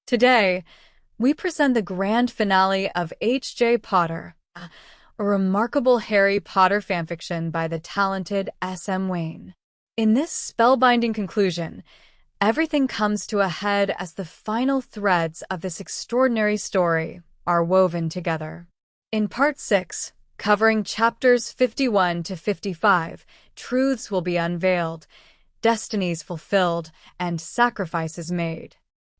Today, we present the grand finale of H.J. Potter, a remarkable Harry Potter fanfiction by the talented S.M. Wane. In this spellbinding conclusion, everything comes to a head as the final threads of this extraordinary story are woven together. In Part 6, covering chapters 51 to 55, truths will be unveiled, destinies fulfilled, and sacrifices made.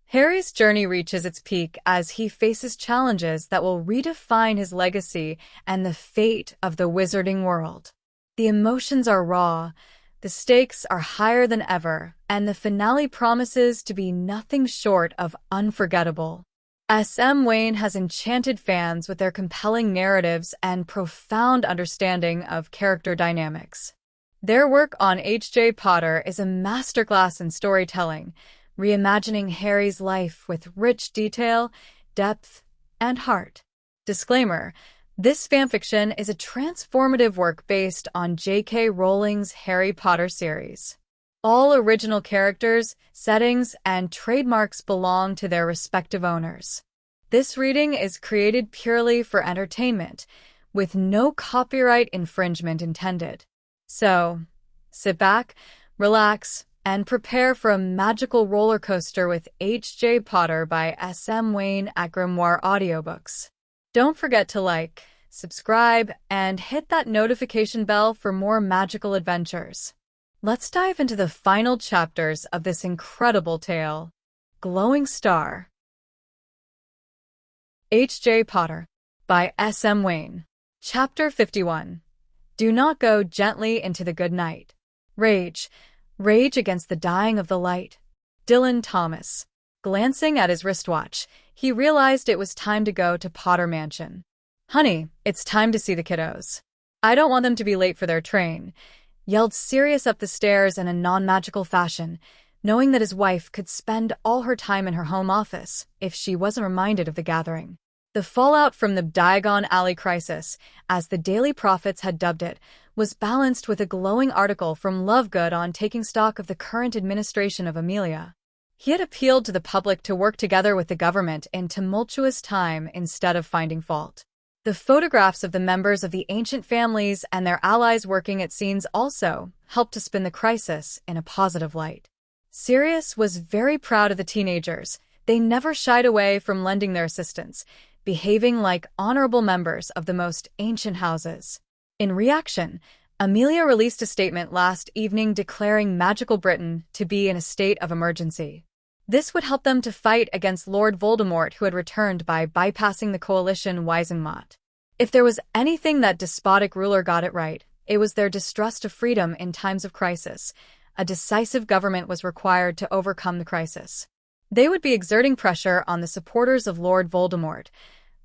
Harry's journey reaches its peak as he faces challenges that will redefine his legacy and the fate of the wizarding world. The emotions are raw, the stakes are higher than ever, and the finale promises to be nothing short of unforgettable. S.M. Wane has enchanted fans with their compelling narratives and profound understanding of character dynamics. Their work on H.J. Potter is a masterclass in storytelling, reimagining Harry's life with rich detail, depth, and heart. Disclaimer: this fanfiction is a transformative work based on J.K. Rowling's Harry Potter series. All original characters, settings, and trademarks belong to their respective owners. This reading is created purely for entertainment, with no copyright infringement intended. So, sit back, relax, and prepare for a magical roller coaster with H.J. Potter by S.M. Wane at Grimoire Audiobooks. Don't forget to like, subscribe, and hit that notification bell for more magical adventures. Let's dive into the final chapters of this incredible tale. Glowing Star. H.J. Potter by S.M. Wane. Chapter 51. Do not go gently into the good night. Rage against the dying of the light. Dylan Thomas. Glancing at his wristwatch, he realized it was time to go to Potter Mansion. "Honey, it's time to see the kiddos. I don't want them to be late for their train," yelled Sirius up the stairs in a non-magical fashion, knowing that his wife could spend all her time in her home office if she wasn't reminded of the gathering. The fallout from the Diagon Alley crisis, as the Daily Prophets had dubbed it, was balanced with a glowing article from Lovegood on taking stock of the current administration of Amelia. He had appealed to the public to work together with the government in tumultuous time instead of finding fault. The photographs of the members of the ancient families and their allies working at scenes also helped to spin the crisis in a positive light. Sirius was very proud of the teenagers. They never shied away from lending their assistance, behaving like honorable members of the most ancient houses. In reaction, Amelia released a statement last evening declaring magical Britain to be in a state of emergency. This would help them to fight against Lord Voldemort, who had returned by bypassing the coalition Wisenmot. If there was anything that despotic ruler got it right, it was their distrust of freedom in times of crisis. A decisive government was required to overcome the crisis. They would be exerting pressure on the supporters of Lord Voldemort,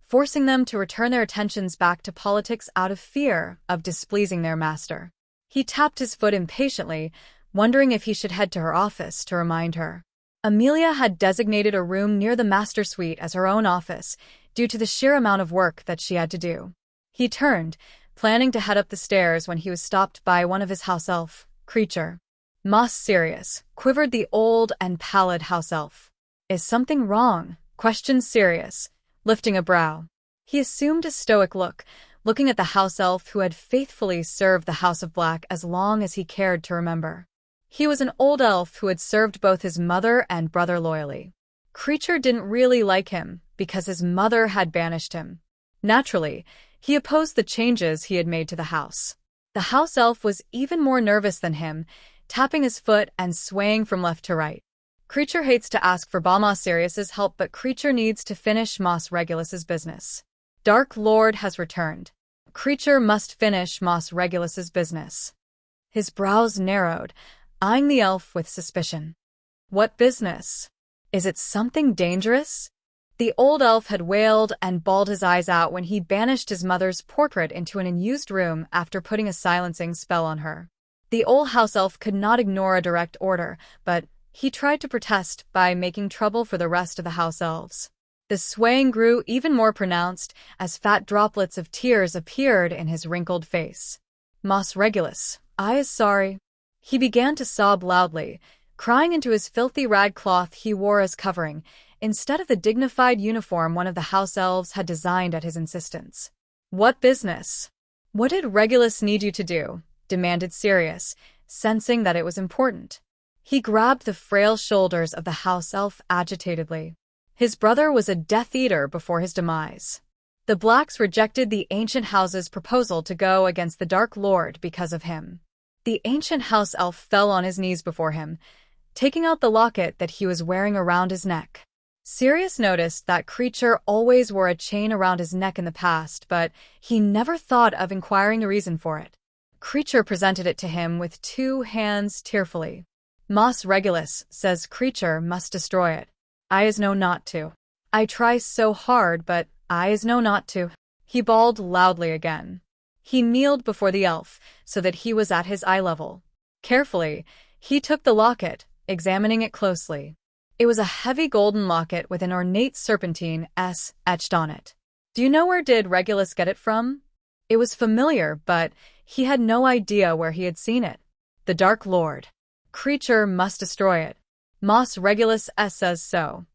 forcing them to return their attentions back to politics out of fear of displeasing their master. He tapped his foot impatiently, wondering if he should head to her office to remind her. Amelia had designated a room near the master suite as her own office, due to the sheer amount of work that she had to do. He turned, planning to head up the stairs when he was stopped by one of his house elf, Creature. "Moss Sirius," quivered the old and pallid house elf. "Is something wrong?" questioned Sirius, lifting a brow. He assumed a stoic look, looking at the house elf who had faithfully served the House of Black as long as he cared to remember. He was an old elf who had served both his mother and brother loyally. Creature didn't really like him because his mother had banished him. Naturally, he opposed the changes he had made to the house. The house elf was even more nervous than him, tapping his foot and swaying from left to right. Creature hates to ask for Moss Sirius's help, but Creature needs to finish Moss Regulus's business. Dark Lord has returned. Creature must finish Moss Regulus's business. His brows narrowed, eyeing the elf with suspicion. "What business? Is it something dangerous?" The old elf had wailed and bawled his eyes out when he banished his mother's portrait into an unused room after putting a silencing spell on her. The old house elf could not ignore a direct order, but he tried to protest by making trouble for the rest of the house elves. The swaying grew even more pronounced as fat droplets of tears appeared in his wrinkled face. "Moss Regulus, I is sorry." He began to sob loudly, crying into his filthy rag cloth he wore as covering, instead of the dignified uniform one of the house elves had designed at his insistence. "What business? What did Regulus need you to do?" demanded Sirius, sensing that it was important. He grabbed the frail shoulders of the house elf agitatedly. His brother was a Death Eater before his demise. The Blacks rejected the ancient house's proposal to go against the Dark Lord because of him. The ancient house elf fell on his knees before him, taking out the locket that he was wearing around his neck. Sirius noticed that Creature always wore a chain around his neck in the past, but he never thought of inquiring the reason for it. Creature presented it to him with 2 hands tearfully. "Moss Regulus says Creature must destroy it. I is know not to. I try so hard, but I is know not to." He bawled loudly again. He kneeled before the elf, so that he was at his eye level. Carefully, he took the locket, examining it closely. It was a heavy golden locket with an ornate serpentine S etched on it. "Do you know where did Regulus get it from?" It was familiar, but he had no idea where he had seen it. "The Dark Lord. Creature must destroy it. Moss Regulus says so."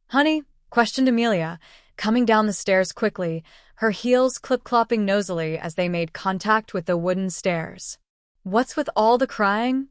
"Honey?" questioned Amelia, coming down the stairs quickly, her heels clip-clopping nosily as they made contact with the wooden stairs. "What's with all the crying?"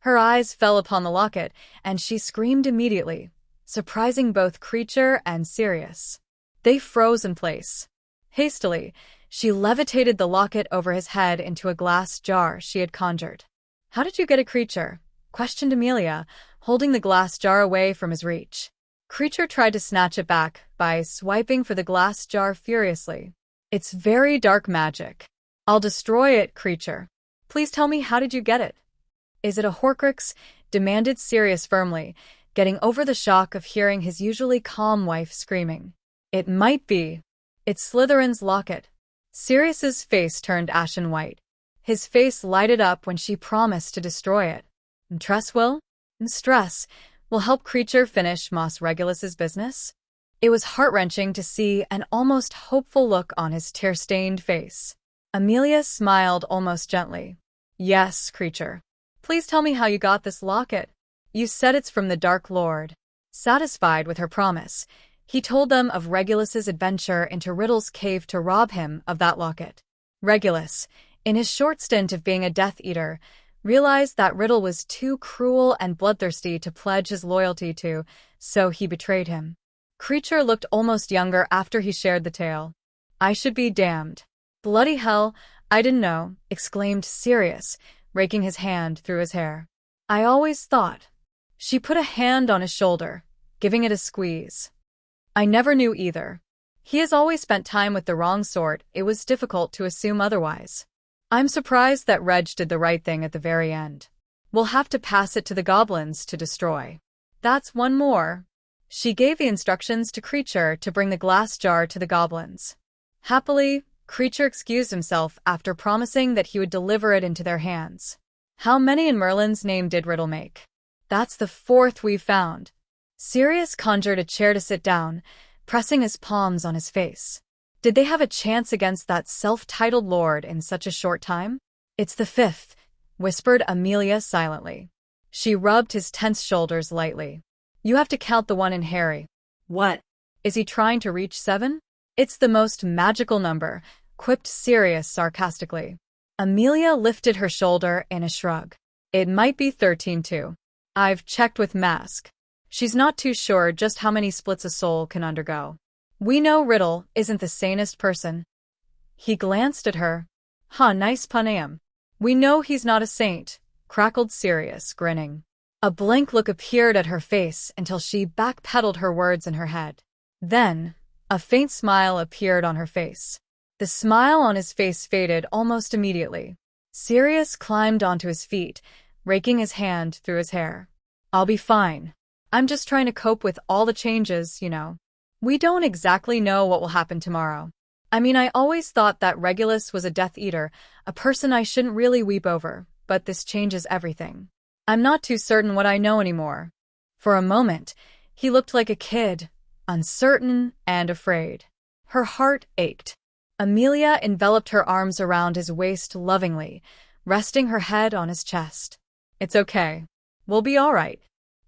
Her eyes fell upon the locket, and she screamed immediately, surprising both Creature and Sirius. They froze in place. Hastily, she levitated the locket over his head into a glass jar she had conjured. "How did you get a Creature?" questioned Amelia, holding the glass jar away from his reach. Creature tried to snatch it back by swiping for the glass jar furiously. "It's very dark magic. I'll destroy it, Creature. Please tell me, how did you get it?" "Is it a horcrux?" demanded Sirius firmly, getting over the shock of hearing his usually calm wife screaming. "It might be. It's Slytherin's locket." Sirius's face turned ashen white. His face lighted up when she promised to destroy it. "Stress will? Stress will help Creature finish Moss Regulus's business?" It was heart-wrenching to see an almost hopeful look on his tear-stained face. Amelia smiled almost gently. "Yes, Creature. Please tell me how you got this locket." "You said it's from the Dark Lord." Satisfied with her promise, he told them of Regulus's adventure into Riddle's cave to rob him of that locket. Regulus, in his short stint of being a Death Eater, realized that Riddle was too cruel and bloodthirsty to pledge his loyalty to, so he betrayed him. Creature looked almost younger after he shared the tale. "I should be damned. Bloody hell, I didn't know," exclaimed Sirius, raking his hand through his hair. "I always thought." She put a hand on his shoulder, giving it a squeeze. "I never knew either. He has always spent time with the wrong sort. It was difficult to assume otherwise. I'm surprised that Reg did the right thing at the very end. We'll have to pass it to the goblins to destroy. That's one more." She gave the instructions to Creature to bring the glass jar to the goblins. Happily, Creature excused himself after promising that he would deliver it into their hands. "How many in Merlin's name did Riddle make?" "That's the 4th we've found." Sirius conjured a chair to sit down, pressing his palms on his face. Did they have a chance against that self-titled lord in such a short time? "It's the 5th, whispered Amelia silently. She rubbed his tense shoulders lightly. "You have to count the one in Harry." "What? Is he trying to reach 7? "It's the most magical number," quipped Sirius sarcastically. Amelia lifted her shoulder in a shrug. "It might be 13 too. I've checked with Mask. She's not too sure just how many splits a soul can undergo. We know Riddle isn't the sanest person." He glanced at her. "Huh, nice pun, am. We know he's not a saint," crackled Sirius, grinning. A blank look appeared at her face until she backpedaled her words in her head. Then, a faint smile appeared on her face. The smile on his face faded almost immediately. Sirius climbed onto his feet, raking his hand through his hair. "I'll be fine. I'm just trying to cope with all the changes, you know. We don't exactly know what will happen tomorrow. I mean, I always thought that Regulus was a Death Eater, a person I shouldn't really weep over, but this changes everything. I'm not too certain what I know anymore." For a moment, he looked like a kid, uncertain and afraid. Her heart ached. Amelia enveloped her arms around his waist lovingly, resting her head on his chest. "It's okay. We'll be all right."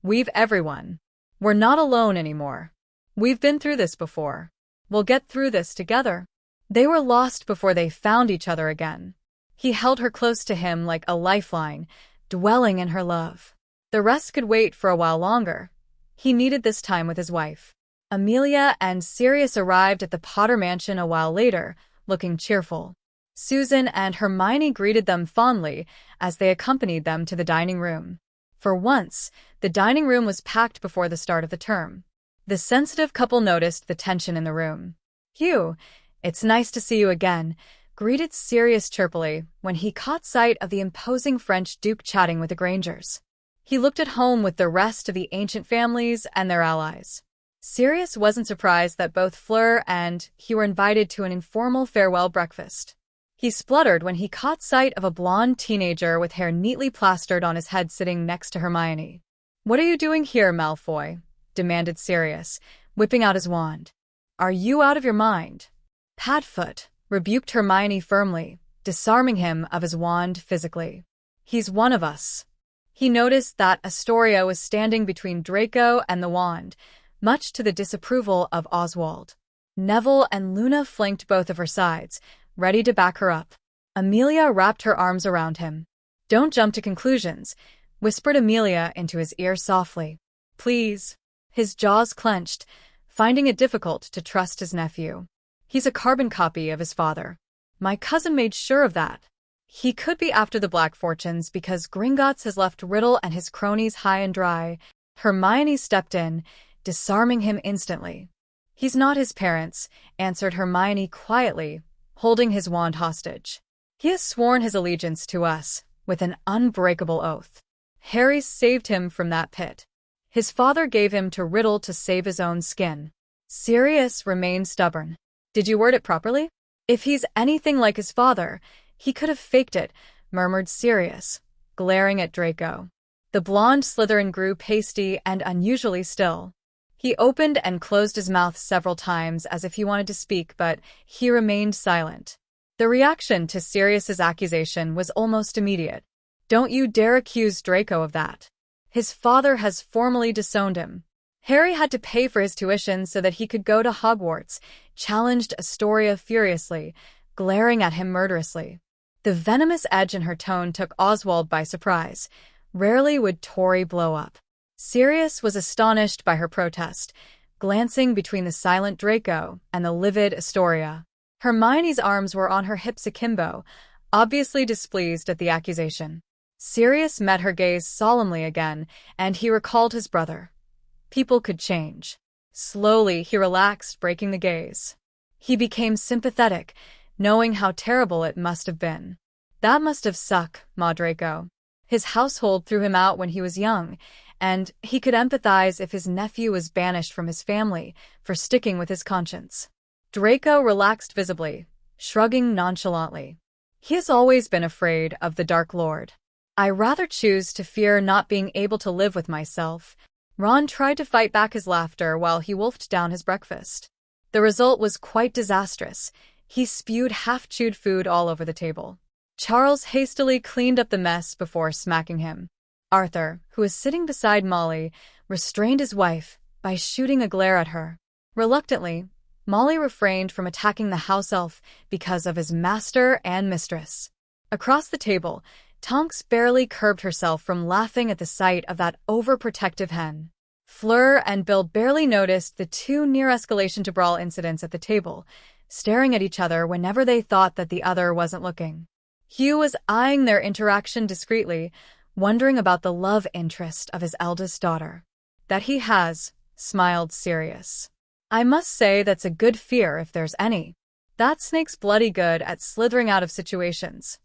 We've everyone. We're not alone anymore. We've been through this before. We'll get through this together. They were lost before they found each other again. He held her close to him like a lifeline, dwelling in her love. The rest could wait for a while longer. He needed this time with his wife. Amelia and Sirius arrived at the Potter mansion a while later, looking cheerful. Susan and Hermione greeted them fondly as they accompanied them to the dining room. For once, the dining room was packed before the start of the term. The sensitive couple noticed the tension in the room. "Hugh, it's nice to see you again," greeted Sirius chirpily when he caught sight of the imposing French Duke chatting with the Grangers. He looked at home with the rest of the ancient families and their allies. Sirius wasn't surprised that both Fleur and he were invited to an informal farewell breakfast. He spluttered when he caught sight of a blonde teenager with hair neatly plastered on his head sitting next to Hermione. "What are you doing here, Malfoy?" demanded Sirius, whipping out his wand. "Are you out of your mind?" "Padfoot," rebuked Hermione firmly, disarming him of his wand physically. "He's one of us." He noticed that Astoria was standing between Draco and the wand, much to the disapproval of Oswald. Neville and Luna flanked both of her sides, ready to back her up. Amelia wrapped her arms around him. "Don't jump to conclusions," whispered Amelia into his ear softly. "Please." His jaws clenched, finding it difficult to trust his nephew. "He's a carbon copy of his father. My cousin made sure of that. He could be after the Black Fortunes because Gringotts has left Riddle and his cronies high and dry." Hermione stepped in, disarming him instantly. "He's not his parents," answered Hermione quietly, holding his wand hostage. "He has sworn his allegiance to us, with an unbreakable oath. Harry saved him from that pit. His father gave him to Riddle to save his own skin." Sirius remained stubborn. "Did you word it properly?" "If he's anything like his father, he could have faked it," murmured Sirius, glaring at Draco. The blonde Slytherin grew pasty and unusually still. He opened and closed his mouth several times as if he wanted to speak, but he remained silent. The reaction to Sirius's accusation was almost immediate. "Don't you dare accuse Draco of that. His father has formally disowned him. Harry had to pay for his tuition so that he could go to Hogwarts," challenged Astoria furiously, glaring at him murderously. The venomous edge in her tone took Oswald by surprise. Rarely would Tory blow up. Sirius was astonished by her protest, glancing between the silent Draco and the livid Astoria. Hermione's arms were on her hips akimbo, obviously displeased at the accusation. Sirius met her gaze solemnly again, and he recalled his brother. People could change. Slowly, he relaxed, breaking the gaze. He became sympathetic, knowing how terrible it must have been. "That must have sucked, Ma Draco. His household threw him out when he was young, and he could empathize if his nephew was banished from his family for sticking with his conscience." Draco relaxed visibly, shrugging nonchalantly. "He has always been afraid of the Dark Lord. I rather choose to fear not being able to live with myself." Ron tried to fight back his laughter while he wolfed down his breakfast. The result was quite disastrous. He spewed half-chewed food all over the table. Charles hastily cleaned up the mess before smacking him. Arthur, who was sitting beside Molly, restrained his wife by shooting a glare at her. Reluctantly, Molly refrained from attacking the house elf because of his master and mistress. Across the table, Tonks barely curbed herself from laughing at the sight of that overprotective hen. Fleur and Bill barely noticed the two near-escalation to brawl incidents at the table, staring at each other whenever they thought that the other wasn't looking. Hugh was eyeing their interaction discreetly, wondering about the love interest of his eldest daughter. "That he has," smiled Sirius. "I must say that's a good fear if there's any. That snake's bloody good at slithering out of situations."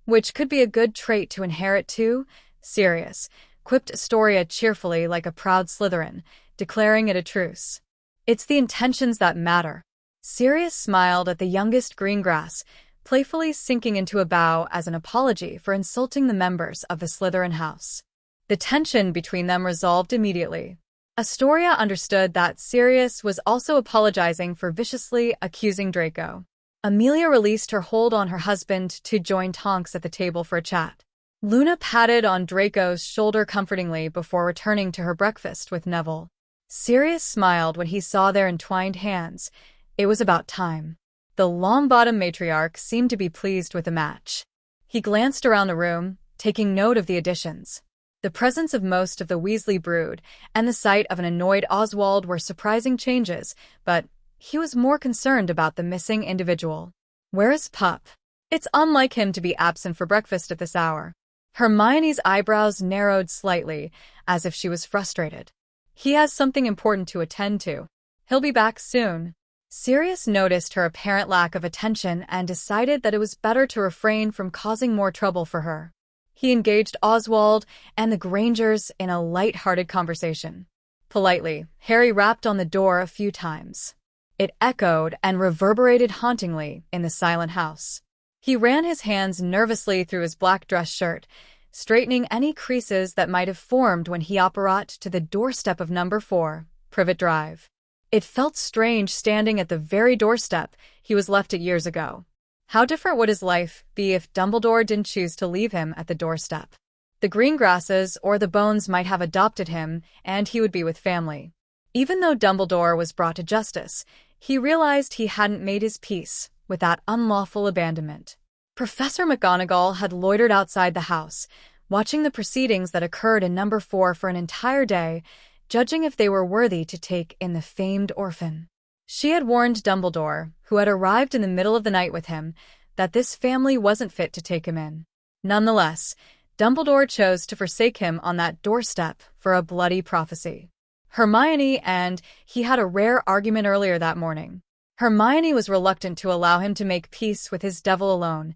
"Which could be a good trait to inherit too, Sirius," quipped Astoria cheerfully like a proud Slytherin, declaring it a truce. "It's the intentions that matter." Sirius smiled at the youngest Greengrass, playfully sinking into a bow as an apology for insulting the members of the Slytherin house. The tension between them resolved immediately. Astoria understood that Sirius was also apologizing for viciously accusing Draco. Amelia released her hold on her husband to join Tonks at the table for a chat. Luna patted on Draco's shoulder comfortingly before returning to her breakfast with Neville. Sirius smiled when he saw their entwined hands. It was about time. The long-bottom matriarch seemed to be pleased with the match. He glanced around the room, taking note of the additions. The presence of most of the Weasley brood and the sight of an annoyed Oswald were surprising changes, but he was more concerned about the missing individual. Where is Pup? It's unlike him to be absent for breakfast at this hour. Hermione's eyebrows narrowed slightly, as if she was frustrated. He has something important to attend to. He'll be back soon. Sirius noticed her apparent lack of attention and decided that it was better to refrain from causing more trouble for her. He engaged Oswald and the Grangers in a light-hearted conversation. Politely, Harry rapped on the door a few times. It echoed and reverberated hauntingly in the silent house. He ran his hands nervously through his black dress shirt, straightening any creases that might have formed when he apparat to the doorstep of number 4, Privet Drive. It felt strange standing at the very doorstep he was left at years ago. How different would his life be if Dumbledore didn't choose to leave him at the doorstep? The green grasses or the bones might have adopted him, and he would be with family. Even though Dumbledore was brought to justice, he realized he hadn't made his peace with that unlawful abandonment. Professor McGonagall had loitered outside the house, watching the proceedings that occurred in number 4 for an entire day, judging if they were worthy to take in the famed orphan. She had warned Dumbledore, who had arrived in the middle of the night with him, that this family wasn't fit to take him in. Nonetheless, Dumbledore chose to forsake him on that doorstep for a bloody prophecy. Hermione and he had a rare argument earlier that morning. Hermione was reluctant to allow him to make peace with his devil alone,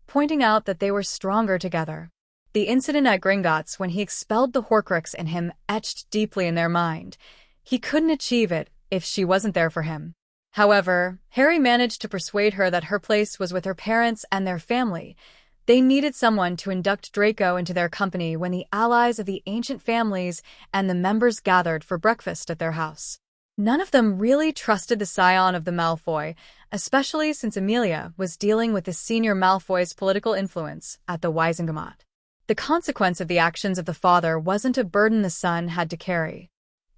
pointing out that they were stronger together. The incident at Gringotts when he expelled the horcrux in him etched deeply in their mind. He couldn't achieve it if she wasn't there for him. However, Harry managed to persuade her that her place was with her parents and their family. They needed someone to induct Draco into their company when the allies of the ancient families and the members gathered for breakfast at their house. None of them really trusted the scion of the Malfoy, especially since Amelia was dealing with the senior Malfoy's political influence at the Wisengamot. The consequence of the actions of the father wasn't a burden the son had to carry.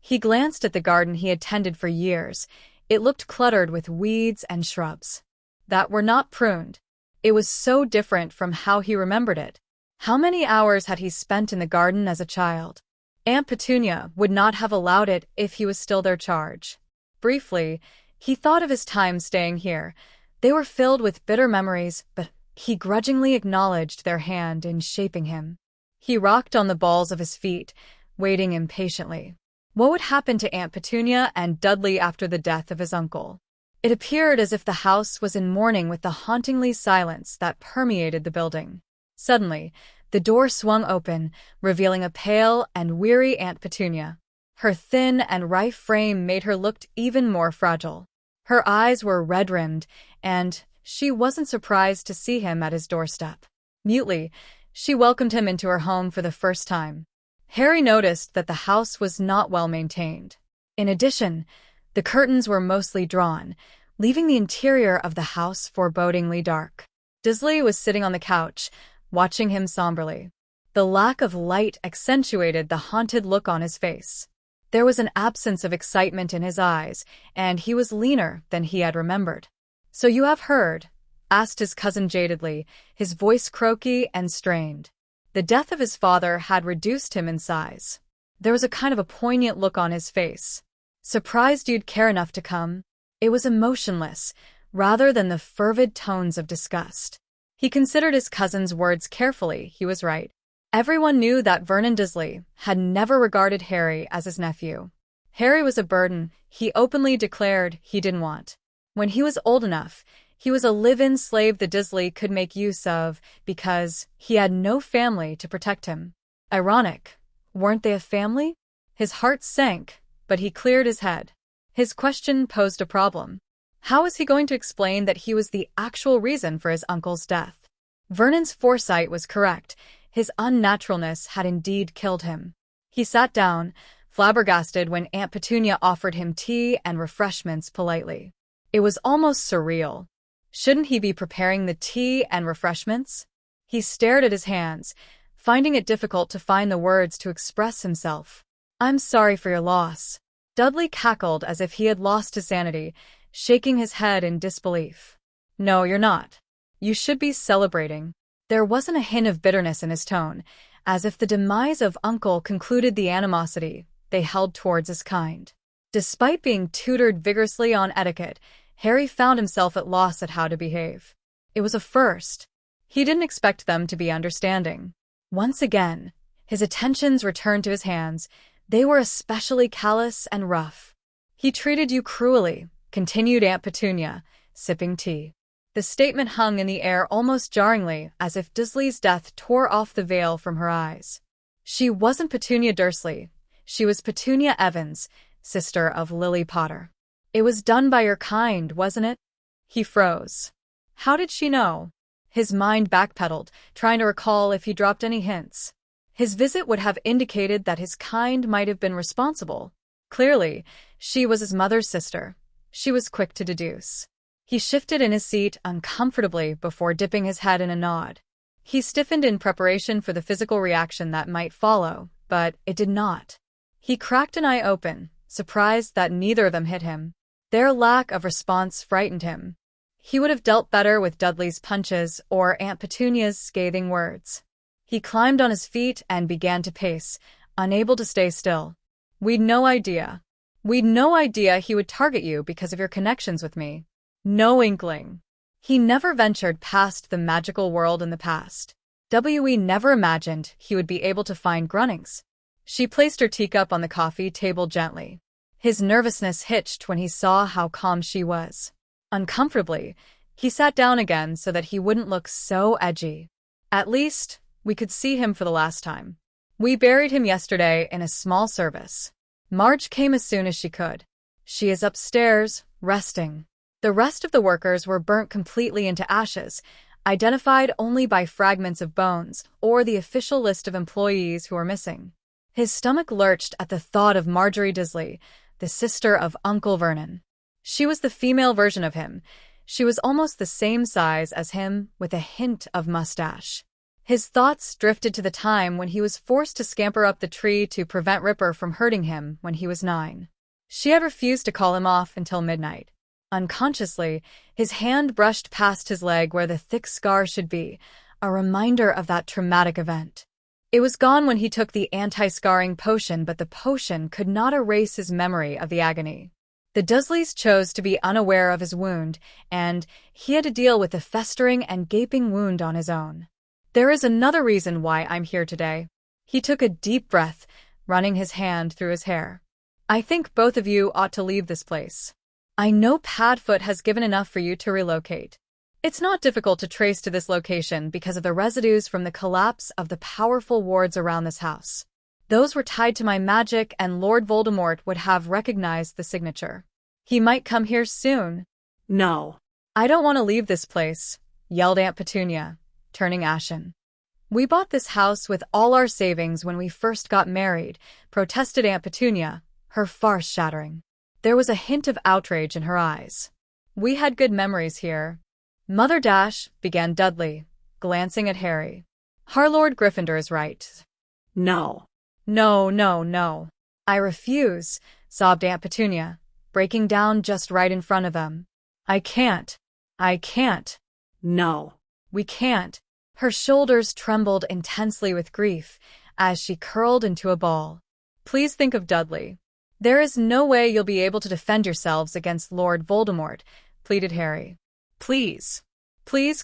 He glanced at the garden he had tended for years. It looked cluttered with weeds and shrubs that were not pruned. It was so different from how he remembered it. How many hours had he spent in the garden as a child? Aunt Petunia would not have allowed it if he was still their charge. Briefly, he thought of his time staying here. They were filled with bitter memories, but he grudgingly acknowledged their hand in shaping him. He rocked on the balls of his feet, waiting impatiently. What would happen to Aunt Petunia and Dudley after the death of his uncle? It appeared as if the house was in mourning with the hauntingly silence that permeated the building. Suddenly, the door swung open, revealing a pale and weary Aunt Petunia. Her thin and rife frame made her look even more fragile. Her eyes were red-rimmed, and she wasn't surprised to see him at his doorstep. Mutely, she welcomed him into her home for the first time. Harry noticed that the house was not well maintained. In addition, the curtains were mostly drawn, leaving the interior of the house forebodingly dark. Dursley was sitting on the couch, watching him somberly. The lack of light accentuated the haunted look on his face. There was an absence of excitement in his eyes, and he was leaner than he had remembered. "So you have heard?" asked his cousin jadedly, his voice croaky and strained. The death of his father had reduced him in size. There was a kind of a poignant look on his face. "Surprised you'd care enough to come?" It was emotionless, rather than the fervid tones of disgust. He considered his cousin's words carefully. He was right. Everyone knew that Vernon Dursley had never regarded Harry as his nephew. Harry was a burden he openly declared he didn't want. When he was old enough, he was a live-in slave the Dursley could make use of because he had no family to protect him. Ironic. Weren't they a family? His heart sank, but he cleared his head. His question posed a problem. How was he going to explain that he was the actual reason for his uncle's death? Vernon's foresight was correct. His unnaturalness had indeed killed him. He sat down, flabbergasted when Aunt Petunia offered him tea and refreshments politely. It was almost surreal. Shouldn't he be preparing the tea and refreshments? He stared at his hands, finding it difficult to find the words to express himself. "I'm sorry for your loss." Dudley cackled as if he had lost his sanity, shaking his head in disbelief. "No, you're not. You should be celebrating." There wasn't a hint of bitterness in his tone, as if the demise of Uncle concluded the animosity they held towards his kind. Despite being tutored vigorously on etiquette, Harry found himself at loss at how to behave. It was a first. He didn't expect them to be understanding. Once again, his attentions returned to his hands. They were especially callous and rough. "He treated you cruelly," continued Aunt Petunia, sipping tea. The statement hung in the air almost jarringly, as if Dursley's death tore off the veil from her eyes. She wasn't Petunia Dursley. She was Petunia Evans, sister of Lily Potter. "It was done by your kind, wasn't it?" He froze. How did she know? His mind backpedaled, trying to recall if he dropped any hints. His visit would have indicated that his kind might have been responsible. Clearly, she was his mother's sister. She was quick to deduce. He shifted in his seat uncomfortably before dipping his head in a nod. He stiffened in preparation for the physical reaction that might follow, but it did not. He cracked an eye open, surprised that neither of them hit him. Their lack of response frightened him. He would have dealt better with Dudley's punches or Aunt Petunia's scathing words. He climbed on his feet and began to pace, unable to stay still. We'd no idea he would target you because of your connections with me. No inkling. He never ventured past the magical world in the past. We never imagined he would be able to find Grunnings. She placed her teacup on the coffee table gently. His nervousness hitched when he saw how calm she was. Uncomfortably, he sat down again so that he wouldn't look so edgy. "At least, we could see him for the last time. We buried him yesterday in a small service. Marge came as soon as she could. She is upstairs, resting. The rest of the workers were burnt completely into ashes, identified only by fragments of bones or the official list of employees who are missing." His stomach lurched at the thought of Marjorie Dursley, the sister of Uncle Vernon. She was the female version of him. She was almost the same size as him, with a hint of mustache. His thoughts drifted to the time when he was forced to scamper up the tree to prevent Ripper from hurting him when he was 9. She had refused to call him off until midnight. Unconsciously, his hand brushed past his leg where the thick scar should be, a reminder of that traumatic event. It was gone when he took the anti-scarring potion, but the potion could not erase his memory of the agony. The Dursleys chose to be unaware of his wound, and he had to deal with the festering and gaping wound on his own. "There is another reason why I'm here today." He took a deep breath, running his hand through his hair. "I think both of you ought to leave this place. I know Padfoot has given enough for you to relocate. It's not difficult to trace to this location because of the residues from the collapse of the powerful wards around this house. Those were tied to my magic, and Lord Voldemort would have recognized the signature. He might come here soon." "No." "I don't want to leave this place," yelled Aunt Petunia, turning ashen. "We bought this house with all our savings when we first got married," protested Aunt Petunia, her farce shattering. There was a hint of outrage in her eyes. "We had good memories here." "Mother Dash," began Dudley, glancing at Harry. "Our Lord Gryffindor is right." "No." No, no, no. "I refuse," sobbed Aunt Petunia, breaking down just right in front of them. I can't. "No." "We can't." Her shoulders trembled intensely with grief as she curled into a ball. "Please think of Dudley. There is no way you'll be able to defend yourselves against Lord Voldemort," pleaded Harry. "Please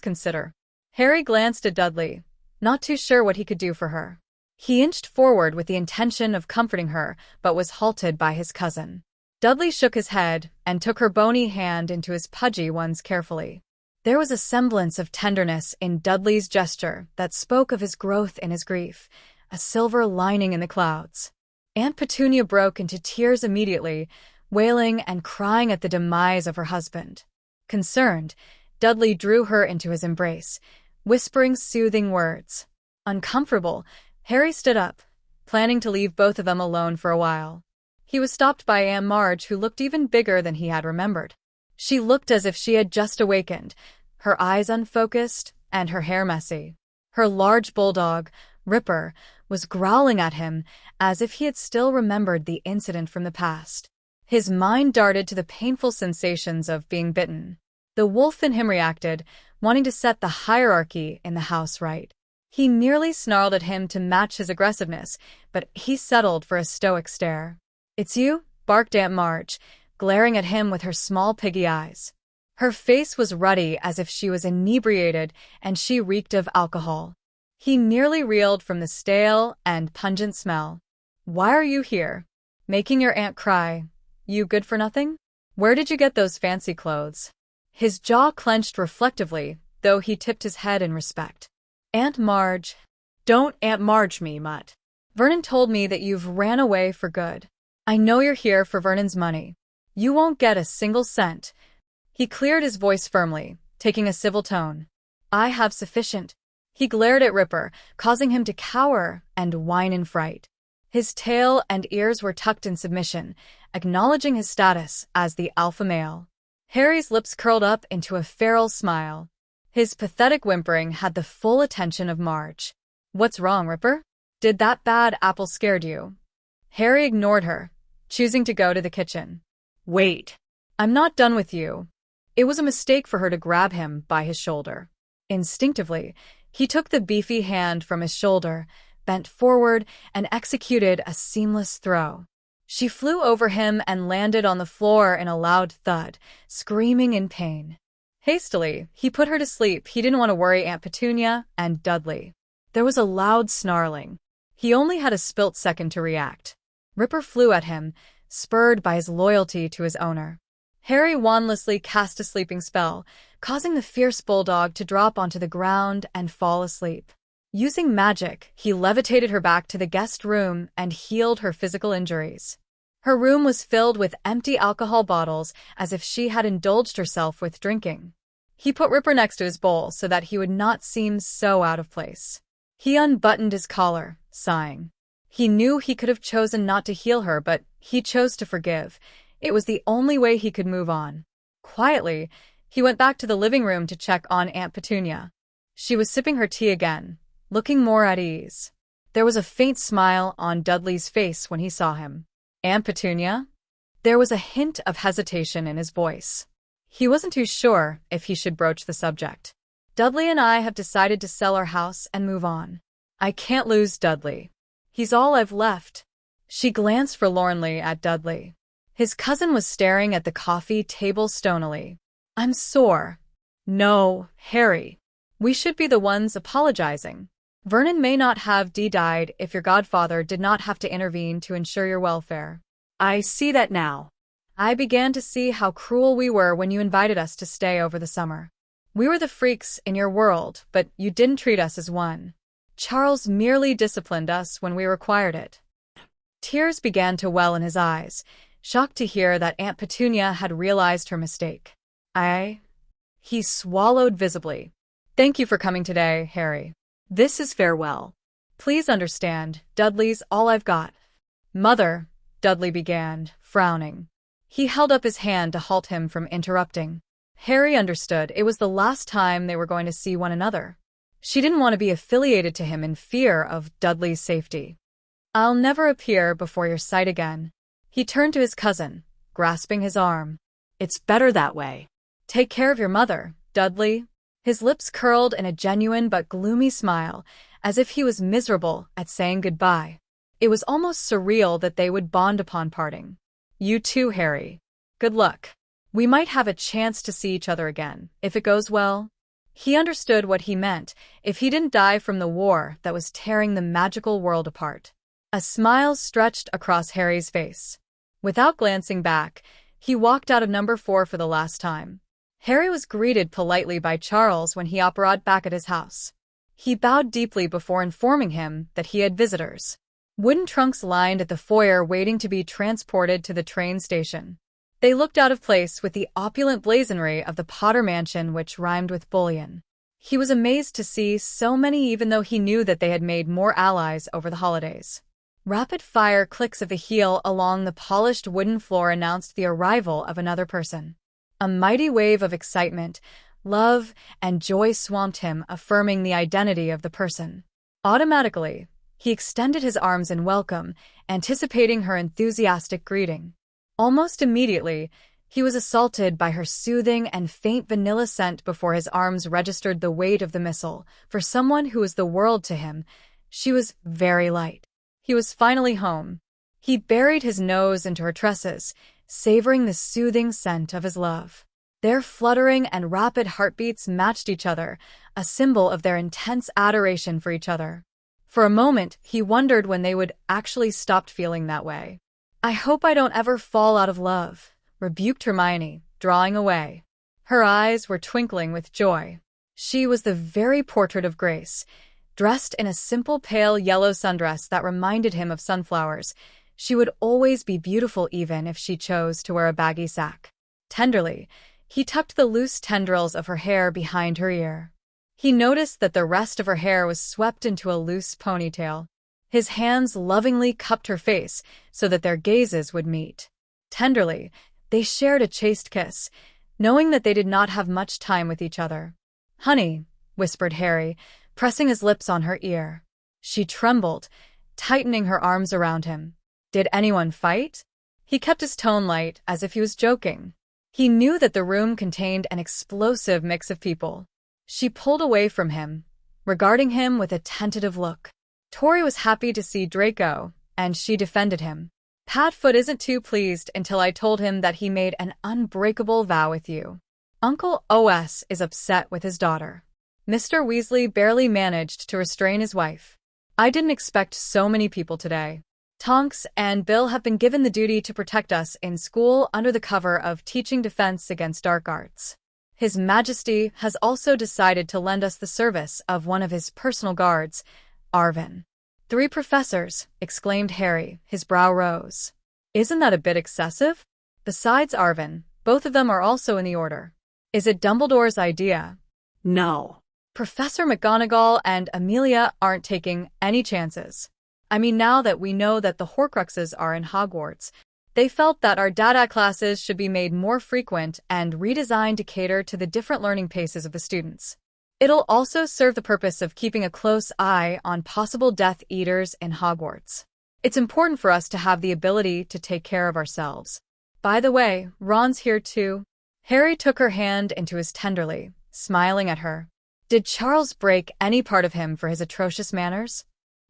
consider." Harry glanced at Dudley, not too sure what he could do for her. He inched forward with the intention of comforting her, but was halted by his cousin. Dudley shook his head and took her bony hand into his pudgy ones carefully. There was a semblance of tenderness in Dudley's gesture that spoke of his growth in his grief, a silver lining in the clouds. Aunt Petunia broke into tears immediately, wailing and crying at the demise of her husband. Concerned, Dudley drew her into his embrace, whispering soothing words. Uncomfortable, Harry stood up, planning to leave both of them alone for a while. He was stopped by Aunt Marge, who looked even bigger than he had remembered. She looked as if she had just awakened, her eyes unfocused and her hair messy. Her large bulldog, Ripper was growling at him as if he had still remembered the incident from the past. His mind darted to the painful sensations of being bitten. The wolf in him reacted, wanting to set the hierarchy in the house right. He nearly snarled at him to match his aggressiveness, but he settled for a stoic stare. "It's you?" barked Aunt March, glaring at him with her small piggy eyes. Her face was ruddy as if she was inebriated, and she reeked of alcohol. He nearly reeled from the stale and pungent smell. "Why are you here? Making your aunt cry? You good for nothing? Where did you get those fancy clothes?" His jaw clenched reflectively, though he tipped his head in respect. "Aunt Marge." "Don't Aunt Marge me, mutt. Vernon told me that you've ran away for good. I know you're here for Vernon's money. You won't get a single cent." He cleared his voice firmly, taking a civil tone. "I have sufficient." He glared at Ripper, causing him to cower and whine in fright. His tail and ears were tucked in submission, acknowledging his status as the alpha male. Harry's lips curled up into a feral smile. His pathetic whimpering had the full attention of Marge. "What's wrong, Ripper? Did that bad apple scare you?" Harry ignored her, choosing to go to the kitchen. "Wait. I'm not done with you." It was a mistake for her to grab him by his shoulder. Instinctively, he took the beefy hand from his shoulder, bent forward, and executed a seamless throw. She flew over him and landed on the floor in a loud thud, screaming in pain. Hastily, he put her to sleep. He didn't want to worry Aunt Petunia and Dudley. There was a loud snarling. He only had a spilt second to react. Ripper flew at him, spurred by his loyalty to his owner. Harry wandlessly cast a sleeping spell, causing the fierce bulldog to drop onto the ground and fall asleep. Using magic, he levitated her back to the guest room and healed her physical injuries. Her room was filled with empty alcohol bottles, as if she had indulged herself with drinking. He put Ripper next to his bowl so that he would not seem so out of place. He unbuttoned his collar, sighing. He knew he could have chosen not to heal her, but he chose to forgive. It was the only way he could move on. Quietly, he went back to the living room to check on Aunt Petunia. She was sipping her tea again, looking more at ease. There was a faint smile on Dudley's face when he saw him. "Aunt Petunia?" There was a hint of hesitation in his voice. He wasn't too sure if he should broach the subject. "Dudley and I have decided to sell our house and move on. I can't lose Dudley. He's all I've left." She glanced forlornly at Dudley. His cousin was staring at the coffee table stonily. "I'm sore." "No, Harry. We should be the ones apologizing. Vernon may not have died if your godfather did not have to intervene to ensure your welfare." "I see that now. I began to see how cruel we were when you invited us to stay over the summer. We were the freaks in your world, but you didn't treat us as one. Charles merely disciplined us when we required it." Tears began to well in his eyes, shocked to hear that Aunt Petunia had realized her mistake. He swallowed visibly. "Thank you for coming today, Harry. This is farewell. Please understand, Dudley's all I've got." "Mother," Dudley began, frowning. He held up his hand to halt him from interrupting. Harry understood it was the last time they were going to see one another. She didn't want to be affiliated to him in fear of Dudley's safety. "I'll never appear before your sight again." He turned to his cousin, grasping his arm. "It's better that way. Take care of your mother, Dudley." His lips curled in a genuine but gloomy smile, as if he was miserable at saying goodbye. It was almost surreal that they would bond upon parting. "You too, Harry. Good luck. We might have a chance to see each other again, if it goes well." He understood what he meant if he didn't die from the war that was tearing the magical world apart. A smile stretched across Harry's face. Without glancing back, he walked out of number 4 for the last time. Harry was greeted politely by Charles when he arrived back at his house. He bowed deeply before informing him that he had visitors. Wooden trunks lined at the foyer waiting to be transported to the train station. They looked out of place with the opulent blazonry of the Potter mansion, which rhymed with bullion. He was amazed to see so many, even though he knew that they had made more allies over the holidays. Rapid-fire clicks of the heel along the polished wooden floor announced the arrival of another person. A mighty wave of excitement, love, and joy swamped him, affirming the identity of the person. Automatically, he extended his arms in welcome, anticipating her enthusiastic greeting. Almost immediately, he was assaulted by her soothing and faint vanilla scent before his arms registered the weight of the missile. For someone who was the world to him, she was very light. He was finally home. He buried his nose into her tresses, savoring the soothing scent of his love. Their fluttering and rapid heartbeats matched each other, a symbol of their intense adoration for each other. For a moment, he wondered when they would actually stop feeling that way. "I hope I don't ever fall out of love," rebuked Hermione, drawing away. Her eyes were twinkling with joy. She was the very portrait of Grace, dressed in a simple pale yellow sundress that reminded him of sunflowers. She would always be beautiful even if she chose to wear a baggy sack. Tenderly, he tucked the loose tendrils of her hair behind her ear. He noticed that the rest of her hair was swept into a loose ponytail. His hands lovingly cupped her face so that their gazes would meet. Tenderly, they shared a chaste kiss, knowing that they did not have much time with each other. "Honey," whispered Harry, pressing his lips on her ear. She trembled, tightening her arms around him. "Did anyone fight?" He kept his tone light, as if he was joking. He knew that the room contained an explosive mix of people. She pulled away from him, regarding him with a tentative look. Tori was happy to see Draco, and she defended him. "Padfoot isn't too pleased until I told him that he made an unbreakable vow with you. Uncle OS is upset with his daughter." Mr. Weasley barely managed to restrain his wife. "I didn't expect so many people today. Tonks and Bill have been given the duty to protect us in school under the cover of teaching defense against dark arts. His Majesty has also decided to lend us the service of one of his personal guards, Arvin." "3 professors," exclaimed Harry, his brow rose. "Isn't that a bit excessive? Besides Arvin, both of them are also in the order. Is it Dumbledore's idea?" "No. "Professor McGonagall and Amelia aren't taking any chances. I mean, now that we know that the horcruxes are in Hogwarts, they felt that our data classes should be made more frequent and redesigned to cater to the different learning paces of the students. It'll also serve the purpose of keeping a close eye on possible Death Eaters in Hogwarts. It's important for us to have the ability to take care of ourselves. By the way, Ron's here too." Harry took her hand into his tenderly, smiling at her. Did Charles break any part of him for his atrocious manners?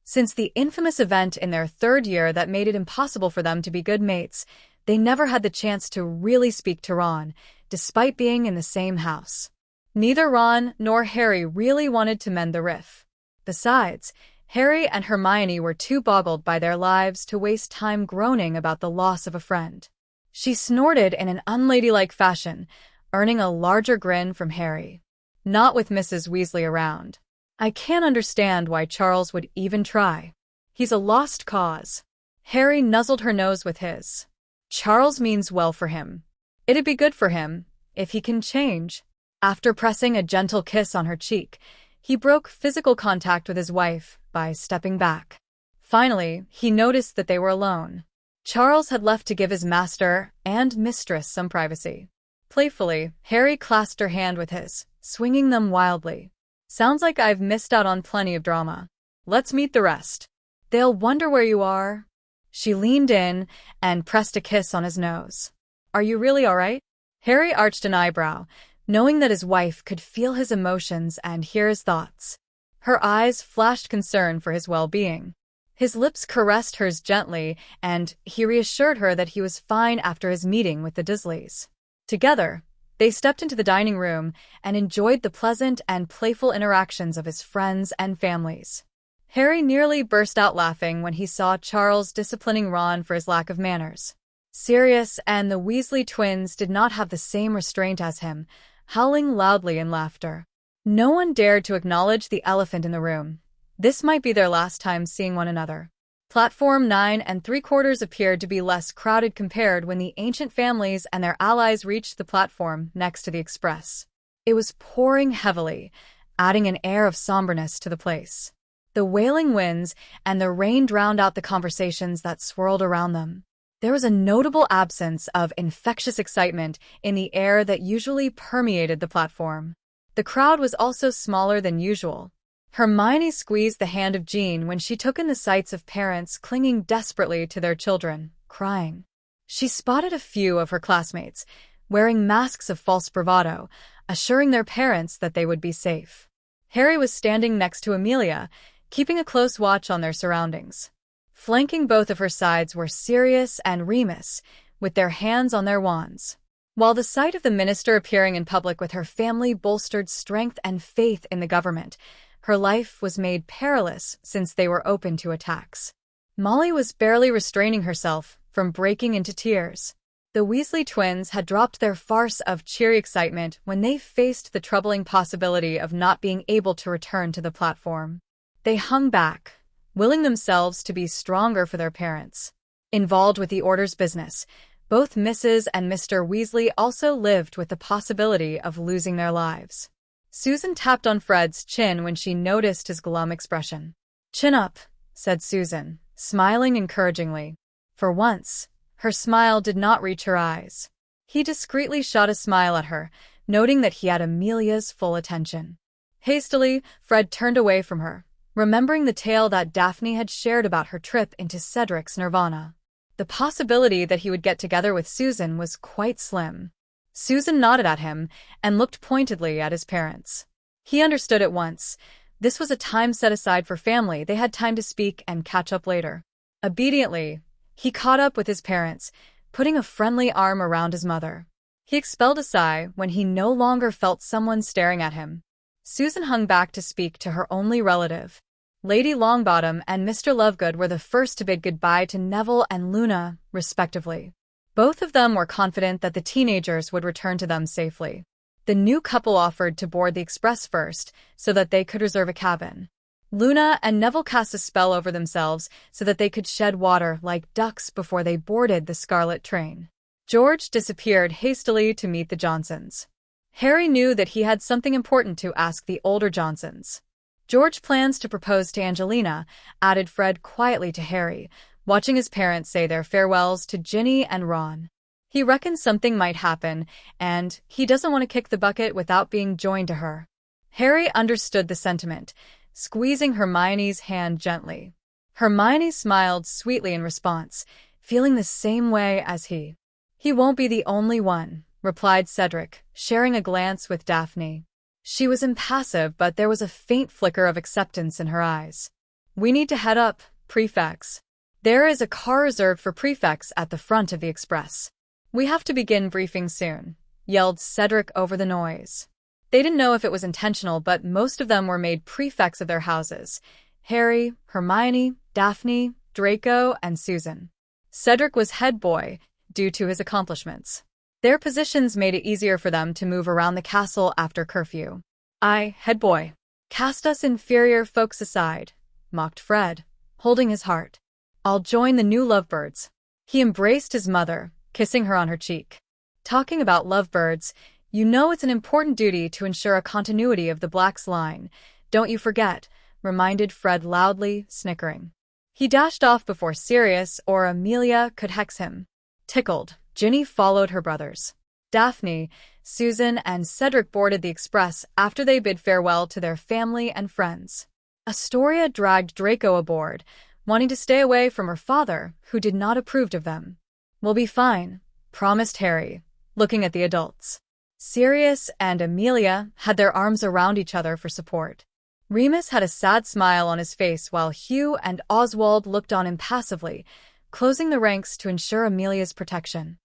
Since the infamous event in their 3rd year that made it impossible for them to be good mates, they never had the chance to really speak to Ron, despite being in the same house. Neither Ron nor Harry really wanted to mend the rift. Besides, Harry and Hermione were too boggled by their lives to waste time groaning about the loss of a friend. She snorted in an unladylike fashion, earning a larger grin from Harry. "Not with Mrs. Weasley around. I can't understand why Charles would even try. He's a lost cause." Harry nuzzled her nose with his. "Charles means well for him. It'd be good for him, if he can change." After pressing a gentle kiss on her cheek, he broke physical contact with his wife by stepping back. Finally, he noticed that they were alone. Charles had left to give his master and mistress some privacy. Playfully, Harry clasped her hand with his, swinging them wildly. "Sounds like I've missed out on plenty of drama. Let's meet the rest. They'll wonder where you are." She leaned in and pressed a kiss on his nose. "Are you really all right?" Harry arched an eyebrow, knowing that his wife could feel his emotions and hear his thoughts. Her eyes flashed concern for his well-being. His lips caressed hers gently, and he reassured her that he was fine after his meeting with the Dursleys. Together, they stepped into the dining room and enjoyed the pleasant and playful interactions of his friends and families. Harry nearly burst out laughing when he saw Charles disciplining Ron for his lack of manners. Sirius and the Weasley twins did not have the same restraint as him, howling loudly in laughter. No one dared to acknowledge the elephant in the room. This might be their last time seeing one another. Platform 9 3/4 appeared to be less crowded compared when the ancient families and their allies reached the platform next to the express. It was pouring heavily, adding an air of somberness to the place. The wailing winds and the rain drowned out the conversations that swirled around them. There was a notable absence of infectious excitement in the air that usually permeated the platform. The crowd was also smaller than usual. Hermione squeezed the hand of Jean when she took in the sights of parents clinging desperately to their children, crying. She spotted a few of her classmates, wearing masks of false bravado, assuring their parents that they would be safe. Harry was standing next to Amelia, keeping a close watch on their surroundings. Flanking both of her sides were Sirius and Remus, with their hands on their wands. While the sight of the minister appearing in public with her family bolstered strength and faith in the government, her life was made perilous since they were open to attacks. Molly was barely restraining herself from breaking into tears. The Weasley twins had dropped their farce of cheery excitement when they faced the troubling possibility of not being able to return to the platform. They hung back, willing themselves to be stronger for their parents. Involved with the Order's business, both Mrs. and Mr. Weasley also lived with the possibility of losing their lives. Susan tapped on Fred's chin when she noticed his glum expression. "Chin up," said Susan, smiling encouragingly. For once, her smile did not reach her eyes. He discreetly shot a smile at her, noting that he had Amelia's full attention. Hastily, Fred turned away from her, remembering the tale that Daphne had shared about her trip into Cedric's nirvana. The possibility that he would get together with Susan was quite slim. Susan nodded at him and looked pointedly at his parents. He understood at once. This was a time set aside for family. They had time to speak and catch up later. Obediently, he caught up with his parents, putting a friendly arm around his mother. He expelled a sigh when he no longer felt someone staring at him. Susan hung back to speak to her only relative. Lady Longbottom and Mr. Lovegood were the first to bid goodbye to Neville and Luna, respectively. Both of them were confident that the teenagers would return to them safely. The new couple offered to board the express first so that they could reserve a cabin. Luna and Neville cast a spell over themselves so that they could shed water like ducks before they boarded the Scarlet train. George disappeared hastily to meet the Johnsons. Harry knew that he had something important to ask the older Johnsons. "George plans to propose to Angelina," added Fred quietly to Harry, watching his parents say their farewells to Ginny and Ron. He reckons something might happen, and he doesn't want to kick the bucket without being joined to her. Harry understood the sentiment, squeezing Hermione's hand gently. Hermione smiled sweetly in response, feeling the same way as he. "He won't be the only one," replied Cedric, sharing a glance with Daphne. She was impassive, but there was a faint flicker of acceptance in her eyes. "We need to head up, Prefects. There is a car reserved for Prefects at the front of the express. We have to begin briefing soon," yelled Cedric over the noise. They didn't know if it was intentional, but most of them were made prefects of their houses: Harry, Hermione, Daphne, Draco, and Susan. Cedric was head boy, due to his accomplishments. Their positions made it easier for them to move around the castle after curfew. Head boy. Cast us inferior folks aside," mocked Fred, holding his heart. "I'll join the new lovebirds." He embraced his mother, kissing her on her cheek. "Talking about lovebirds, you know it's an important duty to ensure a continuity of the Blacks line. Don't you forget," reminded Fred loudly, snickering. He dashed off before Sirius or Amelia could hex him. Tickled, Ginny followed her brothers. Daphne, Susan, and Cedric boarded the express after they bid farewell to their family and friends. Astoria dragged Draco aboard, wanting to stay away from her father, who did not approve of them. "We'll be fine," promised Harry, looking at the adults. Sirius and Amelia had their arms around each other for support. Remus had a sad smile on his face while Hugh and Oswald looked on impassively, closing the ranks to ensure Amelia's protection.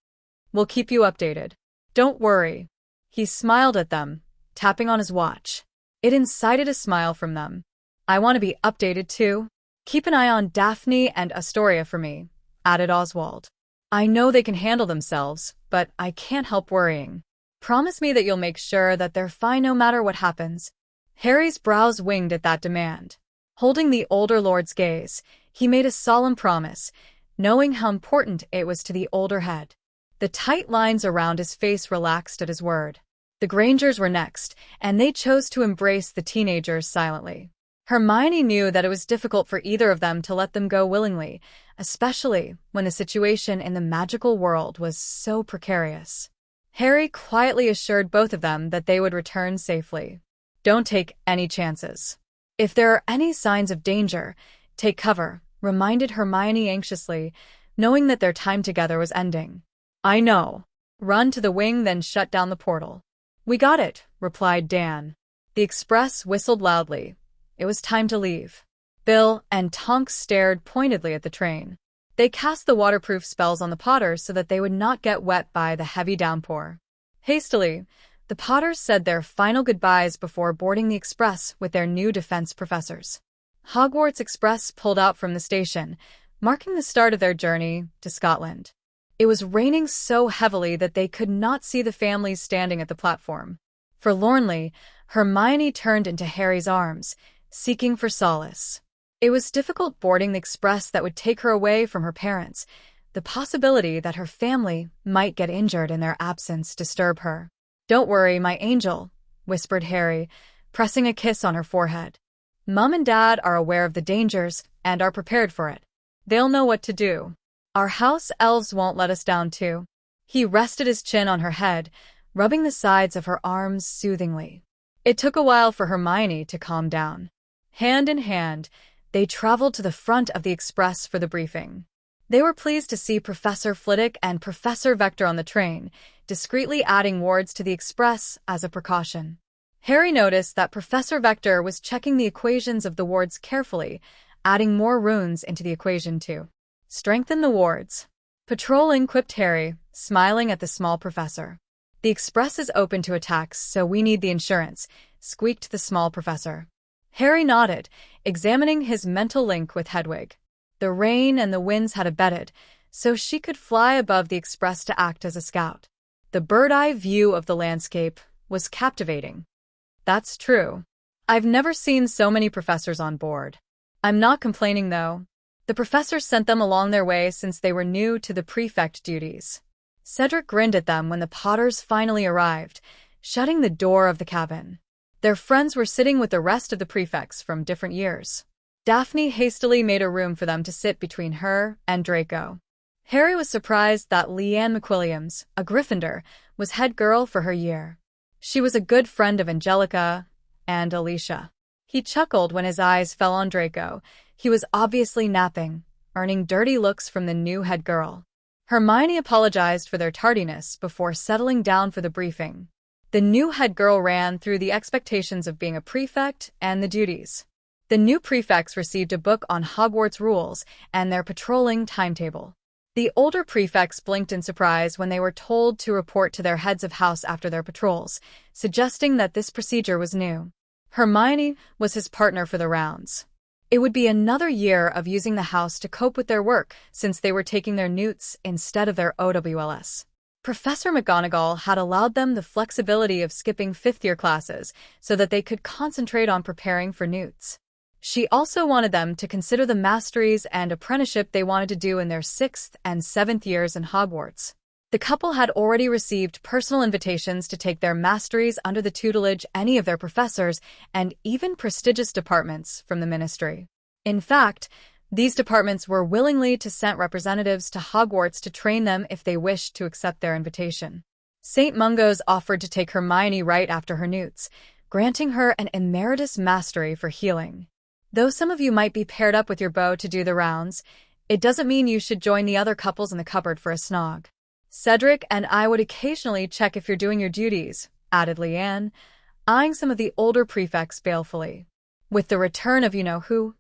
"We'll keep you updated. Don't worry." He smiled at them, tapping on his watch. It incited a smile from them. "I want to be updated too. Keep an eye on Daphne and Astoria for me," added Oswald. "I know they can handle themselves, but I can't help worrying. Promise me that you'll make sure that they're fine no matter what happens." Harry's brows winged at that demand. Holding the older lord's gaze, he made a solemn promise, knowing how important it was to the older head. The tight lines around his face relaxed at his word. The Grangers were next, and they chose to embrace the teenagers silently. Hermione knew that it was difficult for either of them to let them go willingly, especially when the situation in the magical world was so precarious. Harry quietly assured both of them that they would return safely. "Don't take any chances. If there are any signs of danger, take cover, reminded Hermione anxiously, knowing that their time together was ending. I know. Run to the wing, then shut down the portal. We got it, replied Dan. The express whistled loudly. It was time to leave. Bill and Tonks stared pointedly at the train. They cast the waterproof spells on the Potters so that they would not get wet by the heavy downpour. Hastily, the Potters said their final goodbyes before boarding the express with their new defense professors. Hogwarts Express pulled out from the station, marking the start of their journey to Scotland. It was raining so heavily that they could not see the families standing at the platform. Forlornly, Hermione turned into Harry's arms, seeking for solace. It was difficult boarding the express that would take her away from her parents. The possibility that her family might get injured in their absence disturbed her. Don't worry, my angel, whispered Harry, pressing a kiss on her forehead. Mum and Dad are aware of the dangers and are prepared for it. They'll know what to do. Our house elves won't let us down too. He rested his chin on her head, rubbing the sides of her arms soothingly. It took a while for Hermione to calm down. Hand in hand, they traveled to the front of the express for the briefing. They were pleased to see Professor Flitwick and Professor Vector on the train, discreetly adding wards to the express as a precaution. Harry noticed that Professor Vector was checking the equations of the wards carefully, adding more runes into the equation to strengthen the wards. Patrolling, quipped Harry, smiling at the small professor. The express is open to attacks, so we need the insurance, squeaked the small professor. Harry nodded, examining his mental link with Hedwig. The rain and the winds had abated, so she could fly above the express to act as a scout. The bird-eye view of the landscape was captivating. That's true. I've never seen so many professors on board. I'm not complaining, though. The professors sent them along their way since they were new to the prefect duties. Cedric grinned at them when the Potters finally arrived, shutting the door of the cabin. Their friends were sitting with the rest of the prefects from different years. Daphne hastily made a room for them to sit between her and Draco. Harry was surprised that Leanne McWilliams, a Gryffindor, was head girl for her year. She was a good friend of Angelica and Alicia. He chuckled when his eyes fell on Draco. He was obviously napping, earning dirty looks from the new head girl. Hermione apologized for their tardiness before settling down for the briefing. The new head girl ran through the expectations of being a prefect and the duties. The new prefects received a book on Hogwarts rules and their patrolling timetable. The older prefects blinked in surprise when they were told to report to their heads of house after their patrols, suggesting that this procedure was new. Hermione was his partner for the rounds. It would be another year of using the house to cope with their work since they were taking their newts instead of their OWLs. Professor McGonagall had allowed them the flexibility of skipping fifth-year classes so that they could concentrate on preparing for newts. She also wanted them to consider the masteries and apprenticeship they wanted to do in their 6th and 7th years in Hogwarts. The couple had already received personal invitations to take their masteries under the tutelage any of their professors and even prestigious departments from the ministry. In fact, these departments were willingly to send representatives to Hogwarts to train them if they wished to accept their invitation. St. Mungo's offered to take Hermione right after her newts, granting her an emeritus mastery for healing. Though some of you might be paired up with your beau to do the rounds, it doesn't mean you should join the other couples in the cupboard for a snog. Cedric and I would occasionally check if you're doing your duties, added Leanne, eyeing some of the older prefects balefully. With the return of you-know-who?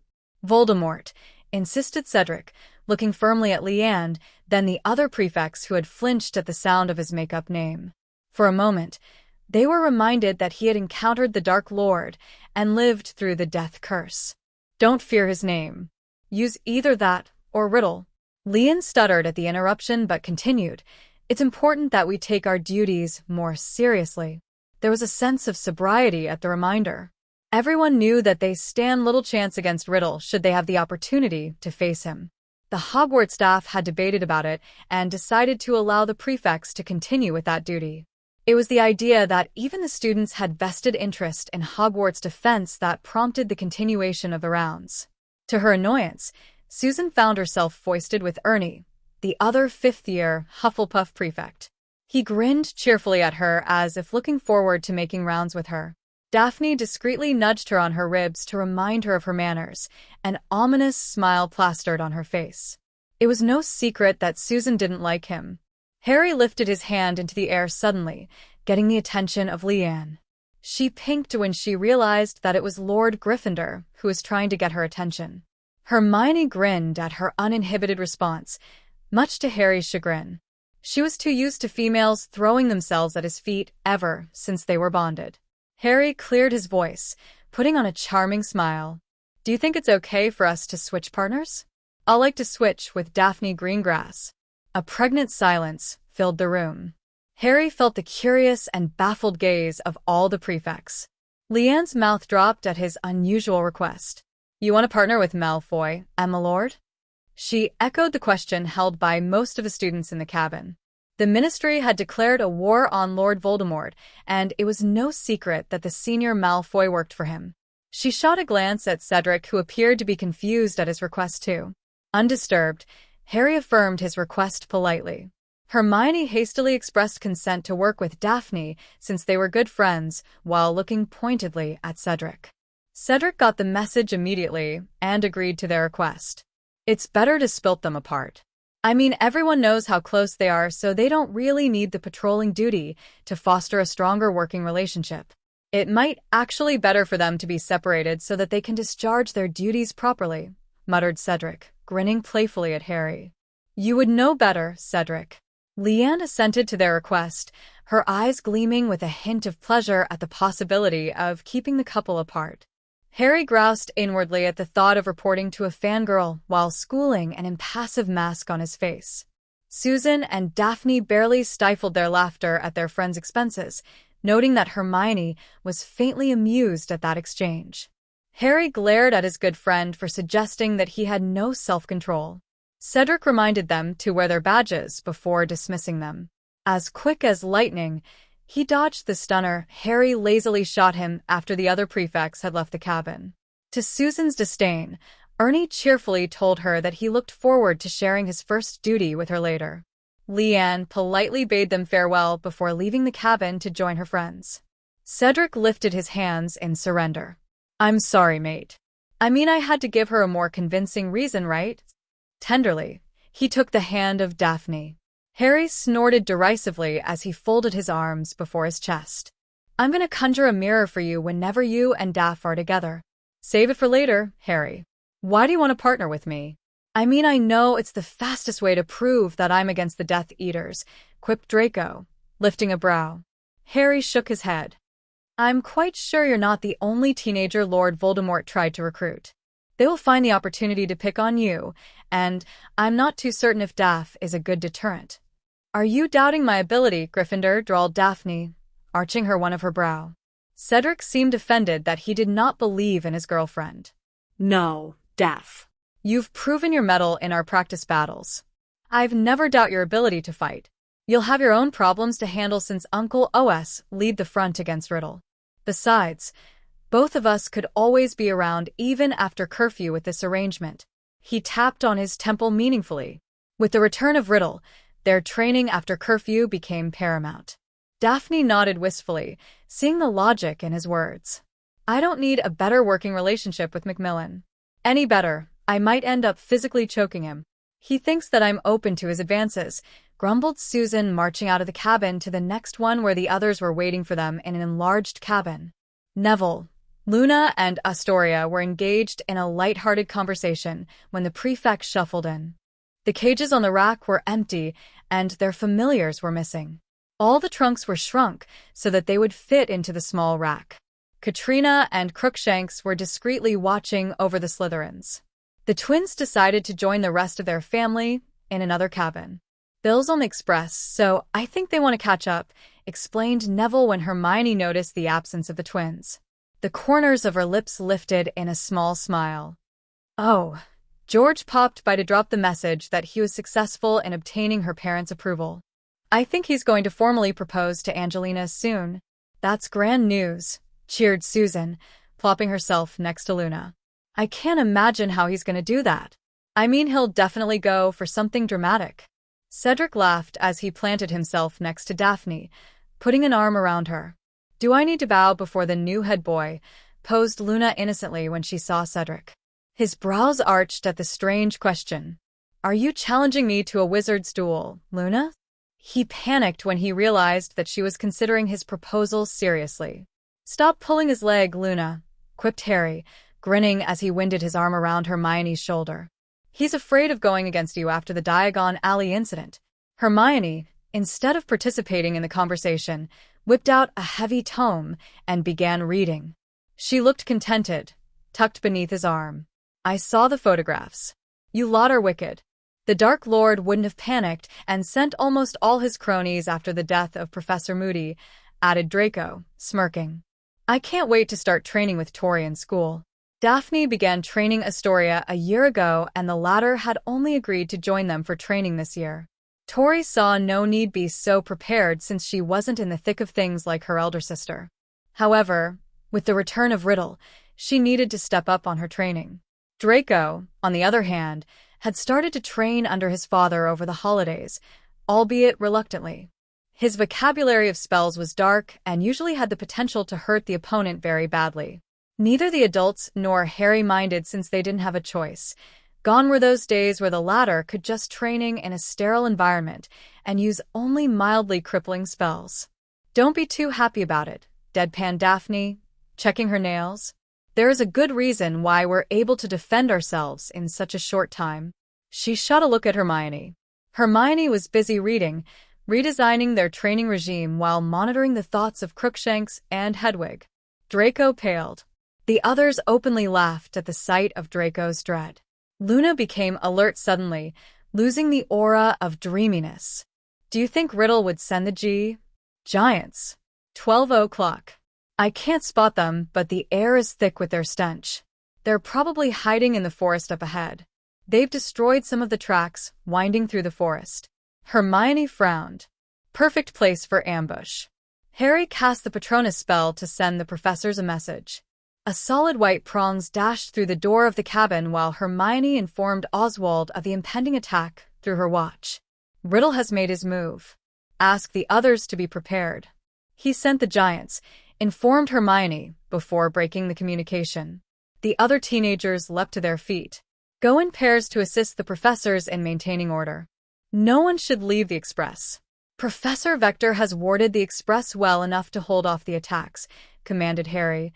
Voldemort, insisted Cedric, looking firmly at Leanne, then the other prefects who had flinched at the sound of his make-up name. For a moment, they were reminded that he had encountered the Dark Lord and lived through the death curse. Don't fear his name. Use either that or riddle. Leanne stuttered at the interruption but continued, It's important that we take our duties more seriously. There was a sense of sobriety at the reminder. Everyone knew that they stand little chance against Riddle should they have the opportunity to face him. The Hogwarts staff had debated about it and decided to allow the prefects to continue with that duty. It was the idea that even the students had vested interest in Hogwarts defense that prompted the continuation of the rounds. To her annoyance, Susan found herself foisted with Ernie, the other fifth-year Hufflepuff prefect. He grinned cheerfully at her as if looking forward to making rounds with her. Daphne discreetly nudged her on her ribs to remind her of her manners, an ominous smile plastered on her face. It was no secret that Susan didn't like him. Harry lifted his hand into the air suddenly, getting the attention of Leanne. She pinked when she realized that it was Lord Gryffindor who was trying to get her attention. Hermione grinned at her uninhibited response, much to Harry's chagrin. She was too used to females throwing themselves at his feet ever since they were bonded. Harry cleared his voice, putting on a charming smile. "Do you think it's okay for us to switch partners? I'll like to switch with Daphne Greengrass." A pregnant silence filled the room. Harry felt the curious and baffled gaze of all the prefects. Leanne's mouth dropped at his unusual request. "You want to partner with Malfoy, my lord?" She echoed the question held by most of the students in the cabin. The Ministry had declared a war on Lord Voldemort, and it was no secret that the senior Malfoy worked for him. She shot a glance at Cedric, who appeared to be confused at his request too. Undisturbed, Harry affirmed his request politely. Hermione hastily expressed consent to work with Daphne since they were good friends, while looking pointedly at Cedric. Cedric got the message immediately and agreed to their request. "It's better to split them apart. I mean, everyone knows how close they are, so they don't really need the patrolling duty to foster a stronger working relationship. It might actually be better for them to be separated so that they can discharge their duties properly," muttered Cedric, grinning playfully at Harry. "You would know better, Cedric." Leanne assented to their request, her eyes gleaming with a hint of pleasure at the possibility of keeping the couple apart. Harry groused inwardly at the thought of reporting to a fangirl while schooling an impassive mask on his face. Susan and Daphne barely stifled their laughter at their friend's expenses, noting that Hermione was faintly amused at that exchange. Harry glared at his good friend for suggesting that he had no self-control. Cedric reminded them to wear their badges before dismissing them. As quick as lightning, he dodged the stunner Harry lazily shot him after the other prefects had left the cabin. To Susan's disdain, Ernie cheerfully told her that he looked forward to sharing his first duty with her later. Leanne politely bade them farewell before leaving the cabin to join her friends. Cedric lifted his hands in surrender. "I'm sorry, mate. I mean, I had to give her a more convincing reason, right?" Tenderly, he took the hand of Daphne. Harry snorted derisively as he folded his arms before his chest. "I'm going to conjure a mirror for you whenever you and Daph are together. Save it for later, Harry. Why do you want to partner with me?" "I mean, I know it's the fastest way to prove that I'm against the Death Eaters," quipped Draco, lifting a brow. Harry shook his head. "I'm quite sure you're not the only teenager Lord Voldemort tried to recruit. They will find the opportunity to pick on you, and I'm not too certain if Daph is a good deterrent." "Are you doubting my ability, Gryffindor?" drawled Daphne, arching one of her brow. Cedric seemed offended that he did not believe in his girlfriend. "No, Daph. You've proven your mettle in our practice battles. I've never doubt your ability to fight. You'll have your own problems to handle since Uncle Os lead the front against Riddle. Besides, both of us could always be around even after curfew with this arrangement." He tapped on his temple meaningfully. With the return of Riddle, their training after curfew became paramount. Daphne nodded wistfully, seeing the logic in his words. "I don't need a better working relationship with Macmillan. Any better, I might end up physically choking him. He thinks that I'm open to his advances," grumbled Susan, marching out of the cabin to the next one where the others were waiting for them in an enlarged cabin. Neville, Luna, and Astoria were engaged in a light-hearted conversation when the prefect shuffled in. The cages on the rack were empty, and their familiars were missing. All the trunks were shrunk so that they would fit into the small rack. Katrina and Crookshanks were discreetly watching over the Slytherins. The twins decided to join the rest of their family in another cabin. "Bill's on the express, so I think they want to catch up," explained Neville when Hermione noticed the absence of the twins. The corners of her lips lifted in a small smile. "Oh." George popped by to drop the message that he was successful in obtaining her parents' approval. "I think he's going to formally propose to Angelina soon." "That's grand news," cheered Susan, plopping herself next to Luna. "I can't imagine how he's going to do that. I mean, he'll definitely go for something dramatic." Cedric laughed as he planted himself next to Daphne, putting an arm around her. Do I need to bow before the new head boy? Posed Luna innocently when she saw Cedric. His brows arched at the strange question. Are you challenging me to a wizard's duel, Luna? He panicked when he realized that she was considering his proposal seriously. Stop pulling his leg, Luna, quipped Harry, grinning as he winded his arm around Hermione's shoulder. He's afraid of going against you after the Diagon Alley incident. Hermione, instead of participating in the conversation, whipped out a heavy tome and began reading. She looked contented, tucked beneath his arm. I saw the photographs. You lot are wicked. The Dark Lord wouldn't have panicked and sent almost all his cronies after the death of Professor Moody, added Draco, smirking. I can't wait to start training with Tori in school. Daphne began training Astoria a year ago and the latter had only agreed to join them for training this year. Tori saw no need be so prepared since she wasn't in the thick of things like her elder sister. However, with the return of Riddle, she needed to step up on her training. Draco, on the other hand, had started to train under his father over the holidays, albeit reluctantly. His vocabulary of spells was dark and usually had the potential to hurt the opponent very badly. Neither the adults nor Harry minded since they didn't have a choice. Gone were those days where the latter could just training in a sterile environment and use only mildly crippling spells. Don't be too happy about it, deadpanned Daphne, checking her nails. There is a good reason why we're able to defend ourselves in such a short time. She shot a look at Hermione. Hermione was busy reading, redesigning their training regime while monitoring the thoughts of Crookshanks and Hedwig. Draco paled. The others openly laughed at the sight of Draco's dread. Luna became alert suddenly, losing the aura of dreaminess. Do you think Riddle would send the Giants? 12 o'clock. I can't spot them, but the air is thick with their stench. They're probably hiding in the forest up ahead. They've destroyed some of the tracks, winding through the forest. Hermione frowned. Perfect place for ambush. Harry cast the Patronus spell to send the professors a message. A solid white prongs dashed through the door of the cabin while Hermione informed Oswald of the impending attack through her watch. Riddle has made his move. Ask the others to be prepared. He sent the Giants, informed Hermione, before breaking the communication. The other teenagers leapt to their feet. Go in pairs to assist the professors in maintaining order. No one should leave the Express. Professor Vector has warded the Express well enough to hold off the attacks, commanded Harry,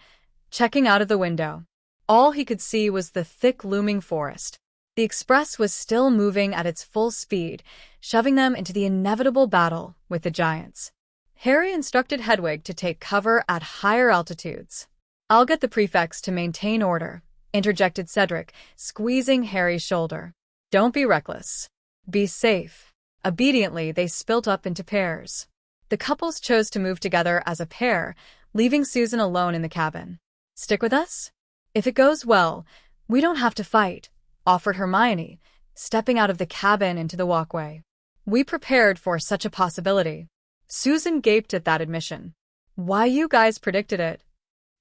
checking out of the window. All he could see was the thick looming forest. The Express was still moving at its full speed, shoving them into the inevitable battle with the Giants. Harry instructed Hedwig to take cover at higher altitudes. I'll get the prefects to maintain order, interjected Cedric, squeezing Harry's shoulder. Don't be reckless. Be safe. Obediently, they split up into pairs. The couples chose to move together as a pair, leaving Susan alone in the cabin. Stick with us? If it goes well, we don't have to fight, offered Hermione, stepping out of the cabin into the walkway. We prepared for such a possibility. Susan gaped at that admission. Why, you guys predicted it.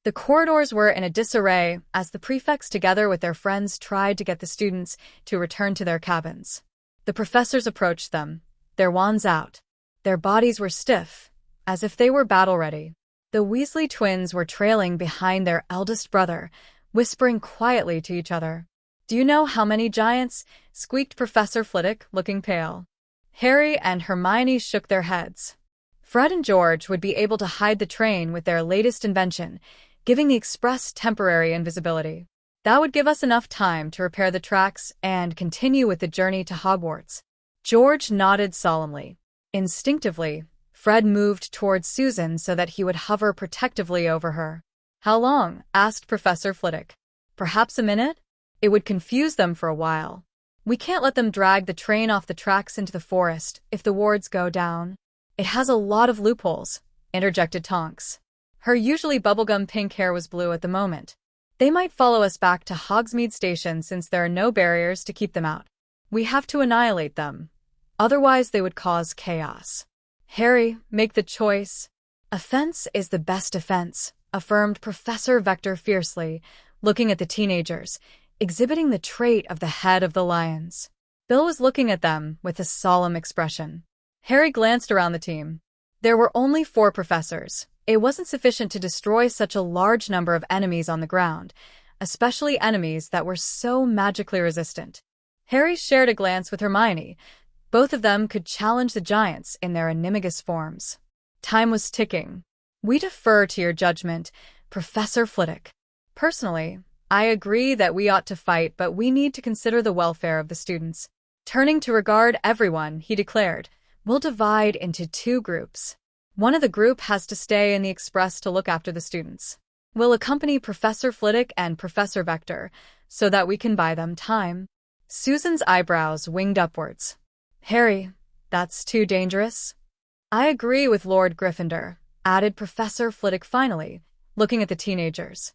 The corridors were in a disarray as the prefects together with their friends tried to get the students to return to their cabins. The professors approached them, their wands out. Their bodies were stiff, as if they were battle-ready. The Weasley twins were trailing behind their eldest brother, whispering quietly to each other. Do you know how many Giants? Squeaked Professor Flitwick, looking pale. Harry and Hermione shook their heads. Fred and George would be able to hide the train with their latest invention, giving the Express temporary invisibility. That would give us enough time to repair the tracks and continue with the journey to Hogwarts. George nodded solemnly. Instinctively, Fred moved towards Susan so that he would hover protectively over her. How long? Asked Professor Flitwick. Perhaps a minute? It would confuse them for a while. We can't let them drag the train off the tracks into the forest if the wards go down. It has a lot of loopholes, interjected Tonks. Her usually bubblegum pink hair was blue at the moment. They might follow us back to Hogsmeade Station since there are no barriers to keep them out. We have to annihilate them. Otherwise they would cause chaos. Harry, make the choice. Offense is the best defense, affirmed Professor Vector fiercely, looking at the teenagers, exhibiting the trait of the head of the lions. Bill was looking at them with a solemn expression. Harry glanced around the team. There were only 4 professors, It wasn't sufficient to destroy such a large number of enemies on the ground, especially enemies that were so magically resistant. Harry shared a glance with Hermione. Both of them could challenge the giants in their animagus forms. Time was ticking. We defer to your judgment, Professor Flitwick. Personally, I agree that we ought to fight, but we need to consider the welfare of the students. Turning to regard everyone, he declared, we'll divide into 2 groups. One of the group has to stay in the express to look after the students. We'll accompany Professor Flitwick and Professor Vector so that we can buy them time. Susan's eyebrows winged upwards. Harry, that's too dangerous. I agree with Lord Gryffindor, added Professor Flitwick finally, looking at the teenagers.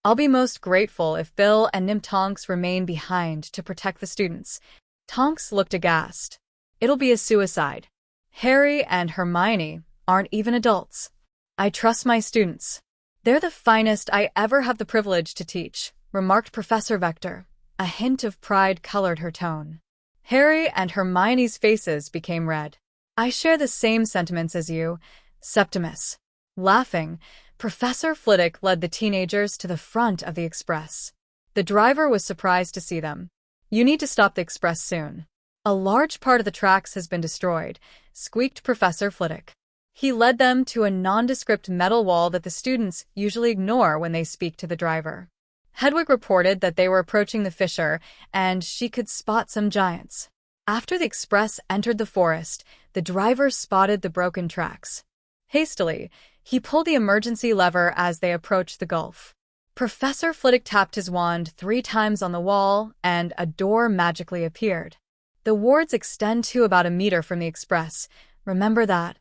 I'll be most grateful if Bill and Nim Tonks remain behind to protect the students. Tonks looked aghast. It'll be a suicide. Harry and Hermione aren't even adults. I trust my students. They're the finest I ever have the privilege to teach, remarked Professor Vector. A hint of pride colored her tone. Harry and Hermione's faces became red. I share the same sentiments as you, Septimus. Laughing, Professor Flitwick led the teenagers to the front of the express. The driver was surprised to see them. You need to stop the express soon. A large part of the tracks has been destroyed, squeaked Professor Flitwick. He led them to a nondescript metal wall that the students usually ignore when they speak to the driver. Hedwig reported that they were approaching the fissure, and she could spot some giants. After the express entered the forest, the driver spotted the broken tracks. Hastily, he pulled the emergency lever as they approached the gulf. Professor Flitwick tapped his wand 3 times on the wall, and a door magically appeared. The wards extend to about a meter from the express. Remember that.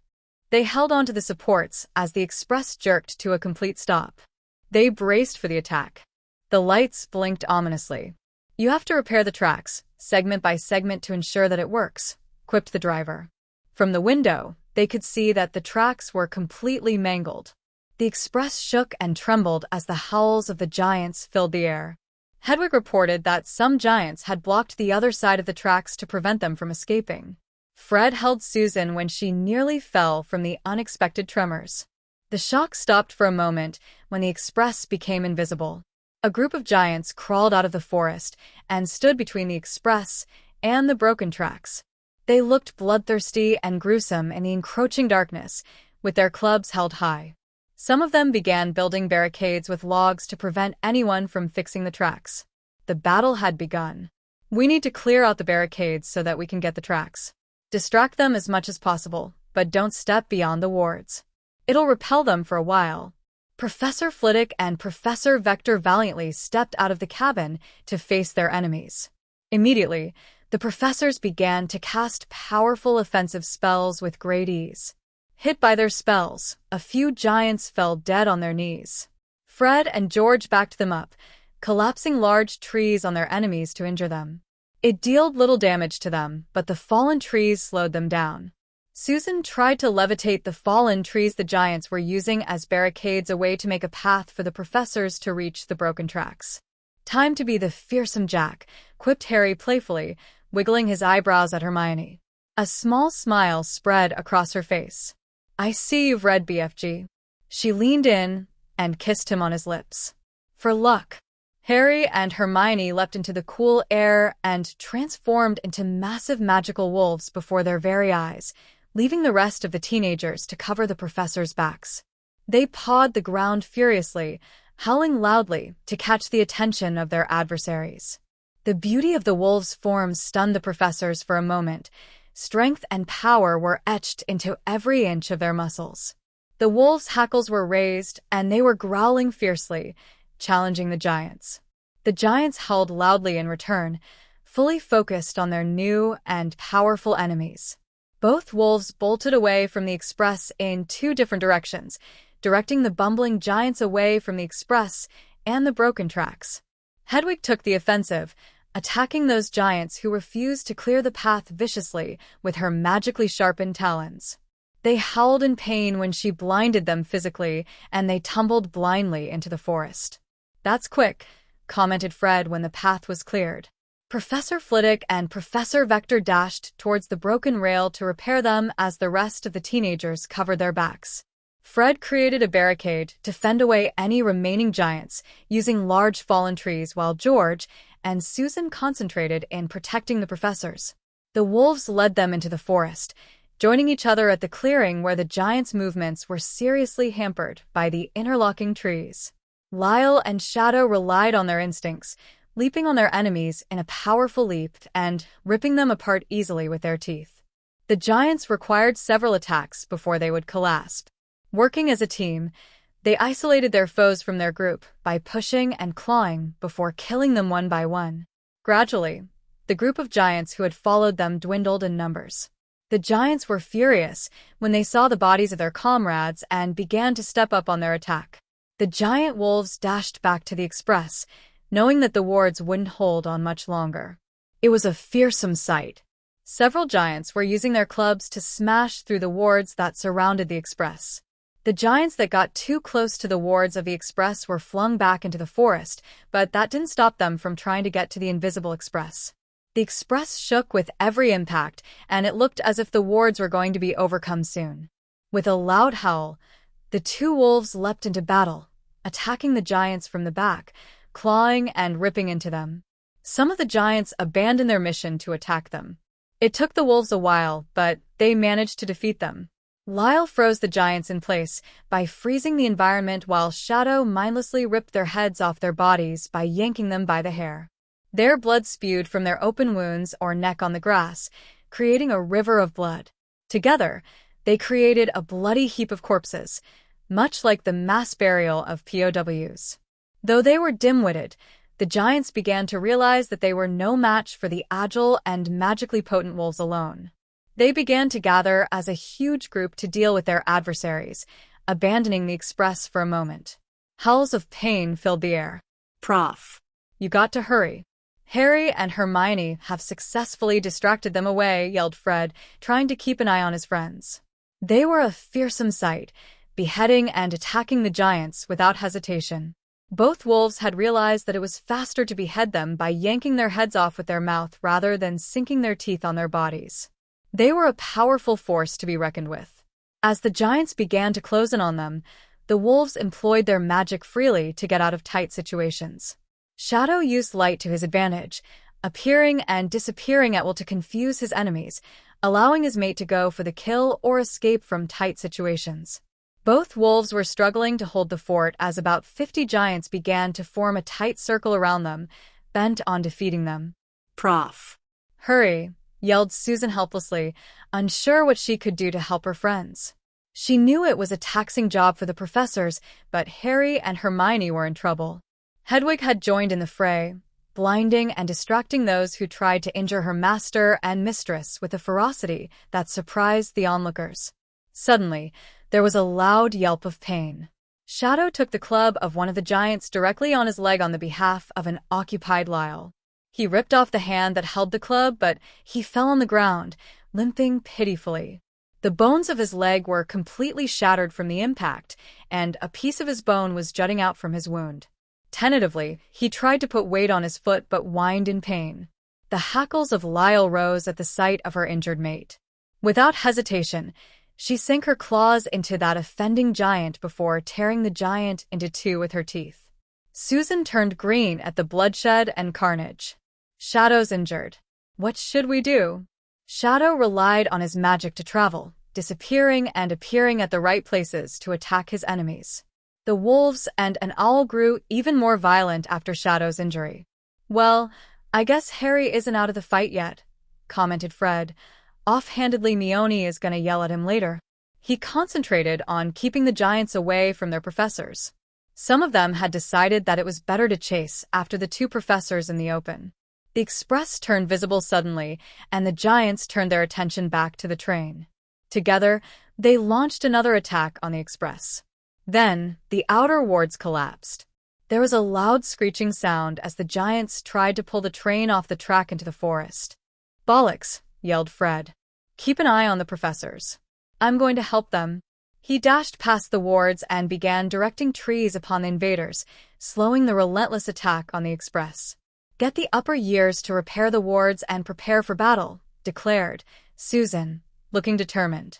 They held onto the supports as the express jerked to a complete stop. They braced for the attack. The lights blinked ominously. You have to repair the tracks, segment by segment, to ensure that it works, quipped the driver. From the window, they could see that the tracks were completely mangled. The express shook and trembled as the howls of the giants filled the air. Hedwig reported that some giants had blocked the other side of the tracks to prevent them from escaping. Fred held Susan when she nearly fell from the unexpected tremors. The shock stopped for a moment when the express became invisible. A group of giants crawled out of the forest and stood between the express and the broken tracks. They looked bloodthirsty and gruesome in the encroaching darkness, with their clubs held high. Some of them began building barricades with logs to prevent anyone from fixing the tracks. The battle had begun. We need to clear out the barricades so that we can get the tracks. Distract them as much as possible, but don't step beyond the wards. It'll repel them for a while. Professor Flitwick and Professor Vector valiantly stepped out of the cabin to face their enemies. Immediately, the professors began to cast powerful offensive spells with great ease. Hit by their spells, a few giants fell dead on their knees. Fred and George backed them up, collapsing large trees on their enemies to injure them. It dealt little damage to them, but the fallen trees slowed them down. Susan tried to levitate the fallen trees the giants were using as barricades, a way to make a path for the professors to reach the broken tracks. Time to be the fearsome Jack, quipped Harry playfully, wiggling his eyebrows at Hermione. A small smile spread across her face. I see you've read BFG. She leaned in and kissed him on his lips. For luck. Harry and Hermione leapt into the cool air and transformed into massive magical wolves before their very eyes, leaving the rest of the teenagers to cover the professors' backs. They pawed the ground furiously, howling loudly to catch the attention of their adversaries. The beauty of the wolves' forms stunned the professors for a moment. Strength and power were etched into every inch of their muscles. The wolves' hackles were raised, and they were growling fiercely, challenging the giants. The giants howled loudly in return, fully focused on their new and powerful enemies. Both wolves bolted away from the express in 2 different directions, directing the bumbling giants away from the express and the broken tracks. Hedwig took the offensive, attacking those giants who refused to clear the path viciously with her magically sharpened talons. They howled in pain when she blinded them physically, and they tumbled blindly into the forest. That's quick, commented Fred when the path was cleared. Professor Flitwick and Professor Vector dashed towards the broken rail to repair them as the rest of the teenagers covered their backs. Fred created a barricade to fend away any remaining giants, using large fallen trees, while George and Susan concentrated in protecting the professors. The wolves led them into the forest, joining each other at the clearing where the giants' movements were seriously hampered by the interlocking trees. Lyle and Shadow relied on their instincts, leaping on their enemies in a powerful leap and ripping them apart easily with their teeth. The giants required several attacks before they would collapse. Working as a team, they isolated their foes from their group by pushing and clawing before killing them one by one. Gradually, the group of giants who had followed them dwindled in numbers. The giants were furious when they saw the bodies of their comrades and began to step up on their attack. The giant wolves dashed back to the express, knowing that the wards wouldn't hold on much longer. It was a fearsome sight. Several giants were using their clubs to smash through the wards that surrounded the express. The giants that got too close to the wards of the express were flung back into the forest, but that didn't stop them from trying to get to the invisible express. The express shook with every impact, and it looked as if the wards were going to be overcome soon. With a loud howl, the two wolves leapt into battle, attacking the giants from the back, clawing and ripping into them. Some of the giants abandoned their mission to attack them. It took the wolves a while, but they managed to defeat them. Lyle froze the giants in place by freezing the environment, while Shadow mindlessly ripped their heads off their bodies by yanking them by the hair. Their blood spewed from their open wounds or neck on the grass, creating a river of blood. Together, they created a bloody heap of corpses, much like the mass burial of POWs. Though they were dim-witted, the giants began to realize that they were no match for the agile and magically potent wolves alone. They began to gather as a huge group to deal with their adversaries, abandoning the express for a moment. Howls of pain filled the air. Prof. You got to hurry. Harry and Hermione have successfully distracted them away, yelled Fred, trying to keep an eye on his friends. They were a fearsome sight, beheading and attacking the giants without hesitation. Both wolves had realized that it was faster to behead them by yanking their heads off with their mouth rather than sinking their teeth on their bodies. They were a powerful force to be reckoned with. As the giants began to close in on them, the wolves employed their magic freely to get out of tight situations. Shadow used light to his advantage, appearing and disappearing at will to confuse his enemies, allowing his mate to go for the kill or escape from tight situations. Both wolves were struggling to hold the fort as about 50 giants began to form a tight circle around them, bent on defeating them. Prof. Hurry, yelled Susan helplessly, unsure what she could do to help her friends. She knew it was a taxing job for the professors, but Harry and Hermione were in trouble. Hedwig had joined in the fray, blinding and distracting those who tried to injure her master and mistress with a ferocity that surprised the onlookers. Suddenly, there was a loud yelp of pain. Shadow took the club of one of the giants directly on his leg on the behalf of an occupied Lyle. He ripped off the hand that held the club, but he fell on the ground, limping pitifully. The bones of his leg were completely shattered from the impact, and a piece of his bone was jutting out from his wound. Tentatively, he tried to put weight on his foot but whined in pain. The hackles of Lyle rose at the sight of her injured mate. Without hesitation, she sank her claws into that offending giant before tearing the giant into two with her teeth. Susan turned green at the bloodshed and carnage. Shadow's injured. What should we do? Shadow relied on his magic to travel, disappearing and appearing at the right places to attack his enemies. The wolves and an owl grew even more violent after Shadow's injury. Well, I guess Harry isn't out of the fight yet, commented Fred. Offhandedly, Mione is gonna yell at him later. He concentrated on keeping the giants away from their professors. Some of them had decided that it was better to chase after the two professors in the open. The express turned visible suddenly, and the giants turned their attention back to the train. Together, they launched another attack on the express. Then, the outer wards collapsed. There was a loud screeching sound as the giants tried to pull the train off the track into the forest. Bollocks, yelled Fred. Keep an eye on the professors. I'm going to help them. He dashed past the wards and began directing trees upon the invaders, slowing the relentless attack on the express. Get the upper years to repair the wards and prepare for battle, declared Susan, looking determined.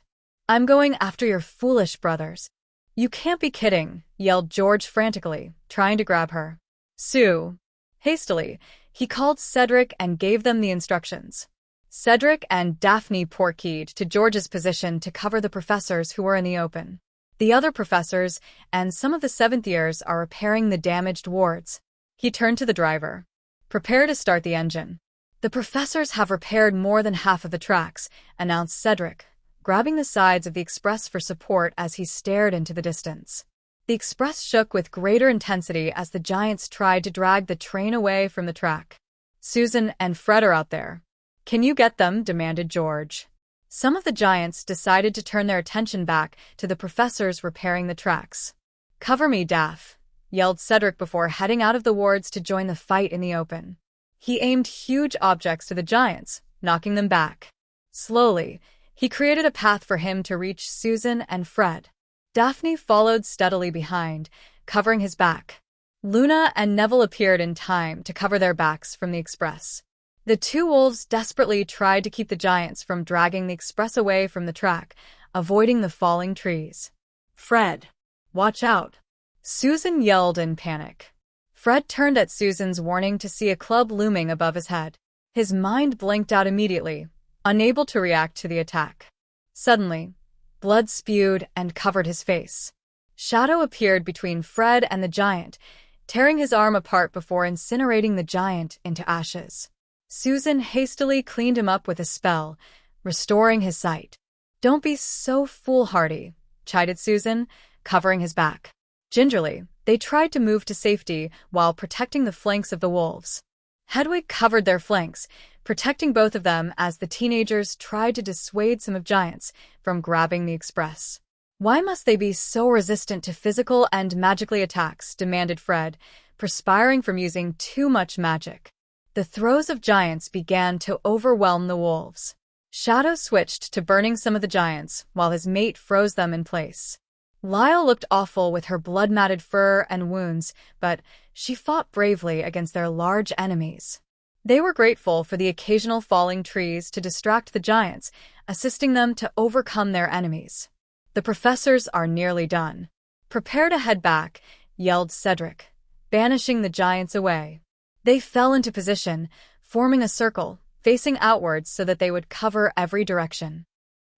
I'm going after your foolish brothers. "You can't be kidding," yelled George frantically, trying to grab her. "Sue." Hastily, he called Cedric and gave them the instructions. Cedric and Daphne portkeyed to George's position to cover the professors who were in the open. The other professors and some of the seventh years are repairing the damaged wards. He turned to the driver. "Prepare to start the engine." "The professors have repaired more than half of the tracks," announced Cedric, grabbing the sides of the express for support as he stared into the distance. The express shook with greater intensity as the giants tried to drag the train away from the track. "Susan and Fred are out there." "Can you get them?" demanded George. Some of the giants decided to turn their attention back to the professors repairing the tracks. "Cover me, Daph," yelled Cedric before heading out of the wards to join the fight in the open. He aimed huge objects to the giants, knocking them back. Slowly, he created a path for him to reach Susan and Fred. Daphne followed steadily behind, covering his back. Luna and Neville appeared in time to cover their backs from the express. The two wolves desperately tried to keep the giants from dragging the express away from the track, avoiding the falling trees. Fred. "Watch out!" Susan yelled in panic. Fred turned at Susan's warning to see a club looming above his head. His mind blinked out immediately, unable to react to the attack. Suddenly, blood spewed and covered his face. Shadow appeared between Fred and the giant, tearing his arm apart before incinerating the giant into ashes. Susan hastily cleaned him up with a spell, restoring his sight. "Don't be so foolhardy," chided Susan, covering his back. Gingerly, they tried to move to safety while protecting the flanks of the wolves. Hedwig covered their flanks, protecting both of them as the teenagers tried to dissuade some of giants from grabbing the express. "Why must they be so resistant to physical and magically attacks?" demanded Fred, perspiring from using too much magic. The throes of giants began to overwhelm the wolves. Shadow switched to burning some of the giants, while his mate froze them in place. Lyle looked awful with her blood-matted fur and wounds, but she fought bravely against their large enemies. They were grateful for the occasional falling trees to distract the giants, assisting them to overcome their enemies. "The professors are nearly done. Prepare to head back," yelled Cedric, banishing the giants away. They fell into position, forming a circle, facing outwards so that they would cover every direction.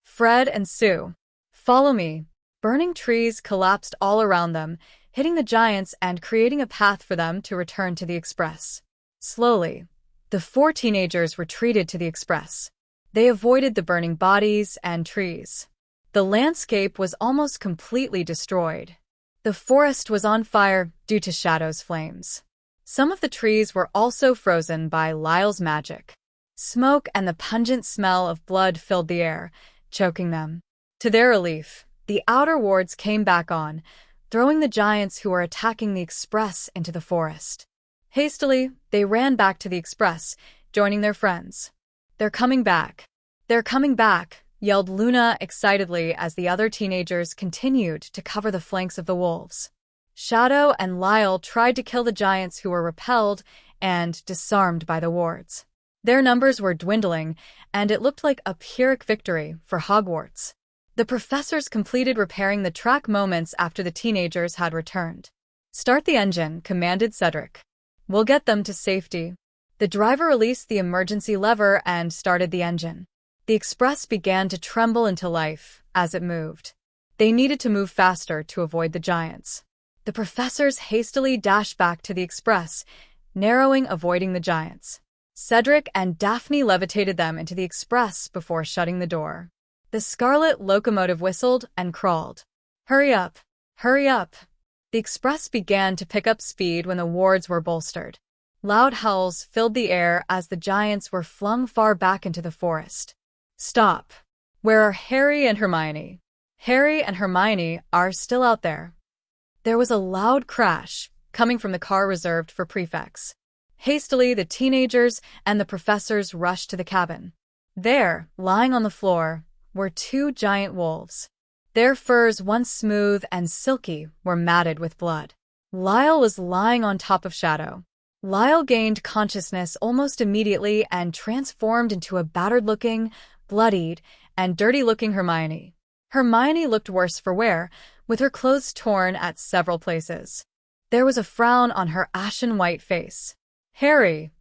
"Fred and Sue, follow me." Burning trees collapsed all around them, hitting the giants and creating a path for them to return to the express. Slowly, the four teenagers retreated to the express. They avoided the burning bodies and trees. The landscape was almost completely destroyed. The forest was on fire due to Shadow's flames. Some of the trees were also frozen by Lyle's magic. Smoke and the pungent smell of blood filled the air, choking them. To their relief, the outer wards came back on, throwing the giants who were attacking the express into the forest. Hastily, they ran back to the express, joining their friends. "They're coming back. They're coming back," yelled Luna excitedly as the other teenagers continued to cover the flanks of the wolves. Shadow and Lyle tried to kill the giants who were repelled and disarmed by the wards. Their numbers were dwindling, and it looked like a Pyrrhic victory for Hogwarts. The professors completed repairing the track moments after the teenagers had returned. "Start the engine," commanded Cedric. "We'll get them to safety." The driver released the emergency lever and started the engine. The express began to tremble into life as it moved. They needed to move faster to avoid the giants. The professors hastily dashed back to the express, narrowing avoiding the giants. Cedric and Daphne levitated them into the express before shutting the door. The scarlet locomotive whistled and crawled. "Hurry up! Hurry up!" The express began to pick up speed when the wards were bolstered. Loud howls filled the air as the giants were flung far back into the forest. "Stop! Where are Harry and Hermione?" "Harry and Hermione are still out there." There was a loud crash, coming from the car reserved for prefects. Hastily, the teenagers and the professors rushed to the cabin. There, lying on the floor, were two giant wolves. Their furs, once smooth and silky, were matted with blood. Lyle was lying on top of Shadow. Lyle gained consciousness almost immediately and transformed into a battered-looking, bloodied, and dirty-looking Hermione. Hermione looked worse for wear, with her clothes torn at several places. There was a frown on her ashen-white face. "Harry!"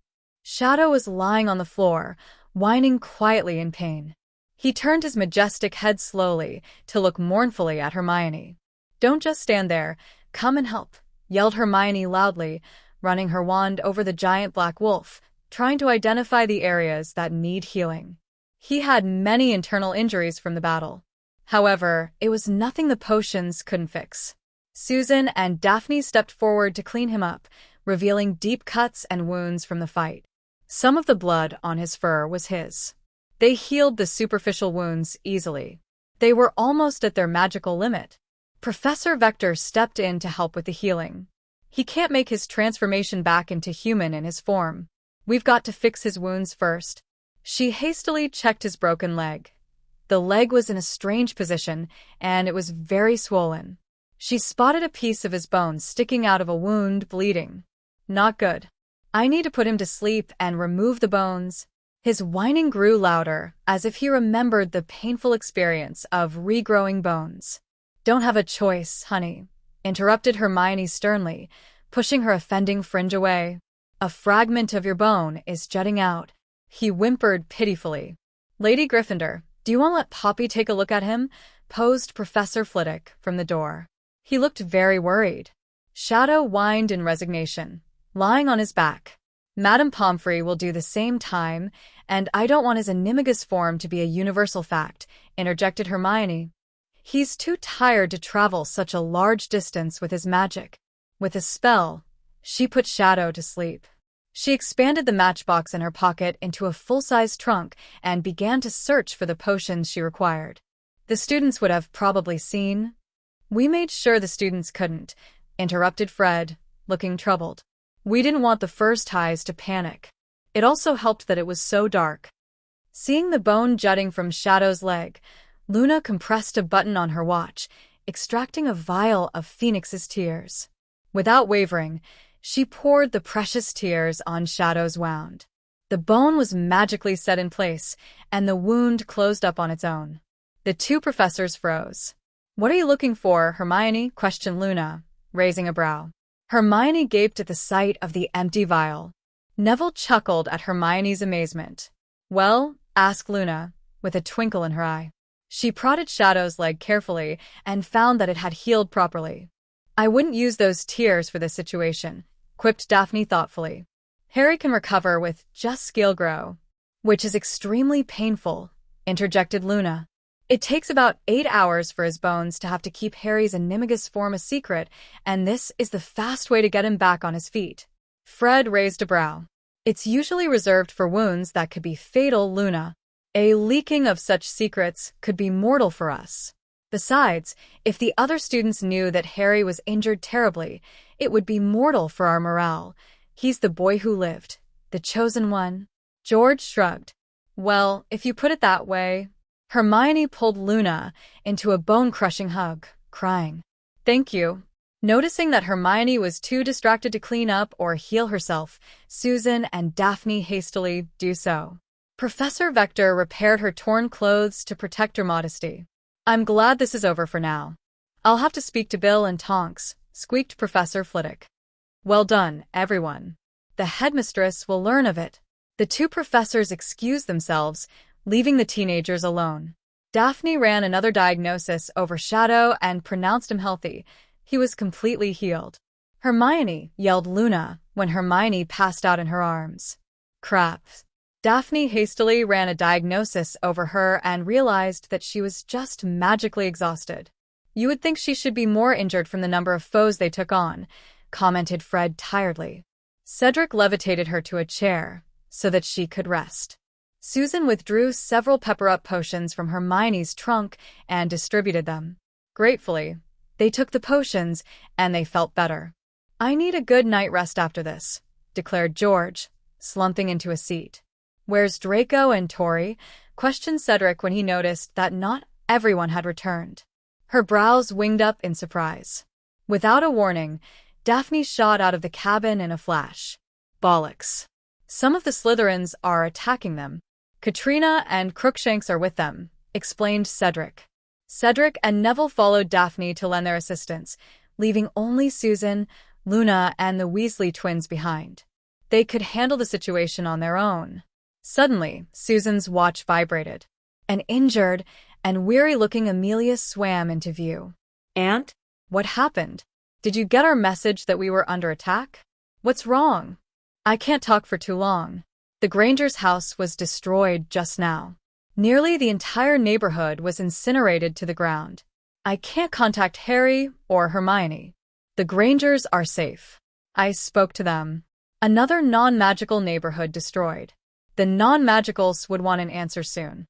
Shadow was lying on the floor, whining quietly in pain. He turned his majestic head slowly to look mournfully at Hermione. "Don't just stand there. Come and help," yelled Hermione loudly, running her wand over the giant black wolf, trying to identify the areas that need healing. He had many internal injuries from the battle. However, it was nothing the potions couldn't fix. Susan and Daphne stepped forward to clean him up, revealing deep cuts and wounds from the fight. Some of the blood on his fur was his. They healed the superficial wounds easily. They were almost at their magical limit. Professor Vector stepped in to help with the healing. "He can't make his transformation back into human in his form. We've got to fix his wounds first." She hastily checked his broken leg. The leg was in a strange position, and it was very swollen. She spotted a piece of his bone sticking out of a wound, bleeding. "Not good. I need to put him to sleep and remove the bones." His whining grew louder, as if he remembered the painful experience of regrowing bones. "Don't have a choice, honey," interrupted Hermione sternly, pushing her offending fringe away. "A fragment of your bone is jutting out," he whimpered pitifully. "Lady Gryffindor, do you want to let Poppy take a look at him?" posed Professor Flitwick from the door. He looked very worried. Shadow whined in resignation, lying on his back. "Madame Pomfrey will do the same time, and I don't want his animagus form to be a universal fact," interjected Hermione. "He's too tired to travel such a large distance with his magic." With a spell, she put Shadow to sleep. She expanded the matchbox in her pocket into a full-size trunk and began to search for the potions she required. The students would have probably seen. "We made sure the students couldn't," interrupted Fred, looking troubled. "We didn't want the first highs to panic. It also helped that it was so dark." Seeing the bone jutting from Shadow's leg, Luna compressed a button on her watch, extracting a vial of Phoenix's tears. Without wavering, she poured the precious tears on Shadow's wound. The bone was magically set in place, and the wound closed up on its own. The two professors froze. "What are you looking for, Hermione?" questioned Luna, raising a brow. Hermione gaped at the sight of the empty vial. Neville chuckled at Hermione's amazement. "Well?" asked Luna, with a twinkle in her eye. She prodded Shadow's leg carefully and found that it had healed properly. "I wouldn't use those tears for this situation," quipped Daphne thoughtfully. "Harry can recover with just scale grow." "Which is extremely painful," interjected Luna. "It takes about 8 hours for his bones to have to keep Harry's animagus form a secret, and this is the fast way to get him back on his feet." Fred raised a brow. "It's usually reserved for wounds that could be fatal, Luna. A leaking of such secrets could be mortal for us. Besides, if the other students knew that Harry was injured terribly, it would be mortal for our morale. He's the boy who lived, the chosen one." George shrugged. "Well, if you put it that way." Hermione pulled Luna into a bone-crushing hug, crying, "Thank you." Noticing that Hermione was too distracted to clean up or heal herself, Susan and Daphne hastily do so. Professor Vector repaired her torn clothes to protect her modesty. "I'm glad this is over for now. I'll have to speak to Bill and Tonks," squeaked Professor Flitwick. "Well done, everyone. The headmistress will learn of it." The two professors excused themselves, leaving the teenagers alone. Daphne ran another diagnosis over Shadow and pronounced him healthy. He was completely healed. "Hermione!" yelled Luna when Hermione passed out in her arms. "Crap." Daphne hastily ran a diagnosis over her and realized that she was just magically exhausted. "You would think she should be more injured from the number of foes they took on," commented Fred tiredly. Cedric levitated her to a chair so that she could rest. Susan withdrew several pepper-up potions from Hermione's trunk and distributed them. Gratefully, they took the potions, and they felt better. "I need a good night rest after this," declared George, slumping into a seat. "Where's Draco and Tori?" questioned Cedric when he noticed that not everyone had returned. Her brows winged up in surprise. Without a warning, Daphne shot out of the cabin in a flash. "Bollocks. Some of the Slytherins are attacking them. Katrina and Crookshanks are with them," explained Cedric. Cedric and Neville followed Daphne to lend their assistance, leaving only Susan, Luna, and the Weasley twins behind. They could handle the situation on their own. Suddenly, Susan's watch vibrated. An injured and weary-looking Amelia swam into view. Aunt? What happened? Did you get our message that we were under attack? What's wrong? I can't talk for too long. The Grangers' house was destroyed just now. Nearly the entire neighborhood was incinerated to the ground. I can't contact Harry or Hermione. The Grangers are safe. I spoke to them. Another non-magical neighborhood destroyed. The non-magicals would want an answer soon.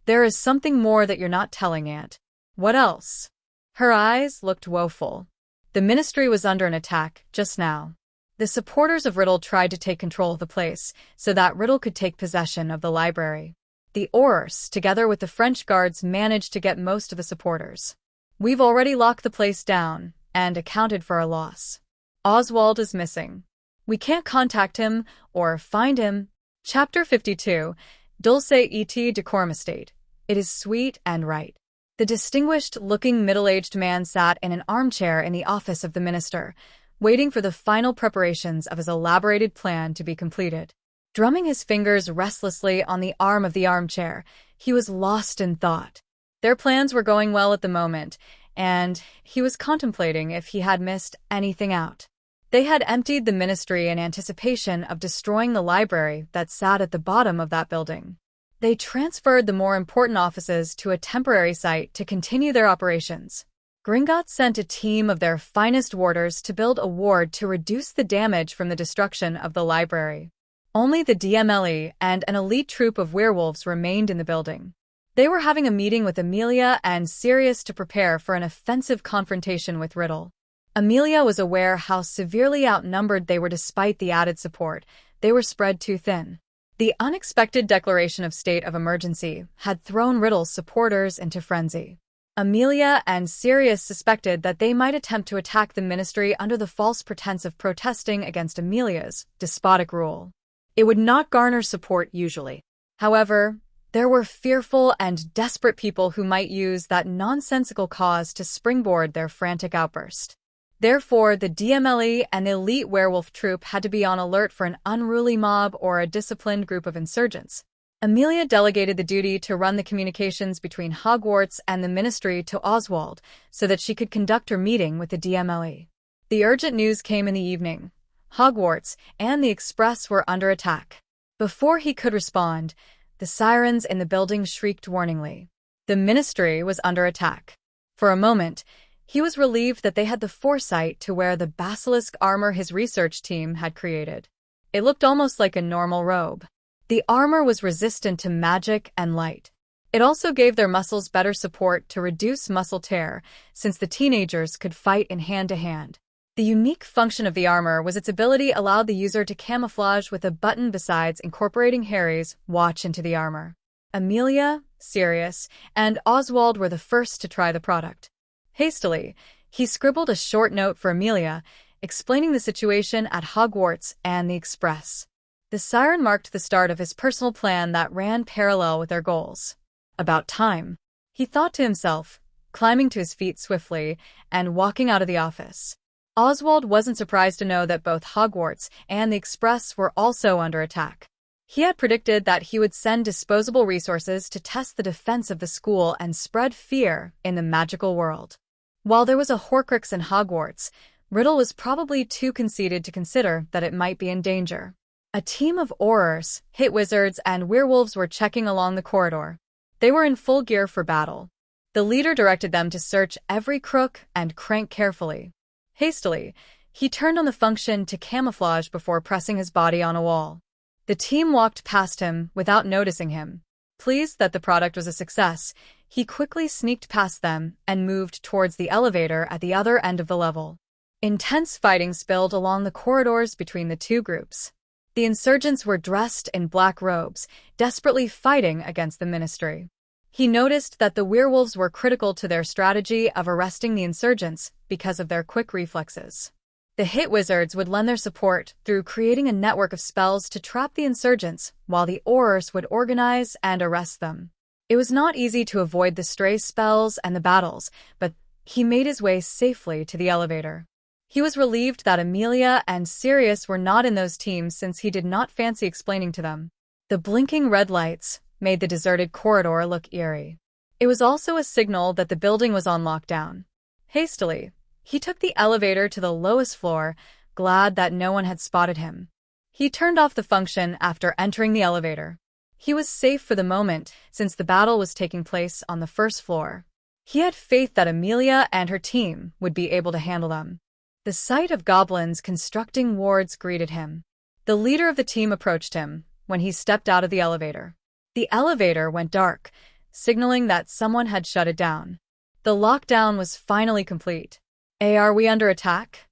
There is something more that you're not telling, Aunt. What else? Her eyes looked woeful. The Ministry was under an attack just now. The supporters of Riddle tried to take control of the place so that Riddle could take possession of the library. The Aurors, together with the French guards, managed to get most of the supporters. We've already locked the place down and accounted for our loss. Oswald is missing. We can't contact him or find him. Chapter 52, Dulce et Decorum Estate. It is sweet and right. The distinguished-looking middle-aged man sat in an armchair in the office of the minister, waiting for the final preparations of his elaborated plan to be completed. Drumming his fingers restlessly on the arm of the armchair, he was lost in thought. Their plans were going well at the moment, and he was contemplating if he had missed anything out. They had emptied the ministry in anticipation of destroying the library that sat at the bottom of that building. They transferred the more important offices to a temporary site to continue their operations. Gringotts sent a team of their finest warders to build a ward to reduce the damage from the destruction of the library. Only the DMLE and an elite troop of werewolves remained in the building. They were having a meeting with Amelia and Sirius to prepare for an offensive confrontation with Riddle. Amelia was aware how severely outnumbered they were despite the added support. They were spread too thin. The unexpected declaration of state of emergency had thrown Riddle's supporters into frenzy. Amelia and Sirius suspected that they might attempt to attack the ministry under the false pretense of protesting against Amelia's despotic rule. It would not garner support usually. However, there were fearful and desperate people who might use that nonsensical cause to springboard their frantic outburst. Therefore, the DMLE and the elite werewolf troop had to be on alert for an unruly mob or a disciplined group of insurgents. Amelia delegated the duty to run the communications between Hogwarts and the Ministry to Oswald so that she could conduct her meeting with the DMLE. The urgent news came in the evening. Hogwarts and the Express were under attack. Before he could respond, the sirens in the building shrieked warningly. The Ministry was under attack. For a moment, he was relieved that they had the foresight to wear the basilisk armor his research team had created. It looked almost like a normal robe. The armor was resistant to magic and light. It also gave their muscles better support to reduce muscle tear, since the teenagers could fight in hand-to-hand. The unique function of the armor was its ability allowed the user to camouflage with a button besides incorporating Harry's watch into the armor. Amelia, Sirius, and Oswald were the first to try the product. Hastily, he scribbled a short note for Amelia, explaining the situation at Hogwarts and the Express. The siren marked the start of his personal plan that ran parallel with their goals. About time, he thought to himself, climbing to his feet swiftly and walking out of the office. Oswald wasn't surprised to know that both Hogwarts and the Express were also under attack. He had predicted that he would send disposable resources to test the defense of the school and spread fear in the magical world. While there was a horcrux in Hogwarts, Riddle was probably too conceited to consider that it might be in danger. A team of Aurors, hit wizards, and werewolves were checking along the corridor. They were in full gear for battle. The leader directed them to search every crook and crank carefully. Hastily, he turned on the function to camouflage before pressing his body on a wall. The team walked past him without noticing him. Pleased that the product was a success, he quickly sneaked past them and moved towards the elevator at the other end of the level. Intense fighting spilled along the corridors between the two groups. The insurgents were dressed in black robes, desperately fighting against the ministry. He noticed that the werewolves were critical to their strategy of arresting the insurgents because of their quick reflexes. The hit wizards would lend their support through creating a network of spells to trap the insurgents, while the Aurors would organize and arrest them. It was not easy to avoid the stray spells and the battles, but he made his way safely to the elevator. He was relieved that Amelia and Sirius were not in those teams since he did not fancy explaining to them. The blinking red lights made the deserted corridor look eerie. It was also a signal that the building was on lockdown. Hastily, he took the elevator to the lowest floor, glad that no one had spotted him. He turned off the function after entering the elevator. He was safe for the moment since the battle was taking place on the first floor. He had faith that Amelia and her team would be able to handle them. The sight of goblins constructing wards greeted him. The leader of the team approached him when he stepped out of the elevator. The elevator went dark, signaling that someone had shut it down. The lockdown was finally complete. Are we under attack?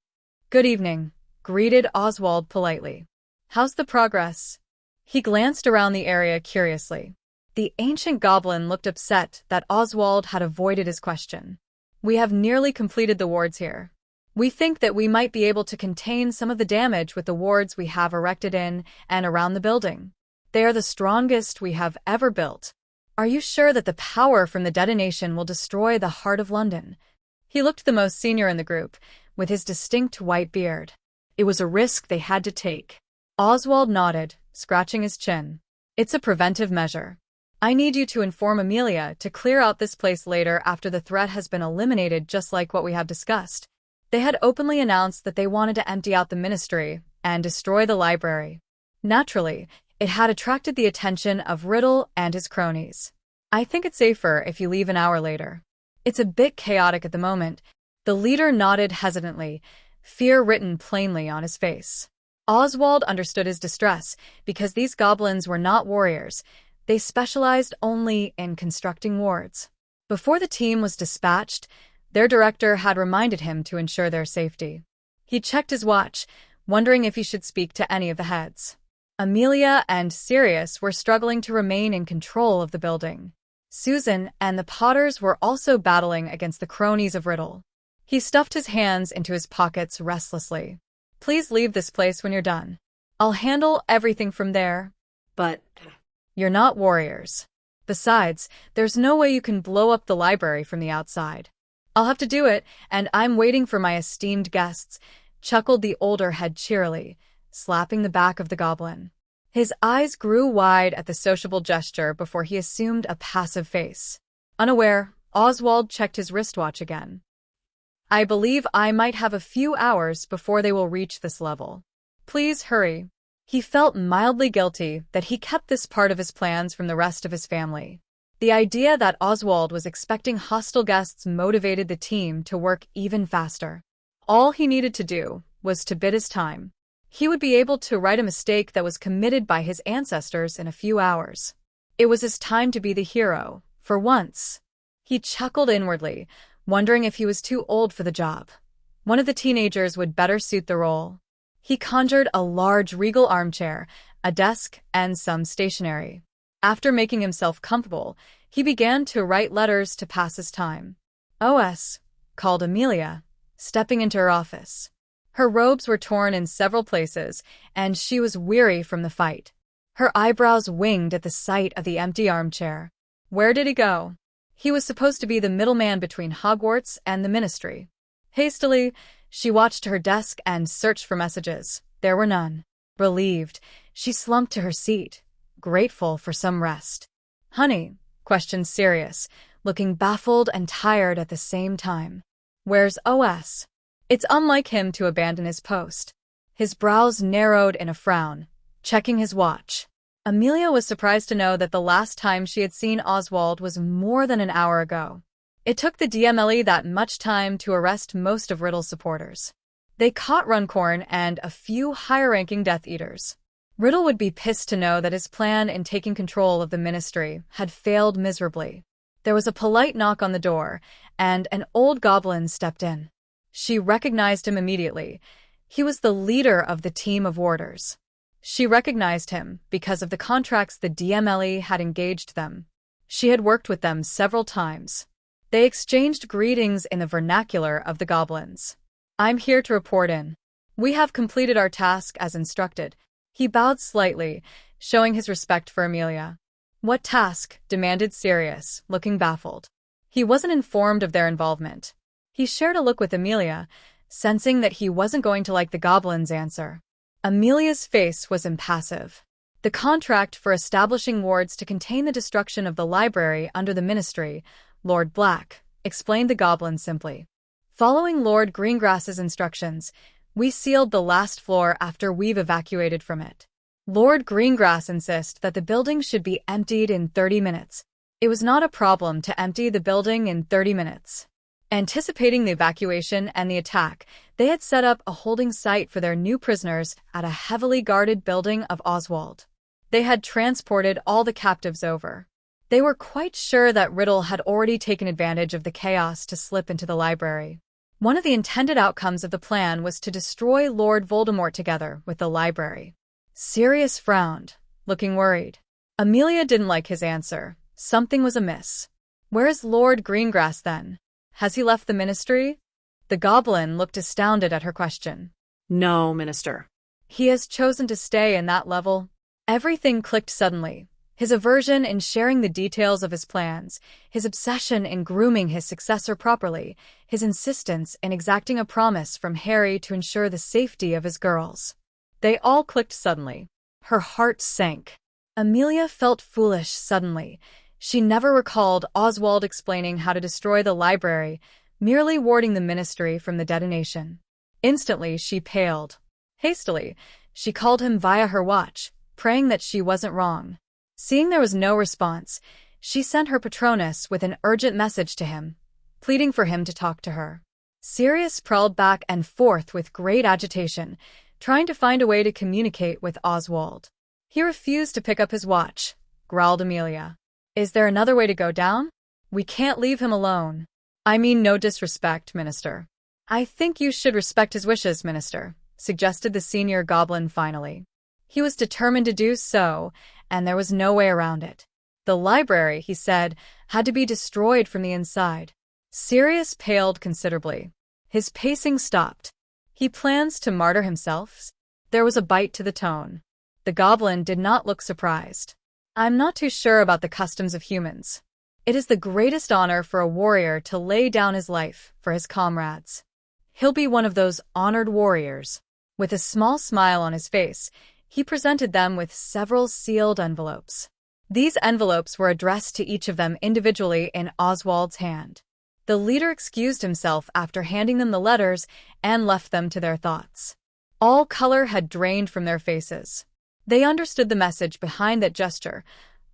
Good evening, greeted Oswald politely. How's the progress? He glanced around the area curiously. The ancient goblin looked upset that Oswald had avoided his question. We have nearly completed the wards here. We think that we might be able to contain some of the damage with the wards we have erected in and around the building. They are the strongest we have ever built. Are you sure that the power from the detonation will destroy the heart of London? He looked the most senior in the group, with his distinct white beard. It was a risk they had to take. Oswald nodded, scratching his chin. It's a preventive measure. I need you to inform Amelia to clear out this place later after the threat has been eliminated, just like what we have discussed. They had openly announced that they wanted to empty out the ministry and destroy the library. Naturally, it had attracted the attention of Riddle and his cronies. I think it's safer if you leave an hour later. It's a bit chaotic at the moment. The leader nodded hesitantly, fear written plainly on his face. Oswald understood his distress because these goblins were not warriors. They specialized only in constructing wards. Before the team was dispatched, their director had reminded him to ensure their safety. He checked his watch, wondering if he should speak to any of the heads. Amelia and Sirius were struggling to remain in control of the building. Susan and the Potters were also battling against the cronies of Riddle. He stuffed his hands into his pockets restlessly. Please leave this place when you're done. I'll handle everything from there. But you're not warriors. Besides, there's no way you can blow up the library from the outside. I'll have to do it, and I'm waiting for my esteemed guests, chuckled the older head cheerily, slapping the back of the goblin. His eyes grew wide at the sociable gesture before he assumed a passive face. Unaware, Oswald checked his wristwatch again. I believe I might have a few hours before they will reach this level. Please hurry. He felt mildly guilty that he kept this part of his plans from the rest of his family. The idea that Oswald was expecting hostile guests motivated the team to work even faster. All he needed to do was to bid his time. He would be able to right a mistake that was committed by his ancestors in a few hours. It was his time to be the hero, for once. He chuckled inwardly, wondering if he was too old for the job. One of the teenagers would better suit the role. He conjured a large regal armchair, a desk, and some stationery. After making himself comfortable, he began to write letters to pass his time. "OS," called Amelia, stepping into her office. Her robes were torn in several places, and she was weary from the fight. Her eyebrows winged at the sight of the empty armchair. Where did he go? He was supposed to be the middleman between Hogwarts and the Ministry. Hastily, she watched her desk and searched for messages. There were none. Relieved, she slumped to her seat, grateful for some rest. "Honey," questioned Sirius, looking baffled and tired at the same time. "Where's OS?" It's unlike him to abandon his post. His brows narrowed in a frown, checking his watch. Amelia was surprised to know that the last time she had seen Oswald was more than an hour ago. It took the DMLE that much time to arrest most of Riddle's supporters. They caught Runcorn and a few higher-ranking Death Eaters. Riddle would be pissed to know that his plan in taking control of the Ministry had failed miserably. There was a polite knock on the door, and an old goblin stepped in. She recognized him immediately. He was the leader of the team of warders. She recognized him because of the contracts the DMLE had engaged them. She had worked with them several times. They exchanged greetings in the vernacular of the goblins. "I'm here to report in. We have completed our task as instructed." He bowed slightly, showing his respect for Amelia. "What task?" demanded Sirius, looking baffled. He wasn't informed of their involvement. He shared a look with Amelia, sensing that he wasn't going to like the goblin's answer. Amelia's face was impassive. "The contract for establishing wards to contain the destruction of the library under the Ministry, Lord Black," explained the goblin simply. "Following Lord Greengrass's instructions, we sealed the last floor after we've evacuated from it. Lord Greengrass insists that the building should be emptied in 30 minutes. It was not a problem to empty the building in 30 minutes. Anticipating the evacuation and the attack, they had set up a holding site for their new prisoners at a heavily guarded building of Oswald. They had transported all the captives over. They were quite sure that Riddle had already taken advantage of the chaos to slip into the library. One of the intended outcomes of the plan was to destroy Lord Voldemort together with the library." Sirius frowned, looking worried. Amelia didn't like his answer. Something was amiss. "Where is Lord Greengrass, then? Has he left the Ministry?" The goblin looked astounded at her question. "No, Minister." "He has chosen to stay in that level?" Everything clicked suddenly. His aversion in sharing the details of his plans, his obsession in grooming his successor properly, his insistence in exacting a promise from Harry to ensure the safety of his girls. They all clicked suddenly. Her heart sank. Amelia felt foolish suddenly. She never recalled Oswald explaining how to destroy the library, merely warding the Ministry from the detonation. Instantly, she paled. Hastily, she called him via her watch, praying that she wasn't wrong. Seeing there was no response, she sent her Patronus with an urgent message to him, pleading for him to talk to her. Sirius prowled back and forth with great agitation, trying to find a way to communicate with Oswald. "He refused to pick up his watch," growled Amelia. "Is there another way to go down? We can't leave him alone." "I mean no disrespect, Minister." "I think you should respect his wishes, Minister," suggested the senior goblin finally. He was determined to do so, and there was no way around it. The library, he said, had to be destroyed from the inside. Sirius paled considerably. His pacing stopped. "He plans to martyr himself?" There was a bite to the tone. The goblin did not look surprised. "I'm not too sure about the customs of humans. It is the greatest honor for a warrior to lay down his life for his comrades. He'll be one of those honored warriors." With a small smile on his face, he presented them with several sealed envelopes. These envelopes were addressed to each of them individually in Oswald's hand. The leader excused himself after handing them the letters and left them to their thoughts. All color had drained from their faces. They understood the message behind that gesture.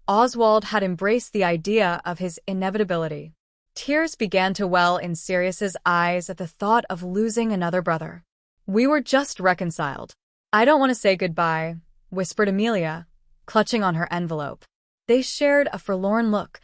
Oswald had embraced the idea of his inevitability. Tears began to well in Sirius's eyes at the thought of losing another brother. "We were just reconciled. I don't want to say goodbye," whispered Amelia, clutching on her envelope. They shared a forlorn look,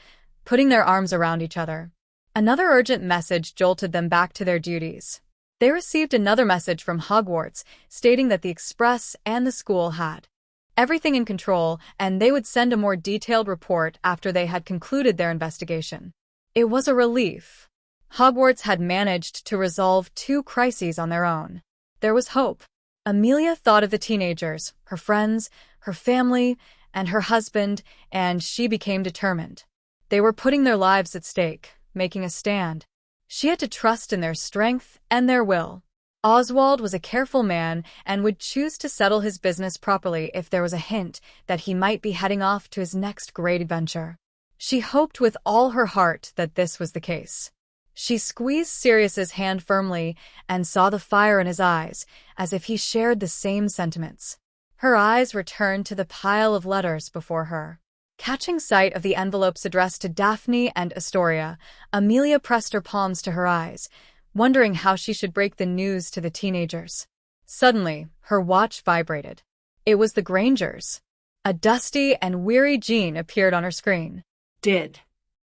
putting their arms around each other. Another urgent message jolted them back to their duties. They received another message from Hogwarts stating that the Express and the school had everything in control, and they would send a more detailed report after they had concluded their investigation. It was a relief. Hogwarts had managed to resolve 2 crises on their own. There was hope. Amelia thought of the teenagers, her friends, her family, and her husband, and she became determined. They were putting their lives at stake, making a stand. She had to trust in their strength and their will. Oswald was a careful man and would choose to settle his business properly if there was a hint that he might be heading off to his next great adventure. She hoped with all her heart that this was the case. She squeezed Sirius's hand firmly and saw the fire in his eyes, as if he shared the same sentiments. Her eyes returned to the pile of letters before her. Catching sight of the envelopes addressed to Daphne and Astoria, Amelia pressed her palms to her eyes, wondering how she should break the news to the teenagers. Suddenly, her watch vibrated. It was the Grangers. A dusty and weary Jean appeared on her screen. "Did.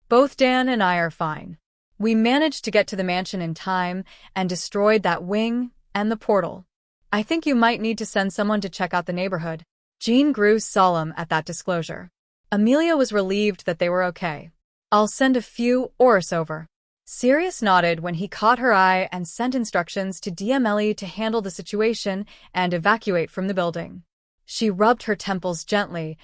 Both Dan and I are fine. We managed to get to the mansion in time and destroyed that wing and the portal. I think you might need to send someone to check out the neighborhood." Jean grew solemn at that disclosure. Amelia was relieved that they were okay. "I'll send a few Oris over." Sirius nodded when he caught her eye and sent instructions to DMLE to handle the situation and evacuate from the building. She rubbed her temples gently,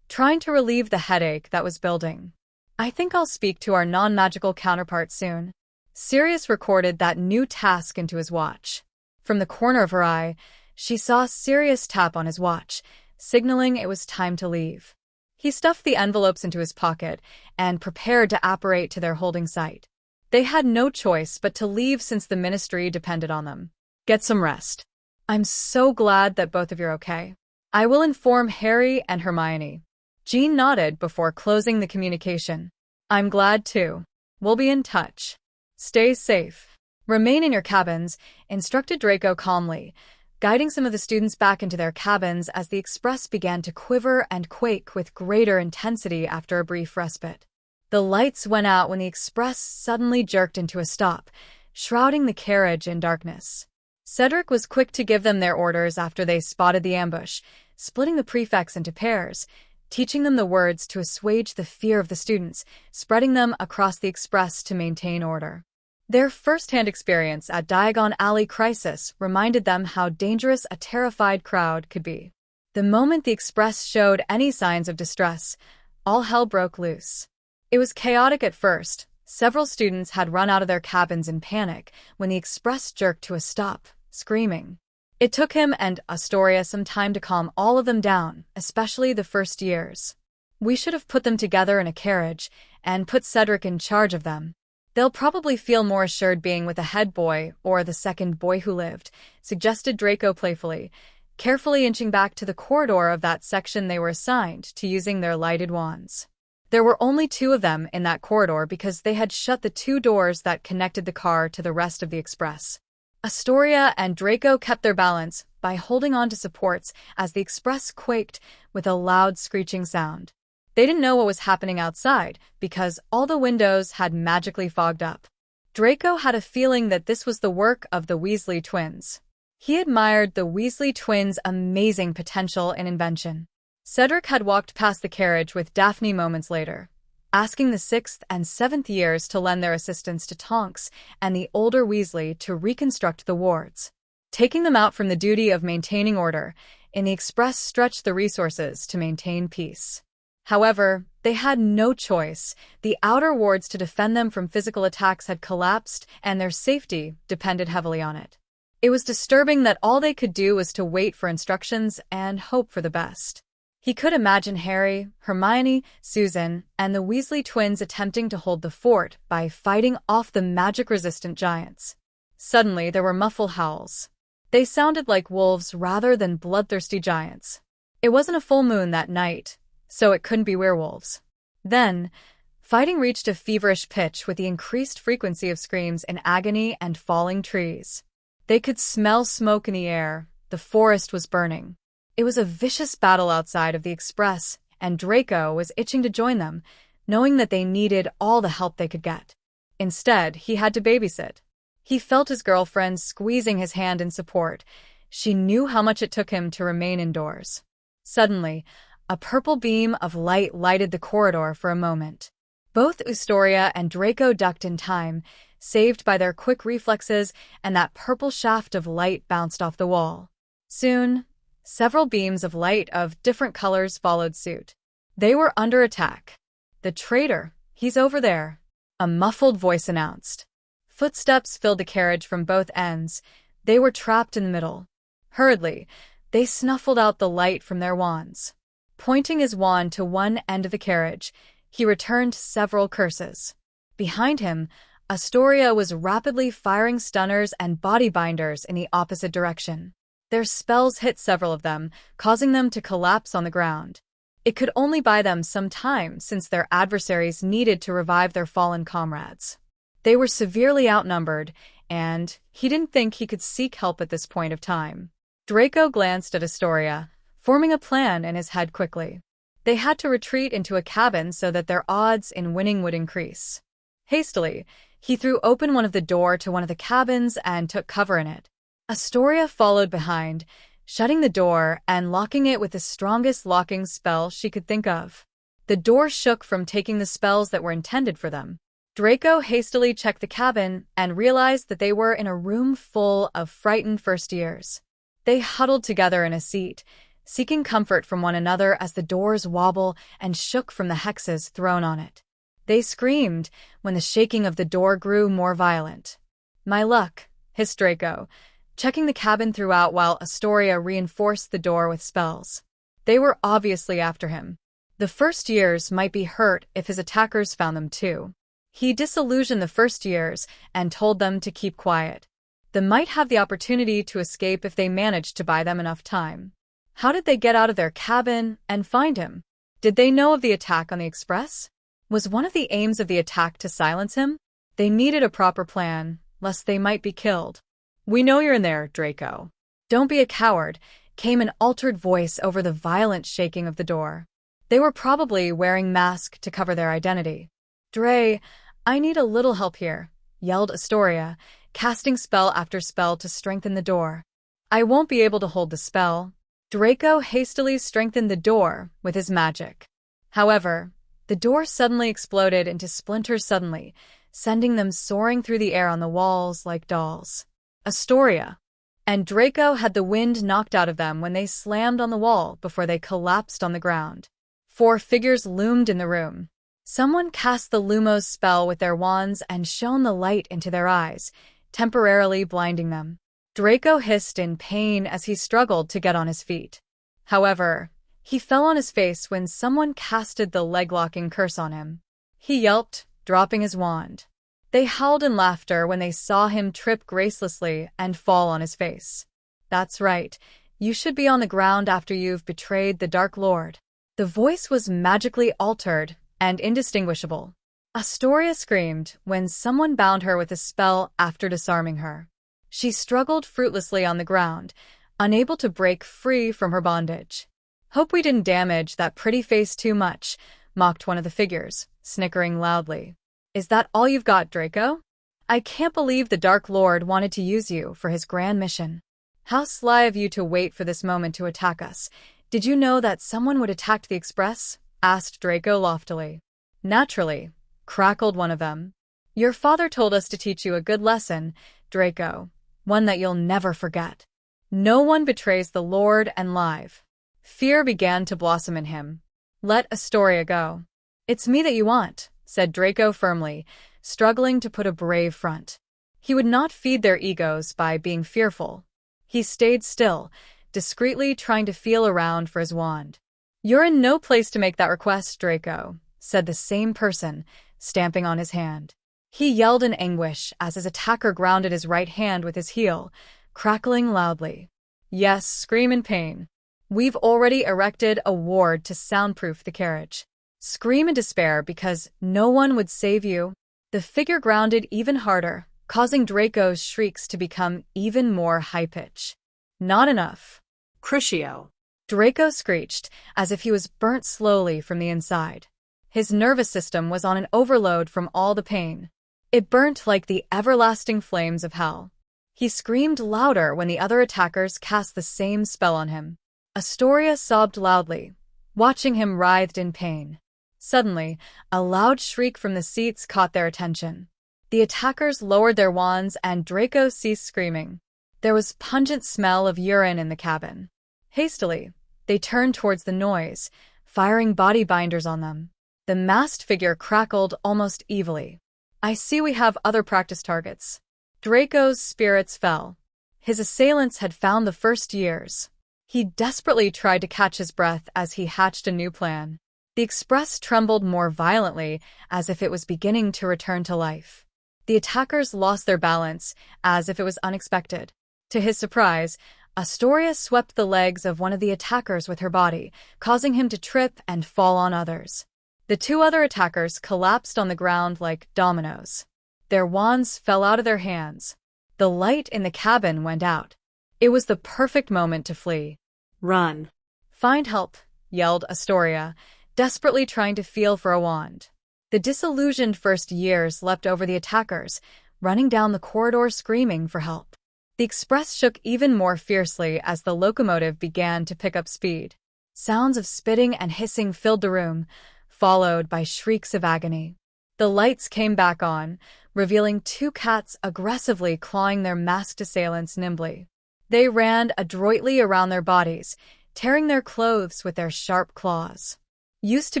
trying to relieve the headache that was building. "I think I'll speak to our non-magical counterpart soon." Sirius recorded that new task into his watch. From the corner of her eye, she saw Sirius tap on his watch, signaling it was time to leave. He stuffed the envelopes into his pocket and prepared to apparate to their holding site. They had no choice but to leave since the ministry depended on them. "Get some rest. I'm so glad that both of you are okay. I will inform Harry and Hermione." Jean nodded before closing the communication. "I'm glad too. We'll be in touch. Stay safe. Remain in your cabins," instructed Draco calmly, guiding some of the students back into their cabins as the express began to quiver and quake with greater intensity after a brief respite. The lights went out when the express suddenly jerked into a stop, shrouding the carriage in darkness. Cedric was quick to give them their orders after they spotted the ambush, splitting the prefects into pairs, teaching them the words to assuage the fear of the students, spreading them across the express to maintain order. Their first-hand experience at Diagon Alley Crisis reminded them how dangerous a terrified crowd could be. The moment the express showed any signs of distress, all hell broke loose. It was chaotic at first. Several students had run out of their cabins in panic when the express jerked to a stop, screaming. It took him and Astoria some time to calm all of them down, especially the first years. "We should have put them together in a carriage and put Cedric in charge of them. They'll probably feel more assured being with the head boy or the second boy who lived," suggested Draco playfully, carefully inching back to the corridor of that section they were assigned to using their lighted wands. There were only 2 of them in that corridor because they had shut the 2 doors that connected the car to the rest of the express. Astoria and Draco kept their balance by holding on to supports as the express quaked with a loud screeching sound. They didn't know what was happening outside because all the windows had magically fogged up. Draco had a feeling that this was the work of the Weasley twins. He admired the Weasley twins' amazing potential in invention. Cedric had walked past the carriage with Daphne moments later, asking the 6th and 7th years to lend their assistance to Tonks and the older Weasley to reconstruct the wards. Taking them out from the duty of maintaining order, and the express stretched the resources to maintain peace. However, they had no choice. The outer wards to defend them from physical attacks had collapsed, and their safety depended heavily on it. It was disturbing that all they could do was to wait for instructions and hope for the best. He could imagine Harry, Hermione, Susan, and the Weasley twins attempting to hold the fort by fighting off the magic-resistant giants. Suddenly, there were muffled howls. They sounded like wolves rather than bloodthirsty giants. It wasn't a full moon that night, so it couldn't be werewolves. Then, fighting reached a feverish pitch with the increased frequency of screams in agony and falling trees. They could smell smoke in the air. The forest was burning. It was a vicious battle outside of the express, and Draco was itching to join them, knowing that they needed all the help they could get. Instead, he had to babysit. He felt his girlfriend squeezing his hand in support. She knew how much it took him to remain indoors. Suddenly, a purple beam of light lighted the corridor for a moment. Both Astoria and Draco ducked in time, saved by their quick reflexes, and that purple shaft of light bounced off the wall. Soon, several beams of light of different colors followed suit. They were under attack. "The traitor, he's over there," a muffled voice announced. Footsteps filled the carriage from both ends. They were trapped in the middle. Hurriedly, they snuffled out the light from their wands. Pointing his wand to one end of the carriage, he returned several curses. Behind him, Astoria was rapidly firing stunners and body binders in the opposite direction. Their spells hit several of them, causing them to collapse on the ground. It could only buy them some time since their adversaries needed to revive their fallen comrades. They were severely outnumbered, and he didn't think he could seek help at this point of time. Draco glanced at Astoria, forming a plan in his head quickly. They had to retreat into a cabin so that their odds in winning would increase. Hastily, he threw open one of the door to one of the cabins and took cover in it. Astoria followed behind, shutting the door and locking it with the strongest locking spell she could think of. The door shook from taking the spells that were intended for them. Draco hastily checked the cabin and realized that they were in a room full of frightened first years. They huddled together in a seat, seeking comfort from one another as the doors wobble and shook from the hexes thrown on it. They screamed when the shaking of the door grew more violent. "My luck," hissed Draco, checking the cabin throughout while Astoria reinforced the door with spells. They were obviously after him. The first years might be hurt if his attackers found them too. He disillusioned the first years and told them to keep quiet. They might have the opportunity to escape if they managed to buy them enough time. How did they get out of their cabin and find him? Did they know of the attack on the express? Was one of the aims of the attack to silence him? They needed a proper plan, lest they might be killed. "We know you're in there, Draco. Don't be a coward," came an altered voice over the violent shaking of the door. They were probably wearing masks to cover their identity. "Dre, I need a little help here," yelled Astoria, casting spell after spell to strengthen the door. "I won't be able to hold the spell." Draco hastily strengthened the door with his magic. However, the door suddenly exploded into splinters suddenly, sending them soaring through the air on the walls like dolls. Astoria and Draco had the wind knocked out of them when they slammed on the wall before they collapsed on the ground. 4 figures loomed in the room. Someone cast the Lumos spell with their wands and shone the light into their eyes, temporarily blinding them. Draco hissed in pain as he struggled to get on his feet. However, he fell on his face when someone casted the leg-locking curse on him. He yelped, dropping his wand. They howled in laughter when they saw him trip gracelessly and fall on his face. "That's right. You should be on the ground after you've betrayed the Dark Lord." The voice was magically altered and indistinguishable. Astoria screamed when someone bound her with a spell after disarming her. She struggled fruitlessly on the ground, unable to break free from her bondage. "Hope we didn't damage that pretty face too much," mocked one of the figures, snickering loudly. "Is that all you've got, Draco? I can't believe the Dark Lord wanted to use you for his grand mission. How sly of you to wait for this moment to attack us. Did you know that someone would attack the Express?" asked Draco loftily. "Naturally," crackled one of them. "Your father told us to teach you a good lesson, Draco, one that you'll never forget. No one betrays the Lord and live." Fear began to blossom in him. "Let Astoria go." "It's me that you want," said Draco firmly, struggling to put a brave front. He would not feed their egos by being fearful. He stayed still, discreetly trying to feel around for his wand. "You're in no place to make that request, Draco," said the same person, stamping on his hand. He yelled in anguish as his attacker grounded his right hand with his heel, crackling loudly. "Yes, scream in pain. We've already erected a ward to soundproof the carriage. Scream in despair because no one would save you." The figure grounded even harder, causing Draco's shrieks to become even more high-pitched. "Not enough." Crucio. Draco screeched as if he was burnt slowly from the inside. His nervous system was on an overload from all the pain. It burnt like the everlasting flames of hell. He screamed louder when the other attackers cast the same spell on him. Astoria sobbed loudly, watching him writhed in pain. Suddenly, a loud shriek from the seats caught their attention. The attackers lowered their wands and Draco ceased screaming. There was pungent smell of urine in the cabin. Hastily, they turned towards the noise, firing body binders on them. The masked figure crackled almost evilly. "I see we have other practice targets." Draco's spirits fell. His assailants had found the first years. He desperately tried to catch his breath as he hatched a new plan. The Express trembled more violently, as if it was beginning to return to life. The attackers lost their balance, as if it was unexpected. To his surprise, Astoria swept the legs of one of the attackers with her body, causing him to trip and fall on others. The 2 other attackers collapsed on the ground like dominoes. Their wands fell out of their hands. The light in the cabin went out. It was the perfect moment to flee. Run. "Find help," yelled Astoria, desperately trying to feel for a wand. The disillusioned first years leapt over the attackers, running down the corridor screaming for help. The Express shook even more fiercely as the locomotive began to pick up speed. Sounds of spitting and hissing filled the room, followed by shrieks of agony. The lights came back on, revealing 2 cats aggressively clawing their masked assailants nimbly. They ran adroitly around their bodies, tearing their clothes with their sharp claws. Used to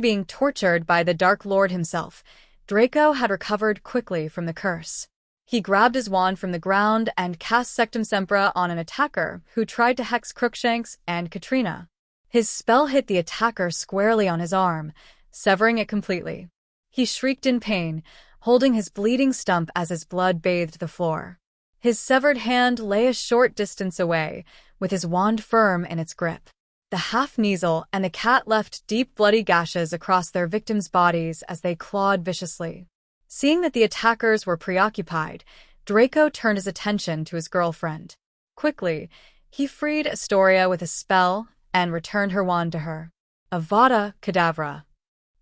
being tortured by the Dark Lord himself, Draco had recovered quickly from the curse. He grabbed his wand from the ground and cast Sectum Sempra on an attacker who tried to hex Crookshanks and Katrina. His spell hit the attacker squarely on his arm, severing it completely. He shrieked in pain, holding his bleeding stump as his blood bathed the floor. His severed hand lay a short distance away, with his wand firm in its grip. The half-Kneasel and the cat left deep bloody gashes across their victims' bodies as they clawed viciously. Seeing that the attackers were preoccupied, Draco turned his attention to his girlfriend. Quickly, he freed Astoria with a spell and returned her wand to her. Avada Kedavra.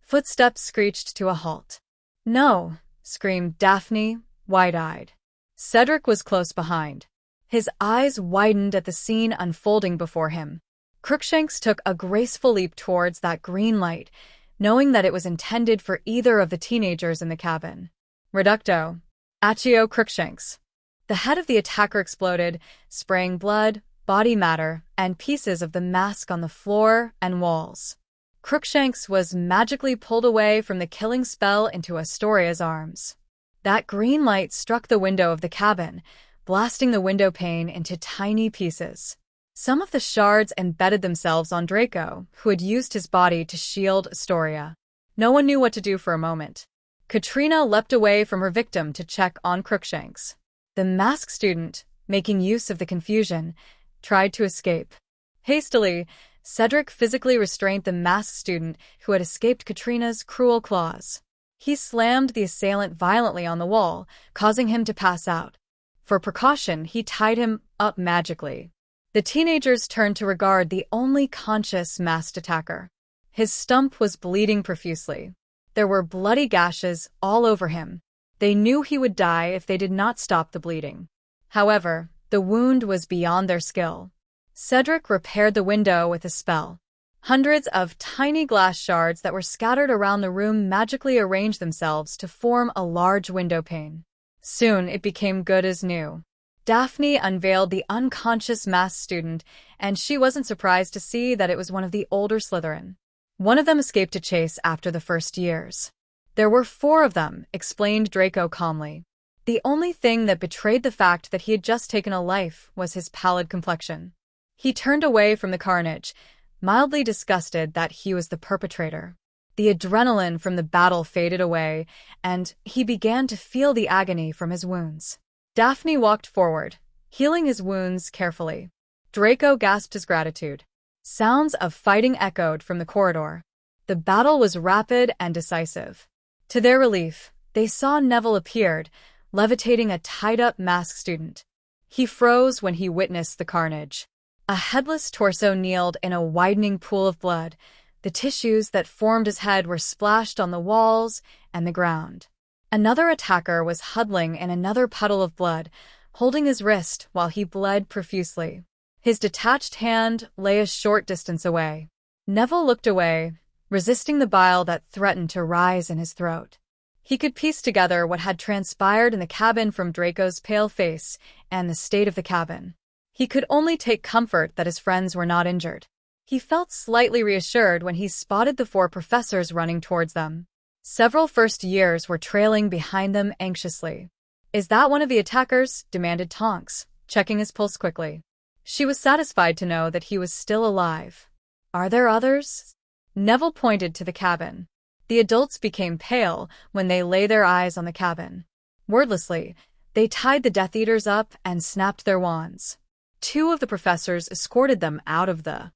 Footsteps screeched to a halt. "No!" screamed Daphne, wide-eyed. Cedric was close behind. His eyes widened at the scene unfolding before him. Crookshanks took a graceful leap towards that green light, knowing that it was intended for either of the teenagers in the cabin. Reducto. Accio Crookshanks. The head of the attacker exploded, spraying blood, body matter, and pieces of the mask on the floor and walls. Crookshanks was magically pulled away from the killing spell into Astoria's arms. That green light struck the window of the cabin, blasting the window pane into tiny pieces. Some of the shards embedded themselves on Draco, who had used his body to shield Astoria. No one knew what to do for a moment. Katrina leapt away from her victim to check on Crookshanks. The masked student, making use of the confusion, tried to escape. Hastily, Cedric physically restrained the masked student who had escaped Katrina's cruel claws. He slammed the assailant violently on the wall, causing him to pass out. For precaution, he tied him up magically. The teenagers turned to regard the only conscious masked attacker. His stump was bleeding profusely. There were bloody gashes all over him. They knew he would die if they did not stop the bleeding. However, the wound was beyond their skill. Cedric repaired the window with a spell. Hundreds of tiny glass shards that were scattered around the room magically arranged themselves to form a large window pane. Soon it became good as new. Daphne unveiled the unconscious masked student, and she wasn't surprised to see that it was one of the older Slytherin. One of them escaped a chase after the first years. "There were 4 of them," explained Draco calmly. The only thing that betrayed the fact that he had just taken a life was his pallid complexion. He turned away from the carnage, mildly disgusted that he was the perpetrator. The adrenaline from the battle faded away, and he began to feel the agony from his wounds. Daphne walked forward, healing his wounds carefully. Draco gasped his gratitude. Sounds of fighting echoed from the corridor. The battle was rapid and decisive. To their relief, they saw Neville appeared, levitating a tied-up masked student. He froze when he witnessed the carnage. A headless torso kneeled in a widening pool of blood. The tissues that formed his head were splashed on the walls and the ground. Another attacker was huddling in another puddle of blood, holding his wrist while he bled profusely. His detached hand lay a short distance away. Neville looked away, resisting the bile that threatened to rise in his throat. He could piece together what had transpired in the cabin from Draco's pale face and the state of the cabin. He could only take comfort that his friends were not injured. He felt slightly reassured when he spotted the 4 professors running towards them. Several first years were trailing behind them anxiously. "Is that one of the attackers?" demanded Tonks, checking his pulse quickly. She was satisfied to know that he was still alive. "Are there others?" Neville pointed to the cabin. The adults became pale when they lay their eyes on the cabin. Wordlessly, they tied the Death Eaters up and snapped their wands. 2 of the professors escorted them out of the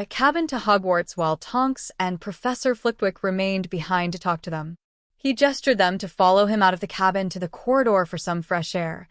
cabin to Hogwarts while Tonks and Professor Flitwick remained behind to talk to them. He gestured them to follow him out of the cabin to the corridor for some fresh air.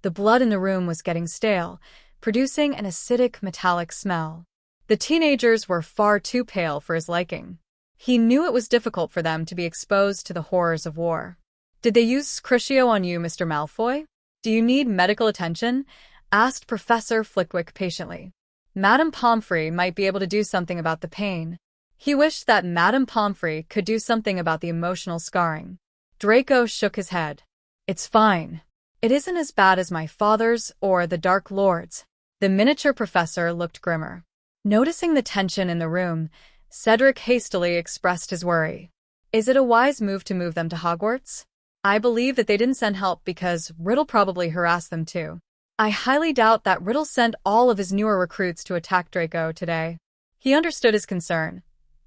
The blood in the room was getting stale, producing an acidic metallic smell. The teenagers were far too pale for his liking. He knew it was difficult for them to be exposed to the horrors of war. "Did they use Crucio on you, Mr. Malfoy? Do you need medical attention?" asked Professor Flitwick patiently. Madame Pomfrey might be able to do something about the pain. He wished that Madame Pomfrey could do something about the emotional scarring. Draco shook his head. "It's fine. It isn't as bad as my father's or the Dark Lord's." The miniature professor looked grimmer. Noticing the tension in the room, Cedric hastily expressed his worry. Is it a wise move to move them to Hogwarts? I believe that they didn't send help because Riddle probably harassed them too. I highly doubt that Riddle sent all of his newer recruits to attack Draco today. He understood his concern.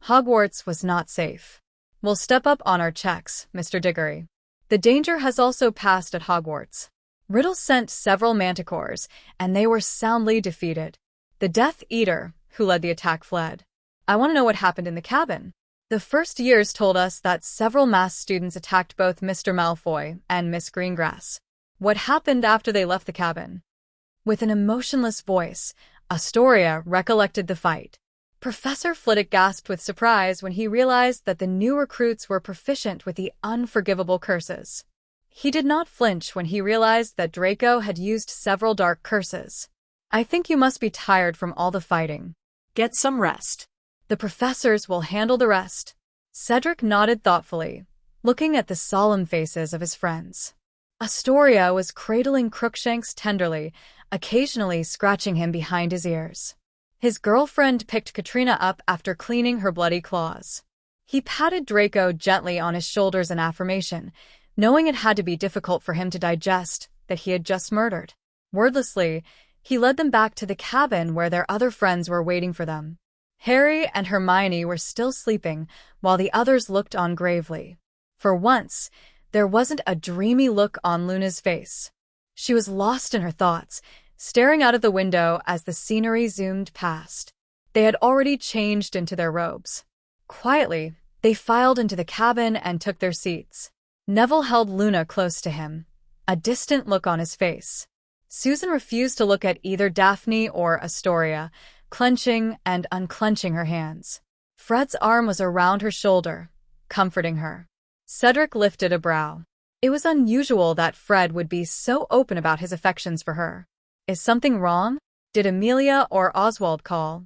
Hogwarts was not safe. We'll step up on our checks, Mr. Diggory. The danger has also passed at Hogwarts. Riddle sent several manticores, and they were soundly defeated. The Death Eater, who led the attack, fled. I want to know what happened in the cabin. The first years told us that several mass students attacked both Mr. Malfoy and Miss Greengrass. What happened after they left the cabin? With an emotionless voice, Astoria recollected the fight. Professor Flitwick gasped with surprise when he realized that the new recruits were proficient with the unforgivable curses. He did not flinch when he realized that Draco had used several dark curses. I think you must be tired from all the fighting. Get some rest. The professors will handle the rest. Cedric nodded thoughtfully, looking at the solemn faces of his friends. Astoria was cradling Crookshanks tenderly, occasionally scratching him behind his ears. His girlfriend picked Katrina up after cleaning her bloody claws. He patted Draco gently on his shoulders in affirmation, knowing it had to be difficult for him to digest that he had just murdered. Wordlessly, he led them back to the cabin where their other friends were waiting for them. Harry and Hermione were still sleeping, while the others looked on gravely. For once, there wasn't a dreamy look on Luna's face. She was lost in her thoughts, staring out of the window as the scenery zoomed past. They had already changed into their robes. Quietly, they filed into the cabin and took their seats. Neville held Luna close to him, a distant look on his face. Susan refused to look at either Daphne or Astoria, clenching and unclenching her hands. Fred's arm was around her shoulder, comforting her. Cedric lifted a brow. It was unusual that Fred would be so open about his affections for her. Is something wrong? Did Amelia or Oswald call?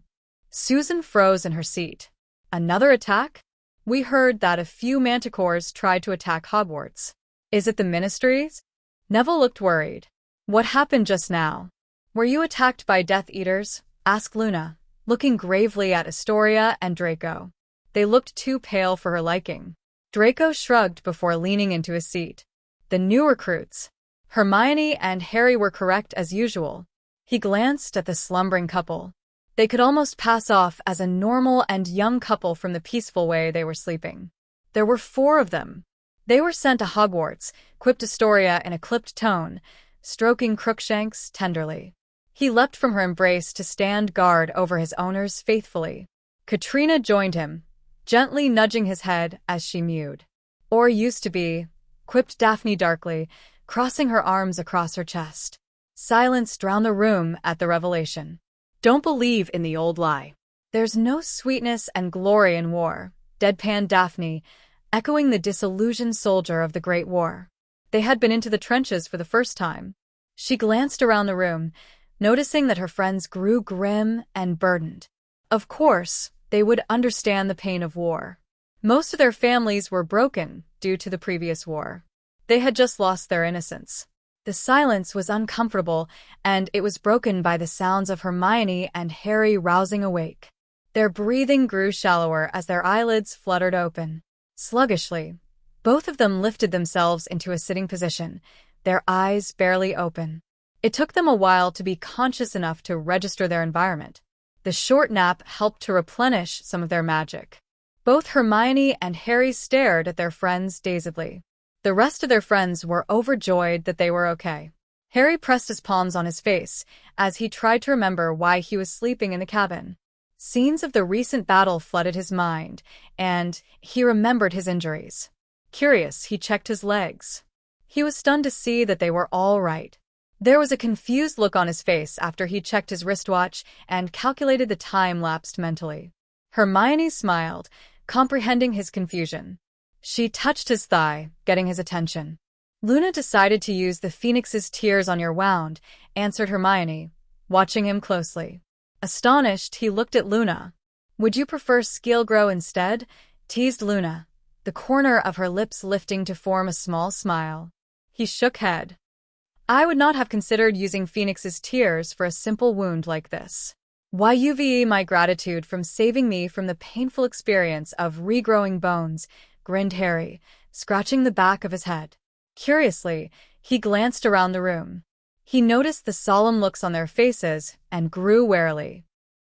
Susan froze in her seat. Another attack? We heard that a few manticores tried to attack Hogwarts. Is it the Ministries? Neville looked worried. What happened just now? Were you attacked by Death Eaters? Asked Luna, looking gravely at Astoria and Draco. They looked too pale for her liking. Draco shrugged before leaning into his seat. The new recruits. Hermione and Harry were correct as usual. He glanced at the slumbering couple. They could almost pass off as a normal and young couple from the peaceful way they were sleeping. There were 4 of them. They were sent to Hogwarts, quipped Astoria in a clipped tone, stroking Crookshanks tenderly. He leapt from her embrace to stand guard over his owners faithfully. Katrina joined him, gently nudging his head as she mewed. Or used to be, quipped Daphne darkly, crossing her arms across her chest. Silence drowned the room at the revelation. Don't believe in the old lie. There's no sweetness and glory in war, deadpanned Daphne, echoing the disillusioned soldier of the Great War. They had been into the trenches for the first time. She glanced around the room, noticing that her friends grew grim and burdened. Of course, they would understand the pain of war. Most of their families were broken due to the previous war. They had just lost their innocence. The silence was uncomfortable, and it was broken by the sounds of Hermione and Harry rousing awake. Their breathing grew shallower as their eyelids fluttered open. Sluggishly, both of them lifted themselves into a sitting position, their eyes barely open. It took them a while to be conscious enough to register their environment. The short nap helped to replenish some of their magic. Both Hermione and Harry stared at their friends dazedly. The rest of their friends were overjoyed that they were okay. Harry pressed his palms on his face as he tried to remember why he was sleeping in the cabin. Scenes of the recent battle flooded his mind, and he remembered his injuries. Curious, he checked his legs. He was stunned to see that they were all right. There was a confused look on his face after he checked his wristwatch and calculated the time lapsed mentally. Hermione smiled, comprehending his confusion. She touched his thigh, getting his attention. Luna decided to use the Phoenix's tears on your wound, answered Hermione, watching him closely. Astonished, he looked at Luna. Would you prefer Skeelgrow instead? Teased Luna, the corner of her lips lifting to form a small smile. He shook head. I would not have considered using Phoenix's tears for a simple wound like this. "Yuve my gratitude from saving me from the painful experience of regrowing bones," grinned Harry, scratching the back of his head. Curiously, he glanced around the room. He noticed the solemn looks on their faces and grew wary.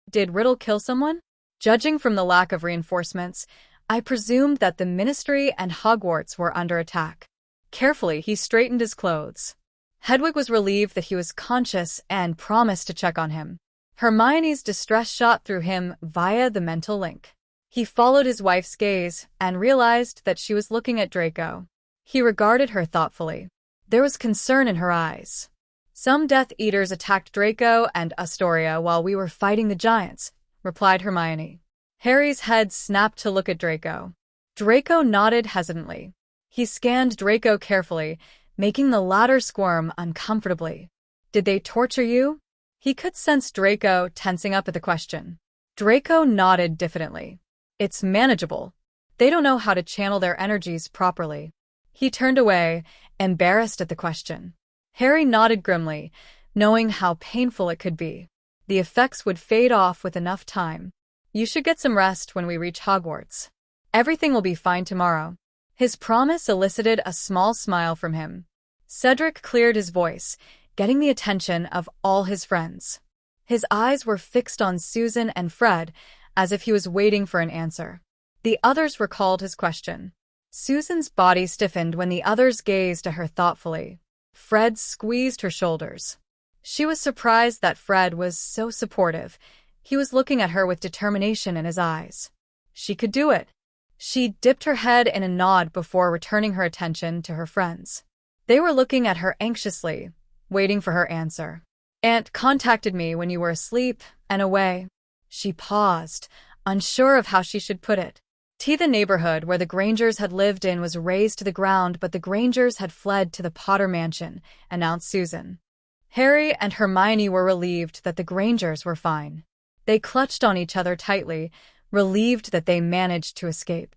Did Riddle kill someone? Judging from the lack of reinforcements, I presumed that the Ministry and Hogwarts were under attack. Carefully, he straightened his clothes. Hedwig was relieved that he was conscious and promised to check on him. Hermione's distress shot through him via the mental link. He followed his wife's gaze and realized that she was looking at Draco. He regarded her thoughtfully. There was concern in her eyes. "Some Death Eaters attacked Draco and Astoria while we were fighting the giants," replied Hermione. Harry's head snapped to look at Draco. Draco nodded hesitantly. He scanned Draco carefully, making the latter squirm uncomfortably. "Did they torture you?" He could sense Draco tensing up at the question. Draco nodded diffidently. "It's manageable. They don't know how to channel their energies properly." He turned away, embarrassed at the question. Harry nodded grimly, knowing how painful it could be. The effects would fade off with enough time. "You should get some rest when we reach Hogwarts. Everything will be fine tomorrow." His promise elicited a small smile from him. Cedric cleared his voice, getting the attention of all his friends. His eyes were fixed on Susan and Fred, as if he was waiting for an answer. The others recalled his question. Susan's body stiffened when the others gazed at her thoughtfully. Fred squeezed her shoulders. She was surprised that Fred was so supportive. He was looking at her with determination in his eyes. She could do it. She dipped her head in a nod before returning her attention to her friends. They were looking at her anxiously, waiting for her answer. "Aunt contacted me when you were asleep and away." She paused, unsure of how she should put it. The neighborhood where the Grangers had lived in was razed to the ground, but the Grangers had fled to the Potter Mansion, announced Susan. Harry and Hermione were relieved that the Grangers were fine. They clutched on each other tightly, relieved that they managed to escape.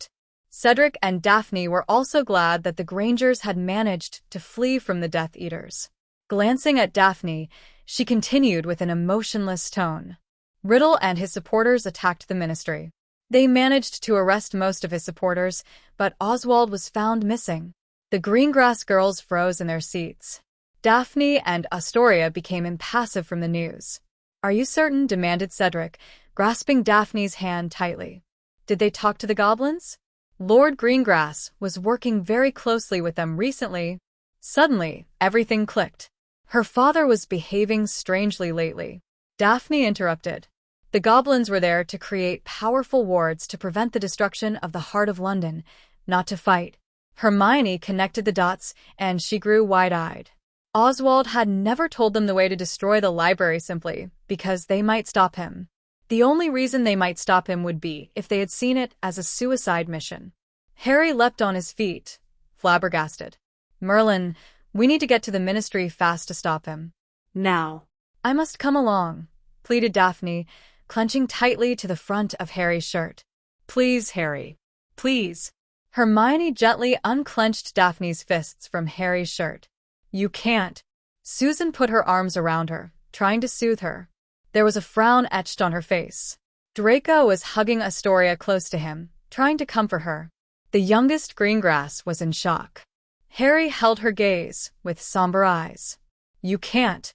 Cedric and Daphne were also glad that the Grangers had managed to flee from the Death Eaters. Glancing at Daphne, she continued with an emotionless tone. "Riddle and his supporters attacked the Ministry. They managed to arrest most of his supporters, but Oswald was found missing." The Greengrass girls froze in their seats. Daphne and Astoria became impassive from the news. "Are you certain?" demanded Cedric, grasping Daphne's hand tightly. "Did they talk to the goblins?" Lord Greengrass was working very closely with them recently. Suddenly, everything clicked. Her father was behaving strangely lately. Daphne interrupted. "The goblins were there to create powerful wards to prevent the destruction of the heart of London, not to fight." Hermione connected the dots, and she grew wide-eyed. Oswald had never told them the way to destroy the library simply because they might stop him. The only reason they might stop him would be if they had seen it as a suicide mission. Harry leapt on his feet, flabbergasted. "Merlin, we need to get to the Ministry fast to stop him." Now. "I must come along," pleaded Daphne, clenching tightly to the front of Harry's shirt. "Please, Harry. Please." Hermione gently unclenched Daphne's fists from Harry's shirt. "You can't." Susan put her arms around her, trying to soothe her. There was a frown etched on her face. Draco was hugging Astoria close to him, trying to comfort her. The youngest Greengrass was in shock. Harry held her gaze with somber eyes. "You can't.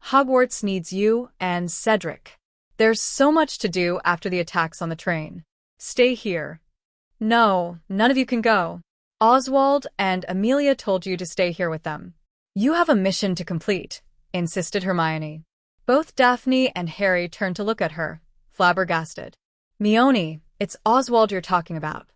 Hogwarts needs you and Cedric. There's so much to do after the attacks on the train. Stay here." "No, none of you can go. Oswald and Amelia told you to stay here with them." "You have a mission to complete," insisted Hermione. Both Daphne and Harry turned to look at her, flabbergasted. "Mione, it's Oswald you're talking about."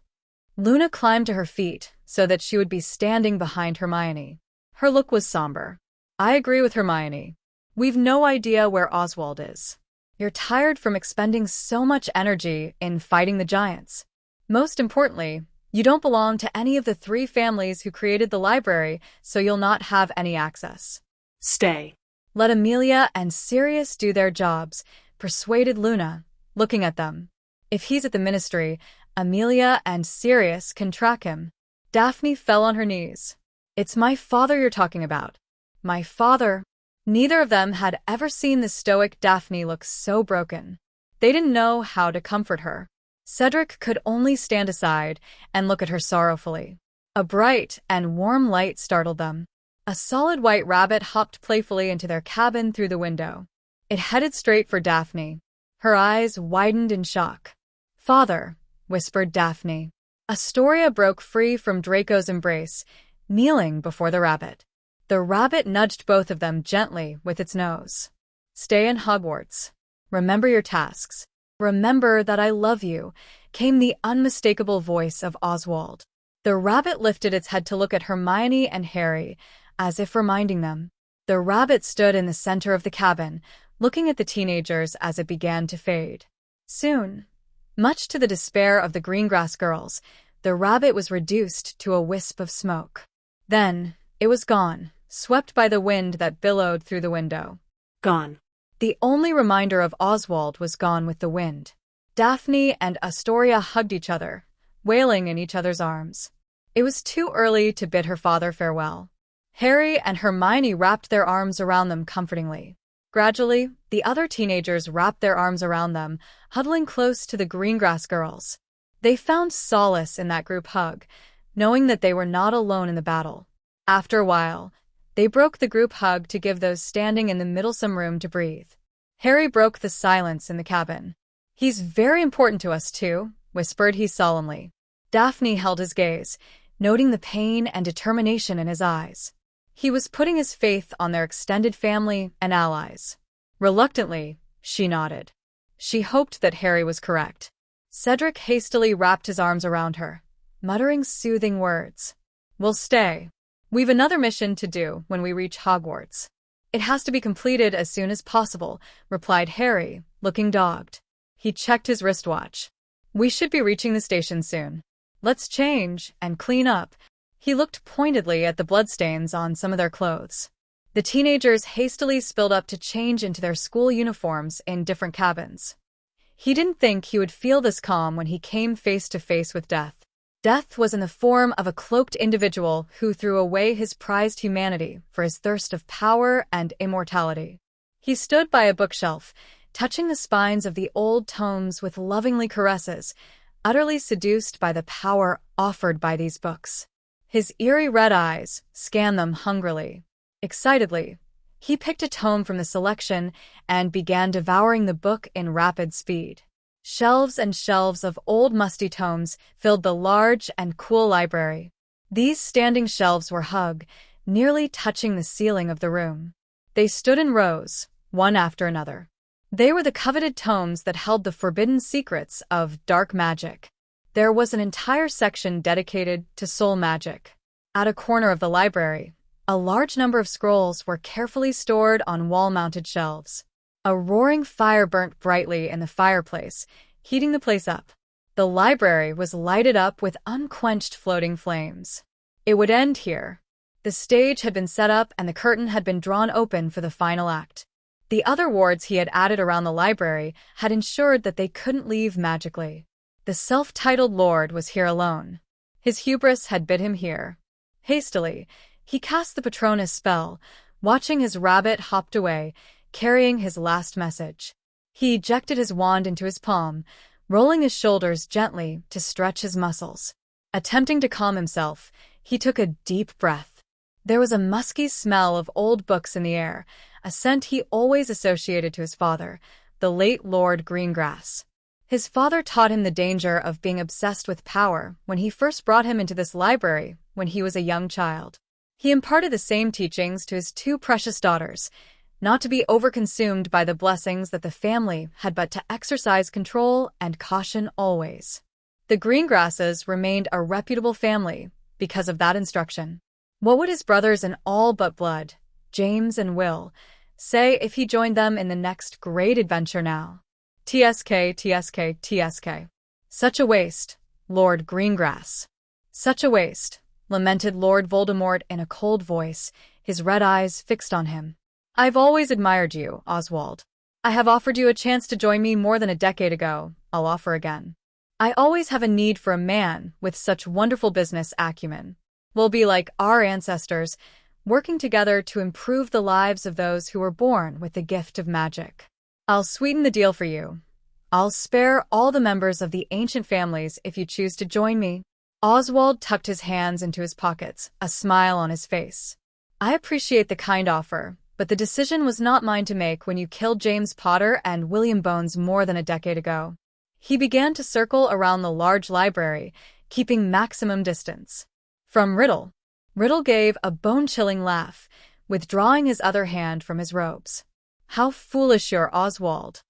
Luna climbed to her feet so that she would be standing behind Hermione. Her look was somber. "I agree with Hermione. We've no idea where Oswald is. You're tired from expending so much energy in fighting the giants. Most importantly, you don't belong to any of the 3 families who created the library, so you'll not have any access." "Stay." "Let Amelia and Sirius do their jobs," persuaded Luna, looking at them. "If he's at the Ministry, Amelia and Sirius can track him." Daphne fell on her knees. "It's my father you're talking about." "My father?" Neither of them had ever seen the stoic Daphne look so broken. They didn't know how to comfort her. Cedric could only stand aside and look at her sorrowfully. A bright and warm light startled them. A solid white rabbit hopped playfully into their cabin through the window. It headed straight for Daphne. Her eyes widened in shock. "Father," whispered Daphne. Astoria broke free from Draco's embrace, kneeling before the rabbit. The rabbit nudged both of them gently with its nose. "Stay in Hogwarts. Remember your tasks. Remember that I love you," came the unmistakable voice of Oswald. The rabbit lifted its head to look at Hermione and Harry, as if reminding them. The rabbit stood in the center of the cabin, looking at the teenagers as it began to fade. Soon, much to the despair of the Greengrass girls, the rabbit was reduced to a wisp of smoke. Then, it was gone, swept by the wind that billowed through the window. Gone. The only reminder of Oswald was gone with the wind. Daphne and Astoria hugged each other, wailing in each other's arms. It was too early to bid her father farewell. Harry and Hermione wrapped their arms around them comfortingly. Gradually, the other teenagers wrapped their arms around them, huddling close to the Greengrass girls. They found solace in that group hug, knowing that they were not alone in the battle. After a while, they broke the group hug to give those standing in the middle some room to breathe. Harry broke the silence in the cabin. "He's very important to us, too," whispered he solemnly. Daphne held his gaze, noting the pain and determination in his eyes. He was putting his faith on their extended family and allies. Reluctantly, she nodded. She hoped that Harry was correct. Cedric hastily wrapped his arms around her, muttering soothing words. "We'll stay. We've another mission to do when we reach Hogwarts." "It has to be completed as soon as possible," replied Harry, looking dogged. He checked his wristwatch. "We should be reaching the station soon. Let's change and clean up." He looked pointedly at the bloodstains on some of their clothes. The teenagers hastily spilled up to change into their school uniforms in different cabins. He didn't think he would feel this calm when he came face to face with death. Death was in the form of a cloaked individual who threw away his prized humanity for his thirst of power and immortality. He stood by a bookshelf, touching the spines of the old tomes with lovingly caresses, utterly seduced by the power offered by these books. His eerie red eyes scanned them hungrily. Excitedly, he picked a tome from the selection and began devouring the book in rapid speed. Shelves and shelves of old musty tomes filled the large and cool library. These standing shelves were hung, nearly touching the ceiling of the room. They stood in rows, one after another. They were the coveted tomes that held the forbidden secrets of dark magic. There was an entire section dedicated to soul magic. At a corner of the library, a large number of scrolls were carefully stored on wall-mounted shelves. A roaring fire burnt brightly in the fireplace, heating the place up. The library was lighted up with unquenched floating flames. It would end here. The stage had been set up and the curtain had been drawn open for the final act. The other wards he had added around the library had ensured that they couldn't leave magically. The self-titled lord was here alone. His hubris had bid him here. Hastily, he cast the Patronus spell, watching his rabbit hopped away, carrying his last message. He ejected his wand into his palm, rolling his shoulders gently to stretch his muscles. Attempting to calm himself, he took a deep breath. There was a musky smell of old books in the air, a scent he always associated to his father, the late Lord Greengrass. His father taught him the danger of being obsessed with power when he first brought him into this library when he was a young child. He imparted the same teachings to his two precious daughters, not to be overconsumed by the blessings that the family had, but to exercise control and caution always. The Greengrasses remained a reputable family because of that instruction. What would his brothers in all but blood, James and Will, say if he joined them in the next great adventure now? TSK, TSK, TSK. Such a waste, Lord Greengrass. Such a waste, lamented Lord Voldemort in a cold voice, his red eyes fixed on him. I've always admired you, Oswald. I have offered you a chance to join me more than a decade ago. I'll offer again. I always have a need for a man with such wonderful business acumen. We'll be like our ancestors, working together to improve the lives of those who were born with the gift of magic. I'll sweeten the deal for you. I'll spare all the members of the ancient families if you choose to join me. Oswald tucked his hands into his pockets, a smile on his face. I appreciate the kind offer, but the decision was not mine to make when you killed James Potter and William Bones more than a decade ago. He began to circle around the large library, keeping maximum distance from Riddle. Riddle gave a bone-chilling laugh, withdrawing his other hand from his robes. How foolish you're, Oswald.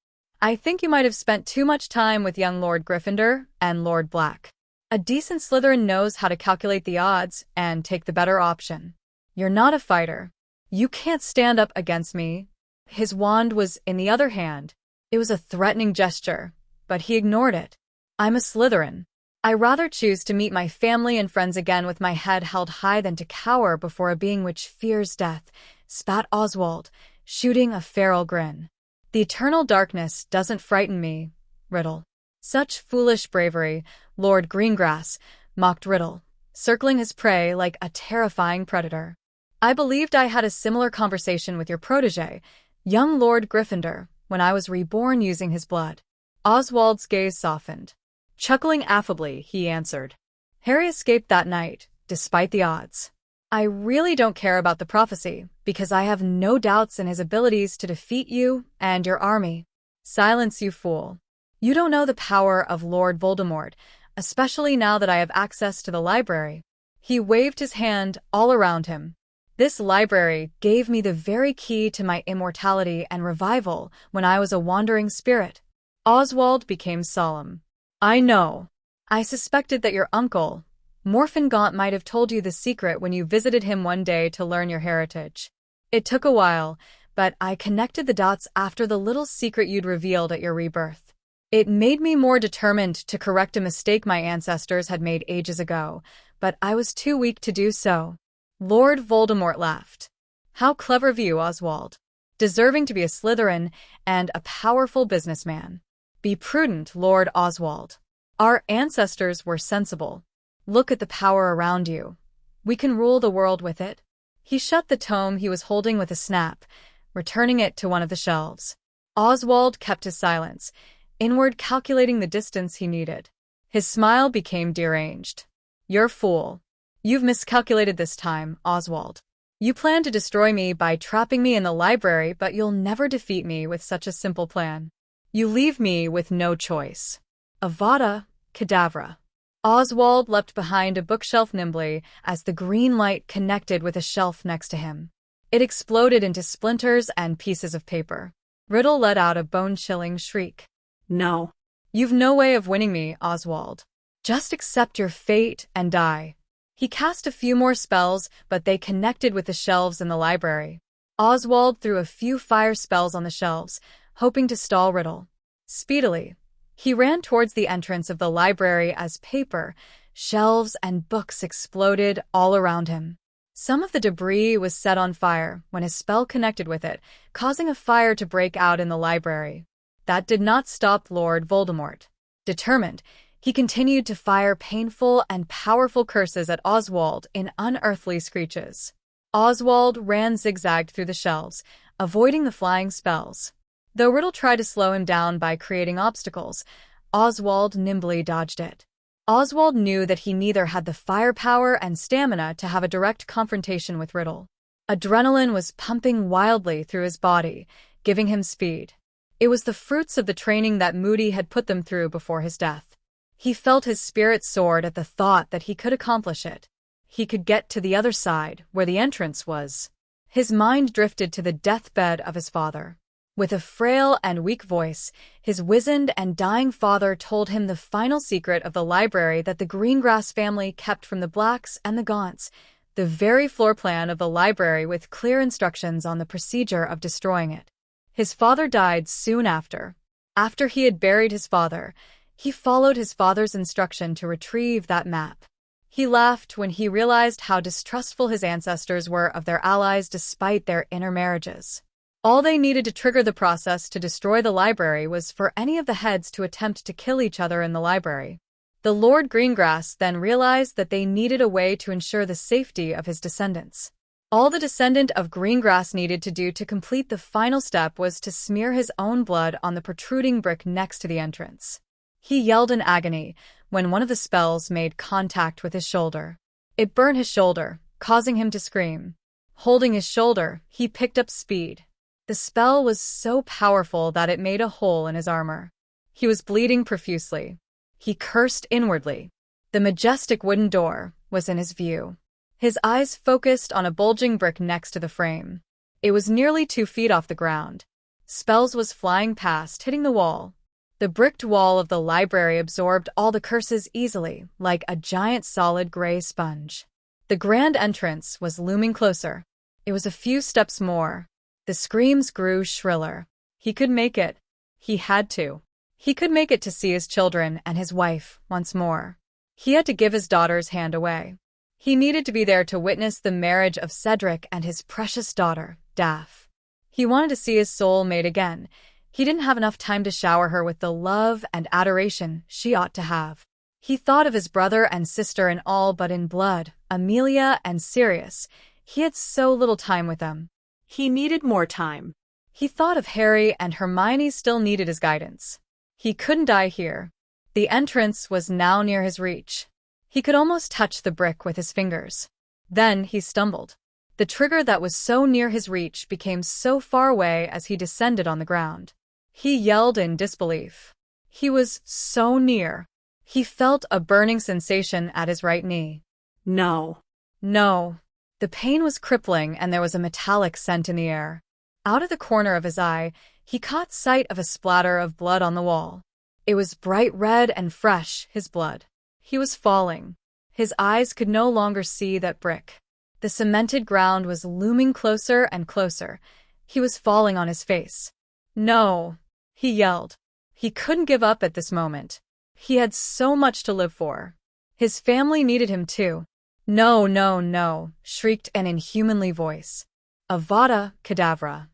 I think you might have spent too much time with young Lord Gryffindor and Lord Black. A decent Slytherin knows how to calculate the odds and take the better option. You're not a fighter. You can't stand up against me. His wand was in the other hand. It was a threatening gesture, but he ignored it. I'm a Slytherin. I rather choose to meet my family and friends again with my head held high than to cower before a being which fears death, spat Oswald, shooting a feral grin. The eternal darkness doesn't frighten me, Riddle. Such foolish bravery, Lord Greengrass, mocked Riddle, circling his prey like a terrifying predator. I believed I had a similar conversation with your protégé, young Lord Gryffindor, when I was reborn using his blood. Oswald's gaze softened. Chuckling affably, he answered. Harry escaped that night, despite the odds. I really don't care about the prophecy, because I have no doubts in his abilities to defeat you and your army. Silence, you fool. You don't know the power of Lord Voldemort, especially now that I have access to the library. He waved his hand all around him. This library gave me the very key to my immortality and revival when I was a wandering spirit. Oswald became solemn. I know. I suspected that your uncle, Morfingaunt, might have told you the secret when you visited him one day to learn your heritage. It took a while, but I connected the dots after the little secret you'd revealed at your rebirth. It made me more determined to correct a mistake my ancestors had made ages ago, but I was too weak to do so. Lord Voldemort laughed. How clever of you, Oswald. Deserving to be a Slytherin and a powerful businessman. Be prudent, Lord Oswald. Our ancestors were sensible. Look at the power around you. We can rule the world with it. He shut the tome he was holding with a snap, returning it to one of the shelves. Oswald kept his silence, inward calculating the distance he needed. His smile became deranged. You're a fool. You've miscalculated this time, Oswald. You plan to destroy me by trapping me in the library, but you'll never defeat me with such a simple plan. You leave me with no choice. Avada Kedavra. Oswald leapt behind a bookshelf nimbly as the green light connected with a shelf next to him. It exploded into splinters and pieces of paper. Riddle let out a bone-chilling shriek. No. You've no way of winning me, Oswald. Just accept your fate and die. He cast a few more spells, but they connected with the shelves in the library. Oswald threw a few fire spells on the shelves, hoping to stall Riddle. Speedily, he ran towards the entrance of the library as paper, shelves, and books exploded all around him. Some of the debris was set on fire when his spell connected with it, causing a fire to break out in the library. That did not stop Lord Voldemort. Determined, he continued to fire painful and powerful curses at Oswald in unearthly screeches. Oswald ran zigzagged through the shelves, avoiding the flying spells. Though Riddle tried to slow him down by creating obstacles, Oswald nimbly dodged it. Oswald knew that he neither had the firepower and stamina to have a direct confrontation with Riddle. Adrenaline was pumping wildly through his body, giving him speed. It was the fruits of the training that Moody had put them through before his death. He felt his spirit soared at the thought that he could accomplish it. He could get to the other side, where the entrance was. His mind drifted to the deathbed of his father. With a frail and weak voice, his wizened and dying father told him the final secret of the library that the Greengrass family kept from the Blacks and the Gaunts, the very floor plan of the library with clear instructions on the procedure of destroying it. His father died soon after. After he had buried his father, he followed his father's instruction to retrieve that map. He laughed when he realized how distrustful his ancestors were of their allies despite their intermarriages. All they needed to trigger the process to destroy the library was for any of the heads to attempt to kill each other in the library. The Lord Greengrass then realized that they needed a way to ensure the safety of his descendants. All the descendant of Greengrass needed to do to complete the final step was to smear his own blood on the protruding brick next to the entrance. He yelled in agony when one of the spells made contact with his shoulder. It burned his shoulder, causing him to scream. Holding his shoulder, he picked up speed. The spell was so powerful that it made a hole in his armor. He was bleeding profusely. He cursed inwardly. The majestic wooden door was in his view. His eyes focused on a bulging brick next to the frame. It was nearly 2 feet off the ground. Spells was flying past, hitting the wall. The bricked wall of the library absorbed all the curses easily, like a giant solid gray sponge. The grand entrance was looming closer. It was a few steps more. The screams grew shriller. He could make it. He had to. He could make it to see his children and his wife once more. He had to give his daughter's hand away. He needed to be there to witness the marriage of Cedric and his precious daughter, Daph. He wanted to see his soul mate again. He didn't have enough time to shower her with the love and adoration she ought to have. He thought of his brother and sister in all but in blood, Amelia and Sirius. He had so little time with them. He needed more time. He thought of Harry, and Hermione still needed his guidance. He couldn't die here. The entrance was now near his reach. He could almost touch the brick with his fingers. Then he stumbled. The trigger that was so near his reach became so far away as he descended on the ground. He yelled in disbelief. He was so near. He felt a burning sensation at his right knee. No. No. The pain was crippling, and there was a metallic scent in the air. Out of the corner of his eye, he caught sight of a splatter of blood on the wall. It was bright red and fresh, his blood. He was falling. His eyes could no longer see that brick. The cemented ground was looming closer and closer. He was falling on his face. No, he yelled. He couldn't give up at this moment. He had so much to live for. His family needed him too. No, no, no, shrieked an inhumanly voice. Avada Kedavra.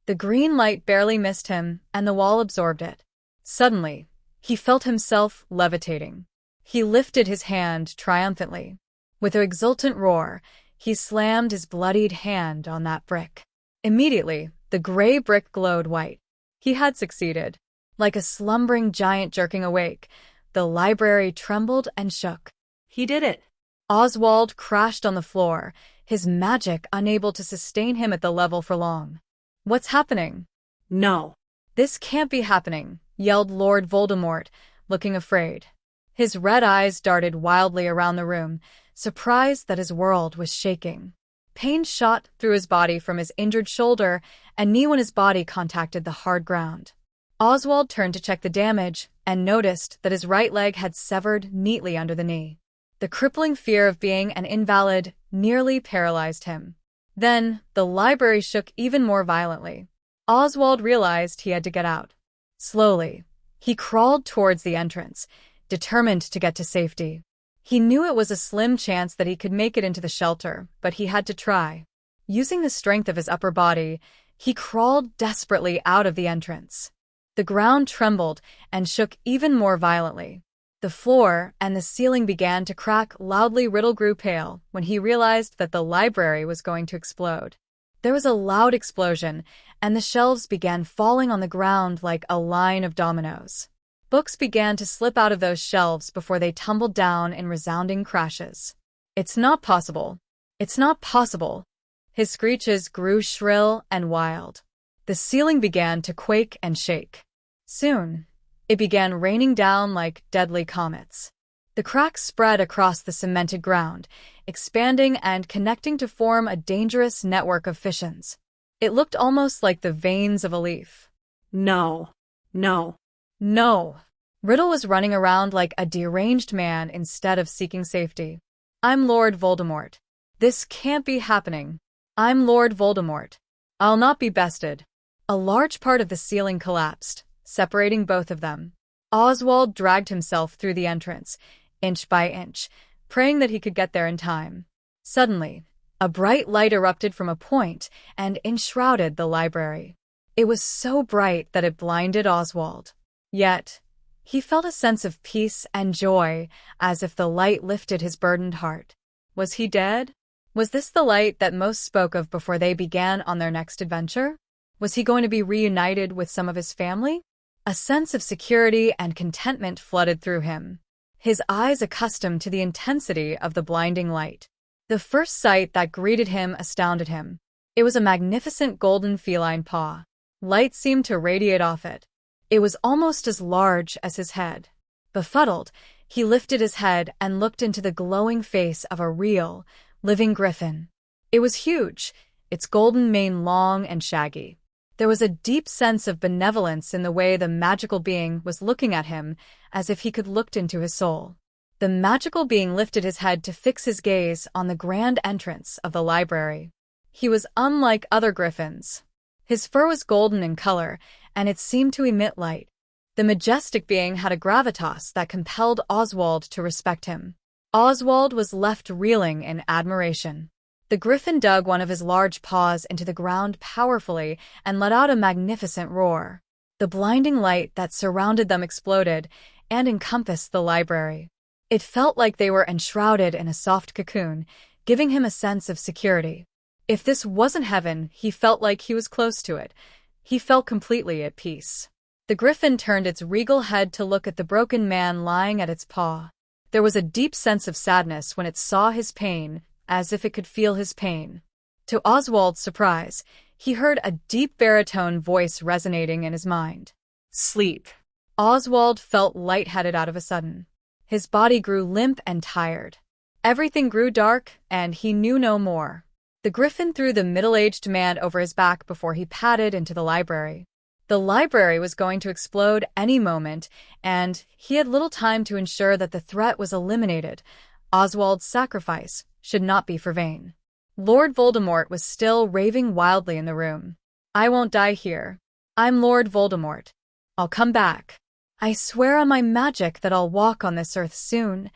The green light barely missed him, and the wall absorbed it. Suddenly, he felt himself levitating. He lifted his hand triumphantly. With an exultant roar, he slammed his bloodied hand on that brick. Immediately, the gray brick glowed white. He had succeeded. Like a slumbering giant jerking awake, the library trembled and shook. He did it. Oswald crashed on the floor, his magic unable to sustain him at the level for long. What's happening? No. This can't be happening, yelled Lord Voldemort, looking afraid. His red eyes darted wildly around the room, surprised that his world was shaking. Pain shot through his body from his injured shoulder and knee when his body contacted the hard ground. Oswald turned to check the damage and noticed that his right leg had severed neatly under the knee. The crippling fear of being an invalid nearly paralyzed him. Then, the library shook even more violently. Oswald realized he had to get out. Slowly, he crawled towards the entrance, determined to get to safety. He knew it was a slim chance that he could make it into the shelter, but he had to try. Using the strength of his upper body, he crawled desperately out of the entrance. The ground trembled and shook even more violently. The floor and the ceiling began to crack loudly. Riddle grew pale when he realized that the library was going to explode. There was a loud explosion, and the shelves began falling on the ground like a line of dominoes. Books began to slip out of those shelves before they tumbled down in resounding crashes. It's not possible. It's not possible. His screeches grew shrill and wild. The ceiling began to quake and shake. Soon, it began raining down like deadly comets. The cracks spread across the cemented ground, expanding and connecting to form a dangerous network of fissions. It looked almost like the veins of a leaf. No. No. No. Riddle was running around like a deranged man instead of seeking safety. I'm Lord Voldemort. This can't be happening. I'm Lord Voldemort. I'll not be bested. A large part of the ceiling collapsed, separating both of them. Oswald dragged himself through the entrance, inch by inch, praying that he could get there in time. Suddenly, a bright light erupted from a point and enshrouded the library. It was so bright that it blinded Oswald. Yet, he felt a sense of peace and joy, as if the light lifted his burdened heart. Was he dead? Was this the light that most spoke of before they began on their next adventure? Was he going to be reunited with some of his family? A sense of security and contentment flooded through him, his eyes accustomed to the intensity of the blinding light. The first sight that greeted him astounded him. It was a magnificent golden feline paw. Light seemed to radiate off it. It was almost as large as his head. Befuddled, he lifted his head and looked into the glowing face of a real, living griffin. It was huge, its golden mane long and shaggy. There was a deep sense of benevolence in the way the magical being was looking at him, as if he could look into his soul. The magical being lifted his head to fix his gaze on the grand entrance of the library. He was unlike other griffins. His fur was golden in color, and it seemed to emit light. The majestic being had a gravitas that compelled Oswald to respect him. Oswald was left reeling in admiration. The griffin dug one of his large paws into the ground powerfully and let out a magnificent roar. The blinding light that surrounded them exploded and encompassed the library. It felt like they were enshrouded in a soft cocoon, giving him a sense of security. If this wasn't heaven, he felt like he was close to it. He felt completely at peace. The griffin turned its regal head to look at the broken man lying at its paw. There was a deep sense of sadness when it saw his pain, as if it could feel his pain. To Oswald's surprise, he heard a deep baritone voice resonating in his mind. Sleep. Oswald felt lightheaded out of a sudden. His body grew limp and tired. Everything grew dark, and he knew no more. The griffin threw the middle-aged man over his back before he padded into the library. The library was going to explode any moment, and he had little time to ensure that the threat was eliminated. Oswald's sacrifice should not be for vain. Lord Voldemort was still raving wildly in the room. "I won't die here. I'm Lord Voldemort. I'll come back. I swear on my magic that I'll walk on this earth soon."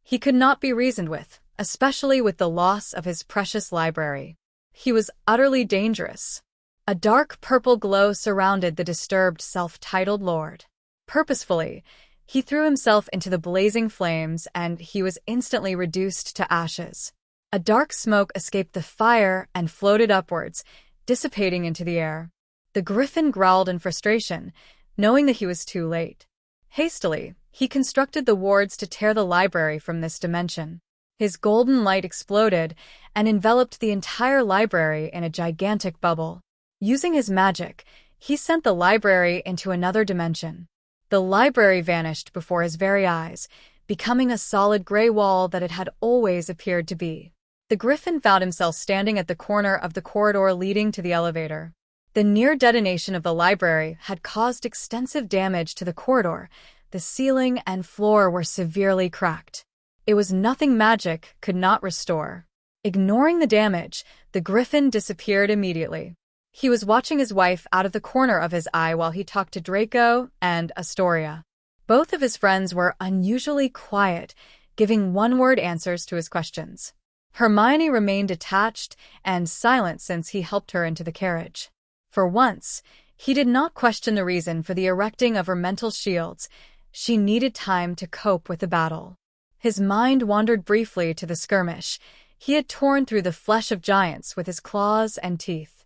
He could not be reasoned with, especially with the loss of his precious library. He was utterly dangerous. A dark purple glow surrounded the disturbed self-titled lord. Purposefully, he threw himself into the blazing flames, and he was instantly reduced to ashes. A dark smoke escaped the fire and floated upwards, dissipating into the air. The griffin growled in frustration, knowing that he was too late. Hastily, he constructed the wards to tear the library from this dimension. His golden light exploded and enveloped the entire library in a gigantic bubble. Using his magic, he sent the library into another dimension. The library vanished before his very eyes, becoming a solid gray wall that it had always appeared to be. The griffin found himself standing at the corner of the corridor leading to the elevator. The near detonation of the library had caused extensive damage to the corridor. The ceiling and floor were severely cracked. It was nothing magic could not restore. Ignoring the damage, the griffin disappeared immediately. He was watching his wife out of the corner of his eye while he talked to Draco and Astoria. Both of his friends were unusually quiet, giving one-word answers to his questions. Hermione remained detached and silent since he helped her into the carriage. For once, he did not question the reason for the erecting of her mental shields. She needed time to cope with the battle. His mind wandered briefly to the skirmish. He had torn through the flesh of giants with his claws and teeth.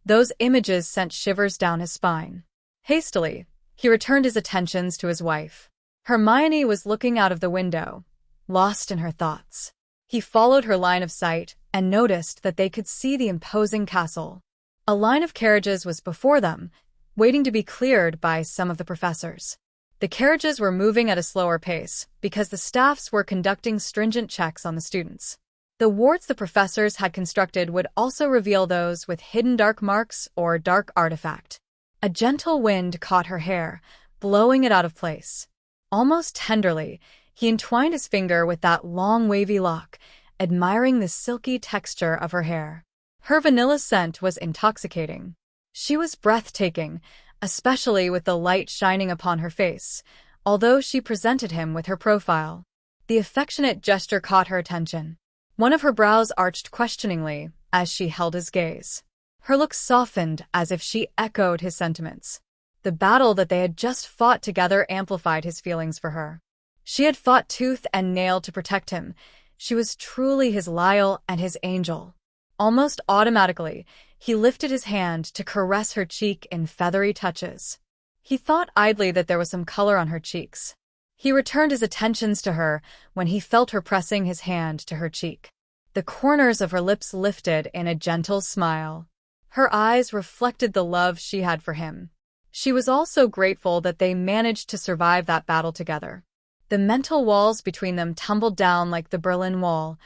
Those images sent shivers down his spine. Hastily, he returned his attentions to his wife. Hermione was looking out of the window, lost in her thoughts. He followed her line of sight and noticed that they could see the imposing castle. A line of carriages was before them, waiting to be cleared by some of the professors. The carriages were moving at a slower pace because the staffs were conducting stringent checks on the students. The wards the professors had constructed would also reveal those with hidden dark marks or dark artifact. A gentle wind caught her hair, blowing it out of place. Almost tenderly, he entwined his finger with that long wavy lock, admiring the silky texture of her hair. Her vanilla scent was intoxicating. She was breathtaking, especially with the light shining upon her face, although she presented him with her profile. The affectionate gesture caught her attention. One of her brows arched questioningly as she held his gaze. Her look softened as if she echoed his sentiments. The battle that they had just fought together amplified his feelings for her. She had fought tooth and nail to protect him, She was truly his Lyle and his angel. Almost automatically, he lifted his hand to caress her cheek in feathery touches. He thought idly that there was some color on her cheeks. He returned his attentions to her when he felt her pressing his hand to her cheek. The corners of her lips lifted in a gentle smile. Her eyes reflected the love she had for him. She was also grateful that they managed to survive that battle together. The mental walls between them tumbled down like the Berlin Wall,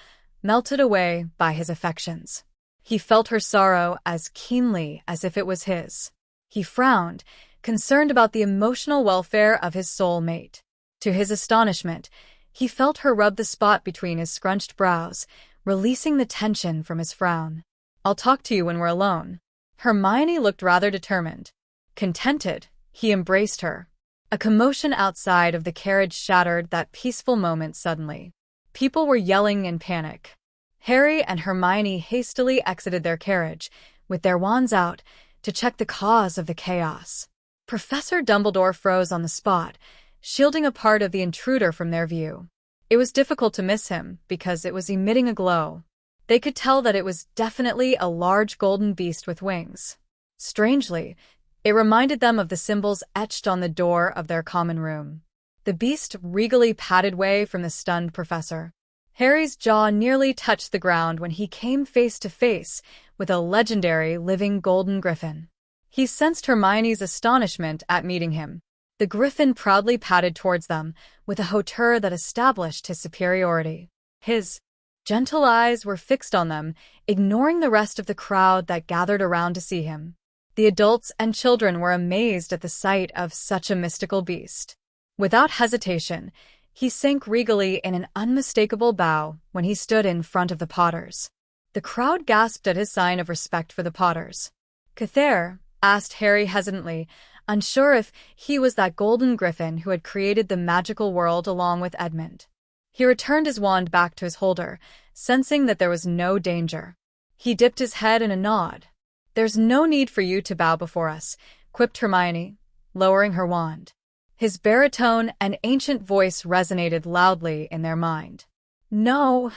melted away by his affections. He felt her sorrow as keenly as if it was his. He frowned, concerned about the emotional welfare of his soulmate. To his astonishment, he felt her rub the spot between his scrunched brows, releasing the tension from his frown. "I'll talk to you when we're alone." Hermione looked rather determined. Contented, he embraced her. A commotion outside of the carriage shattered that peaceful moment suddenly. People were yelling in panic. Harry and Hermione hastily exited their carriage, with their wands out, to check the cause of the chaos. Professor Dumbledore froze on the spot, shielding a part of the intruder from their view. It was difficult to miss him, because it was emitting a glow. They could tell that it was definitely a large golden beast with wings. Strangely, it reminded them of the symbols etched on the door of their common room. The beast regally padded away from the stunned professor. Harry's jaw nearly touched the ground when he came face to face with a legendary living golden griffin. He sensed Hermione's astonishment at meeting him. The griffin proudly padded towards them, with a hauteur that established his superiority. His gentle eyes were fixed on them, ignoring the rest of the crowd that gathered around to see him. The adults and children were amazed at the sight of such a mystical beast. Without hesitation, he sank regally in an unmistakable bow when he stood in front of the Potters. The crowd gasped at his sign of respect for the Potters. "Cathere?" asked Harry hesitantly, unsure if he was that golden griffin who had created the magical world along with Edmund. He returned his wand back to his holder, sensing that there was no danger. He dipped his head in a nod. "There's no need for you to bow before us," quipped Hermione, lowering her wand. His baritone and ancient voice resonated loudly in their mind. "No,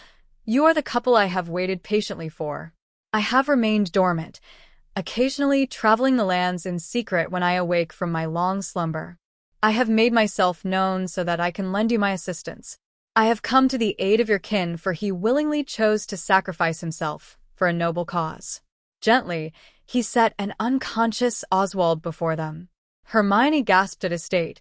you are the couple I have waited patiently for. I have remained dormant, occasionally traveling the lands in secret when I awake from my long slumber. I have made myself known so that I can lend you my assistance. I have come to the aid of your kin, for he willingly chose to sacrifice himself for a noble cause." Gently, he set an unconscious Oswald before them. Hermione gasped at his state.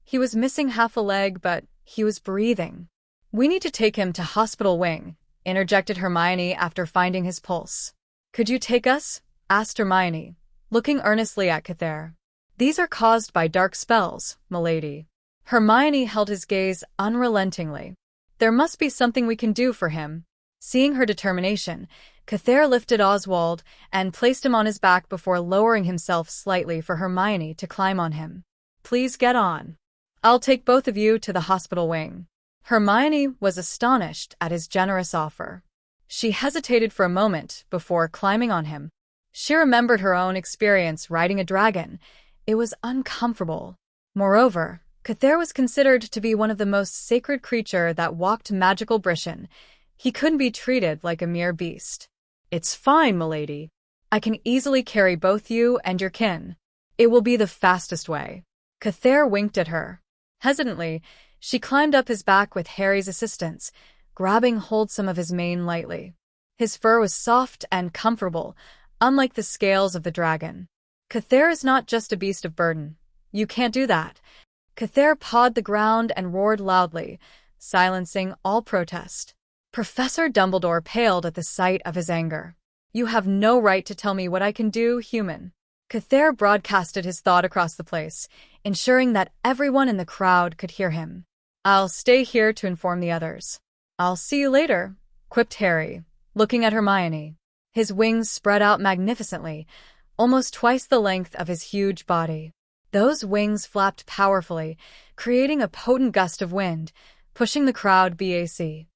He was missing half a leg, but he was breathing. "We need to take him to Hospital Wing," interjected Hermione after finding his pulse. "Could you take us?" asked Hermione, looking earnestly at Cathere. "These are caused by dark spells, milady." Hermione held his gaze unrelentingly. "There must be something we can do for him." Seeing her determination, Cathere lifted Oswald and placed him on his back before lowering himself slightly for Hermione to climb on him. "Please get on. I'll take both of you to the Hospital Wing." Hermione was astonished at his generous offer. She hesitated for a moment before climbing on him. She remembered her own experience riding a dragon. It was uncomfortable. Moreover, Cathere was considered to be one of the most sacred creatures that walked magical Britain. He couldn't be treated like a mere beast. "It's fine, milady. I can easily carry both you and your kin. It will be the fastest way." Cathere winked at her. Hesitantly, she climbed up his back with Harry's assistance, grabbing hold some of his mane lightly. His fur was soft and comfortable, unlike the scales of the dragon. "Cathere is not just a beast of burden. You can't do that." Cathere pawed the ground and roared loudly, silencing all protest. Professor Dumbledore paled at the sight of his anger. "You have no right to tell me what I can do, human." Cathere broadcasted his thought across the place, ensuring that everyone in the crowd could hear him. "I'll stay here to inform the others." "I'll see you later," quipped Harry, looking at Hermione. His wings spread out magnificently, almost twice the length of his huge body. Those wings flapped powerfully, creating a potent gust of wind, pushing the crowd back.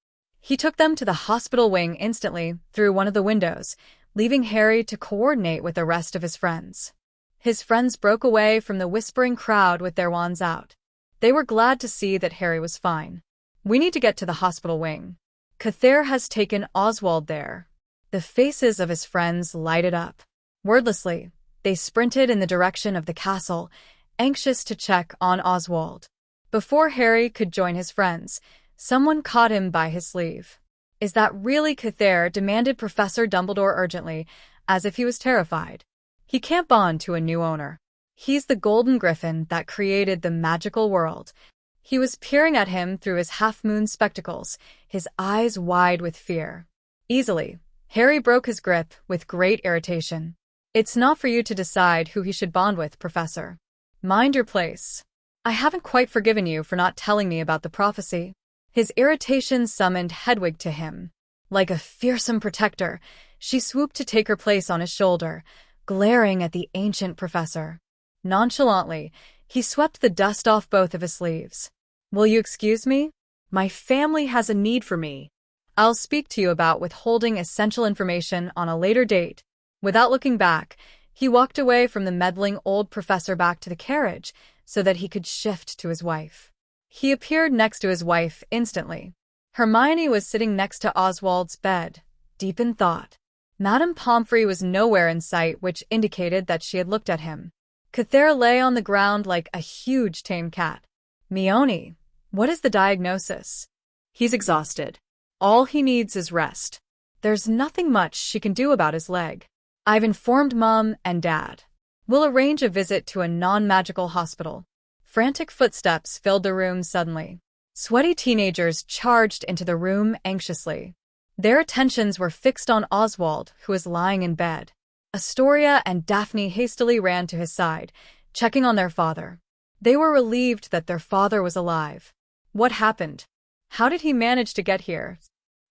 He took them to the Hospital Wing instantly through one of the windows, leaving Harry to coordinate with the rest of his friends. His friends broke away from the whispering crowd with their wands out. They were glad to see that Harry was fine. "We need to get to the Hospital Wing." Cathair has taken Oswald there. The faces of his friends lighted up. Wordlessly, they sprinted in the direction of the castle, anxious to check on Oswald. Before Harry could join his friends, someone caught him by his sleeve. "Is that really Cathair?" demanded Professor Dumbledore urgently, as if he was terrified. "He can't bond to a new owner. He's the golden griffin that created the magical world." He was peering at him through his half-moon spectacles, his eyes wide with fear. Easily, Harry broke his grip with great irritation. "It's not for you to decide who he should bond with, Professor. Mind your place. I haven't quite forgiven you for not telling me about the prophecy." His irritation summoned Hedwig to him. Like a fearsome protector, she swooped to take her place on his shoulder, glaring at the ancient professor. Nonchalantly, he swept the dust off both of his sleeves. "Will you excuse me? My family has a need for me. I'll speak to you about withholding essential information on a later date." Without looking back, he walked away from the meddling old professor back to the carriage so that he could shift to his wife. He appeared next to his wife instantly. Hermione was sitting next to Oswald's bed, deep in thought. Madame Pomfrey was nowhere in sight, which indicated that she had looked at him. Cathair lay on the ground like a huge tame cat. "Mione, what is the diagnosis?" He's exhausted. "All he needs is rest. There's nothing much she can do about his leg. I've informed Mom and Dad. We'll arrange a visit to a non-magical hospital." Frantic footsteps filled the room suddenly. Sweaty teenagers charged into the room anxiously. Their attentions were fixed on Oswald, who was lying in bed. Astoria and Daphne hastily ran to his side, checking on their father. They were relieved that their father was alive. "What happened? How did he manage to get here?"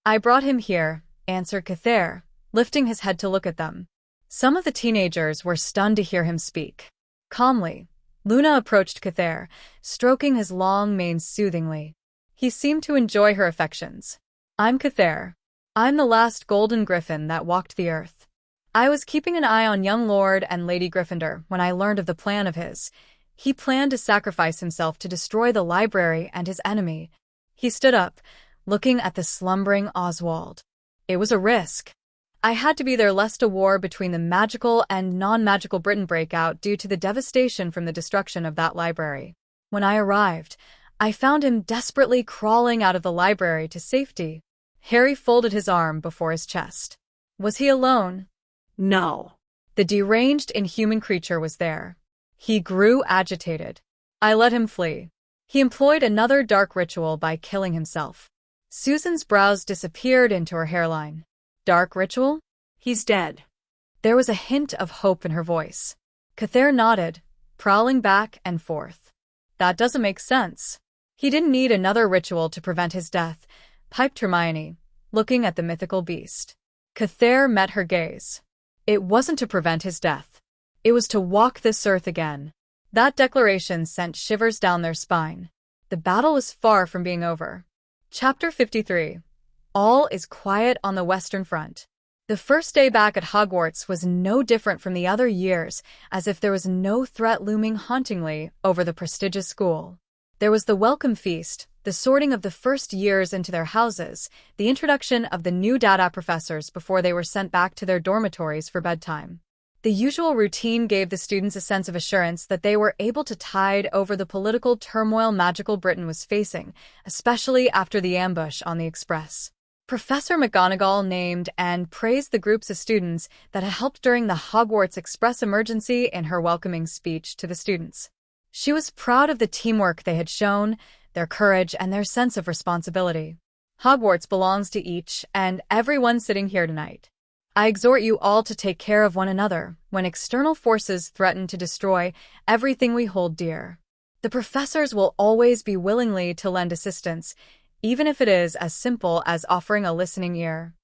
"I brought him here," answered Cathair, lifting his head to look at them. Some of the teenagers were stunned to hear him speak. Calmly, Luna approached Cathair, stroking his long mane soothingly. He seemed to enjoy her affections. "I'm Cathair. I'm the last golden griffin that walked the earth. I was keeping an eye on young Lord and Lady Gryffindor when I learned of the plan of his. He planned to sacrifice himself to destroy the library and his enemy." He stood up, looking at the slumbering Oswald. "It was a risk. I had to be there lest a war between the magical and non-magical Britain break out due to the devastation from the destruction of that library. When I arrived, I found him desperately crawling out of the library to safety." Harry folded his arm before his chest. "Was he alone?" No. The deranged, inhuman creature was there. He grew agitated. "I let him flee. He employed another dark ritual by killing himself." Susan's brows disappeared into her hairline. "Dark ritual?" He's dead. There was a hint of hope in her voice. Cathair nodded, prowling back and forth. "That doesn't make sense." "He didn't need another ritual to prevent his death," piped Hermione, looking at the mythical beast. Cathair met her gaze. "It wasn't to prevent his death. It was to walk this earth again." That declaration sent shivers down their spine. The battle was far from being over. Chapter 53. All is quiet on the Western Front. The first day back at Hogwarts was no different from the other years, as if there was no threat looming hauntingly over the prestigious school. There was the welcome feast, the sorting of the first years into their houses, the introduction of the new data professors before they were sent back to their dormitories for bedtime. The usual routine gave the students a sense of assurance that they were able to tide over the political turmoil magical Britain was facing, especially after the ambush on the Express. Professor McGonagall named and praised the groups of students that had helped during the Hogwarts Express emergency in her welcoming speech to the students. She was proud of the teamwork they had shown, their courage, and their sense of responsibility. "Hogwarts belongs to each and everyone sitting here tonight. I exhort you all to take care of one another when external forces threaten to destroy everything we hold dear. The professors will always be willingly to lend assistance, even if it is as simple as offering a listening ear."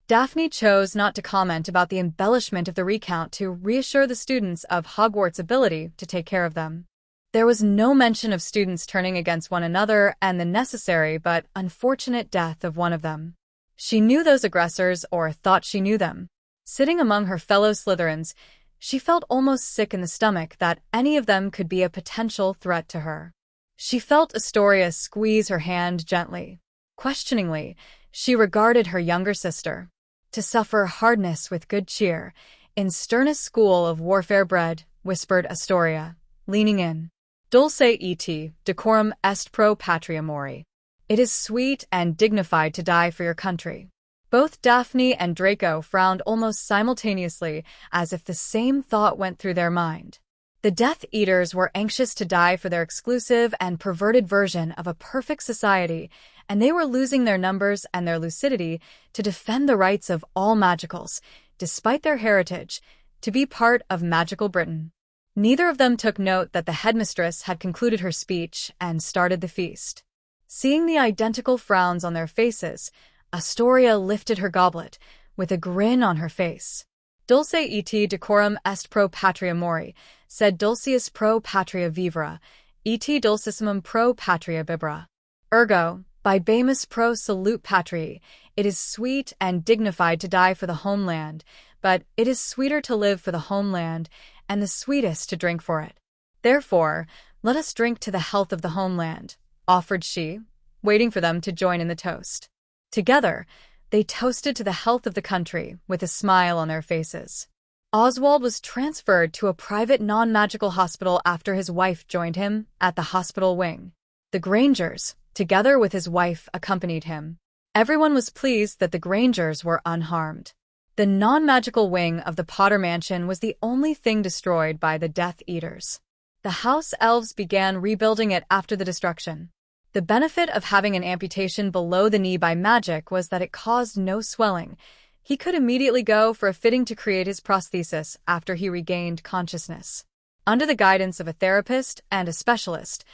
Daphne chose not to comment about the embellishment of the recount to reassure the students of Hogwarts' ability to take care of them. There was no mention of students turning against one another and the necessary but unfortunate death of one of them. She knew those aggressors, or thought she knew them. Sitting among her fellow Slytherins, she felt almost sick in the stomach that any of them could be a potential threat to her. She felt Astoria squeeze her hand gently. Questioningly, She regarded her younger sister. To suffer hardness with good cheer, in sternest school of warfare bred, whispered Astoria, leaning in. Dulce et decorum est pro patria mori. It is sweet and dignified to die for your country. Both Daphne and Draco frowned almost simultaneously, as if the same thought went through their mind. The Death Eaters were anxious to die for their exclusive and perverted version of a perfect society, and they were losing their numbers and their lucidity to defend the rights of all magicals, despite their heritage, to be part of magical Britain. Neither of them took note that the headmistress had concluded her speech and started the feast. Seeing the identical frowns on their faces, Astoria lifted her goblet, with a grin on her face. Dulce et decorum est pro patria mori, sed dulcius pro patria vivere, et dulcissimum pro patria bibera. Ergo, bibamus pro salute patriae, it is sweet and dignified to die for the homeland, but it is sweeter to live for the homeland, and the sweetest to drink for it. Therefore, let us drink to the health of the homeland, offered she, waiting for them to join in the toast. Together, they toasted to the health of the country, with a smile on their faces. Oswald was transferred to a private non-magical hospital after his wife joined him at the hospital wing. The Grangers, together with his wife, accompanied him. Everyone was pleased that the Grangers were unharmed. The non-magical wing of the Potter Mansion was the only thing destroyed by the Death Eaters. The house elves began rebuilding it after the destruction. The benefit of having an amputation below the knee by magic was that it caused no swelling. He could immediately go for a fitting to create his prosthesis after he regained consciousness. Under the guidance of a therapist and a specialist,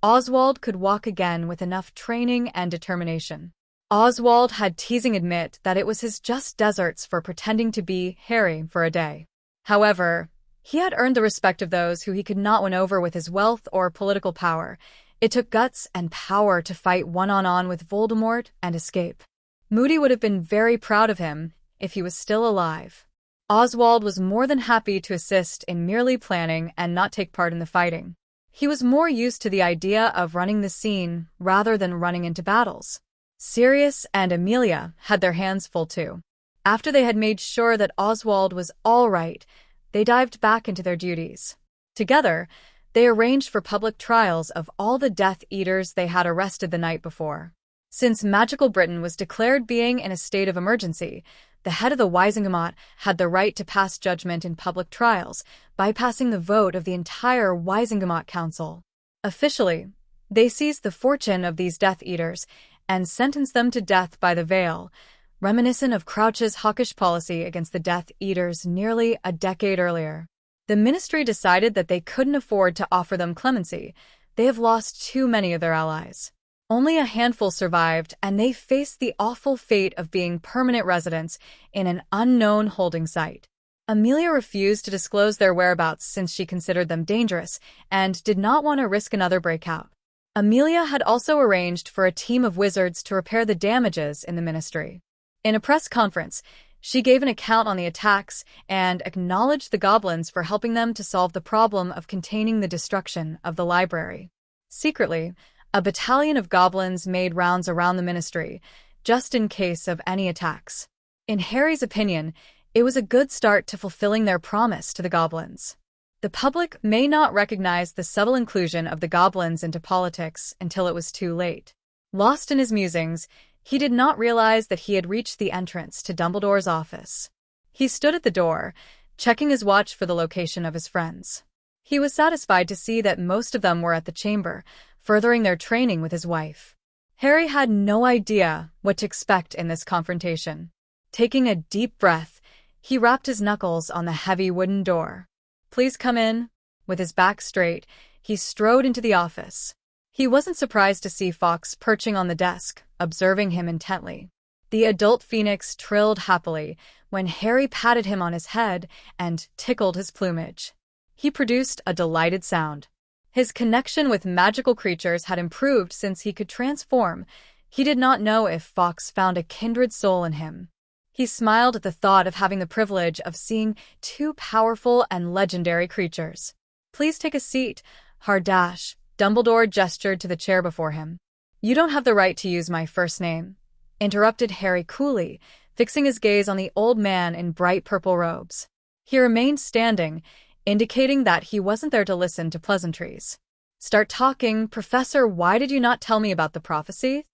Oswald could walk again with enough training and determination. Oswald had teasing admit that it was his just deserts for pretending to be Harry for a day. However, he had earned the respect of those who he could not win over with his wealth or political power. It took guts and power to fight one-on-one with Voldemort and escape. Moody would have been very proud of him if he was still alive. Oswald was more than happy to assist in merely planning and not take part in the fighting. He was more used to the idea of running the scene rather than running into battles. Sirius and Amelia had their hands full too. After they had made sure that Oswald was all right, they dived back into their duties. Together, they arranged for public trials of all the Death Eaters they had arrested the night before. Since magical Britain was declared being in a state of emergency, the head of the Wisingamot had the right to pass judgment in public trials, bypassing the vote of the entire Wisingamot Council. Officially, they seized the fortune of these Death Eaters and sentenced them to death by the veil, reminiscent of Crouch's hawkish policy against the Death Eaters nearly a decade earlier. The ministry decided that they couldn't afford to offer them clemency. They have lost too many of their allies. Only a handful survived, and they faced the awful fate of being permanent residents in an unknown holding site. Amelia refused to disclose their whereabouts since she considered them dangerous and did not want to risk another breakout. Amelia had also arranged for a team of wizards to repair the damages in the ministry. In a press conference, she gave an account on the attacks and acknowledged the goblins for helping them to solve the problem of containing the destruction of the library. Secretly, a battalion of goblins made rounds around the ministry, just in case of any attacks. In Harry's opinion, it was a good start to fulfilling their promise to the goblins. The public may not recognize the subtle inclusion of the goblins into politics until it was too late. Lost in his musings, he did not realize that he had reached the entrance to Dumbledore's office. He stood at the door, checking his watch for the location of his friends. He was satisfied to see that most of them were at the chamber, furthering their training with his wife. Harry had no idea what to expect in this confrontation. Taking a deep breath, he rapped his knuckles on the heavy wooden door. "Please come in." With his back straight, he strode into the office. He wasn't surprised to see Fawkes perching on the desk, observing him intently. The adult phoenix trilled happily when Harry patted him on his head and tickled his plumage. He produced a delighted sound. His connection with magical creatures had improved since he could transform. He did not know if Fawkes found a kindred soul in him. He smiled at the thought of having the privilege of seeing two powerful and legendary creatures. "Please take a seat, Hardash." Dumbledore gestured to the chair before him. "You don't have the right to use my first name. interrupted Harry coolly, fixing his gaze on the old man in bright purple robes. He remained standing, indicating that he wasn't there to listen to pleasantries. Start talking, Professor. Why did you not tell me about the prophecy?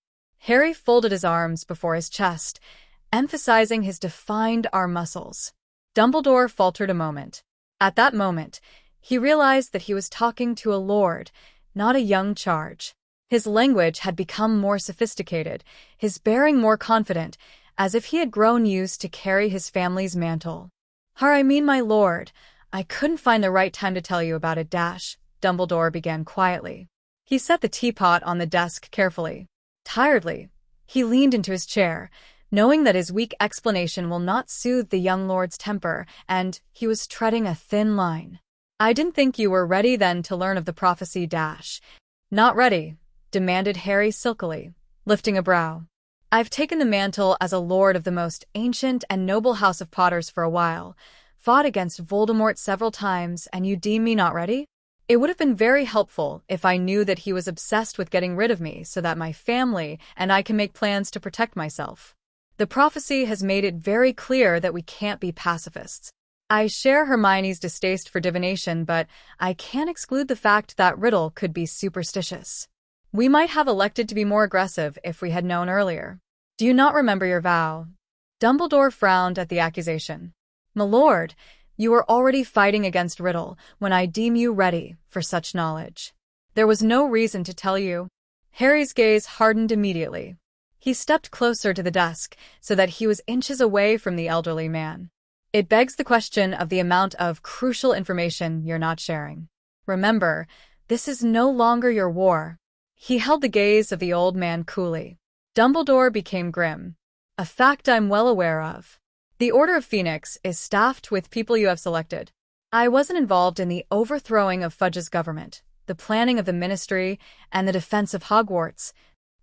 Harry folded his arms before his chest, emphasizing his defined arm muscles. Dumbledore faltered a moment. At that moment, he realized that he was talking to a lord, not a young charge. His language had become more sophisticated, his bearing more confident, as if he had grown used to carry his family's mantle. I mean, my lord, I couldn't find the right time to tell you about it. Dumbledore began quietly. He set the teapot on the desk carefully. Tiredly, he leaned into his chair, knowing that his weak explanation will not soothe the young lord's temper, and he was treading a thin line. I didn't think you were ready then to learn of the prophecy. Not ready, demanded Harry silkily, lifting a brow. I've taken the mantle as a lord of the most ancient and noble house of Potters for a while, fought against Voldemort several times, and you deem me not ready? It would have been very helpful if I knew that he was obsessed with getting rid of me so that my family and I can make plans to protect myself. The prophecy has made it very clear that we can't be pacifists. I share Hermione's distaste for divination, but I can't exclude the fact that Riddle could be superstitious. We might have elected to be more aggressive if we had known earlier. Do you not remember your vow? Dumbledore frowned at the accusation. My lord, you are already fighting against Riddle when I deem you ready for such knowledge. There was no reason to tell you. Harry's gaze hardened immediately. He stepped closer to the desk so that he was inches away from the elderly man. It begs the question of the amount of crucial information you're not sharing. Remember, this is no longer your war. He held the gaze of the old man coolly. Dumbledore became grim. A fact I'm well aware of. The Order of Phoenix is staffed with people you have selected. I wasn't involved in the overthrowing of Fudge's government, the planning of the ministry, and the defense of Hogwarts.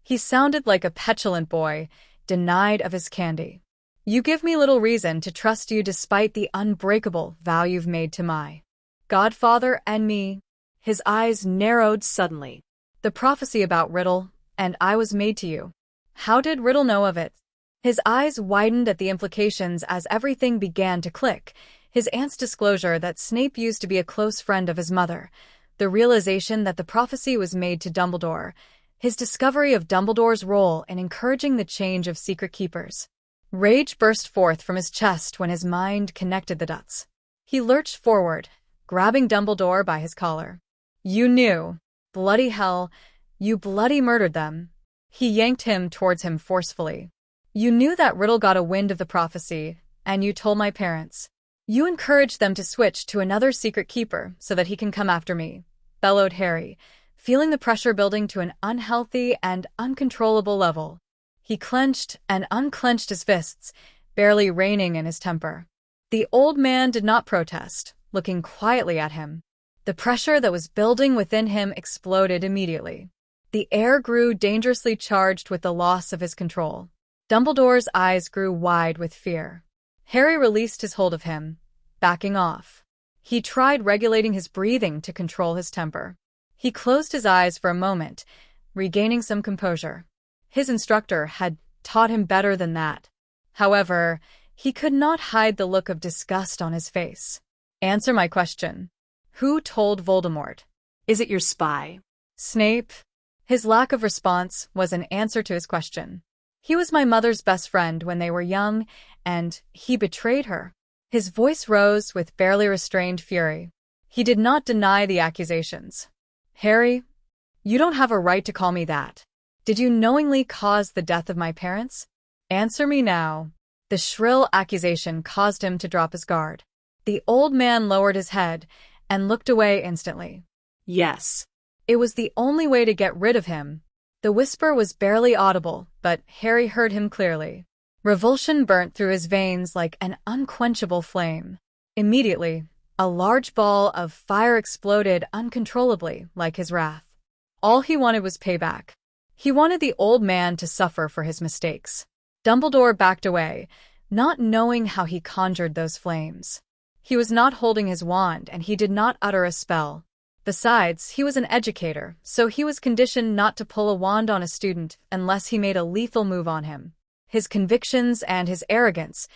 He sounded like a petulant boy, denied of his candy. You give me little reason to trust you despite the unbreakable vow you've made to my godfather and me. His eyes narrowed suddenly. The prophecy about Riddle, and I was made to you. How did Riddle know of it? His eyes widened at the implications as everything began to click. His aunt's disclosure that Snape used to be a close friend of his mother, the realization that the prophecy was made to Dumbledore, his discovery of Dumbledore's role in encouraging the change of secret keepers. Rage burst forth from his chest when his mind connected the dots. He lurched forward, grabbing Dumbledore by his collar. You knew. Bloody hell, you bloody murdered them. He yanked him towards him forcefully. You knew that Riddle got a wind of the prophecy, and you told my parents. You encouraged them to switch to another secret keeper so that he can come after me, bellowed Harry, feeling the pressure building to an unhealthy and uncontrollable level. He clenched and unclenched his fists, barely reining in his temper. The old man did not protest, looking quietly at him. The pressure that was building within him exploded immediately. The air grew dangerously charged with the loss of his control. Dumbledore's eyes grew wide with fear. Harry released his hold of him, backing off. He tried regulating his breathing to control his temper. He closed his eyes for a moment, regaining some composure. His instructor had taught him better than that. However, he could not hide the look of disgust on his face. Answer my question. Who told Voldemort? Is it your spy? Snape. His lack of response was an answer to his question. He was my mother's best friend when they were young, and he betrayed her. His voice rose with barely restrained fury. He did not deny the accusations. Harry, you don't have a right to call me that. Did you knowingly cause the death of my parents? Answer me now. The shrill accusation caused him to drop his guard. The old man lowered his head and looked away instantly. Yes. It was the only way to get rid of him. The whisper was barely audible, but Harry heard him clearly. Revulsion burnt through his veins like an unquenchable flame. Immediately, a large ball of fire exploded uncontrollably, like his wrath. All he wanted was payback. He wanted the old man to suffer for his mistakes. Dumbledore backed away, not knowing how he conjured those flames. He was not holding his wand, and he did not utter a spell. Besides, he was an educator, so he was conditioned not to pull a wand on a student unless he made a lethal move on him. His convictions and his arrogance,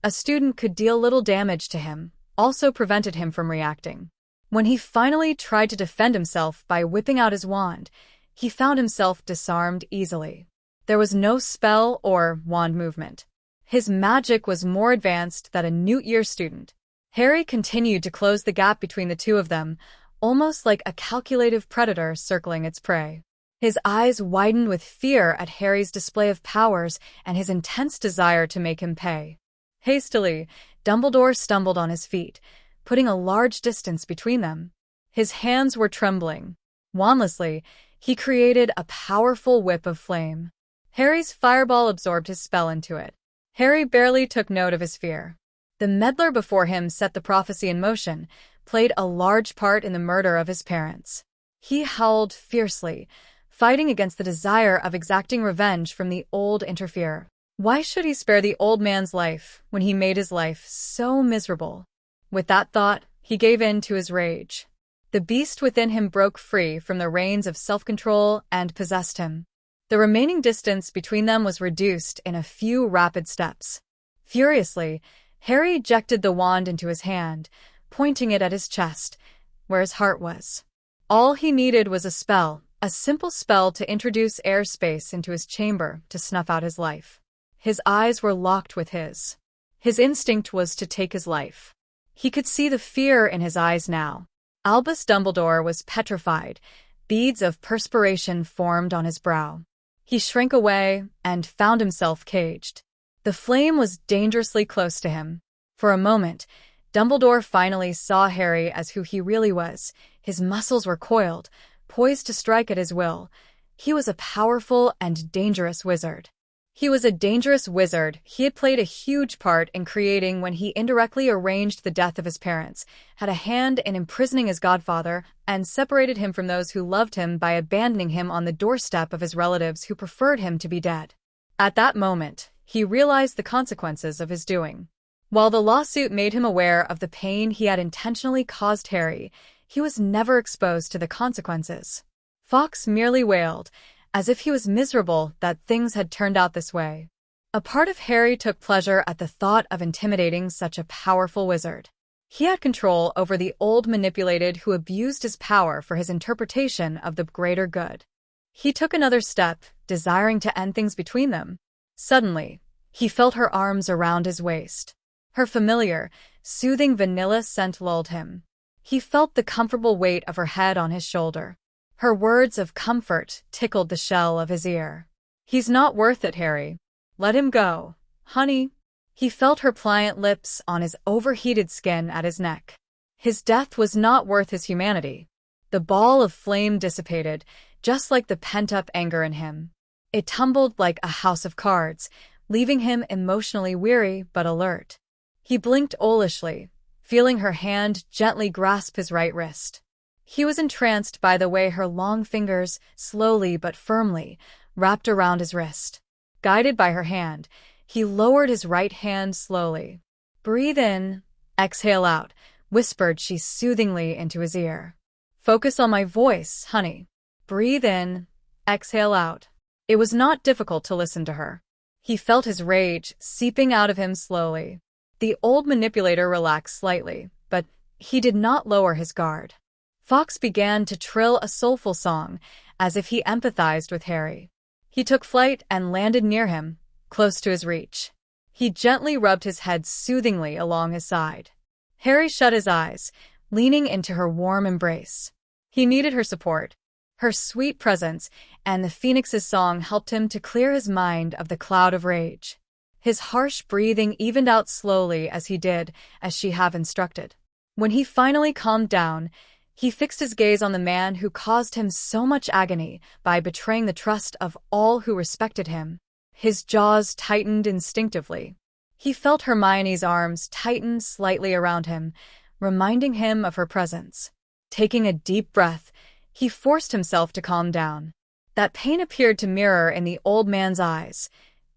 a student could deal little damage to him, also prevented him from reacting. When he finally tried to defend himself by whipping out his wand, he found himself disarmed easily. There was no spell or wand movement. His magic was more advanced than a Newt Year student. Harry continued to close the gap between the two of them, almost like a calculative predator circling its prey. His eyes widened with fear at Harry's display of powers and his intense desire to make him pay. Hastily, Dumbledore stumbled on his feet, putting a large distance between them. His hands were trembling. Wandlessly, he created a powerful whip of flame. Harry's fireball absorbed his spell into it. Harry barely took note of his fear. The meddler before him set the prophecy in motion, played a large part in the murder of his parents. He howled fiercely, fighting against the desire of exacting revenge from the old interferer. Why should he spare the old man's life when he made his life so miserable? With that thought, he gave in to his rage. The beast within him broke free from the reins of self-control and possessed him. The remaining distance between them was reduced in a few rapid steps. Furiously, Harry ejected the wand into his hand, pointing it at his chest, where his heart was. All he needed was a simple spell to introduce airspace into his chamber to snuff out his life. His eyes were locked with his. His instinct was to take his life. He could see the fear in his eyes now. Albus Dumbledore was petrified. Beads of perspiration formed on his brow. He shrank away and found himself caged. The flame was dangerously close to him. For a moment, Dumbledore finally saw Harry as who he really was. His muscles were coiled, poised to strike at his will. He was a powerful and dangerous wizard. He was a dangerous wizard he had played a huge part in creating when he indirectly arranged the death of his parents, had a hand in imprisoning his godfather, and separated him from those who loved him by abandoning him on the doorstep of his relatives who preferred him to be dead. At that moment, he realized the consequences of his doing. While the lawsuit made him aware of the pain he had intentionally caused Harry, he was never exposed to the consequences. Fawkes merely wailed, as if he was miserable that things had turned out this way. A part of Harry took pleasure at the thought of intimidating such a powerful wizard. He had control over the old manipulated who abused his power for his interpretation of the greater good. He took another step, desiring to end things between them. Suddenly, he felt her arms around his waist. Her familiar, soothing vanilla scent lulled him. He felt the comfortable weight of her head on his shoulder. Her words of comfort tickled the shell of his ear. "He's not worth it, Harry. Let him go, honey." He felt her pliant lips on his overheated skin at his neck. His death was not worth his humanity. The ball of flame dissipated, just like the pent-up anger in him. It tumbled like a house of cards, leaving him emotionally weary but alert. He blinked owlishly, feeling her hand gently grasp his right wrist. He was entranced by the way her long fingers, slowly but firmly, wrapped around his wrist. Guided by her hand, he lowered his right hand slowly. "Breathe in, exhale out," whispered she soothingly into his ear. "Focus on my voice, honey. Breathe in, exhale out." It was not difficult to listen to her. He felt his rage seeping out of him slowly. The old manipulator relaxed slightly, but he did not lower his guard. Fawkes began to trill a soulful song, as if he empathized with Harry. He took flight and landed near him, close to his reach. He gently rubbed his head soothingly along his side. Harry shut his eyes, leaning into her warm embrace. He needed her support. Her sweet presence and the phoenix's song helped him to clear his mind of the cloud of rage. His harsh breathing evened out slowly as he did, as she had instructed. When he finally calmed down, he fixed his gaze on the man who caused him so much agony by betraying the trust of all who respected him. His jaws tightened instinctively. He felt Hermione's arms tighten slightly around him, reminding him of her presence. Taking a deep breath, he forced himself to calm down. That pain appeared to mirror in the old man's eyes.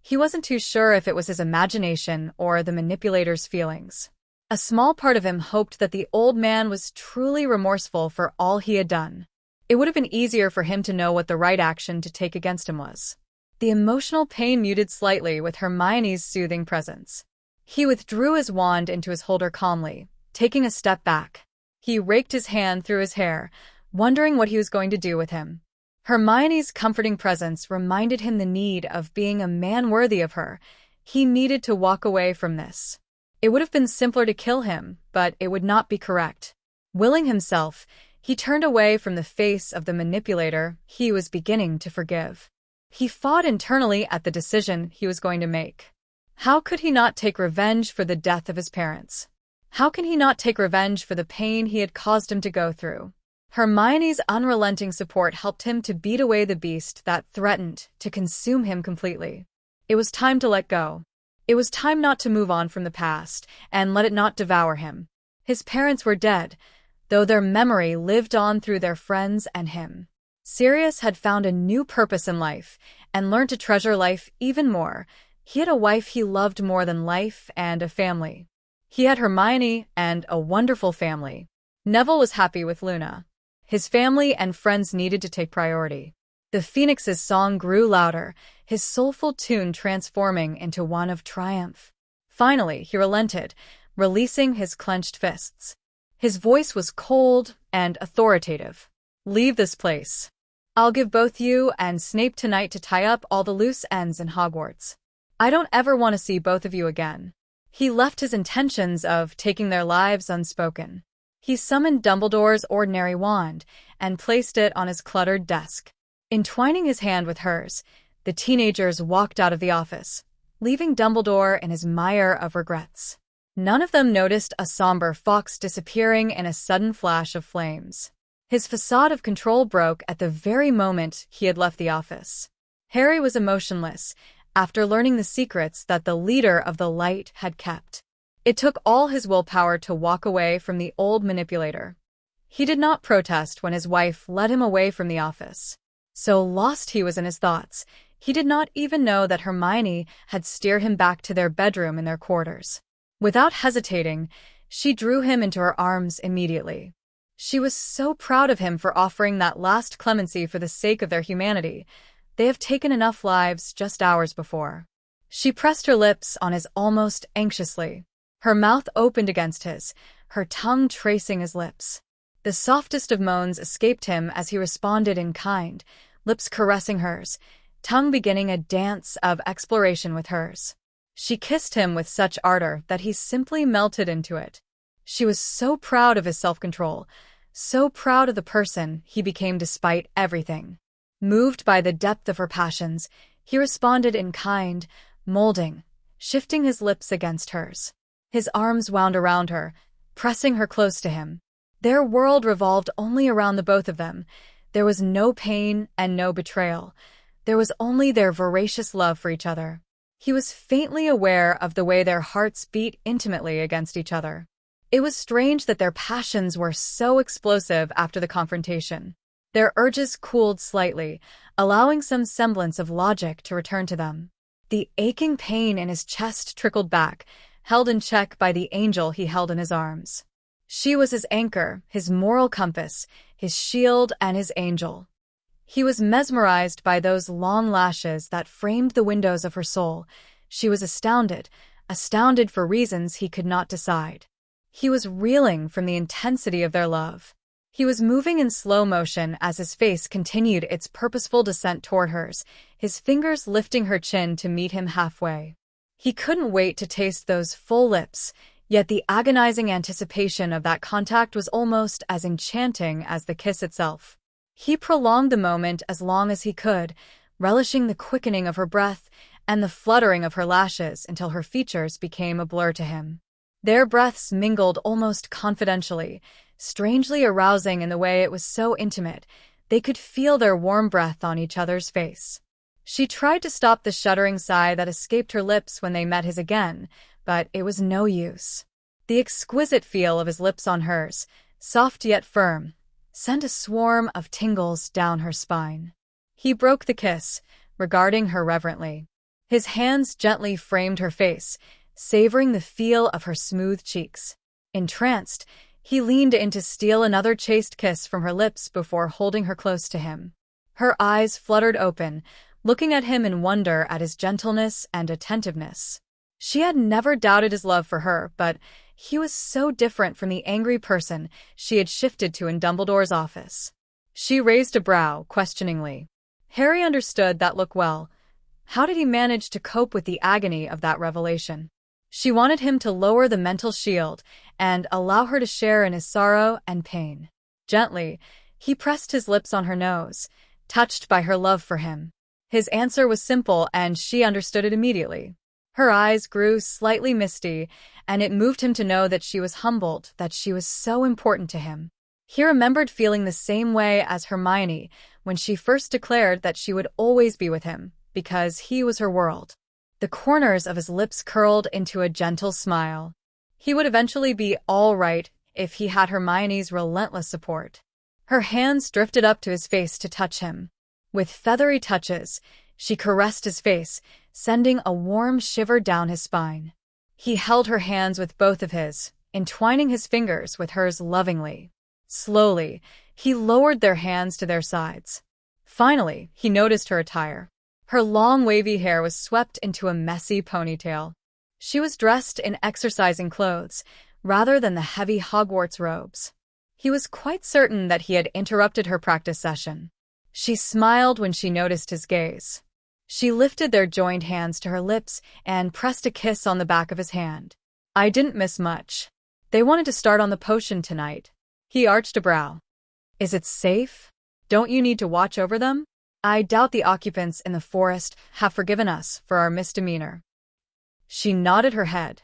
He wasn't too sure if it was his imagination or the manipulator's feelings. A small part of him hoped that the old man was truly remorseful for all he had done. It would have been easier for him to know what the right action to take against him was. The emotional pain muted slightly with Hermione's soothing presence. He withdrew his wand into his holder calmly, taking a step back. He raked his hand through his hair, wondering what he was going to do with him. Hermione's comforting presence reminded him the need of being a man worthy of her. He needed to walk away from this. It would have been simpler to kill him, but it would not be correct. Willing himself, he turned away from the face of the manipulator he was beginning to forgive. He fought internally at the decision he was going to make. How could he not take revenge for the death of his parents? How can he not take revenge for the pain he had caused him to go through? Hermione's unrelenting support helped him to beat away the beast that threatened to consume him completely. It was time to let go. It was time not to move on from the past and let it not devour him. His parents were dead, though their memory lived on through their friends and him. Sirius had found a new purpose in life and learned to treasure life even more. He had a wife he loved more than life and a family. He had Hermione and a wonderful family. Neville was happy with Luna. His family and friends needed to take priority. The Phoenix's song grew louder, his soulful tune transforming into one of triumph. Finally, he relented, releasing his clenched fists. His voice was cold and authoritative. "Leave this place. I'll give both you and Snape tonight to tie up all the loose ends in Hogwarts. I don't ever want to see both of you again." He left his intentions of taking their lives unspoken. He summoned Dumbledore's ordinary wand and placed it on his cluttered desk. Entwining his hand with hers, the teenagers walked out of the office, leaving Dumbledore in his mire of regrets. None of them noticed a somber fox disappearing in a sudden flash of flames. His facade of control broke at the very moment he had left the office. Harry was emotionless after learning the secrets that the leader of the Light had kept. It took all his willpower to walk away from the old manipulator. He did not protest when his wife led him away from the office. So lost he was in his thoughts, he did not even know that Hermione had steered him back to their bedroom in their quarters. Without hesitating, she drew him into her arms immediately. She was so proud of him for offering that last clemency for the sake of their humanity. They have taken enough lives just hours before. She pressed her lips on his almost anxiously. Her mouth opened against his, her tongue tracing his lips. The softest of moans escaped him as he responded in kind, lips caressing hers, tongue beginning a dance of exploration with hers. She kissed him with such ardor that he simply melted into it. She was so proud of his self-control, so proud of the person he became despite everything. Moved by the depth of her passions, he responded in kind, molding, shifting his lips against hers. His arms wound around her, pressing her close to him. Their world revolved only around the both of them. There was no pain and no betrayal. There was only their voracious love for each other. He was faintly aware of the way their hearts beat intimately against each other. It was strange that their passions were so explosive after the confrontation. Their urges cooled slightly, allowing some semblance of logic to return to them. The aching pain in his chest trickled back, held in check by the angel he held in his arms. She was his anchor, his moral compass, his shield, and his angel. He was mesmerized by those long lashes that framed the windows of her soul. She was astounded for reasons he could not decide. He was reeling from the intensity of their love. He was moving in slow motion as his face continued its purposeful descent toward hers, his fingers lifting her chin to meet him halfway. He couldn't wait to taste those full lips, yet the agonizing anticipation of that contact was almost as enchanting as the kiss itself. He prolonged the moment as long as he could, relishing the quickening of her breath and the fluttering of her lashes until her features became a blur to him. Their breaths mingled almost confidentially, strangely arousing in the way it was so intimate. They could feel their warm breath on each other's face. She tried to stop the shuddering sigh that escaped her lips when they met his again, but it was no use. The exquisite feel of his lips on hers, soft yet firm, sent a swarm of tingles down her spine. He broke the kiss, regarding her reverently. His hands gently framed her face, savoring the feel of her smooth cheeks. Entranced, he leaned in to steal another chaste kiss from her lips before holding her close to him. Her eyes fluttered open, looking at him in wonder at his gentleness and attentiveness. She had never doubted his love for her, but he was so different from the angry person she had shifted to in Dumbledore's office. She raised a brow, questioningly. Harry understood that look well. How did he manage to cope with the agony of that revelation? She wanted him to lower the mental shield and allow her to share in his sorrow and pain. Gently, he pressed his lips on her nose, touched by her love for him. His answer was simple, and she understood it immediately. Her eyes grew slightly misty, and it moved him to know that she was humbled, that she was so important to him. He remembered feeling the same way as Hermione when she first declared that she would always be with him, because he was her world. The corners of his lips curled into a gentle smile. He would eventually be all right if he had Hermione's relentless support. Her hands drifted up to his face to touch him. With feathery touches, she caressed his face, sending a warm shiver down his spine. He held her hands with both of his, entwining his fingers with hers lovingly. Slowly, he lowered their hands to their sides. Finally, he noticed her attire. Her long wavy hair was swept into a messy ponytail. She was dressed in exercising clothes, rather than the heavy Hogwarts robes. He was quite certain that he had interrupted her practice session. She smiled when she noticed his gaze. She lifted their joined hands to her lips and pressed a kiss on the back of his hand. I didn't miss much. They wanted to start on the potion tonight. He arched a brow. Is it safe? Don't you need to watch over them? I doubt the occupants in the forest have forgiven us for our misdemeanor. She nodded her head.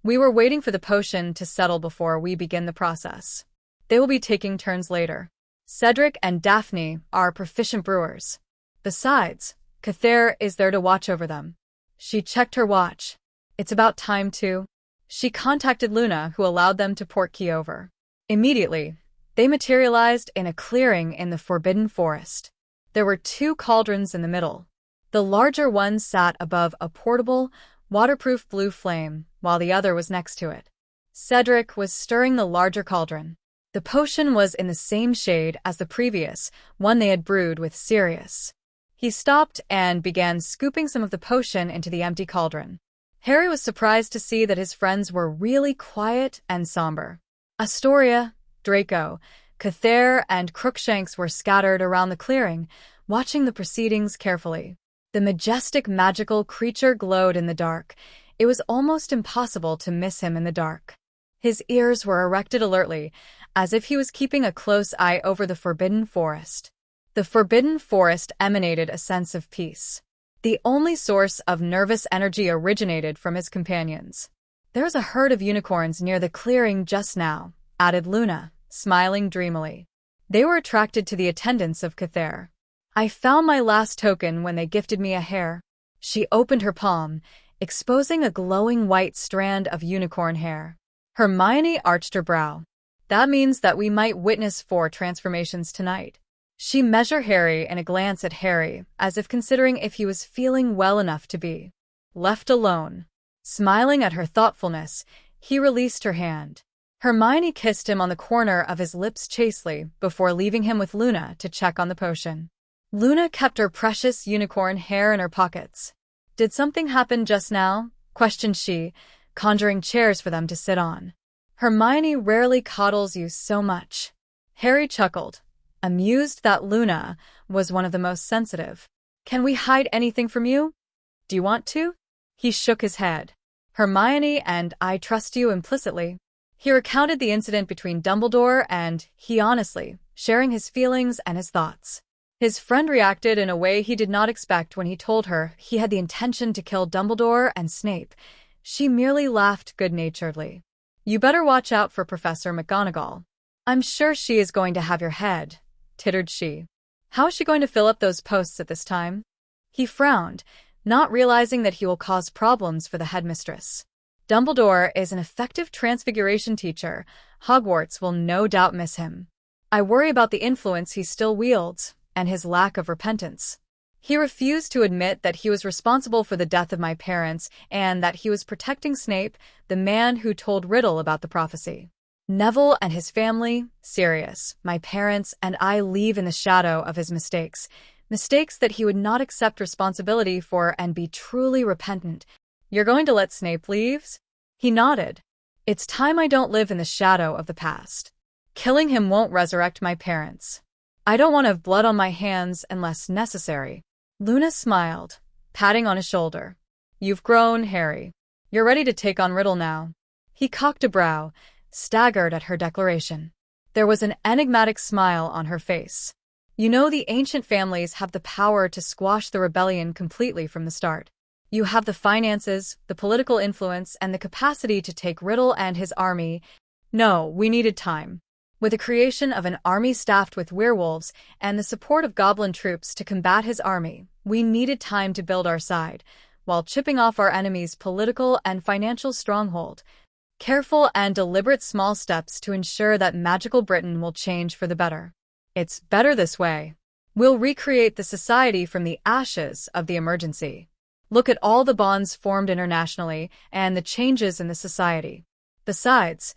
We were waiting for the potion to settle before we begin the process. They will be taking turns later. Cedric and Daphne are proficient brewers. Besides, Cather is there to watch over them. She checked her watch. It's about time too. She contacted Luna, who allowed them to portkey over. Immediately, they materialized in a clearing in the Forbidden Forest. There were 2 cauldrons in the middle. The larger one sat above a portable, waterproof blue flame, while the other was next to it. Cedric was stirring the larger cauldron. The potion was in the same shade as the previous one they had brewed with Sirius. He stopped and began scooping some of the potion into the empty cauldron. Harry was surprised to see that his friends were really quiet and somber. Astoria, Draco, Cather, and Crookshanks were scattered around the clearing, watching the proceedings carefully. The majestic magical creature glowed in the dark. It was almost impossible to miss him in the dark. His ears were erected alertly, as if he was keeping a close eye over the Forbidden Forest. The Forbidden Forest emanated a sense of peace. The only source of nervous energy originated from his companions. There was a herd of unicorns near the clearing just now, added Luna, smiling dreamily. They were attracted to the attendance of Cather. I found my last token when they gifted me a hair. She opened her palm, exposing a glowing white strand of unicorn hair. Hermione arched her brow. That means that we might witness 4 transformations tonight. She measured Harry and a glance at Harry, as if considering if he was feeling well enough to be left alone. Smiling at her thoughtfulness, he released her hand. Hermione kissed him on the corner of his lips chastely before leaving him with Luna to check on the potion. Luna kept her precious unicorn hair in her pockets. Did something happen just now? Questioned she, conjuring chairs for them to sit on. Hermione rarely coddles you so much. Harry chuckled, amused that Luna was one of the most sensitive. Can we hide anything from you? Do you want to? He shook his head. Hermione and I trust you implicitly. He recounted the incident between Dumbledore and he honestly, sharing his feelings and his thoughts. His friend reacted in a way he did not expect when he told her he had the intention to kill Dumbledore and Snape. She merely laughed good-naturedly. You better watch out for Professor McGonagall. I'm sure she is going to have your head, tittered she. How is she going to fill up those posts at this time? He frowned, not realizing that he will cause problems for the headmistress. Dumbledore is an effective transfiguration teacher. Hogwarts will no doubt miss him. I worry about the influence he still wields, and his lack of repentance. He refused to admit that he was responsible for the death of my parents and that he was protecting Snape, the man who told Riddle about the prophecy. Neville and his family, Sirius, my parents, and I leave in the shadow of his mistakes. Mistakes that he would not accept responsibility for and be truly repentant. "You're going to let Snape leave?" He nodded. "It's time I don't live in the shadow of the past. Killing him won't resurrect my parents. I don't want to have blood on my hands unless necessary." Luna smiled, patting on his shoulder. "You've grown, Harry. You're ready to take on Riddle now." He cocked a brow, staggered at her declaration. There was an enigmatic smile on her face. "You know, the ancient families have the power to squash the rebellion completely from the start. You have the finances, the political influence, and the capacity to take Riddle and his army." "No, we needed time. With the creation of an army staffed with werewolves and the support of goblin troops to combat his army, we needed time to build our side, while chipping off our enemy's political and financial stronghold. Careful and deliberate small steps to ensure that magical Britain will change for the better. It's better this way. We'll recreate the society from the ashes of the emergency. Look at all the bonds formed internationally and the changes in the society. Besides,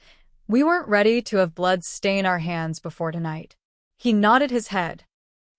we weren't ready to have blood stain our hands before tonight." He nodded his head.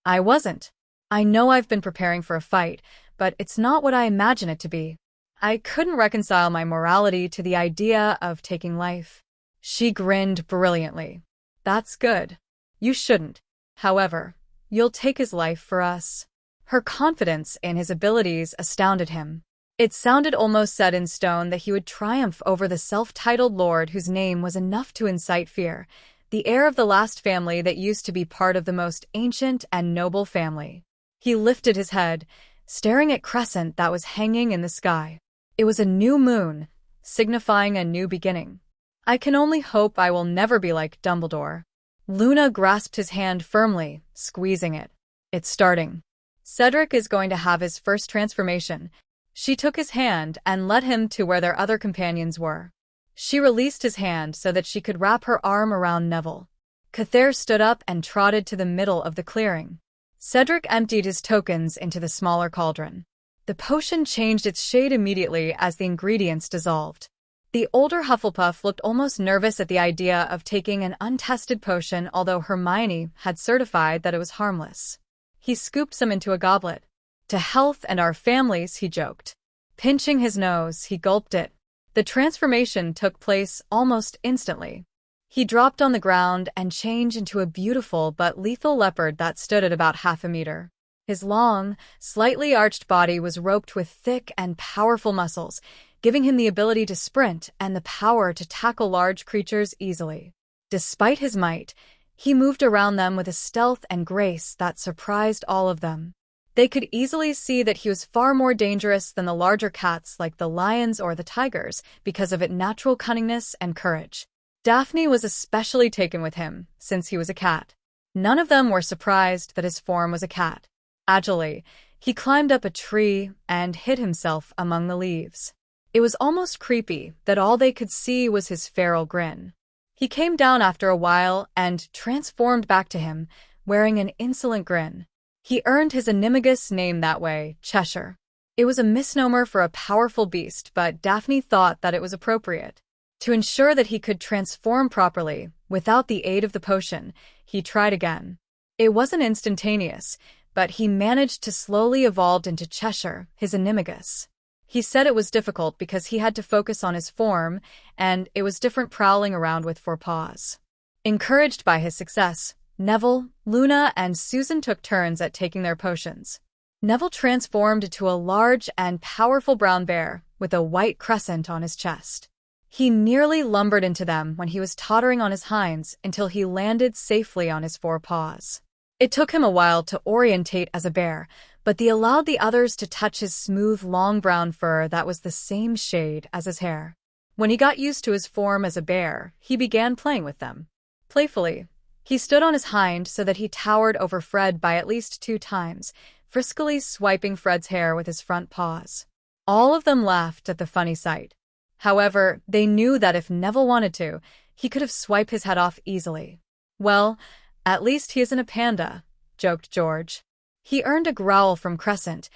"I wasn't. I know I've been preparing for a fight, but it's not what I imagine it to be. I couldn't reconcile my morality to the idea of taking life." She grinned brilliantly. "That's good. You shouldn't. However, you'll take his life for us." Her confidence in his abilities astounded him. It sounded almost set in stone that he would triumph over the self-titled lord whose name was enough to incite fear, the heir of the last family that used to be part of the most ancient and noble family. He lifted his head, staring at crescent that was hanging in the sky. It was a new moon, signifying a new beginning. "I can only hope I will never be like Dumbledore." Luna grasped his hand firmly, squeezing it. "It's starting. Cedric is going to have his first transformation." She took his hand and led him to where their other companions were. She released his hand so that she could wrap her arm around Neville. Cather stood up and trotted to the middle of the clearing. Cedric emptied his tokens into the smaller cauldron. The potion changed its shade immediately as the ingredients dissolved. The older Hufflepuff looked almost nervous at the idea of taking an untested potion, although Hermione had certified that it was harmless. He scooped some into a goblet. "To health and our families," he joked. Pinching his nose, he gulped it. The transformation took place almost instantly. He dropped on the ground and changed into a beautiful but lethal leopard that stood at about 1/2 meter. His long, slightly arched body was roped with thick and powerful muscles, giving him the ability to sprint and the power to tackle large creatures easily. Despite his might, he moved around them with a stealth and grace that surprised all of them. They could easily see that he was far more dangerous than the larger cats like the lions or the tigers because of its natural cunningness and courage. Daphne was especially taken with him, since he was a cat. None of them were surprised that his form was a cat. Agilely, he climbed up a tree and hid himself among the leaves. It was almost creepy that all they could see was his feral grin. He came down after a while and transformed back to him, wearing an insolent grin. He earned his animagus name that way, Cheshire. It was a misnomer for a powerful beast, but Daphne thought that it was appropriate. To ensure that he could transform properly, without the aid of the potion, he tried again. It wasn't instantaneous, but he managed to slowly evolve into Cheshire, his animagus. He said it was difficult because he had to focus on his form, and it was different prowling around with 4 paws. Encouraged by his success, Neville, Luna, and Susan took turns at taking their potions. Neville transformed into a large and powerful brown bear with a white crescent on his chest. He nearly lumbered into them when he was tottering on his hinds until he landed safely on his 4 paws. It took him a while to orientate as a bear, but they allowed the others to touch his smooth, long brown fur that was the same shade as his hair. When he got used to his form as a bear, he began playing with them. Playfully, he stood on his hind so that he towered over Fred by at least 2 times, friskily swiping Fred's hair with his front paws. All of them laughed at the funny sight. However, they knew that if Neville wanted to, he could have swiped his head off easily. "Well, at least he isn't a panda," joked George. He earned a growl from Crescent,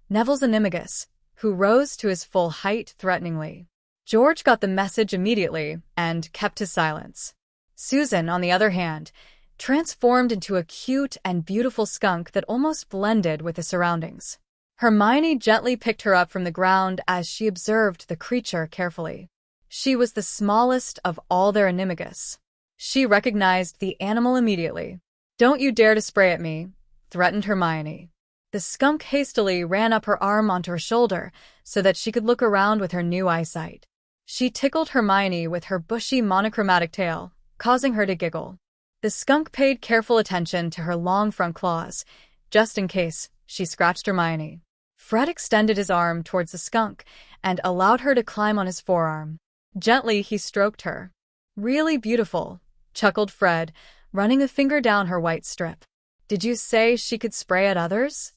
Neville's animagus, who rose to his full height threateningly. George got the message immediately and kept his silence. Susan, on the other hand, transformed into a cute and beautiful skunk that almost blended with the surroundings. Hermione gently picked her up from the ground as she observed the creature carefully. She was the smallest of all their animagus. She recognized the animal immediately. "Don't you dare to spray at me," threatened Hermione. The skunk hastily ran up her arm onto her shoulder so that she could look around with her new eyesight. She tickled Hermione with her bushy monochromatic tail, causing her to giggle. The skunk paid careful attention to her long front claws. Just in case, she scratched Hermione. Fred extended his arm towards the skunk and allowed her to climb on his forearm. Gently, he stroked her. "Really beautiful," chuckled Fred, running a finger down her white strip. "Did you say she could spray at others?"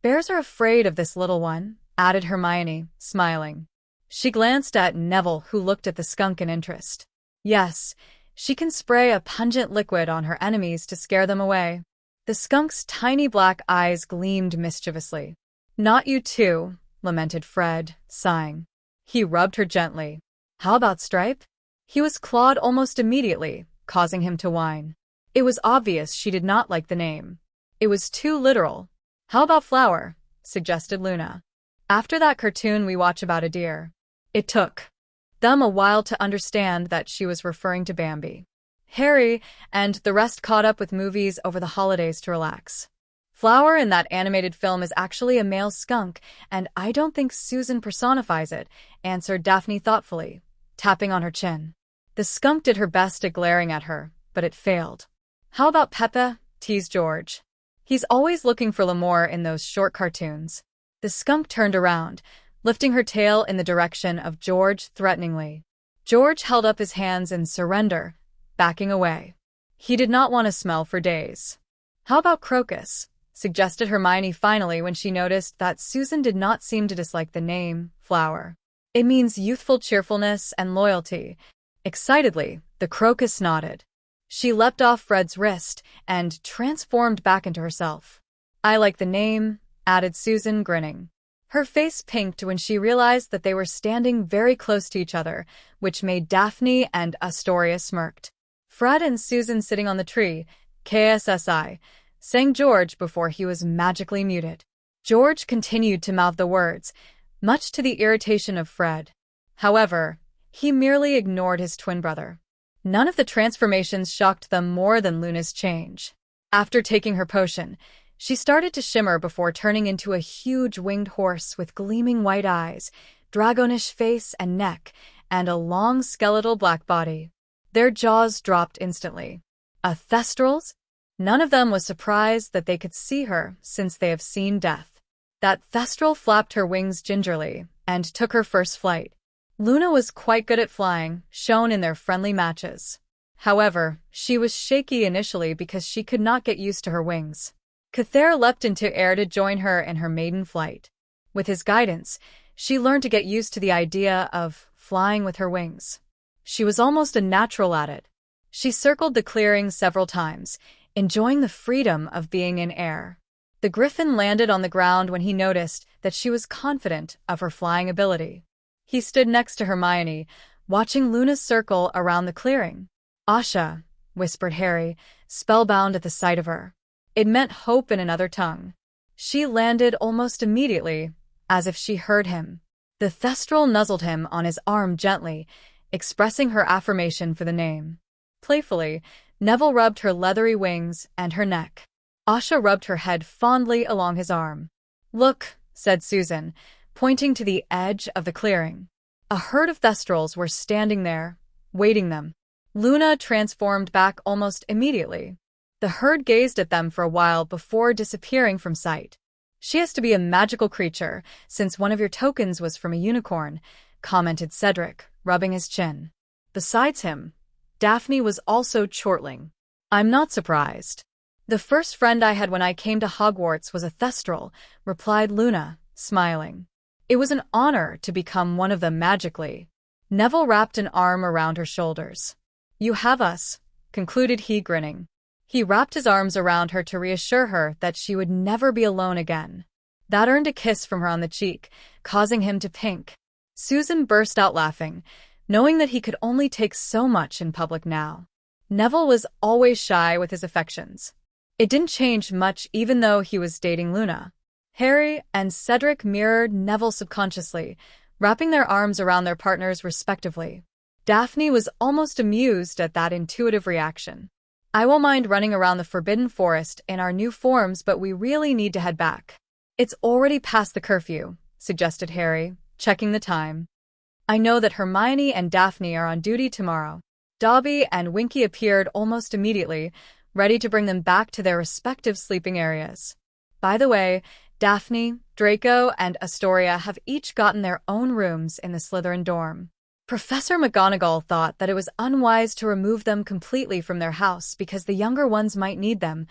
"Bears are afraid of this little one," added Hermione, smiling. She glanced at Neville, who looked at the skunk in interest. "Yes, she can spray a pungent liquid on her enemies to scare them away." The skunk's tiny black eyes gleamed mischievously. "Not you too," lamented Fred, sighing. He rubbed her gently. "How about Stripe?" He was clawed almost immediately, causing him to whine. It was obvious she did not like the name. It was too literal. "How about Flower?" suggested Luna. "After that cartoon we watch about a deer." It took them a while to understand that she was referring to Bambi. Harry and the rest caught up with movies over the holidays to relax. Flower in that animated film is actually a male skunk, and I don't think Susan personifies it, answered Daphne thoughtfully, tapping on her chin. The skunk did her best at glaring at her, but it failed. "How about Pepe?" teased George. "He's always looking for Lamore in those short cartoons." The skunk turned around, lifting her tail in the direction of George threateningly. George held up his hands in surrender, backing away. He did not want to smell for days. "How about Crocus?" suggested Hermione finally when she noticed that Susan did not seem to dislike the name, Flower. "It means youthful cheerfulness and loyalty." Excitedly, the crocus nodded. She leapt off Fred's wrist and transformed back into herself. "I like the name," added Susan, grinning. Her face pinked when she realized that they were standing very close to each other, which made Daphne and Astoria smirked. "Fred and Susan sitting on the tree, KSSI," sang George before he was magically muted. George continued to mouth the words, much to the irritation of Fred. However, he merely ignored his twin brother. None of the transformations shocked them more than Luna's change. After taking her potion, she started to shimmer before turning into a huge winged horse with gleaming white eyes, dragonish face and neck, and a long skeletal black body. Their jaws dropped instantly. A Thestrals? None of them was surprised that they could see her, since they have seen death. That Thestral flapped her wings gingerly and took her first flight. Luna was quite good at flying, shown in their friendly matches. However, she was shaky initially because she could not get used to her wings. Cather leapt into air to join her in her maiden flight. With his guidance, she learned to get used to the idea of flying with her wings. She was almost a natural at it. She circled the clearing several times, enjoying the freedom of being in air. The Griffin landed on the ground when he noticed that she was confident of her flying ability. He stood next to Hermione, watching Luna circle around the clearing. "Asha," whispered Harry, spellbound at the sight of her. It meant hope in another tongue. She landed almost immediately, as if she heard him. The Thestral nuzzled him on his arm gently, expressing her affirmation for the name. Playfully, Neville rubbed her leathery wings and her neck. Asha rubbed her head fondly along his arm. "Look," said Susan, pointing to the edge of the clearing. A herd of Thestrals were standing there, waiting them. Luna transformed back almost immediately. The herd gazed at them for a while before disappearing from sight. "She has to be a magical creature, since one of your tokens was from a unicorn," commented Cedric, rubbing his chin. Besides him, Daphne was also chortling. "I'm not surprised. The first friend I had when I came to Hogwarts was a Thestral," replied Luna, smiling. "It was an honor to become one of them magically." Neville wrapped an arm around her shoulders. "You have us," concluded he, grinning. He wrapped his arms around her to reassure her that she would never be alone again. That earned a kiss from her on the cheek, causing him to pink. Susan burst out laughing, knowing that he could only take so much in public now. Neville was always shy with his affections. It didn't change much even though he was dating Luna. Harry and Cedric mirrored Neville subconsciously, wrapping their arms around their partners respectively. Daphne was almost amused at that intuitive reaction. I won't mind running around the Forbidden Forest in our new forms, but we really need to head back. It's already past the curfew, suggested Harry, checking the time. I know that Hermione and Daphne are on duty tomorrow. Dobby and Winky appeared almost immediately, ready to bring them back to their respective sleeping areas. By the way, Daphne, Draco, and Astoria have each gotten their own rooms in the Slytherin dorm. Professor McGonagall thought that it was unwise to remove them completely from their house because the younger ones might need them,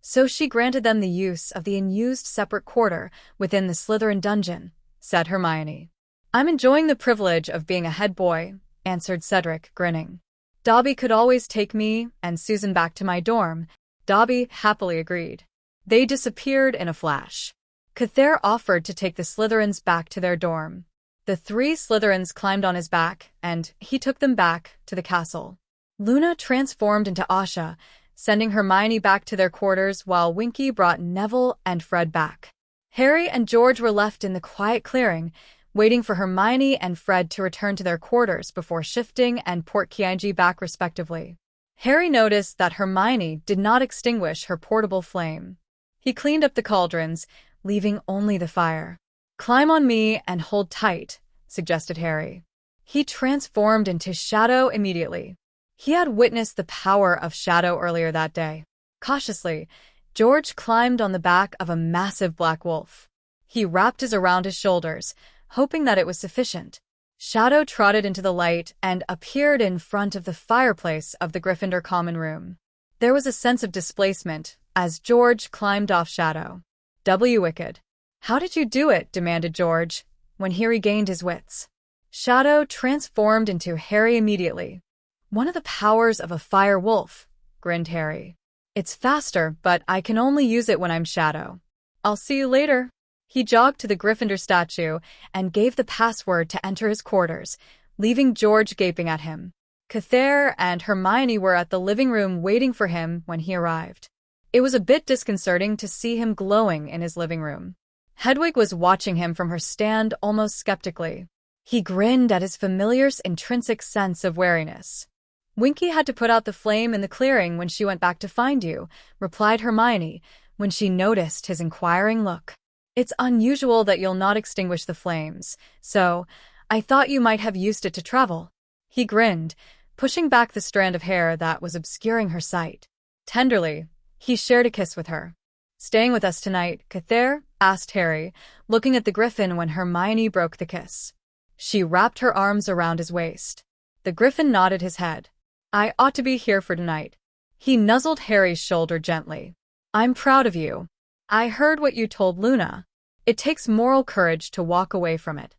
so she granted them the use of the unused separate quarter within the Slytherin dungeon, said Hermione. I'm enjoying the privilege of being a head boy, answered Cedric, grinning. Dobby could always take me and Susan back to my dorm. Dobby happily agreed. They disappeared in a flash. Cathair offered to take the Slytherins back to their dorm. The 3 Slytherins climbed on his back, and he took them back to the castle. Luna transformed into Asha, sending Hermione back to their quarters while Winky brought Neville and Fred back. Harry and George were left in the quiet clearing, waiting for Hermione and Fred to return to their quarters before shifting and Portkey back respectively. Harry noticed that Hermione did not extinguish her portable flame. He cleaned up the cauldrons, leaving only the fire. Climb on me and hold tight, suggested Harry. He transformed into Shadow immediately. He had witnessed the power of Shadow earlier that day. Cautiously, George climbed on the back of a massive black wolf. He wrapped his around his shoulders, hoping that it was sufficient. Shadow trotted into the light and appeared in front of the fireplace of the Gryffindor common room. There was a sense of displacement as George climbed off Shadow. Wicked. How did you do it? Demanded George, when he regained his wits. Shadow transformed into Harry immediately. One of the powers of a fire wolf, grinned Harry. It's faster, but I can only use it when I'm Shadow. I'll see you later. He jogged to the Gryffindor statue and gave the password to enter his quarters, leaving George gaping at him. Cathair and Hermione were at the living room waiting for him when he arrived. It was a bit disconcerting to see him glowing in his living room. Hedwig was watching him from her stand almost skeptically. He grinned at his familiar's intrinsic sense of wariness. Winky had to put out the flame in the clearing when she went back to find you, replied Hermione, when she noticed his inquiring look. It's unusual that you'll not extinguish the flames, so I thought you might have used it to travel. He grinned, pushing back the strand of hair that was obscuring her sight. Tenderly, he shared a kiss with her. Staying with us tonight, Cathair? Asked Harry, looking at the Griffin when Hermione broke the kiss. She wrapped her arms around his waist. The Griffin nodded his head. I ought to be here for tonight. He nuzzled Harry's shoulder gently. I'm proud of you. I heard what you told Luna. It takes moral courage to walk away from it.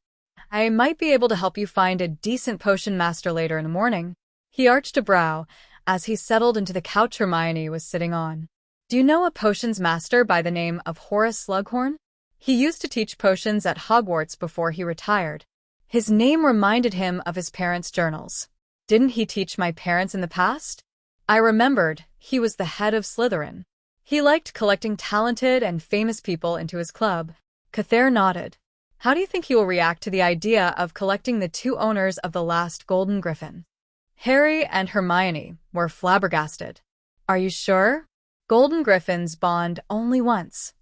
I might be able to help you find a decent potion master later in the morning. He arched a brow as he settled into the couch Hermione was sitting on. Do you know a potions master by the name of Horace Slughorn? He used to teach potions at Hogwarts before he retired. His name reminded him of his parents' journals. Didn't he teach my parents in the past? I remembered he was the head of Slytherin. He liked collecting talented and famous people into his club. Cathair nodded. How do you think he will react to the idea of collecting the 2 owners of the last golden griffin? Harry and Hermione were flabbergasted. Are you sure? Golden griffins bond only once.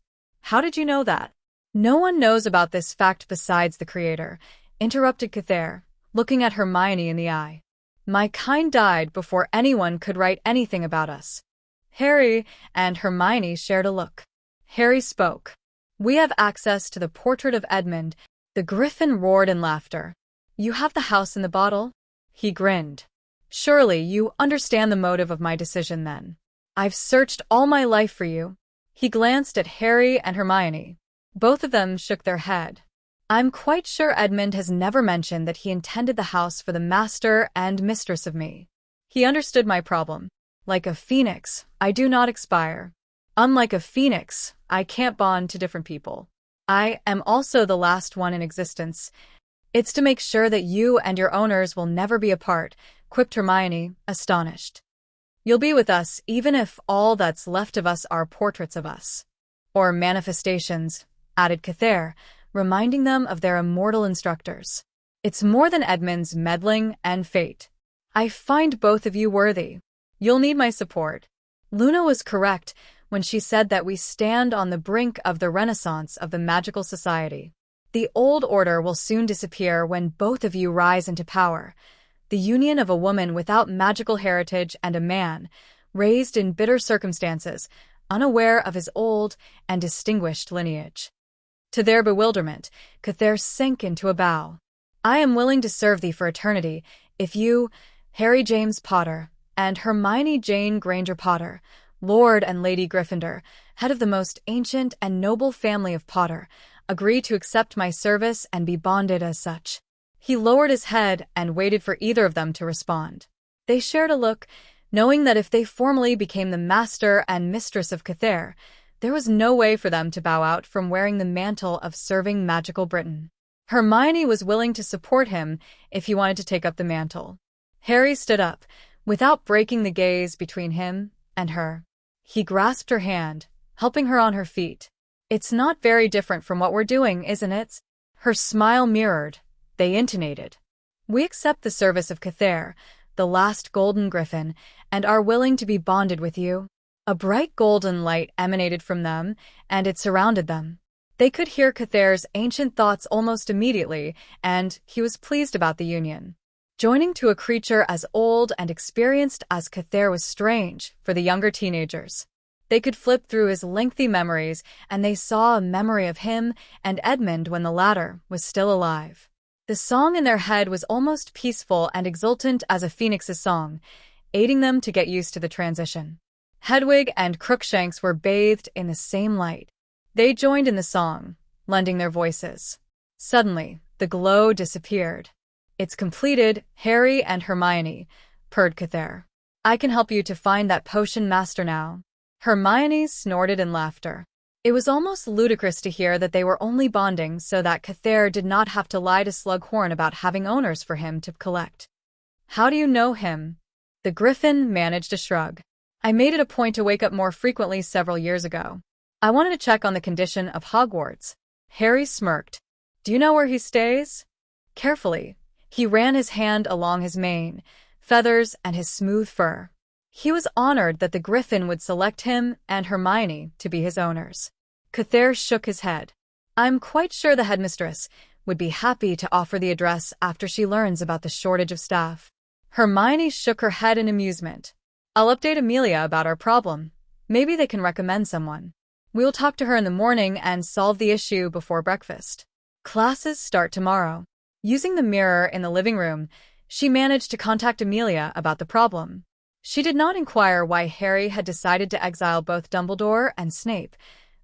How did you know that? No one knows about this fact besides the creator, interrupted Cathair, looking at Hermione in the eye. My kind died before anyone could write anything about us. Harry and Hermione shared a look. Harry spoke. We have access to the portrait of Edmund. The Griffin roared in laughter. You have the house in the bottle? He grinned. Surely you understand the motive of my decision then. I've searched all my life for you. He glanced at Harry and Hermione. Both of them shook their head. I'm quite sure Edmund has never mentioned that he intended the house for the master and mistress of me. He understood my problem. Like a phoenix, I do not expire. Unlike a phoenix, I can't bond to different people. I am also the last one in existence. It's to make sure that you and your owners will never be apart, quipped Hermione, astonished. You'll be with us even if all that's left of us are portraits of us. Or manifestations, added Cathair, reminding them of their immortal instructors. It's more than Edmund's meddling and fate. I find both of you worthy. You'll need my support. Luna was correct when she said that we stand on the brink of the renaissance of the magical society. The old order will soon disappear when both of you rise into power. The union of a woman without magical heritage and a man, raised in bitter circumstances, unaware of his old and distinguished lineage. To their bewilderment, Cathair sank into a bow. I am willing to serve thee for eternity if you, Harry James Potter, and Hermione Jane Granger Potter, Lord and Lady Gryffindor, head of the most ancient and noble family of Potter, agree to accept my service and be bonded as such. He lowered his head and waited for either of them to respond. They shared a look, knowing that if they formally became the master and mistress of Cathair, there was no way for them to bow out from wearing the mantle of serving magical Britain. Hermione was willing to support him if he wanted to take up the mantle. Harry stood up, without breaking the gaze between him and her. He grasped her hand, helping her on her feet. It's not very different from what we're doing, isn't it? Her smile mirrored. They intonated. We accept the service of Cathair, the last golden griffin, and are willing to be bonded with you. A bright golden light emanated from them, and it surrounded them. They could hear Cathair's ancient thoughts almost immediately, and he was pleased about the union. Joining to a creature as old and experienced as Cathair was strange for the younger teenagers. They could flip through his lengthy memories, and they saw a memory of him and Edmund when the latter was still alive. The song in their head was almost peaceful and exultant as a phoenix's song, aiding them to get used to the transition. Hedwig and Crookshanks were bathed in the same light. They joined in the song, lending their voices. Suddenly, the glow disappeared. It's completed, Harry and Hermione, purred Cathair. I can help you to find that potion master now. Hermione snorted in laughter. It was almost ludicrous to hear that they were only bonding so that Cathair did not have to lie to Slughorn about having owners for him to collect. How do you know him? The Griffin managed a shrug. I made it a point to wake up more frequently several years ago. I wanted to check on the condition of Hogwarts. Harry smirked. Do you know where he stays? Carefully, he ran his hand along his mane, feathers, and his smooth fur. He was honored that the Griffin would select him and Hermione to be his owners. Cathair shook his head. I'm quite sure the headmistress would be happy to offer the address after she learns about the shortage of staff. Hermione shook her head in amusement. I'll update Amelia about our problem. Maybe they can recommend someone. We will talk to her in the morning and solve the issue before breakfast. Classes start tomorrow. Using the mirror in the living room, she managed to contact Amelia about the problem. She did not inquire why Harry had decided to exile both Dumbledore and Snape,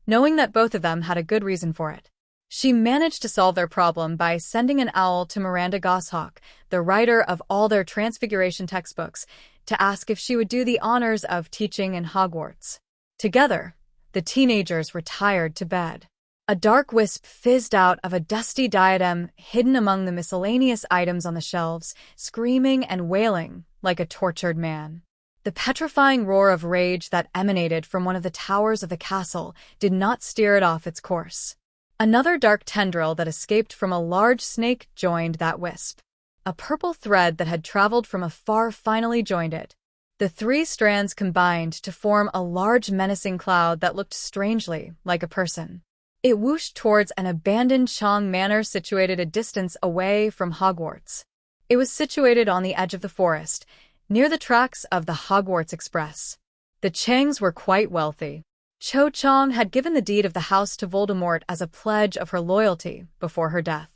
knowing that both of them had a good reason for it. She managed to solve their problem by sending an owl to Miranda Goshawk, the writer of all their Transfiguration textbooks, to ask if she would do the honors of teaching in Hogwarts. Together, the teenagers retired to bed. A dark wisp fizzed out of a dusty diadem hidden among the miscellaneous items on the shelves, screaming and wailing like a tortured man. The petrifying roar of rage that emanated from one of the towers of the castle did not steer it off its course. Another dark tendril that escaped from a large snake joined that wisp. A purple thread that had traveled from afar finally joined it. The three strands combined to form a large menacing cloud that looked strangely like a person. It whooshed towards an abandoned Chong manor situated a distance away from Hogwarts. It was situated on the edge of the forest, near the tracks of the Hogwarts Express. The Changs were quite wealthy. Cho Chang had given the deed of the house to Voldemort as a pledge of her loyalty before her death.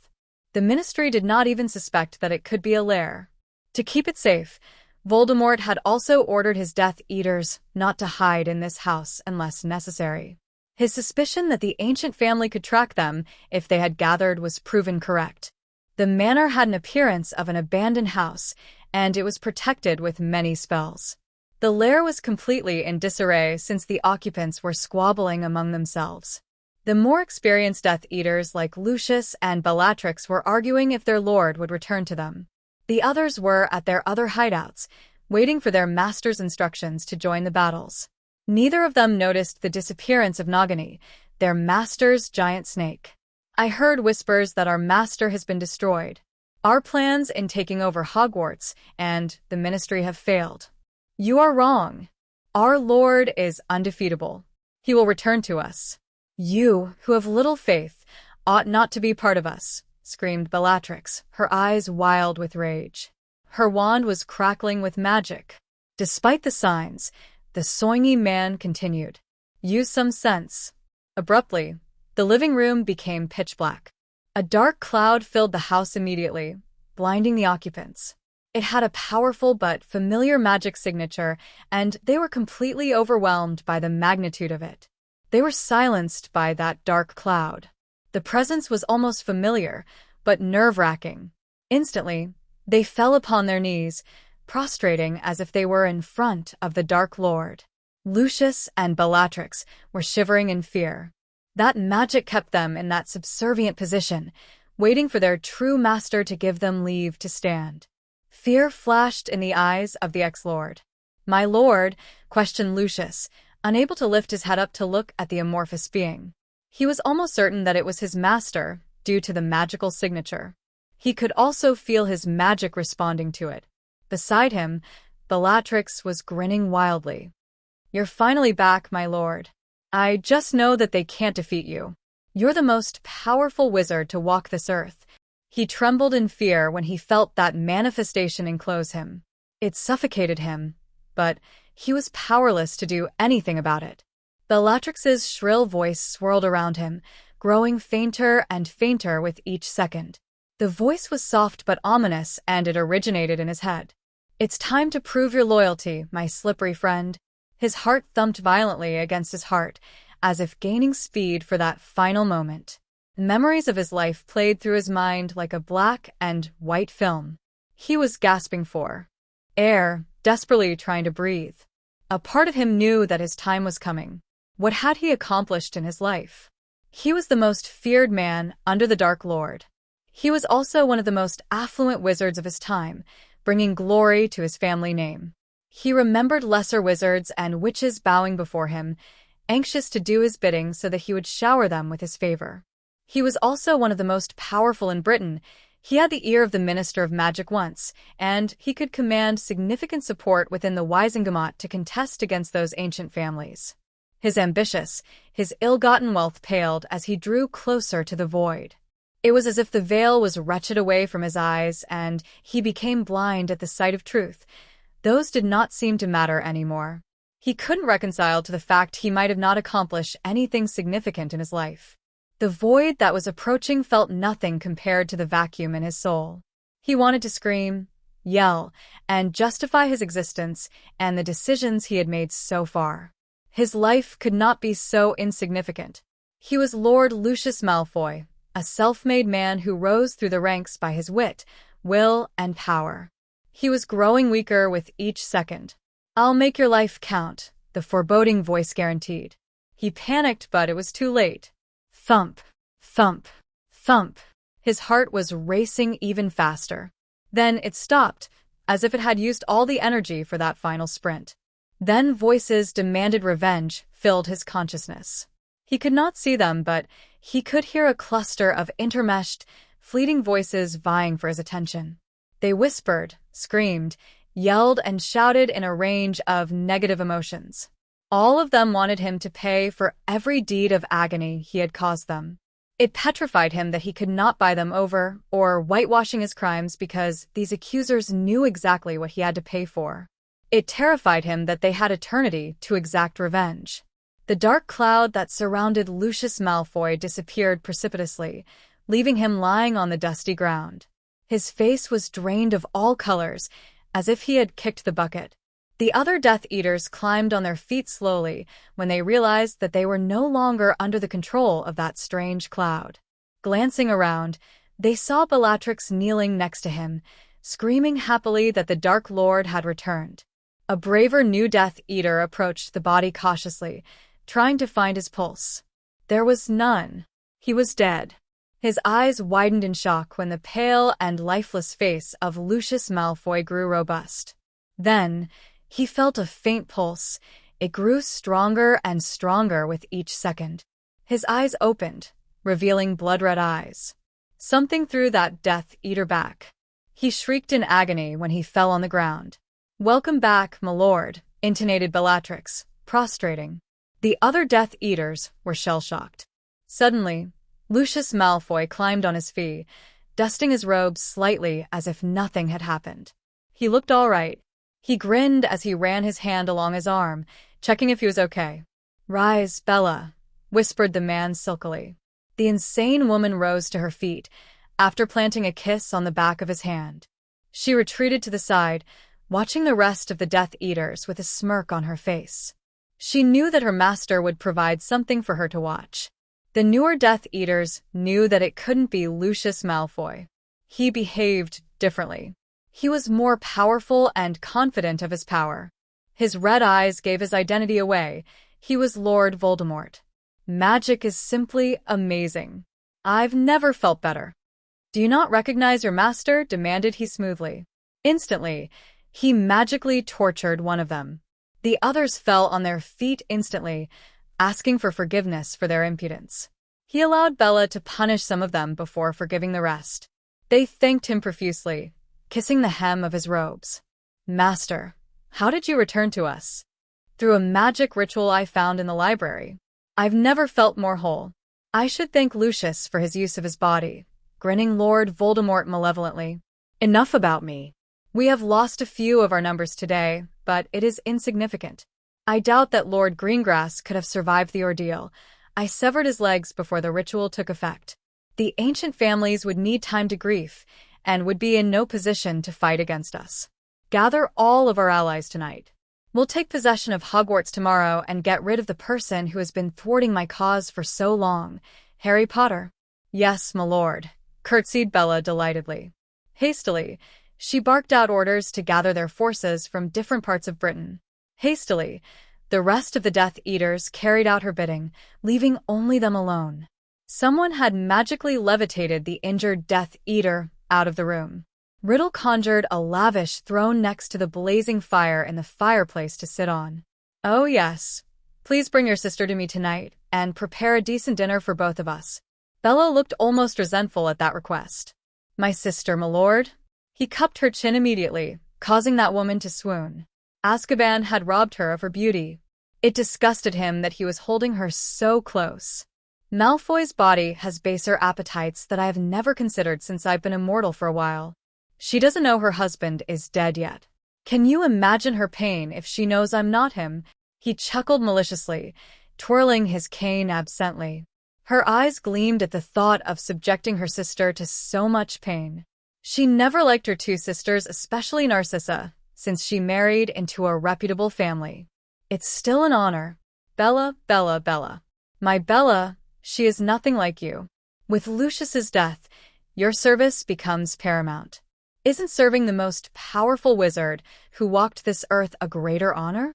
The Ministry did not even suspect that it could be a lair. To keep it safe, Voldemort had also ordered his Death Eaters not to hide in this house unless necessary. His suspicion that the ancient family could track them if they had gathered was proven correct. The manor had an appearance of an abandoned house, and it was protected with many spells. The lair was completely in disarray since the occupants were squabbling among themselves. The more experienced Death Eaters like Lucius and Bellatrix were arguing if their lord would return to them. The others were at their other hideouts, waiting for their master's instructions to join the battles. Neither of them noticed the disappearance of Nagini, their master's giant snake. I heard whispers that our master has been destroyed. Our plans in taking over Hogwarts and the ministry have failed. You are wrong. Our Lord is undefeatable. He will return to us. You, who have little faith, ought not to be part of us, screamed Bellatrix, her eyes wild with rage. Her wand was crackling with magic. Despite the signs, the soingy man continued. Use some sense. Abruptly, the living room became pitch black. A dark cloud filled the house immediately, blinding the occupants. It had a powerful but familiar magic signature, and they were completely overwhelmed by the magnitude of it. They were silenced by that dark cloud. The presence was almost familiar, but nerve-wracking. Instantly, they fell upon their knees, prostrating as if they were in front of the Dark Lord. Lucius and Bellatrix were shivering in fear. That magic kept them in that subservient position, waiting for their true master to give them leave to stand. Fear flashed in the eyes of the ex-lord. "My lord?" questioned Lucius, unable to lift his head up to look at the amorphous being. He was almost certain that it was his master, due to the magical signature. He could also feel his magic responding to it. Beside him, Bellatrix was grinning wildly. "You're finally back, my lord. I just know that they can't defeat you. You're the most powerful wizard to walk this earth." He trembled in fear when he felt that manifestation enclose him. It suffocated him, but he was powerless to do anything about it. Bellatrix's shrill voice swirled around him, growing fainter and fainter with each second. The voice was soft but ominous, and it originated in his head. "It's time to prove your loyalty, my slippery friend." His heart thumped violently against his heart, as if gaining speed for that final moment. Memories of his life played through his mind like a black and white film. He was gasping for air, desperately trying to breathe. A part of him knew that his time was coming. What had he accomplished in his life? He was the most feared man under the Dark Lord. He was also one of the most affluent wizards of his time, bringing glory to his family name. He remembered lesser wizards and witches bowing before him, anxious to do his bidding so that he would shower them with his favor. He was also one of the most powerful in Britain. He had the ear of the Minister of Magic once, and he could command significant support within the Wisengamot to contest against those ancient families. His ill-gotten wealth paled as he drew closer to the void. It was as if the veil was wrenched away from his eyes, and he became blind at the sight of truth. Those did not seem to matter anymore. He couldn't reconcile to the fact he might have not accomplished anything significant in his life. The void that was approaching felt nothing compared to the vacuum in his soul. He wanted to scream, yell, and justify his existence and the decisions he had made so far. His life could not be so insignificant. He was Lord Lucius Malfoy, a self-made man who rose through the ranks by his wit, will, and power. He was growing weaker with each second. "I'll make your life count," the foreboding voice guaranteed. He panicked, but it was too late. Thump, thump, thump. His heart was racing even faster. Then it stopped, as if it had used all the energy for that final sprint. Then voices demanded revenge filled his consciousness. He could not see them, but he could hear a cluster of intermeshed, fleeting voices vying for his attention. They whispered, screamed, yelled, and shouted in a range of negative emotions. All of them wanted him to pay for every deed of agony he had caused them. It petrified him that he could not buy them over or whitewashing his crimes because these accusers knew exactly what he had to pay for. It terrified him that they had eternity to exact revenge. The dark cloud that surrounded Lucius Malfoy disappeared precipitously, leaving him lying on the dusty ground. His face was drained of all colors, as if he had kicked the bucket. The other Death Eaters climbed on their feet slowly when they realized that they were no longer under the control of that strange cloud. Glancing around, they saw Bellatrix kneeling next to him, screaming happily that the Dark Lord had returned. A braver new Death Eater approached the body cautiously, trying to find his pulse. There was none. He was dead. His eyes widened in shock when the pale and lifeless face of Lucius Malfoy grew robust. Then, he felt a faint pulse. It grew stronger and stronger with each second. His eyes opened, revealing blood-red eyes. Something threw that Death Eater back. He shrieked in agony when he fell on the ground. "Welcome back, my lord," intonated Bellatrix, prostrating. The other Death Eaters were shell-shocked. Suddenly, Lucius Malfoy climbed on his feet, dusting his robes slightly as if nothing had happened. He looked all right. He grinned as he ran his hand along his arm, checking if he was okay. "Rise, Bella," whispered the man silkily. The insane woman rose to her feet, after planting a kiss on the back of his hand. She retreated to the side, watching the rest of the Death Eaters with a smirk on her face. She knew that her master would provide something for her to watch. The newer Death Eaters knew that it couldn't be Lucius Malfoy. He behaved differently. He was more powerful and confident of his power. His red eyes gave his identity away. He was Lord Voldemort. Magic is simply amazing. I've never felt better. "Do you not recognize your master?" demanded he smoothly. Instantly, he magically tortured one of them. The others fell on their feet instantly, asking for forgiveness for their impudence. He allowed Bella to punish some of them before forgiving the rest. They thanked him profusely, kissing the hem of his robes. "Master, how did you return to us?" "Through a magic ritual I found in the library. I've never felt more whole." "I should thank Lucius for his use of his body," grinning Lord Voldemort malevolently. "Enough about me. We have lost a few of our numbers today, but it is insignificant. I doubt that Lord Greengrass could have survived the ordeal. I severed his legs before the ritual took effect. The ancient families would need time to grieve, and would be in no position to fight against us. Gather all of our allies tonight. We'll take possession of Hogwarts tomorrow and get rid of the person who has been thwarting my cause for so long, Harry Potter." "Yes, my lord," curtsied Bella delightedly. Hastily, she barked out orders to gather their forces from different parts of Britain. Hastily, the rest of the Death Eaters carried out her bidding, leaving only them alone. Someone had magically levitated the injured Death Eater out of the room. Riddle conjured a lavish throne next to the blazing fire in the fireplace to sit on. "Oh yes, please bring your sister to me tonight, and prepare a decent dinner for both of us." Bella looked almost resentful at that request. "My sister, my lord?" He cupped her chin immediately, causing that woman to swoon. Azkaban had robbed her of her beauty. It disgusted him that he was holding her so close. "Malfoy's body has baser appetites that I have never considered since I've been immortal for a while. She doesn't know her husband is dead yet. Can you imagine her pain if she knows I'm not him?" He chuckled maliciously, twirling his cane absently. Her eyes gleamed at the thought of subjecting her sister to so much pain. She never liked her two sisters, especially Narcissa, since she married into a reputable family. "It's still an honor. Bella, Bella, Bella. My Bella, she is nothing like you. With Lucius's death, your service becomes paramount. Isn't serving the most powerful wizard who walked this earth a greater honor?"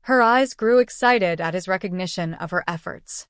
Her eyes grew excited at his recognition of her efforts.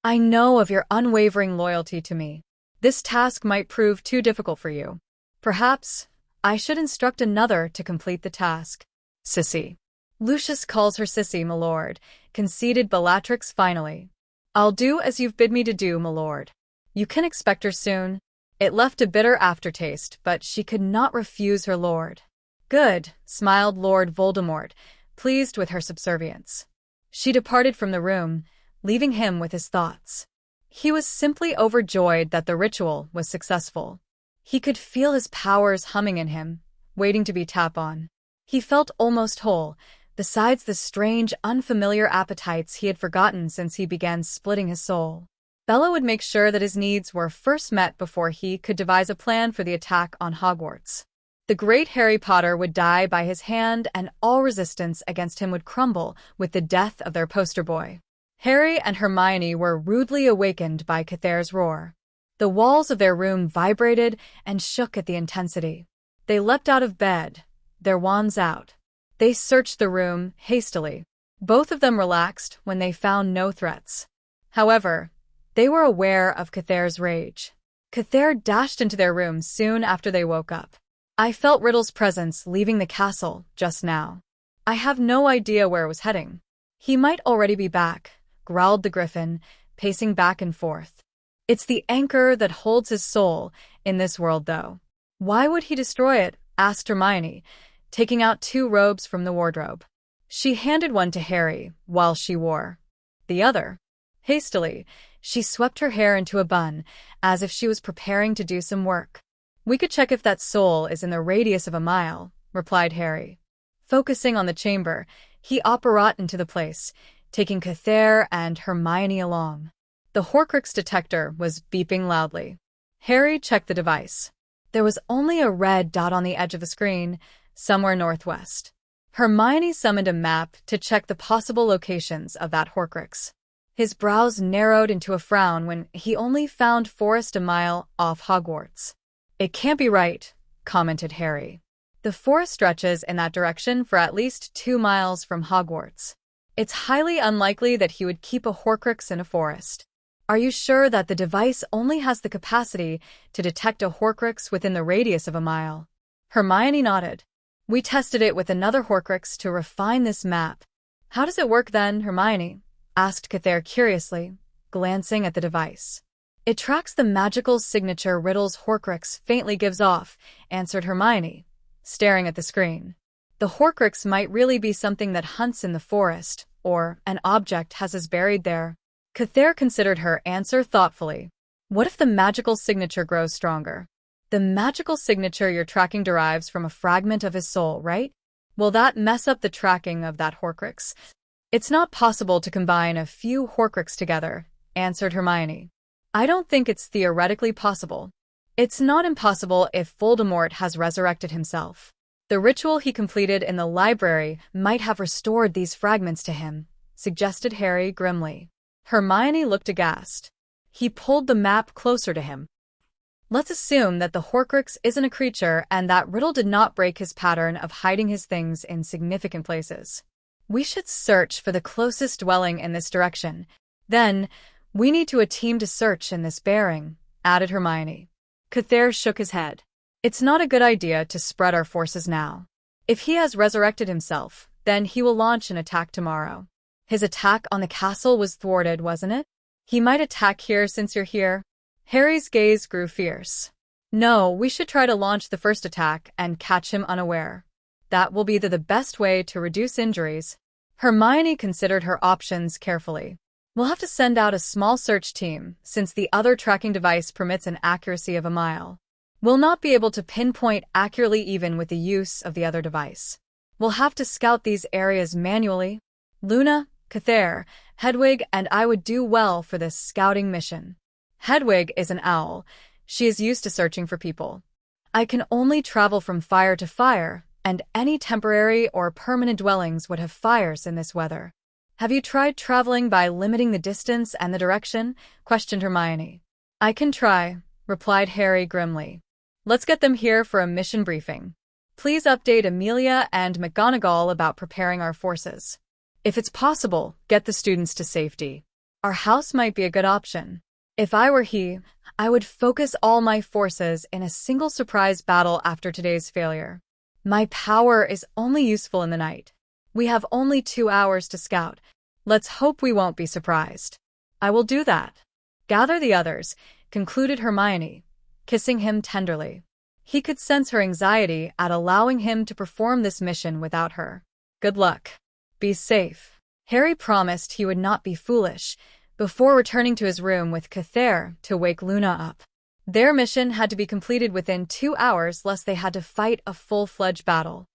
"I know of your unwavering loyalty to me. This task might prove too difficult for you. Perhaps I should instruct another to complete the task." "Sissy." "Lucius calls her Sissy, my lord," conceded Bellatrix finally. "I'll do as you've bid me to do, my lord. You can expect her soon." It left a bitter aftertaste, but she could not refuse her lord. "Good," smiled Lord Voldemort, pleased with her subservience. She departed from the room, leaving him with his thoughts. He was simply overjoyed that the ritual was successful. He could feel his powers humming in him, waiting to be tapped on. He felt almost whole, besides the strange, unfamiliar appetites he had forgotten since he began splitting his soul. Bella would make sure that his needs were first met before he could devise a plan for the attack on Hogwarts. The great Harry Potter would die by his hand, and all resistance against him would crumble with the death of their poster boy. Harry and Hermione were rudely awakened by Cathair's roar. The walls of their room vibrated and shook at the intensity. They leapt out of bed, their wands out. They searched the room hastily. Both of them relaxed when they found no threats. However, they were aware of Cathair's rage. Cathair dashed into their room soon after they woke up. I felt Riddle's presence leaving the castle just now. I have no idea where it was heading. He might already be back, growled the Griffin, pacing back and forth. It's the anchor that holds his soul in this world, though. Why would he destroy it? Asked Hermione, taking out 2 robes from the wardrobe. She handed one to Harry while she wore the other. Hastily, she swept her hair into a bun, as if she was preparing to do some work. We could check if that soul is in the radius of a mile, replied Harry. Focusing on the chamber, he apparat into the place, taking Cather and Hermione along. The horcrux detector was beeping loudly. Harry checked the device. There was only a red dot on the edge of the screen, somewhere northwest. Hermione summoned a map to check the possible locations of that horcrux. His brows narrowed into a frown when he only found forest a mile off Hogwarts. It can't be right, commented Harry. The forest stretches in that direction for at least 2 miles from Hogwarts. It's highly unlikely that he would keep a horcrux in a forest. Are you sure that the device only has the capacity to detect a horcrux within the radius of a mile? Hermione nodded. We tested it with another horcrux to refine this map. How does it work then, Hermione? Asked Cather curiously, glancing at the device. It tracks the magical signature Riddle's horcrux faintly gives off, answered Hermione, staring at the screen. The horcrux might really be something that hunts in the forest, or an object has us buried there. Cather considered her answer thoughtfully. What if the magical signature grows stronger? The magical signature you're tracking derives from a fragment of his soul, right? Will that mess up the tracking of that horcrux? It's not possible to combine a few horcrux together, answered Hermione. I don't think it's theoretically possible. It's not impossible if Voldemort has resurrected himself. The ritual he completed in the library might have restored these fragments to him, suggested Harry grimly. Hermione looked aghast. He pulled the map closer to him. Let's assume that the horcrux isn't a creature and that Riddle did not break his pattern of hiding his things in significant places. We should search for the closest dwelling in this direction. Then, we need a team to search in this bearing, added Hermione. Cather shook his head. It's not a good idea to spread our forces now. If he has resurrected himself, then he will launch an attack tomorrow. His attack on the castle was thwarted, wasn't it? He might attack here since you're here. Harry's gaze grew fierce. No, we should try to launch the first attack and catch him unaware. That will be the best way to reduce injuries. Hermione considered her options carefully. We'll have to send out a small search team, since the other tracking device permits an accuracy of a mile. We'll not be able to pinpoint accurately even with the use of the other device. We'll have to scout these areas manually. Luna, Cather, Hedwig, and I would do well for this scouting mission. Hedwig is an owl. She is used to searching for people. I can only travel from fire to fire, and any temporary or permanent dwellings would have fires in this weather. Have you tried traveling by limiting the distance and the direction? Questioned Hermione. I can try, replied Harry grimly. Let's get them here for a mission briefing. Please update Amelia and McGonagall about preparing our forces. If it's possible, get the students to safety. Our house might be a good option. If I were he, I would focus all my forces in a single surprise battle after today's failure. My power is only useful in the night. We have only 2 hours to scout. Let's hope we won't be surprised. I will do that. Gather the others, concluded Hermione, kissing him tenderly. He could sense her anxiety at allowing him to perform this mission without her. Good luck. Be safe. Harry promised he would not be foolish, before returning to his room with Cather to wake Luna up. Their mission had to be completed within 2 hours lest they had to fight a full-fledged battle.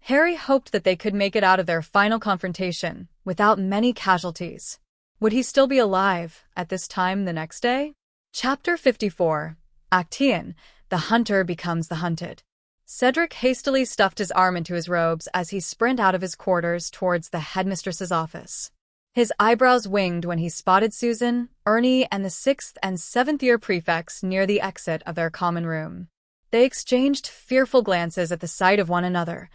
Harry hoped that they could make it out of their final confrontation without many casualties. Would he still be alive at this time the next day? Chapter 54. Actaeon, the hunter becomes the hunted. Cedric hastily stuffed his arm into his robes as he sprinted out of his quarters towards the headmistress's office. His eyebrows winged when he spotted Susan, Ernie, and the 6th and 7th year prefects near the exit of their common room. They exchanged fearful glances at the sight of one another.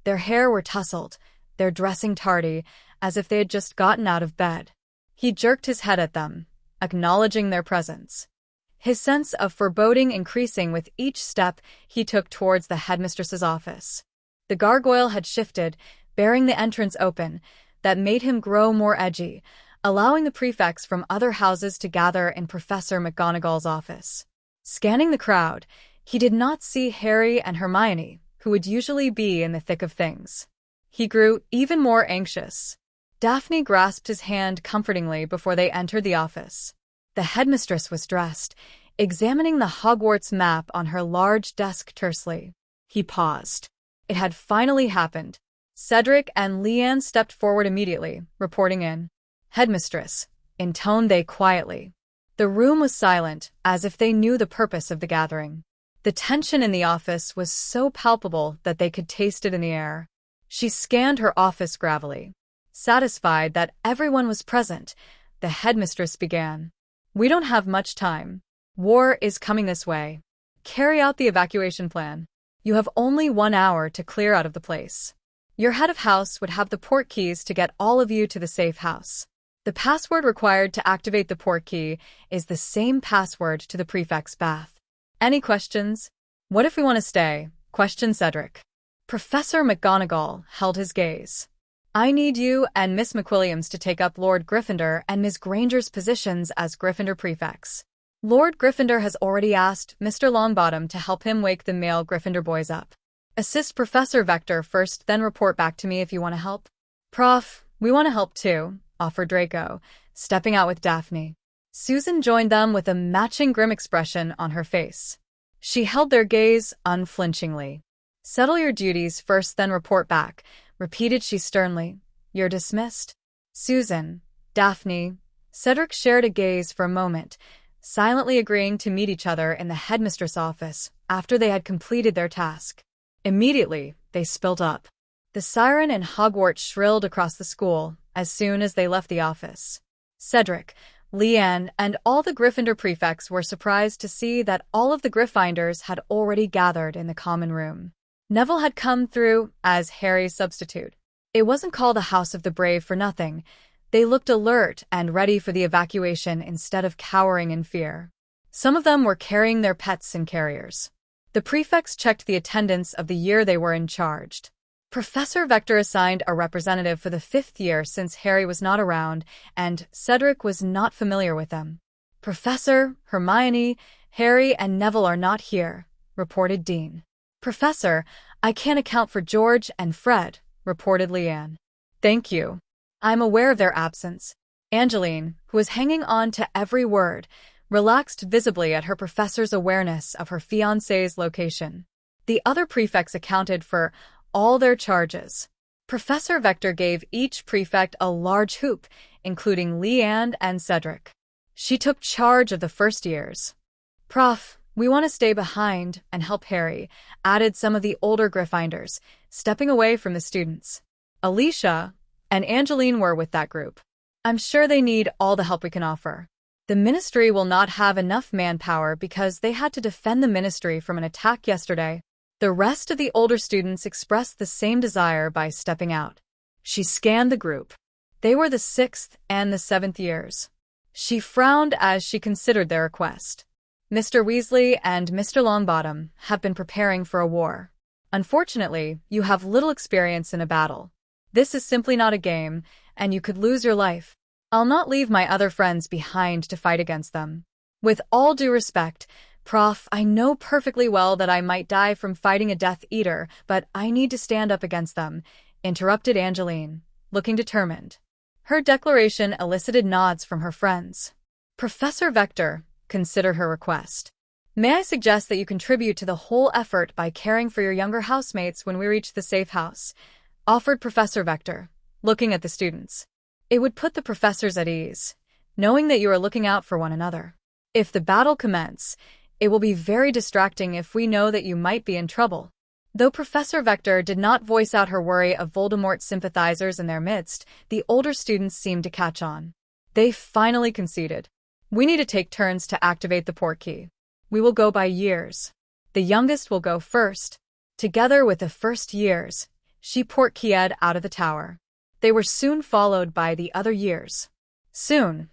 Their hair were tousled, their dressing tardy, as if they had just gotten out of bed. He jerked his head at them, acknowledging their presence. his sense of foreboding increasing with each step he took towards the headmistress's office. The gargoyle had shifted, bearing the entrance open, that made him grow more edgy, allowing the prefects from other houses to gather in Professor McGonagall's office. Scanning the crowd, he did not see Harry and Hermione, who would usually be in the thick of things. He grew even more anxious. Daphne grasped his hand comfortingly before they entered the office. The headmistress was dressed, examining the Hogwarts map on her large desk tersely. He paused. It had finally happened. Cedric and Leanne stepped forward immediately, reporting in. Headmistress, intoned they quietly. The room was silent, as if they knew the purpose of the gathering. The tension in the office was so palpable that they could taste it in the air. She scanned her office gravelly. Satisfied that everyone was present, the headmistress began. We don't have much time. War is coming this way. Carry out the evacuation plan. You have only 1 hour to clear out of the place. Your head of house would have the port keys to get all of you to the safe house. The password required to activate the port key is the same password to the prefect's bath. Any questions? What if we want to stay? Questioned Cedric. Professor McGonagall held his gaze. I need you and Miss McWilliams to take up Lord Gryffindor and Miss Granger's positions as Gryffindor prefects. Lord Gryffindor has already asked Mr. Longbottom to help him wake the male Gryffindor boys up. Assist Professor Vector first, then report back to me if you want to help. Prof, we want to help too, offered Draco, stepping out with Daphne. Susan joined them with a matching grim expression on her face. She held their gaze unflinchingly. Settle your duties first, then report back, repeated she sternly. You're dismissed. Susan, Daphne, Cedric shared a gaze for a moment, silently agreeing to meet each other in the headmistress' office after they had completed their task. Immediately, they spilled up. The siren in Hogwarts shrilled across the school as soon as they left the office. Cedric, Leanne, and all the Gryffindor prefects were surprised to see that all of the Gryffindors had already gathered in the common room. Neville had come through as Harry's substitute. It wasn't called a House of the Brave for nothing. They looked alert and ready for the evacuation instead of cowering in fear. Some of them were carrying their pets in carriers. The prefects checked the attendance of the year they were in charge. Professor Vector assigned a representative for the 5th year since Harry was not around, and Cedric was not familiar with them. Professor, Hermione, Harry, and Neville are not here, reported Dean. Professor, I can't account for George and Fred, reported Leanne. Thank you. I'm aware of their absence. Angeline, who was hanging on to every word, relaxed visibly at her professor's awareness of her fiancé's location. The other prefects accounted for all their charges. Professor Vector gave each prefect a large hoop, including Leanne and Cedric. She took charge of the first years. Prof, we want to stay behind and help Harry, added some of the older Gryffindors, stepping away from the students. Alicia and Angeline were with that group. I'm sure they need all the help we can offer. The ministry will not have enough manpower because they had to defend the ministry from an attack yesterday. The rest of the older students expressed the same desire by stepping out. She scanned the group. They were the 6th and the 7th years. She frowned as she considered their request. Mr. Weasley and Mr. Longbottom have been preparing for a war. Unfortunately, you have little experience in a battle. This is simply not a game, and you could lose your life. I'll not leave my other friends behind to fight against them. With all due respect, Prof, I know perfectly well that I might die from fighting a Death Eater, but I need to stand up against them, interrupted Angeline, looking determined. Her declaration elicited nods from her friends. Professor Vector, consider her request. May I suggest that you contribute to the whole effort by caring for your younger housemates when we reach the safe house, offered Professor Vector, looking at the students. It would put the professors at ease, knowing that you are looking out for one another. If the battle commences, it will be very distracting if we know that you might be in trouble. Though Professor Vector did not voice out her worry of Voldemort's sympathizers in their midst, the older students seemed to catch on. They finally conceded. We need to take turns to activate the port key. We will go by years. The youngest will go first. Together with the first years, she port keyed out of the tower. They were soon followed by the other years. Soon,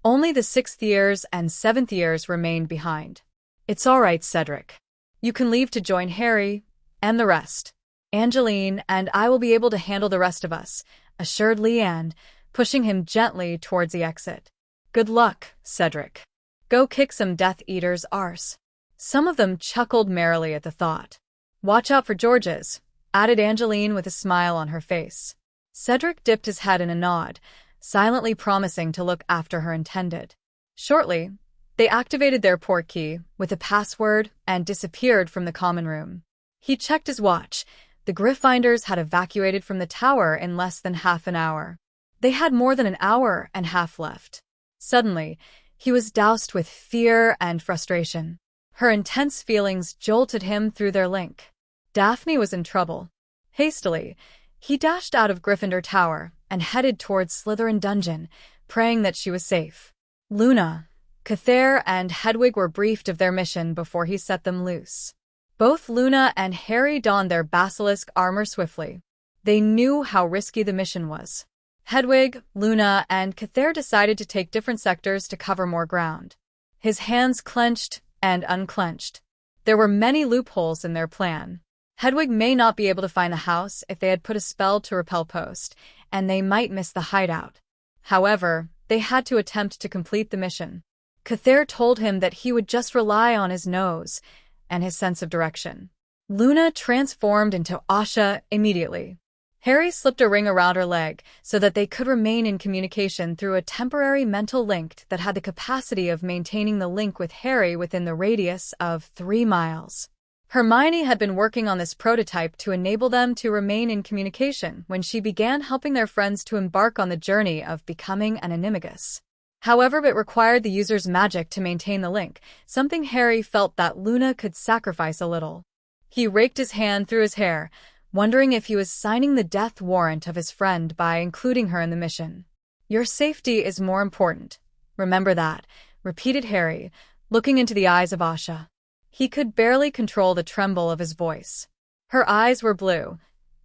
Only the 6th years and 7th years remained behind. "It's all right, Cedric. You can leave to join Harry and the rest. Angeline and I will be able to handle the rest of us," assured Leanne, pushing him gently towards the exit. "Good luck, Cedric. Go kick some Death Eater's arse." Some of them chuckled merrily at the thought. "Watch out for George's," added Angeline with a smile on her face. Cedric dipped his head in a nod, silently promising to look after her intended. Shortly, they activated their port key with a password and disappeared from the common room. He checked his watch. The Gryffindors had evacuated from the tower in less than half an hour. They had more than an hour and a half left. Suddenly, he was doused with fear and frustration. Her intense feelings jolted him through their link. Daphne was in trouble. Hastily, he dashed out of Gryffindor Tower and headed towards Slytherin Dungeon, praying that she was safe. Luna, Cather, and Hedwig were briefed of their mission before he set them loose. Both Luna and Harry donned their basilisk armor swiftly. They knew how risky the mission was. Hedwig, Luna, and Cather decided to take different sectors to cover more ground. His hands clenched and unclenched. There were many loopholes in their plan. Hedwig may not be able to find the house if they had put a spell to repel Post, and they might miss the hideout. However, they had to attempt to complete the mission. Cather told him that he would just rely on his nose and his sense of direction. Luna transformed into Asha immediately. Harry slipped a ring around her leg so that they could remain in communication through a temporary mental link that had the capacity of maintaining the link with Harry within the radius of 3 miles. Hermione had been working on this prototype to enable them to remain in communication when she began helping their friends to embark on the journey of becoming an animagus. However, it required the user's magic to maintain the link, something Harry felt that Luna could sacrifice a little. He raked his hand through his hair, wondering if he was signing the death warrant of his friend by including her in the mission. "Your safety is more important. Remember that," repeated Harry, looking into the eyes of Asha. He could barely control the tremble of his voice. Her eyes were blue,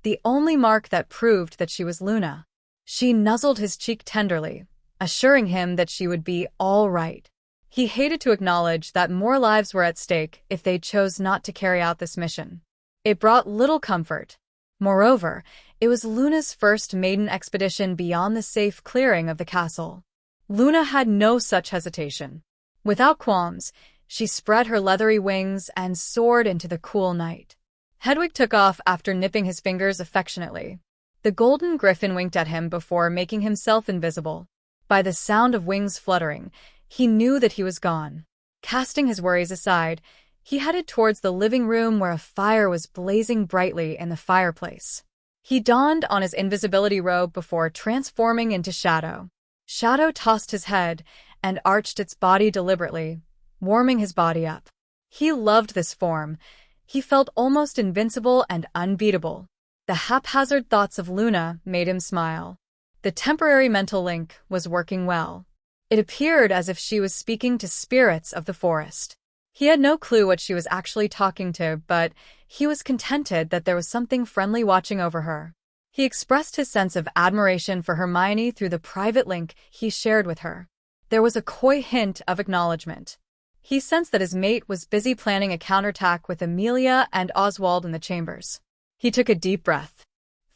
the only mark that proved that she was Luna. She nuzzled his cheek tenderly, assuring him that she would be all right. He hated to acknowledge that more lives were at stake if they chose not to carry out this mission. It brought little comfort. Moreover, it was Luna's first maiden expedition beyond the safe clearing of the castle. Luna had no such hesitation. Without qualms, she spread her leathery wings and soared into the cool night. Hedwig took off after nipping his fingers affectionately. The golden griffin winked at him before making himself invisible. By the sound of wings fluttering, he knew that he was gone. Casting his worries aside, he headed towards the living room where a fire was blazing brightly in the fireplace. He donned on his invisibility robe before transforming into Shadow. Shadow tossed his head and arched its body deliberately, warming his body up. He loved this form. He felt almost invincible and unbeatable. The haphazard thoughts of Luna made him smile. The temporary mental link was working well. It appeared as if she was speaking to spirits of the forest. He had no clue what she was actually talking to, but he was contented that there was something friendly watching over her. He expressed his sense of admiration for Hermione through the private link he shared with her. There was a coy hint of acknowledgement. He sensed that his mate was busy planning a counterattack with Amelia and Oswald in the chambers. He took a deep breath.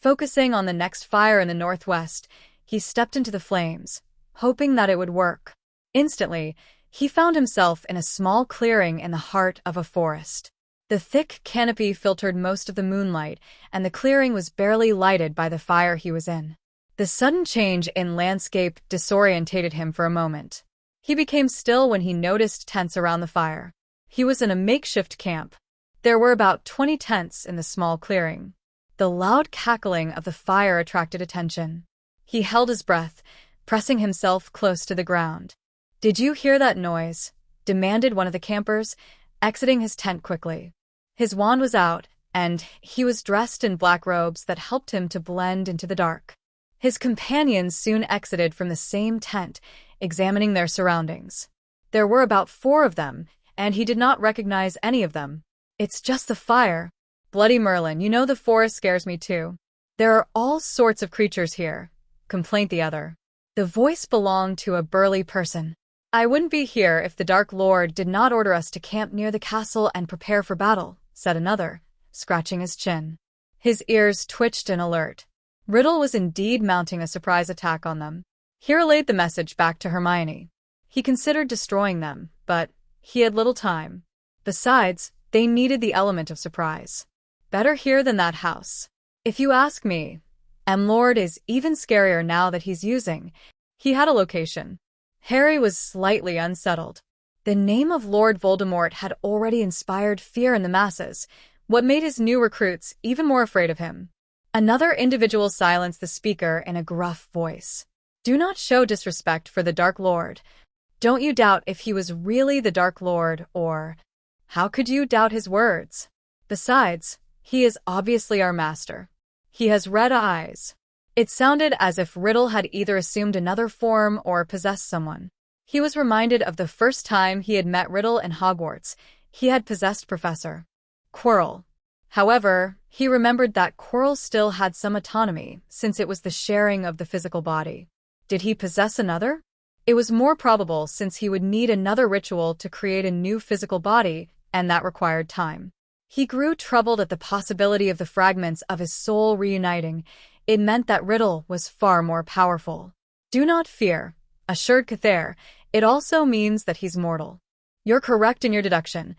Focusing on the next fire in the northwest, he stepped into the flames, hoping that it would work. Instantly, he found himself in a small clearing in the heart of a forest. The thick canopy filtered most of the moonlight, and the clearing was barely lighted by the fire he was in. The sudden change in landscape disorientated him for a moment. He became still when he noticed tents around the fire. He was in a makeshift camp. There were about 20 tents in the small clearing. The loud cackling of the fire attracted attention. He held his breath, pressing himself close to the ground. "Did you hear that noise?" demanded one of the campers, exiting his tent quickly. His wand was out, and he was dressed in black robes that helped him to blend into the dark. His companions soon exited from the same tent, examining their surroundings. There were about 4 of them, and he did not recognize any of them. "It's just the fire. Bloody Merlin, you know the forest scares me too. There are all sorts of creatures here," complained the other. The voice belonged to a burly person. "I wouldn't be here if the Dark Lord did not order us to camp near the castle and prepare for battle," said another, scratching his chin. His ears twitched in alert. Riddle was indeed mounting a surprise attack on them. He relayed the message back to Hermione. He considered destroying them, but he had little time. Besides, they needed the element of surprise. Better here than that house. If you ask me, M-Lord is even scarier now that he's using. He had a location. Harry was slightly unsettled. The name of Lord Voldemort had already inspired fear in the masses, what made his new recruits even more afraid of him. Another individual silenced the speaker in a gruff voice. "Do not show disrespect for the Dark Lord. Don't you doubt if he was really the Dark Lord, or how could you doubt his words? Besides, he is obviously our master. He has red eyes." It sounded as if Riddle had either assumed another form or possessed someone. He was reminded of the first time he had met Riddle in Hogwarts. He had possessed Professor Quirrell. However, he remembered that Quirrell still had some autonomy, since it was the sharing of the physical body. Did he possess another? It was more probable since he would need another ritual to create a new physical body, and that required time. He grew troubled at the possibility of the fragments of his soul reuniting. It meant that Riddle was far more powerful. "Do not fear," assured Cathair. "It also means that he's mortal." "You're correct in your deduction.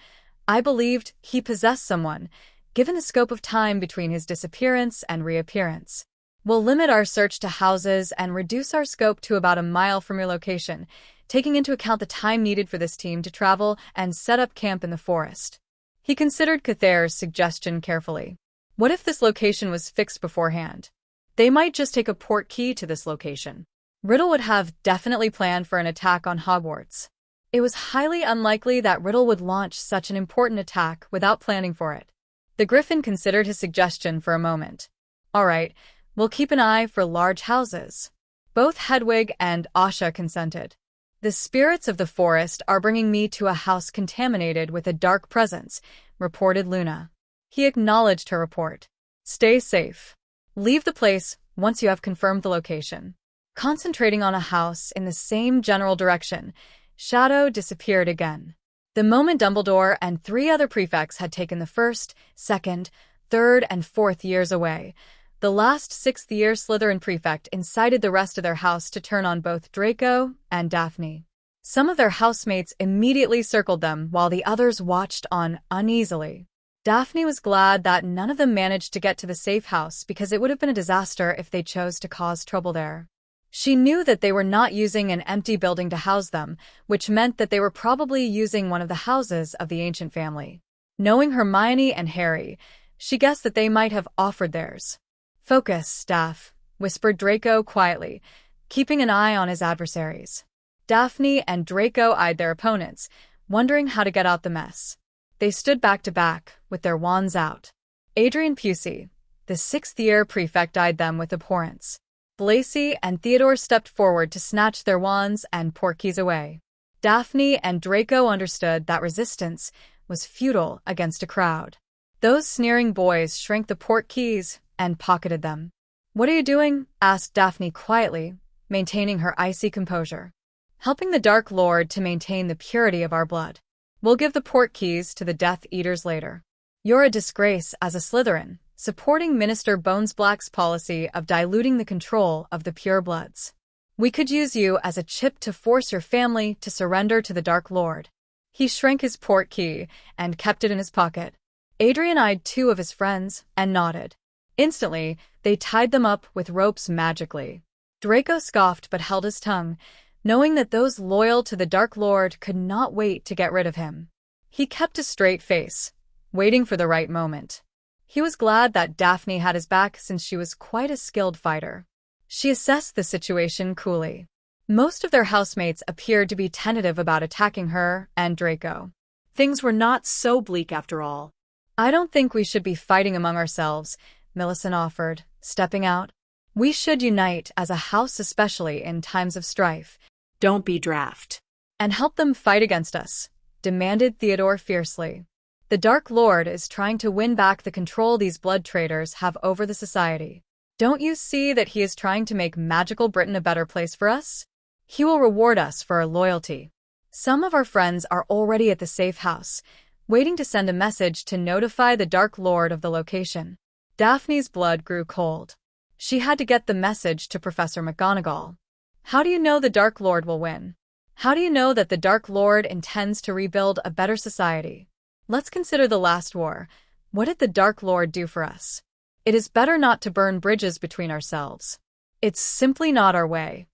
I believed he possessed someone, given the scope of time between his disappearance and reappearance. We'll limit our search to houses and reduce our scope to about a mile from your location, taking into account the time needed for this team to travel and set up camp in the forest." He considered Cathair's suggestion carefully. What if this location was fixed beforehand? They might just take a port key to this location. Riddle would have definitely planned for an attack on Hogwarts. It was highly unlikely that Riddle would launch such an important attack without planning for it. The Griffin considered his suggestion for a moment. "All right, we'll keep an eye for large houses." Both Hedwig and Asha consented. "The spirits of the forest are bringing me to a house contaminated with a dark presence," reported Luna. He acknowledged her report. "Stay safe. Leave the place once you have confirmed the location." Concentrating on a house in the same general direction, Shadow disappeared again. The moment Dumbledore and 3 other prefects had taken the first, second, third, and fourth years away, the last 6th-year Slytherin prefect incited the rest of their house to turn on both Draco and Daphne. Some of their housemates immediately circled them while the others watched on uneasily. Daphne was glad that none of them managed to get to the safe house because it would have been a disaster if they chose to cause trouble there. She knew that they were not using an empty building to house them, which meant that they were probably using one of the houses of the ancient family. Knowing Hermione and Harry, she guessed that they might have offered theirs. "Focus, Daph," whispered Draco quietly, keeping an eye on his adversaries. Daphne and Draco eyed their opponents, wondering how to get out the mess. They stood back to back, with their wands out. Adrian Pusey, the 6th-year prefect, eyed them with abhorrence. Lacey and Theodore stepped forward to snatch their wands and portkeys away. Daphne and Draco understood that resistance was futile against a crowd. Those sneering boys shrank the portkeys and pocketed them. "What are you doing?" asked Daphne quietly, maintaining her icy composure. "Helping the Dark Lord to maintain the purity of our blood. We'll give the portkeys to the Death Eaters later. You're a disgrace as a Slytherin, supporting Minister Bonesblack's policy of diluting the control of the purebloods. We could use you as a chip to force your family to surrender to the Dark Lord." He shrank his portkey and kept it in his pocket. Adrian eyed 2 of his friends and nodded. Instantly, they tied them up with ropes magically. Draco scoffed but held his tongue, knowing that those loyal to the Dark Lord could not wait to get rid of him. He kept a straight face, waiting for the right moment. He was glad that Daphne had his back since she was quite a skilled fighter. She assessed the situation coolly. Most of their housemates appeared to be tentative about attacking her and Draco. Things were not so bleak after all. "I don't think we should be fighting among ourselves," Millicent offered, stepping out. "We should unite as a house, especially in times of strife." "Don't be daft." "And help them fight against us," demanded Theodore fiercely. "The Dark Lord is trying to win back the control these blood traders have over the society. Don't you see that he is trying to make magical Britain a better place for us? He will reward us for our loyalty. Some of our friends are already at the safe house, waiting to send a message to notify the Dark Lord of the location. Daphne's blood grew cold. She had to get the message to Professor McGonagall. How do you know the Dark Lord will win? How do you know that the Dark Lord intends to rebuild a better society? Let's consider the last war. What did the Dark Lord do for us? It is better not to burn bridges between ourselves. It's simply not our way.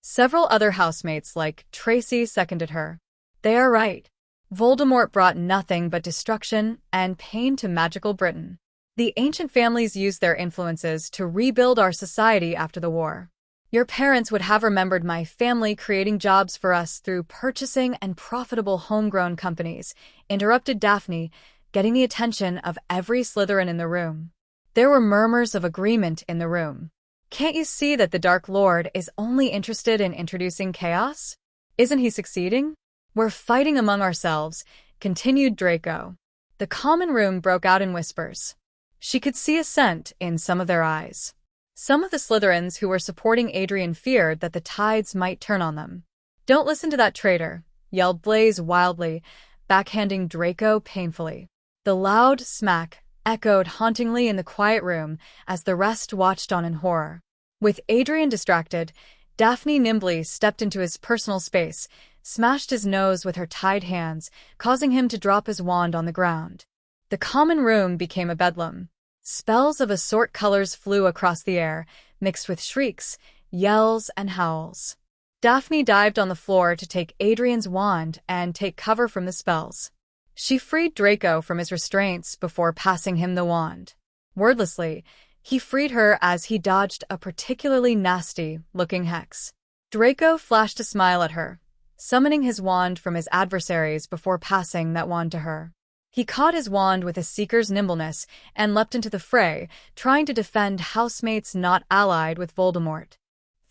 Several other housemates like Tracy seconded her. They are right. Voldemort brought nothing but destruction and pain to magical Britain. The ancient families used their influences to rebuild our society after the war. Your parents would have remembered my family creating jobs for us through purchasing and profitable homegrown companies, interrupted Daphne, getting the attention of every Slytherin in the room. There were murmurs of agreement in the room. Can't you see that the Dark Lord is only interested in introducing chaos? Isn't he succeeding? We're fighting among ourselves, continued Draco. The common room broke out in whispers. She could see assent in some of their eyes. Some of the Slytherins who were supporting Adrian feared that the tides might turn on them. Don't listen to that traitor, yelled Blaise wildly, backhanding Draco painfully. The loud smack echoed hauntingly in the quiet room as the rest watched on in horror. With Adrian distracted, Daphne nimbly stepped into his personal space, smashed his nose with her tied hands, causing him to drop his wand on the ground. The common room became a bedlam. Spells of assorted colors flew across the air, mixed with shrieks, yells, and howls. Daphne dived on the floor to take Adrian's wand and take cover from the spells. She freed Draco from his restraints before passing him the wand. Wordlessly, he freed her as he dodged a particularly nasty-looking hex. Draco flashed a smile at her, summoning his wand from his adversaries before passing that wand to her. He caught his wand with a seeker's nimbleness and leapt into the fray, trying to defend housemates not allied with Voldemort.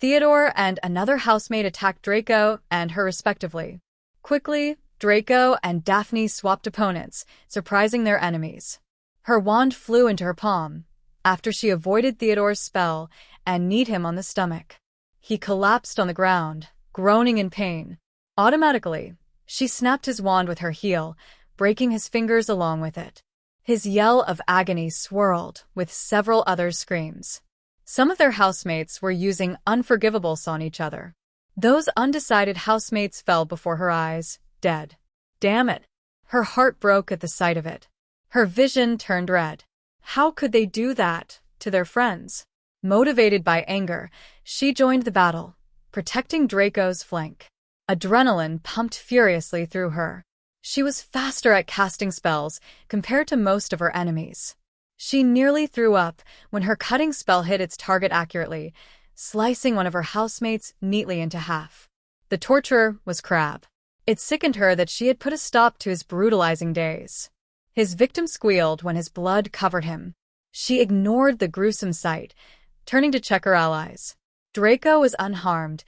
Theodore and another housemate attacked Draco and her respectively. Quickly, Draco and Daphne swapped opponents, surprising their enemies. Her wand flew into her palm, after she avoided Theodore's spell and kneed him on the stomach. He collapsed on the ground, groaning in pain. Automatically, she snapped his wand with her heel, breaking his fingers along with it. His yell of agony swirled with several other screams. Some of their housemates were using unforgivables on each other. Those undecided housemates fell before her eyes, dead. Damn it! Her heart broke at the sight of it. Her vision turned red. How could they do that to their friends? Motivated by anger, she joined the battle, protecting Draco's flank. Adrenaline pumped furiously through her. She was faster at casting spells compared to most of her enemies. She nearly threw up when her cutting spell hit its target accurately, slicing one of her housemates neatly into half. The torturer was Crabbe. It sickened her that she had put a stop to his brutalizing days. His victim squealed when his blood covered him. She ignored the gruesome sight, turning to check her allies. Draco was unharmed,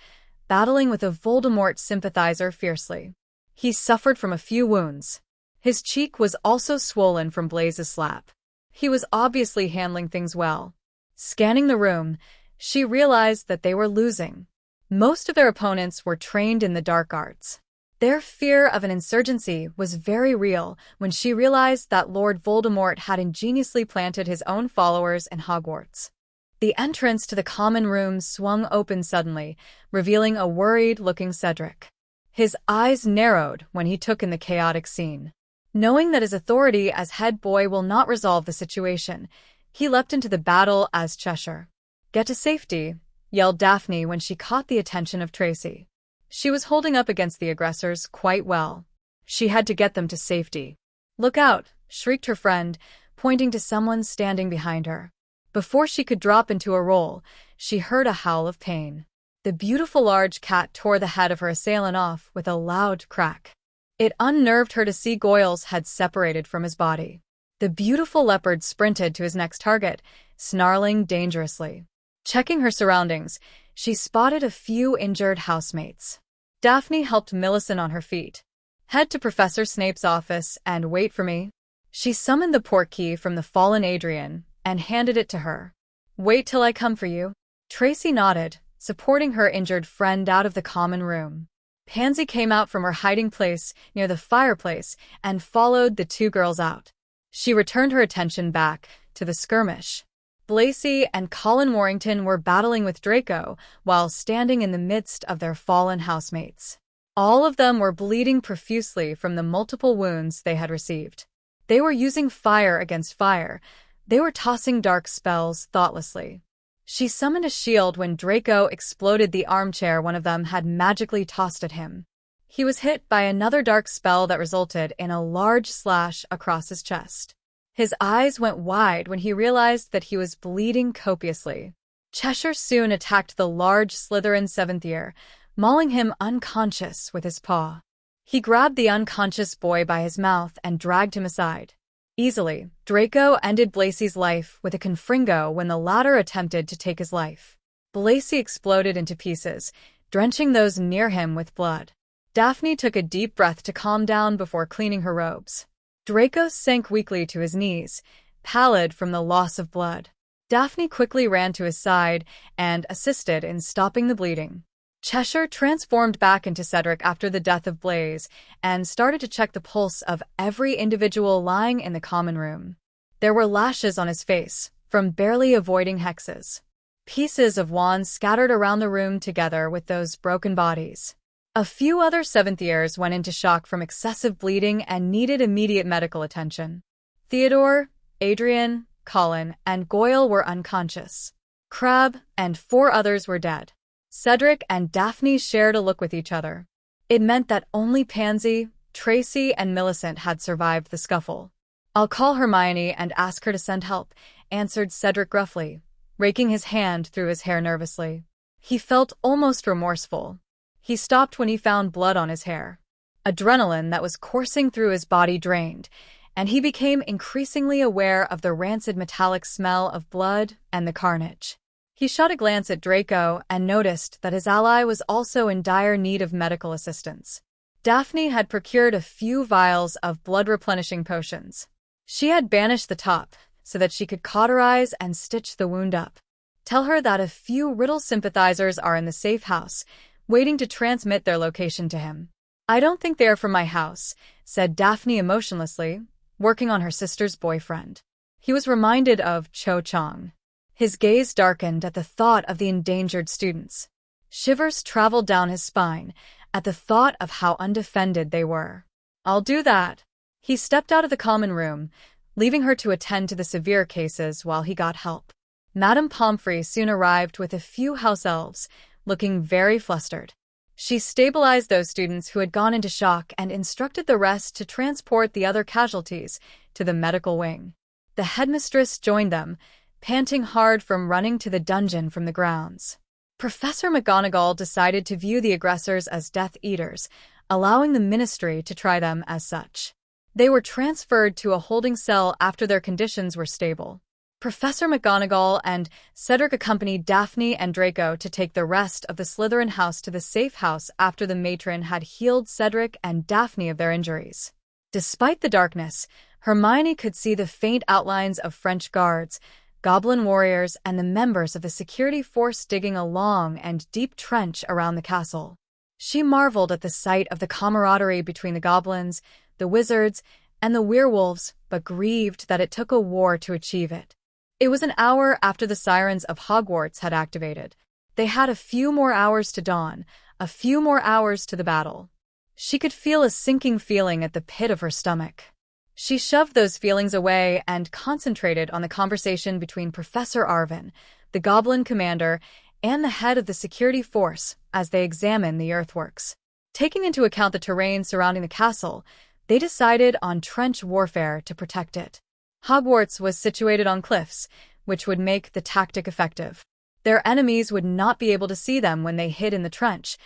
battling with a Voldemort sympathizer fiercely. He suffered from a few wounds. His cheek was also swollen from Blaise's slap. He was obviously handling things well. Scanning the room, she realized that they were losing. Most of their opponents were trained in the dark arts. Their fear of an insurgency was very real when she realized that Lord Voldemort had ingeniously planted his own followers in Hogwarts. The entrance to the common room swung open suddenly, revealing a worried-looking Cedric. His eyes narrowed when he took in the chaotic scene. Knowing that his authority as head boy will not resolve the situation, he leapt into the battle as Cheshire. "Get to safety," yelled Daphne when she caught the attention of Tracy. She was holding up against the aggressors quite well. She had to get them to safety. "Look out!" shrieked her friend, pointing to someone standing behind her. Before she could drop into a roll, she heard a howl of pain. The beautiful large cat tore the head of her assailant off with a loud crack. It unnerved her to see Goyle's head separated from his body. The beautiful leopard sprinted to his next target, snarling dangerously. Checking her surroundings, she spotted a few injured housemates. Daphne helped Millicent on her feet. "Head to Professor Snape's office and wait for me." She summoned the portkey from the fallen Adrian and handed it to her. Wait till I come for you. Tracy nodded, supporting her injured friend out of the common room. Pansy came out from her hiding place near the fireplace and followed the two girls out. She returned her attention back to the skirmish. Blacy and Colin Warrington were battling with Draco while standing in the midst of their fallen housemates. All of them were bleeding profusely from the multiple wounds they had received. They were using fire against fire. They were tossing dark spells thoughtlessly. She summoned a shield when Draco exploded the armchair one of them had magically tossed at him. He was hit by another dark spell that resulted in a large slash across his chest. His eyes went wide when he realized that he was bleeding copiously. Cheshire soon attacked the large Slytherin 7th year, mauling him unconscious with his paw. He grabbed the unconscious boy by his mouth and dragged him aside. Easily, Draco ended Blacy's life with a confringo when the latter attempted to take his life. Blacy exploded into pieces, drenching those near him with blood. Daphne took a deep breath to calm down before cleaning her robes. Draco sank weakly to his knees, pallid from the loss of blood. Daphne quickly ran to his side and assisted in stopping the bleeding. Cheshire transformed back into Cedric after the death of Blaze and started to check the pulse of every individual lying in the common room. There were lashes on his face, from barely avoiding hexes. Pieces of wands scattered around the room together with those broken bodies. A few other 7th years went into shock from excessive bleeding and needed immediate medical attention. Theodore, Adrian, Colin, and Goyle were unconscious. Crabbe and 4 others were dead. Cedric and Daphne shared a look with each other. It meant that only Pansy, Tracy, and Millicent had survived the scuffle. "I'll call Hermione and ask her to send help," answered Cedric gruffly, raking his hand through his hair nervously. He felt almost remorseful. He stopped when he found blood on his hair. Adrenaline that was coursing through his body drained, and he became increasingly aware of the rancid metallic smell of blood and the carnage. He shot a glance at Draco and noticed that his ally was also in dire need of medical assistance. Daphne had procured a few vials of blood-replenishing potions. She had banished the top so that she could cauterize and stitch the wound up. "Tell her that a few Riddle sympathizers are in the safe house, waiting to transmit their location to him." "I don't think they're from my house," said Daphne emotionlessly, working on her sister's boyfriend. He was reminded of Cho Chang. His gaze darkened at the thought of the endangered students. Shivers traveled down his spine at the thought of how undefended they were. "I'll do that." He stepped out of the common room, leaving her to attend to the severe cases while he got help. Madame Pomfrey soon arrived with a few house elves, looking very flustered. She stabilized those students who had gone into shock and instructed the rest to transport the other casualties to the medical wing. The headmistress joined them, panting hard from running to the dungeon from the grounds. Professor McGonagall decided to view the aggressors as Death Eaters, allowing the Ministry to try them as such. They were transferred to a holding cell after their conditions were stable. Professor McGonagall and Cedric accompanied Daphne and Draco to take the rest of the Slytherin house to the safe house after the matron had healed Cedric and Daphne of their injuries. Despite the darkness, Hermione could see the faint outlines of French guards, goblin warriors, and the members of the security force digging a long and deep trench around the castle. She marveled at the sight of the camaraderie between the goblins, the wizards, and the werewolves, but grieved that it took a war to achieve it. It was an hour after the sirens of Hogwarts had activated. They had a few more hours to dawn, a few more hours to the battle. She could feel a sinking feeling at the pit of her stomach. She shoved those feelings away and concentrated on the conversation between Professor Arvin, the goblin commander, and the head of the security force as they examined the earthworks. Taking into account the terrain surrounding the castle, they decided on trench warfare to protect it. Hogwarts was situated on cliffs, which would make the tactic effective. Their enemies would not be able to see them when they hid in the trench,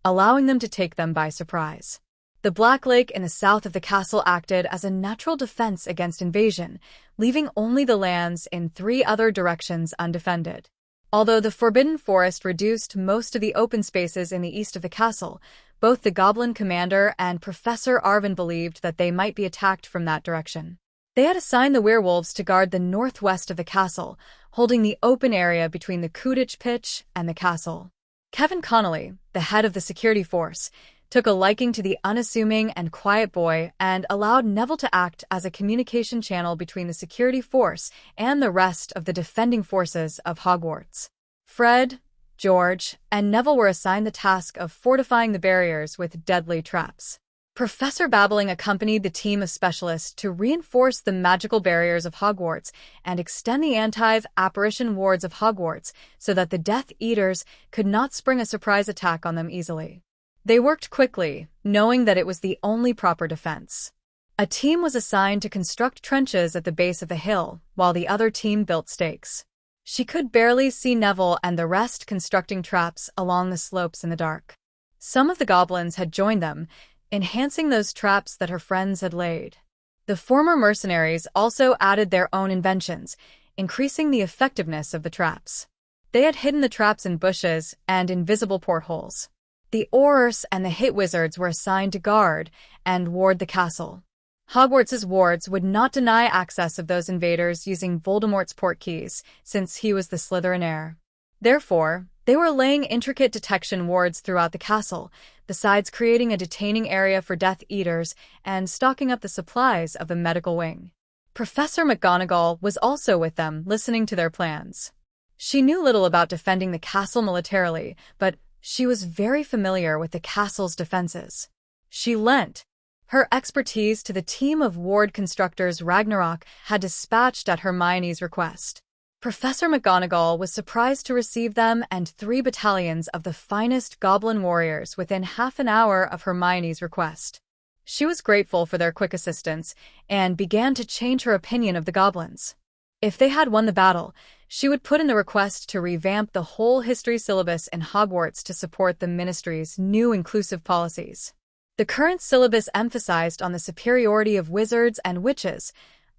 allowing them to take them by surprise. The Black Lake in the south of the castle acted as a natural defense against invasion, leaving only the lands in 3 other directions undefended. Although the Forbidden Forest reduced most of the open spaces in the east of the castle, both the Goblin Commander and Professor Arvin believed that they might be attacked from that direction. They had assigned the werewolves to guard the northwest of the castle, holding the open area between the Quidditch pitch and the castle. Kevin Connolly, the head of the security force, took a liking to the unassuming and quiet boy and allowed Neville to act as a communication channel between the security force and the rest of the defending forces of Hogwarts. Fred, George, and Neville were assigned the task of fortifying the barriers with deadly traps. Professor Babbling accompanied the team of specialists to reinforce the magical barriers of Hogwarts and extend the anti-apparition wards of Hogwarts so that the Death Eaters could not spring a surprise attack on them easily. They worked quickly, knowing that it was the only proper defense. A team was assigned to construct trenches at the base of the hill, while the other team built stakes. She could barely see Neville and the rest constructing traps along the slopes in the dark. Some of the goblins had joined them, enhancing those traps that her friends had laid. The former mercenaries also added their own inventions, increasing the effectiveness of the traps. They had hidden the traps in bushes and invisible portholes. The Aurors and the Hit Wizards were assigned to guard and ward the castle. Hogwarts's wards would not deny access of those invaders using Voldemort's portkeys, since he was the Slytherin heir. Therefore, they were laying intricate detection wards throughout the castle, besides creating a detaining area for Death Eaters and stocking up the supplies of the medical wing. Professor McGonagall was also with them, listening to their plans. She knew little about defending the castle militarily, but she was very familiar with the castle's defenses. She lent her expertise to the team of ward constructors Ragnarok had dispatched at Hermione's request. Professor McGonagall was surprised to receive them and 3 battalions of the finest goblin warriors within half an hour of Hermione's request. She was grateful for their quick assistance and began to change her opinion of the goblins. If they had won the battle, she would put in the request to revamp the whole history syllabus in Hogwarts to support the ministry's new inclusive policies. The current syllabus emphasized on the superiority of wizards and witches,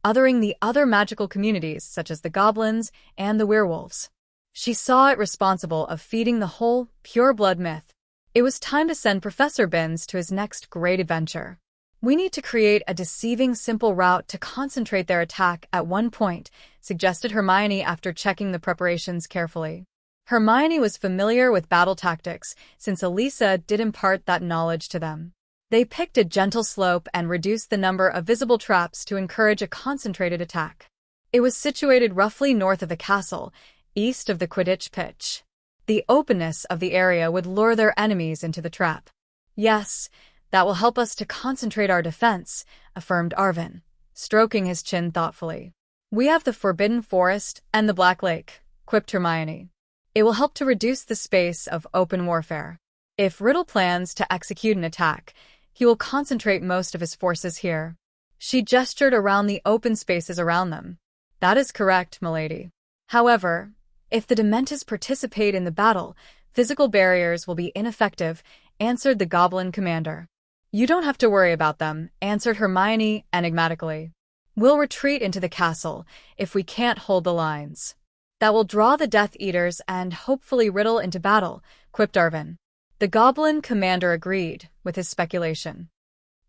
othering the other magical communities such as the goblins and the werewolves. She saw it responsible of feeding the whole pure blood myth. It was time to send Professor Binns to his next great adventure. We need to create a deceiving simple route to concentrate their attack at one point, suggested Hermione after checking the preparations carefully. Hermione was familiar with battle tactics, since Elisa did impart that knowledge to them. They picked a gentle slope and reduced the number of visible traps to encourage a concentrated attack. It was situated roughly north of the castle, east of the Quidditch pitch. The openness of the area would lure their enemies into the trap. Yes, that will help us to concentrate our defense, affirmed Arvin, stroking his chin thoughtfully. We have the Forbidden Forest and the Black Lake, quipped Hermione. It will help to reduce the space of open warfare. If Riddle plans to execute an attack, he will concentrate most of his forces here. She gestured around the open spaces around them. That is correct, milady. However, if the Dementors participate in the battle, physical barriers will be ineffective, answered the goblin commander. You don't have to worry about them, answered Hermione enigmatically. We'll retreat into the castle if we can't hold the lines. That will draw the Death Eaters and hopefully Riddle into battle, quipped Arvin. The goblin commander agreed with his speculation.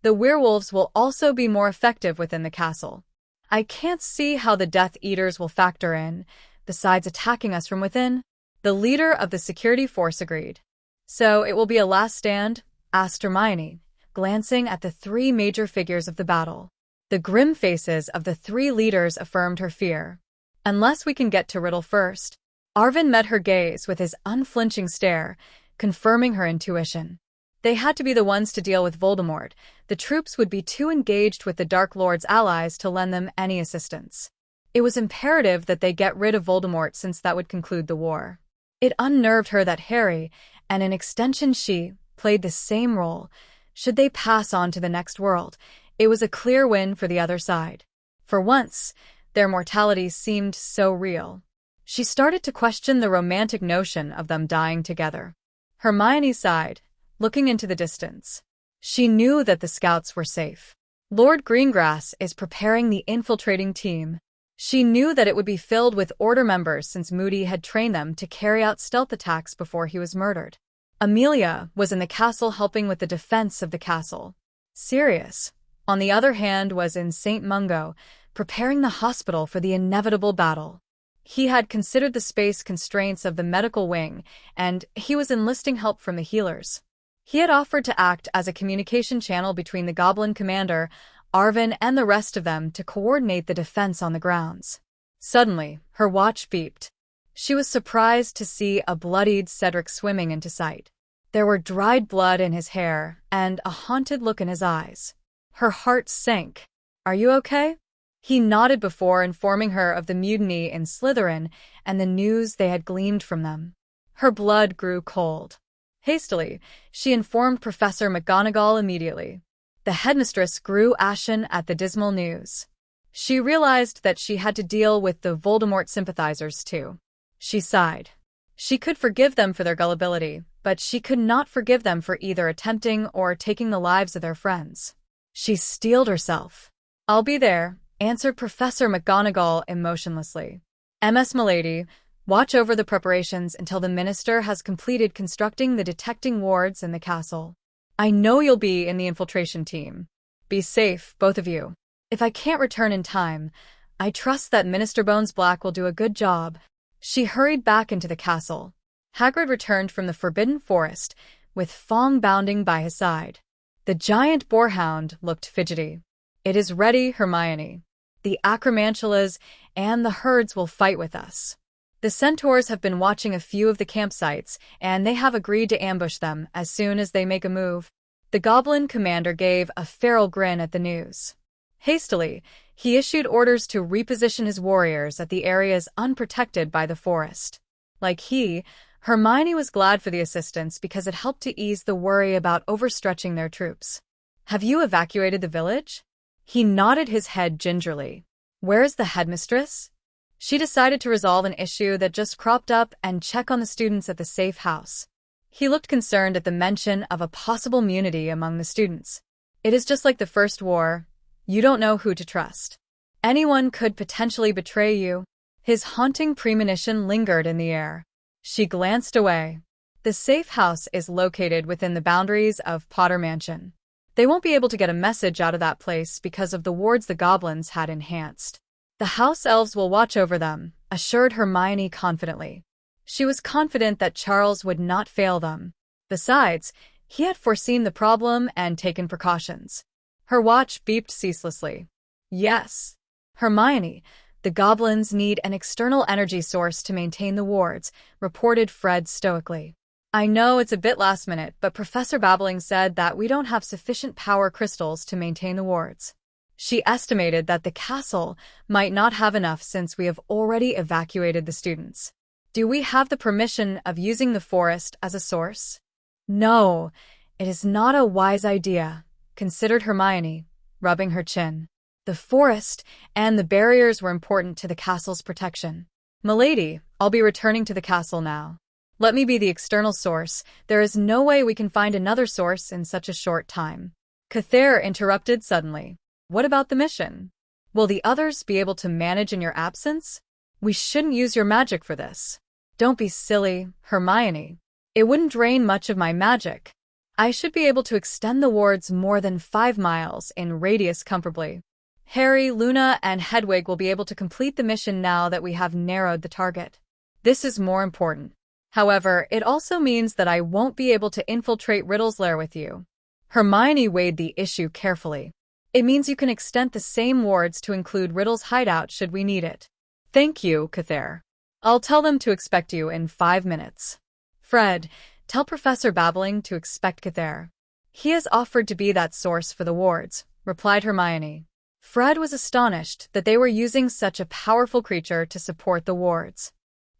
The werewolves will also be more effective within the castle. I can't see how the Death Eaters will factor in, besides attacking us from within. The leader of the security force agreed. So it will be a last stand? Asked Hermione, glancing at the 3 major figures of the battle. The grim faces of the 3 leaders affirmed her fear. Unless we can get to Riddle first. Arvin met her gaze with his unflinching stare, confirming her intuition. They had to be the ones to deal with Voldemort. The troops would be too engaged with the Dark Lord's allies to lend them any assistance. It was imperative that they get rid of Voldemort since that would conclude the war. It unnerved her that Harry, and in extension she, played the same role. Should they pass on to the next world, it was a clear win for the other side. For once, their mortality seemed so real. She started to question the romantic notion of them dying together. Hermione sighed, looking into the distance. She knew that the scouts were safe. Lord Greengrass is preparing the infiltrating team. She knew that it would be filled with Order members since Moody had trained them to carry out stealth attacks before he was murdered. Amelia was in the castle helping with the defense of the castle. Sirius, on the other hand, was in St. Mungo, preparing the hospital for the inevitable battle. He had considered the space constraints of the medical wing, and he was enlisting help from the healers. He had offered to act as a communication channel between the Goblin commander, Arvin, and the rest of them to coordinate the defense on the grounds. Suddenly, her watch beeped. She was surprised to see a bloodied Cedric swimming into sight. There were dried blood in his hair and a haunted look in his eyes. Her heart sank. "Are you okay?" He nodded before informing her of the mutiny in Slytherin and the news they had gleaned from them. Her blood grew cold. Hastily, she informed Professor McGonagall immediately. The headmistress grew ashen at the dismal news. She realized that she had to deal with the Voldemort sympathizers too. She sighed. She could forgive them for their gullibility, but she could not forgive them for either attempting or taking the lives of their friends. She steeled herself. "I'll be there," answered Professor McGonagall emotionlessly. "Ms. Milady, watch over the preparations until the minister has completed constructing the detecting wards in the castle. I know you'll be in the infiltration team. Be safe, both of you. If I can't return in time, I trust that Minister Bones Black will do a good job." She hurried back into the castle. Hagrid returned from the Forbidden Forest, with Fong bounding by his side. The giant boarhound looked fidgety. "It is ready, Hermione. The acromantulas and the herds will fight with us. The centaurs have been watching a few of the campsites, and they have agreed to ambush them as soon as they make a move." The Goblin commander gave a feral grin at the news. Hastily, he issued orders to reposition his warriors at the areas unprotected by the forest. Like he, Hermione was glad for the assistance because it helped to ease the worry about overstretching their troops. "Have you evacuated the village?" He nodded his head gingerly. "Where's the headmistress?" She decided to resolve an issue that just cropped up and check on the students at the safe house. He looked concerned at the mention of a possible mutiny among the students. "It is just like the First War. You don't know who to trust. Anyone could potentially betray you." His haunting premonition lingered in the air. She glanced away. The safe house is located within the boundaries of Potter Mansion. They won't be able to get a message out of that place because of the wards the goblins had enhanced. "The house elves will watch over them," assured Hermione confidently. She was confident that Charles would not fail them. Besides, he had foreseen the problem and taken precautions. Her watch beeped ceaselessly. "Yes. Hermione, the goblins need an external energy source to maintain the wards," reported Fred stoically. "I know it's a bit last minute, but Professor Babbling said that we don't have sufficient power crystals to maintain the wards. She estimated that the castle might not have enough since we have already evacuated the students. Do we have the permission of using the forest as a source?" "No, it is not a wise idea," considered Hermione, rubbing her chin. The forest and the barriers were important to the castle's protection. "Milady, I'll be returning to the castle now. Let me be the external source. There is no way we can find another source in such a short time." Cather interrupted suddenly. "What about the mission? Will the others be able to manage in your absence? We shouldn't use your magic for this." "Don't be silly, Hermione. It wouldn't drain much of my magic. I should be able to extend the wards more than 5 miles in radius comfortably. Harry, Luna, and Hedwig will be able to complete the mission now that we have narrowed the target. This is more important. However, it also means that I won't be able to infiltrate Riddle's lair with you." Hermione weighed the issue carefully. "It means you can extend the same wards to include Riddle's hideout should we need it." "Thank you, Cather. I'll tell them to expect you in 5 minutes. Fred, tell Professor Babbling to expect Cather. He has offered to be that source for the wards," replied Hermione. Fred was astonished that they were using such a powerful creature to support the wards.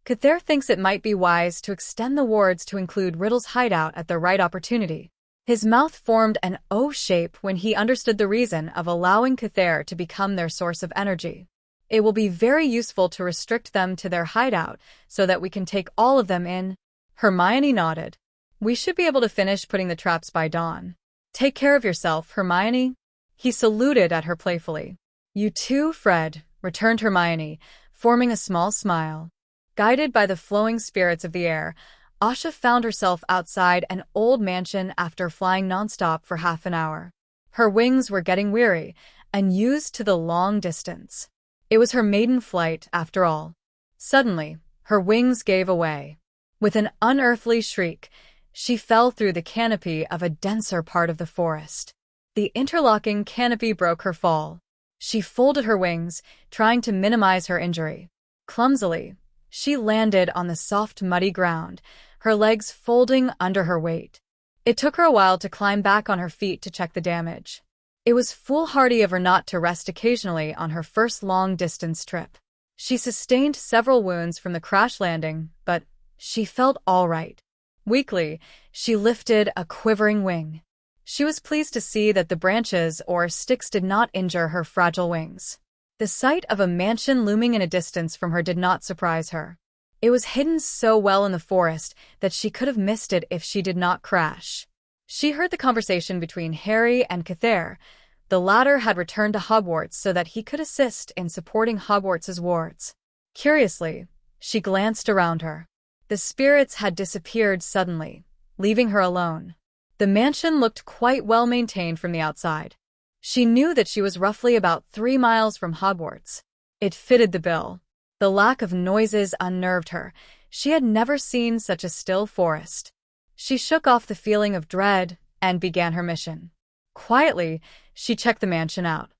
"Cather thinks it might be wise to extend the wards to include Riddle's hideout at the right opportunity." His mouth formed an O shape when he understood the reason of allowing Cather to become their source of energy. "It will be very useful to restrict them to their hideout so that we can take all of them in." Hermione nodded. "We should be able to finish putting the traps by dawn. Take care of yourself, Hermione." He saluted at her playfully. "You too, Fred," returned Hermione, forming a small smile. Guided by the flowing spirits of the air, Asha found herself outside an old mansion after flying nonstop for half an hour. Her wings were getting weary, and used to the long distance. It was her maiden flight, after all. Suddenly, her wings gave away. With an unearthly shriek, she fell through the canopy of a denser part of the forest. The interlocking canopy broke her fall. She folded her wings, trying to minimize her injury. Clumsily, she landed on the soft, muddy ground, her legs folding under her weight. It took her a while to climb back on her feet to check the damage. It was foolhardy of her not to rest occasionally on her first long-distance trip. She sustained several wounds from the crash landing, but she felt all right. Weakly, she lifted a quivering wing. She was pleased to see that the branches or sticks did not injure her fragile wings. The sight of a mansion looming in a distance from her did not surprise her. It was hidden so well in the forest that she could have missed it if she did not crash. She heard the conversation between Harry and Cather. The latter had returned to Hogwarts so that he could assist in supporting Hogwarts's wards. Curiously, she glanced around her. The spirits had disappeared suddenly, leaving her alone. The mansion looked quite well maintained from the outside. She knew that she was roughly about 3 miles from Hogwarts. It fitted the bill. The lack of noises unnerved her. She had never seen such a still forest. She shook off the feeling of dread and began her mission. Quietly, she checked the mansion out.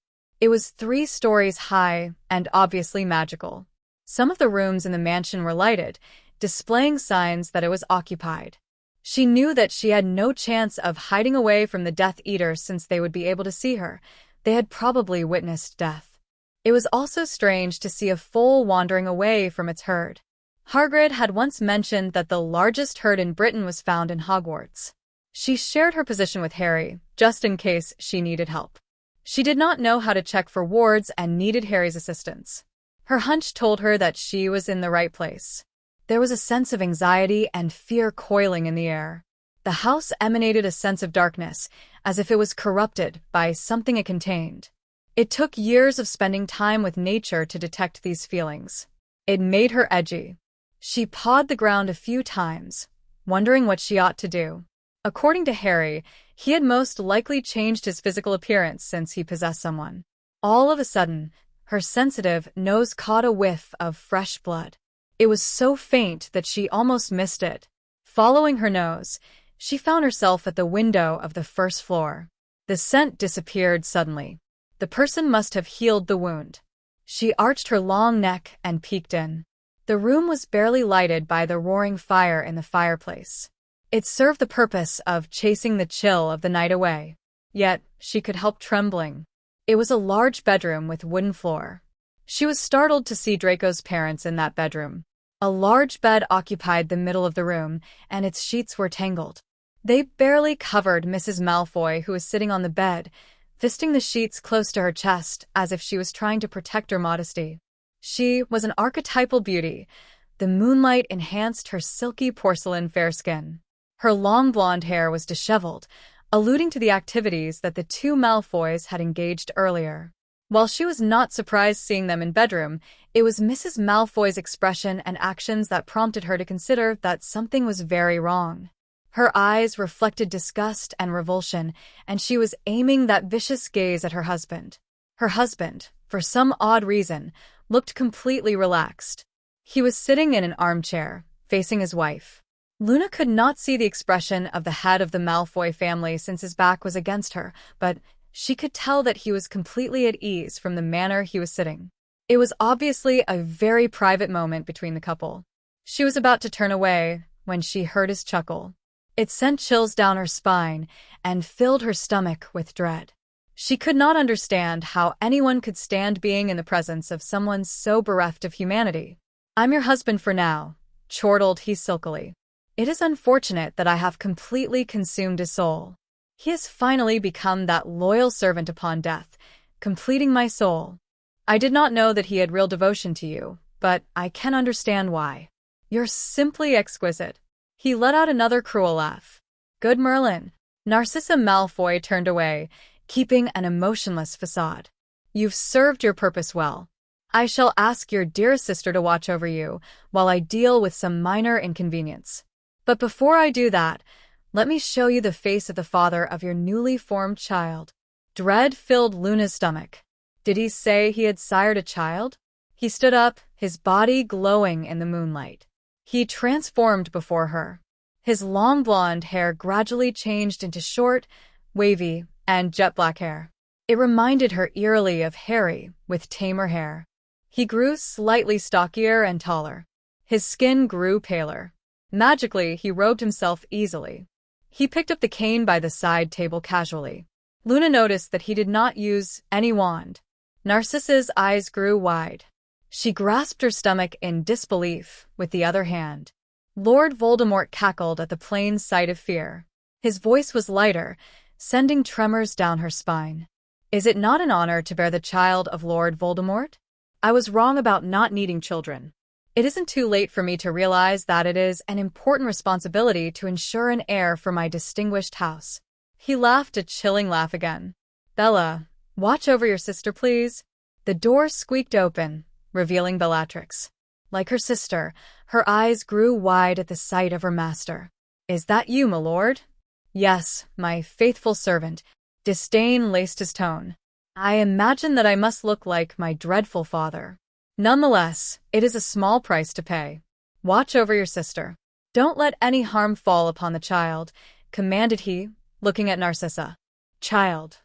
It was 3 stories high and obviously magical. Some of the rooms in the mansion were lighted, displaying signs that it was occupied. She knew that she had no chance of hiding away from the Death Eaters since they would be able to see her. They had probably witnessed death. It was also strange to see a foal wandering away from its herd. Hagrid had once mentioned that the largest herd in Britain was found in Hogwarts. She shared her position with Harry, just in case she needed help. She did not know how to check for wards and needed Harry's assistance. Her hunch told her that she was in the right place. There was a sense of anxiety and fear coiling in the air. The house emanated a sense of darkness, as if it was corrupted by something it contained. It took years of spending time with nature to detect these feelings. It made her edgy. She pawed the ground a few times, wondering what she ought to do. According to Harry, he had most likely changed his physical appearance since he possessed someone. All of a sudden, her sensitive nose caught a whiff of fresh blood. It was so faint that she almost missed it. Following her nose, she found herself at the window of the first floor. The scent disappeared suddenly. The person must have healed the wound. She arched her long neck and peeked in. The room was barely lighted by the roaring fire in the fireplace. It served the purpose of chasing the chill of the night away. Yet, she could help trembling. It was a large bedroom with wooden floor. She was startled to see Draco's parents in that bedroom. A large bed occupied the middle of the room, and its sheets were tangled. They barely covered Mrs. Malfoy, who was sitting on the bed, fisting the sheets close to her chest as if she was trying to protect her modesty. She was an archetypal beauty. The moonlight enhanced her silky porcelain fair skin. Her long blonde hair was disheveled, alluding to the activities that the 2 Malfoys had engaged earlier. While she was not surprised seeing them in bedroom, it was Mrs. Malfoy's expression and actions that prompted her to consider that something was very wrong. Her eyes reflected disgust and revulsion, and she was aiming that vicious gaze at her husband. Her husband, for some odd reason, looked completely relaxed. He was sitting in an armchair, facing his wife. Luna could not see the expression of the head of the Malfoy family since his back was against her, but she could tell that he was completely at ease from the manner he was sitting. It was obviously a very private moment between the couple. She was about to turn away when she heard his chuckle. It sent chills down her spine and filled her stomach with dread. She could not understand how anyone could stand being in the presence of someone so bereft of humanity. "I'm your husband for now," chortled he silkily. "It is unfortunate that I have completely consumed his soul. He has finally become that loyal servant upon death, completing my soul. I did not know that he had real devotion to you, but I can understand why. You're simply exquisite." He let out another cruel laugh. "Good Merlin." Narcissa Malfoy turned away, keeping an emotionless facade. "You've served your purpose well. I shall ask your dearest sister to watch over you while I deal with some minor inconvenience. But before I do that, let me show you the face of the father of your newly formed child." Dread filled Luna's stomach. Did he say he had sired a child? He stood up, his body glowing in the moonlight. He transformed before her. His long blonde hair gradually changed into short, wavy, and jet-black hair. It reminded her eerily of Harry, with tamer hair. He grew slightly stockier and taller. His skin grew paler. Magically, he robed himself easily. He picked up the cane by the side table casually. Luna noticed that he did not use any wand. Narcissa's eyes grew wide. She grasped her stomach in disbelief with the other hand. Lord Voldemort cackled at the plain sight of fear. His voice was lighter, sending tremors down her spine. Is it not an honor to bear the child of Lord Voldemort? I was wrong about not needing children. It isn't too late for me to realize that it is an important responsibility to ensure an heir for my distinguished house. He laughed a chilling laugh again. Bella, watch over your sister, please. The door squeaked open, revealing Bellatrix. Like her sister, her eyes grew wide at the sight of her master. Is that you, my lord? Yes, my faithful servant. Disdain laced his tone. I imagine that I must look like my dreadful father. Nonetheless, it is a small price to pay. Watch over your sister. Don't let any harm fall upon the child, commanded he, looking at Narcissa. Child.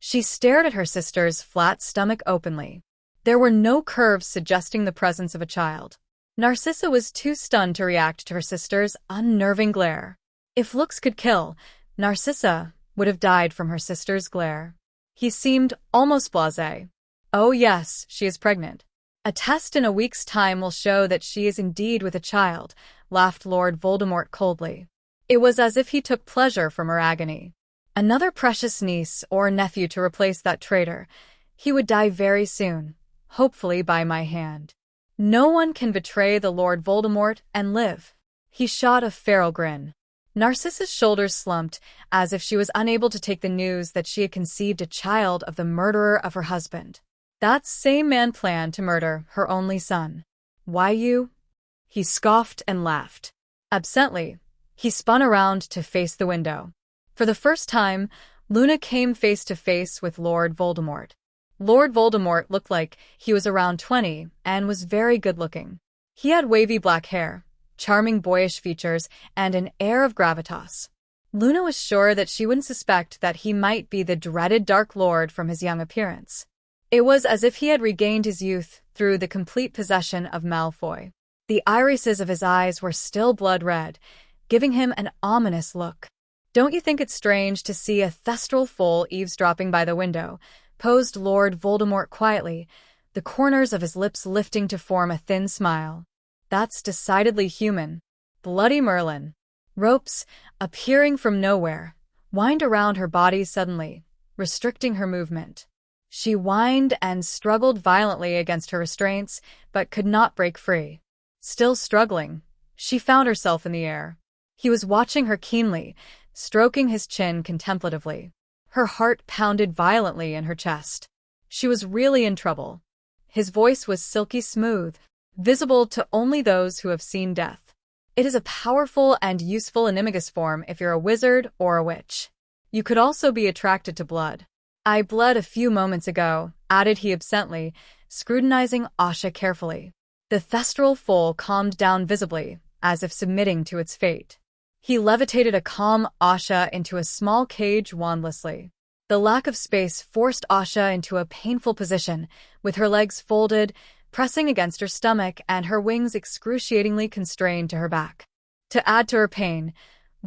She stared at her sister's flat stomach openly. There were no curves suggesting the presence of a child. Narcissa was too stunned to react to her sister's unnerving glare. If looks could kill, Narcissa would have died from her sister's glare. He seemed almost blasé. Oh yes, she is pregnant. A test in a week's time will show that she is indeed with a child, laughed Lord Voldemort coldly. It was as if he took pleasure from her agony. Another precious niece or nephew to replace that traitor. He would die very soon, hopefully by my hand. No one can betray the Lord Voldemort and live. He shot a feral grin. Narcissa's shoulders slumped, as if she was unable to take the news that she had conceived a child of the murderer of her husband. That same man planned to murder her only son. Why you? He scoffed and laughed. Absently, he spun around to face the window. For the first time, Luna came face to face with Lord Voldemort. Lord Voldemort looked like he was around 20 and was very good-looking. He had wavy black hair, charming boyish features, and an air of gravitas. Luna was sure that she wouldn't suspect that he might be the dreaded Dark Lord from his young appearance. It was as if he had regained his youth through the complete possession of Malfoy. The irises of his eyes were still blood-red, giving him an ominous look. Don't you think it's strange to see a thestral foal eavesdropping by the window? Posed Lord Voldemort quietly, the corners of his lips lifting to form a thin smile. That's decidedly human. Bloody Merlin. Ropes, appearing from nowhere, wind around her body suddenly, restricting her movement. She whined and struggled violently against her restraints, but could not break free. Still struggling, she found herself in the air. He was watching her keenly, stroking his chin contemplatively. Her heart pounded violently in her chest. She was really in trouble. His voice was silky smooth, visible to only those who have seen death. It is a powerful and useful animagus form if you're a wizard or a witch. You could also be attracted to blood. I bled a few moments ago, added he absently, scrutinizing Asha carefully. The thestral foal calmed down visibly, as if submitting to its fate. He levitated a calm Asha into a small cage wandlessly. The lack of space forced Asha into a painful position, with her legs folded, pressing against her stomach and her wings excruciatingly constrained to her back. To add to her pain,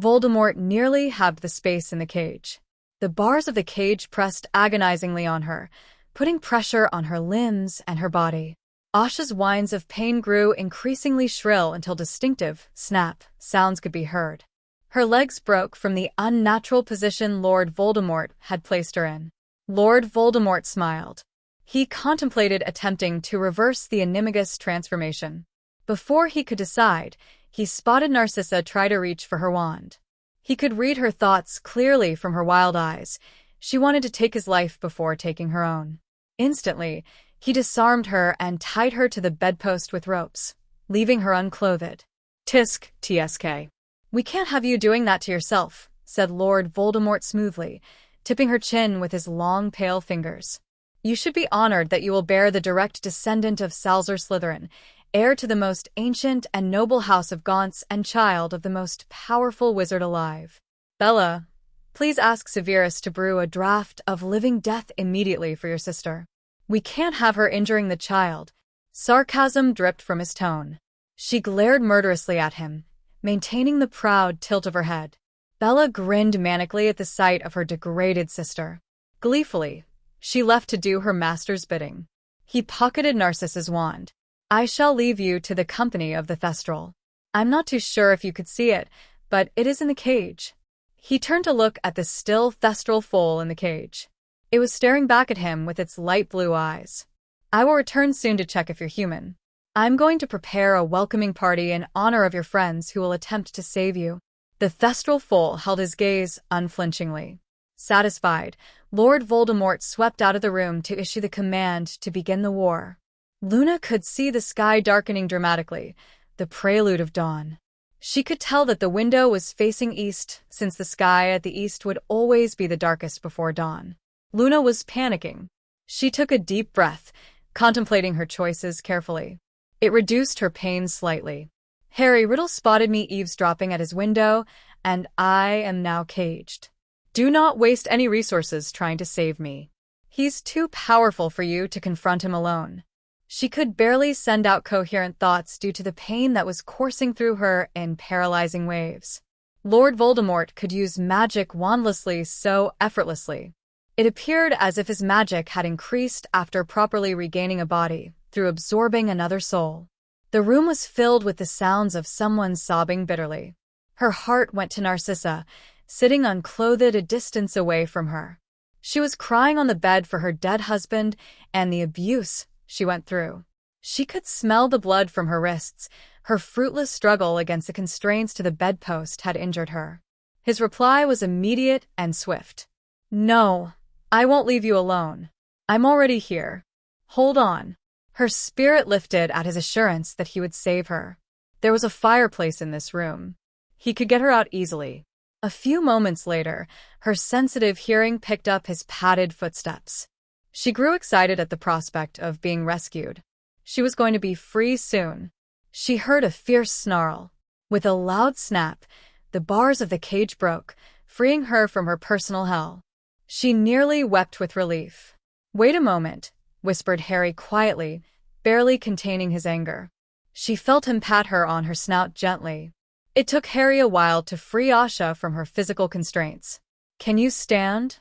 Voldemort nearly halved the space in the cage. The bars of the cage pressed agonizingly on her, putting pressure on her limbs and her body. Asha's whines of pain grew increasingly shrill until distinctive, snap, sounds could be heard. Her legs broke from the unnatural position Lord Voldemort had placed her in. Lord Voldemort smiled. He contemplated attempting to reverse the animagus transformation. Before he could decide, he spotted Narcissa try to reach for her wand. He could read her thoughts clearly from her wild eyes. She wanted to take his life before taking her own. Instantly, he disarmed her and tied her to the bedpost with ropes, leaving her unclothed. Tisk, TSK. We can't have you doing that to yourself, said Lord Voldemort smoothly, tipping her chin with his long, pale fingers. You should be honored that you will bear the direct descendant of Salazar Slytherin, heir to the most ancient and noble house of Gaunts and child of the most powerful wizard alive. Bella, please ask Severus to brew a draught of living death immediately for your sister. We can't have her injuring the child. Sarcasm dripped from his tone. She glared murderously at him, maintaining the proud tilt of her head. Bella grinned manically at the sight of her degraded sister. Gleefully, she left to do her master's bidding. He pocketed Narcissa's wand. I shall leave you to the company of the Thestral. I'm not too sure if you could see it, but it is in the cage. He turned to look at the still Thestral foal in the cage. It was staring back at him with its light blue eyes. I will return soon to check if you're human. I'm going to prepare a welcoming party in honor of your friends who will attempt to save you. The Thestral foal held his gaze unflinchingly. Satisfied, Lord Voldemort swept out of the room to issue the command to begin the war. Luna could see the sky darkening dramatically, the prelude of dawn. She could tell that the window was facing east, since the sky at the east would always be the darkest before dawn. Luna was panicking. She took a deep breath, contemplating her choices carefully. It reduced her pain slightly. Harry Riddle spotted me eavesdropping at his window, and I am now caged. Do not waste any resources trying to save me. He's too powerful for you to confront him alone. She could barely send out coherent thoughts due to the pain that was coursing through her in paralyzing waves. Lord Voldemort could use magic wandlessly so effortlessly. It appeared as if his magic had increased after properly regaining a body, through absorbing another soul. The room was filled with the sounds of someone sobbing bitterly. Her heart went to Narcissa, sitting unclothed a distance away from her. She was crying on the bed for her dead husband and the abuse she went through. She could smell the blood from her wrists. Her fruitless struggle against the constraints to the bedpost had injured her. His reply was immediate and swift. No, I won't leave you alone. I'm already here. Hold on. Her spirit lifted at his assurance that he would save her. There was a fireplace in this room. He could get her out easily. A few moments later, her sensitive hearing picked up his padded footsteps. She grew excited at the prospect of being rescued. She was going to be free soon. She heard a fierce snarl. With a loud snap, the bars of the cage broke, freeing her from her personal hell. She nearly wept with relief. Wait a moment, whispered Harry quietly, barely containing his anger. She felt him pat her on her snout gently. It took Harry a while to free Asha from her physical constraints. Can you stand?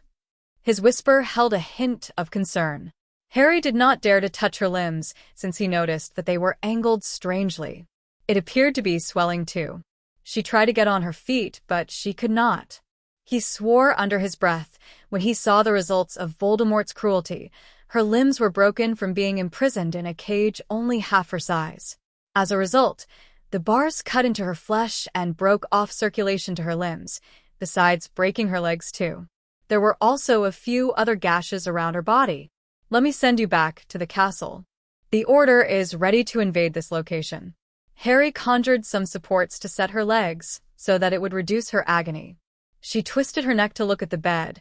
His whisper held a hint of concern. Harry did not dare to touch her limbs, since he noticed that they were angled strangely. It appeared to be swelling too. She tried to get on her feet, but she could not. He swore under his breath when he saw the results of Voldemort's cruelty. Her limbs were broken from being imprisoned in a cage only half her size. As a result, the bars cut into her flesh and broke off circulation to her limbs, besides breaking her legs too. There were also a few other gashes around her body. Let me send you back to the castle. The Order is ready to invade this location. Harry conjured some supports to set her legs, so that it would reduce her agony. She twisted her neck to look at the bed.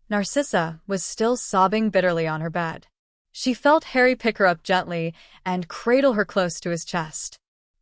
Narcissa was still sobbing bitterly on her bed. She felt Harry pick her up gently and cradle her close to his chest.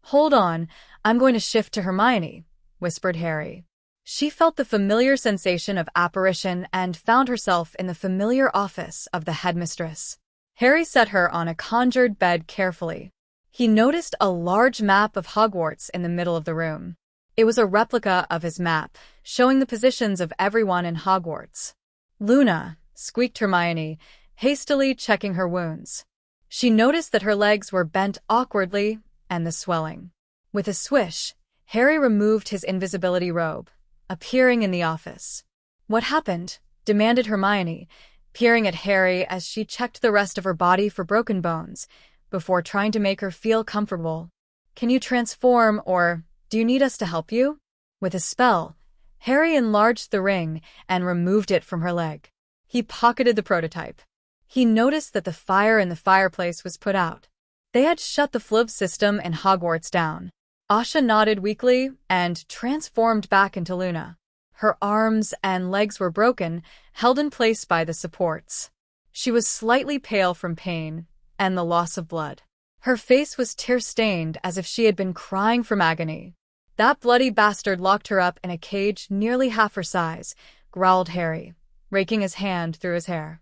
Hold on, I'm going to shift to Hermione, whispered Harry. She felt the familiar sensation of apparition and found herself in the familiar office of the headmistress. Harry set her on a conjured bed carefully. He noticed a large map of Hogwarts in the middle of the room. It was a replica of his map, showing the positions of everyone in Hogwarts. Luna, squeaked Hermione, hastily checking her wounds. She noticed that her legs were bent awkwardly and the swelling. With a swish, Harry removed his invisibility robe, appearing in the office. What happened? Demanded Hermione, peering at Harry as she checked the rest of her body for broken bones, before trying to make her feel comfortable. Can you transform, or do you need us to help you? With a spell, Harry enlarged the ring and removed it from her leg. He pocketed the prototype. He noticed that the fire in the fireplace was put out. They had shut the Flub system in Hogwarts down. Asha nodded weakly and transformed back into Luna. Her arms and legs were broken, held in place by the supports. She was slightly pale from pain and the loss of blood. Her face was tear-stained as if she had been crying from agony. "That bloody bastard locked her up in a cage nearly half her size," growled Harry, raking his hand through his hair.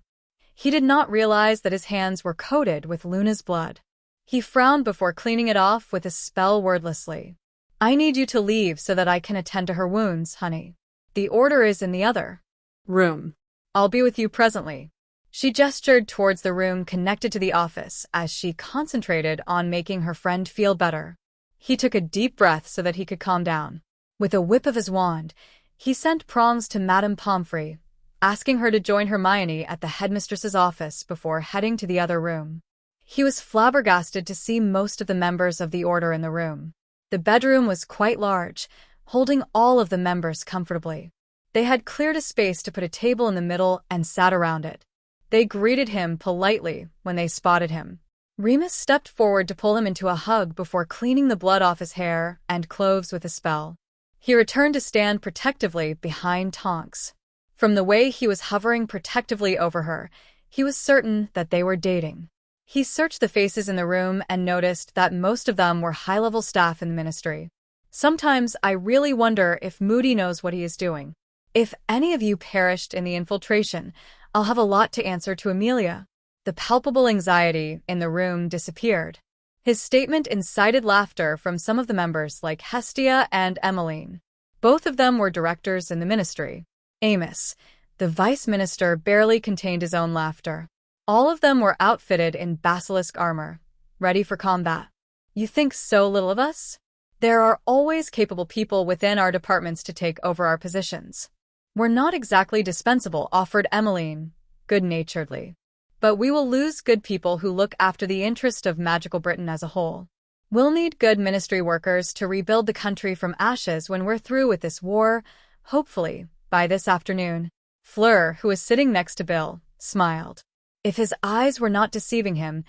He did not realize that his hands were coated with Luna's blood. He frowned before cleaning it off with a spell wordlessly. "I need you to leave so that I can attend to her wounds, honey. The order is in the other room. I'll be with you presently." She gestured towards the room connected to the office as she concentrated on making her friend feel better. He took a deep breath so that he could calm down. With a whip of his wand, he sent prongs to Madame Pomfrey, asking her to join Hermione at the headmistress's office before heading to the other room. He was flabbergasted to see most of the members of the order in the room. The bedroom was quite large, holding all of the members comfortably. They had cleared a space to put a table in the middle and sat around it. They greeted him politely when they spotted him. Remus stepped forward to pull him into a hug before cleaning the blood off his hair and clothes with a spell. He returned to stand protectively behind Tonks. From the way he was hovering protectively over her, he was certain that they were dating. He searched the faces in the room and noticed that most of them were high-level staff in the ministry. "Sometimes I really wonder if Moody knows what he is doing. If any of you perished in the infiltration, I'll have a lot to answer to Amelia." The palpable anxiety in the room disappeared. His statement incited laughter from some of the members like Hestia and Emmeline. Both of them were directors in the ministry. Amos, the vice minister, barely contained his own laughter. All of them were outfitted in basilisk armor, ready for combat. "You think so little of us? There are always capable people within our departments to take over our positions." "We're not exactly dispensable," offered Emmeline, good-naturedly. "But we will lose good people who look after the interest of magical Britain as a whole. We'll need good ministry workers to rebuild the country from ashes when we're through with this war, hopefully, by this afternoon." Fleur, who was sitting next to Bill, smiled. If his eyes were not deceiving him,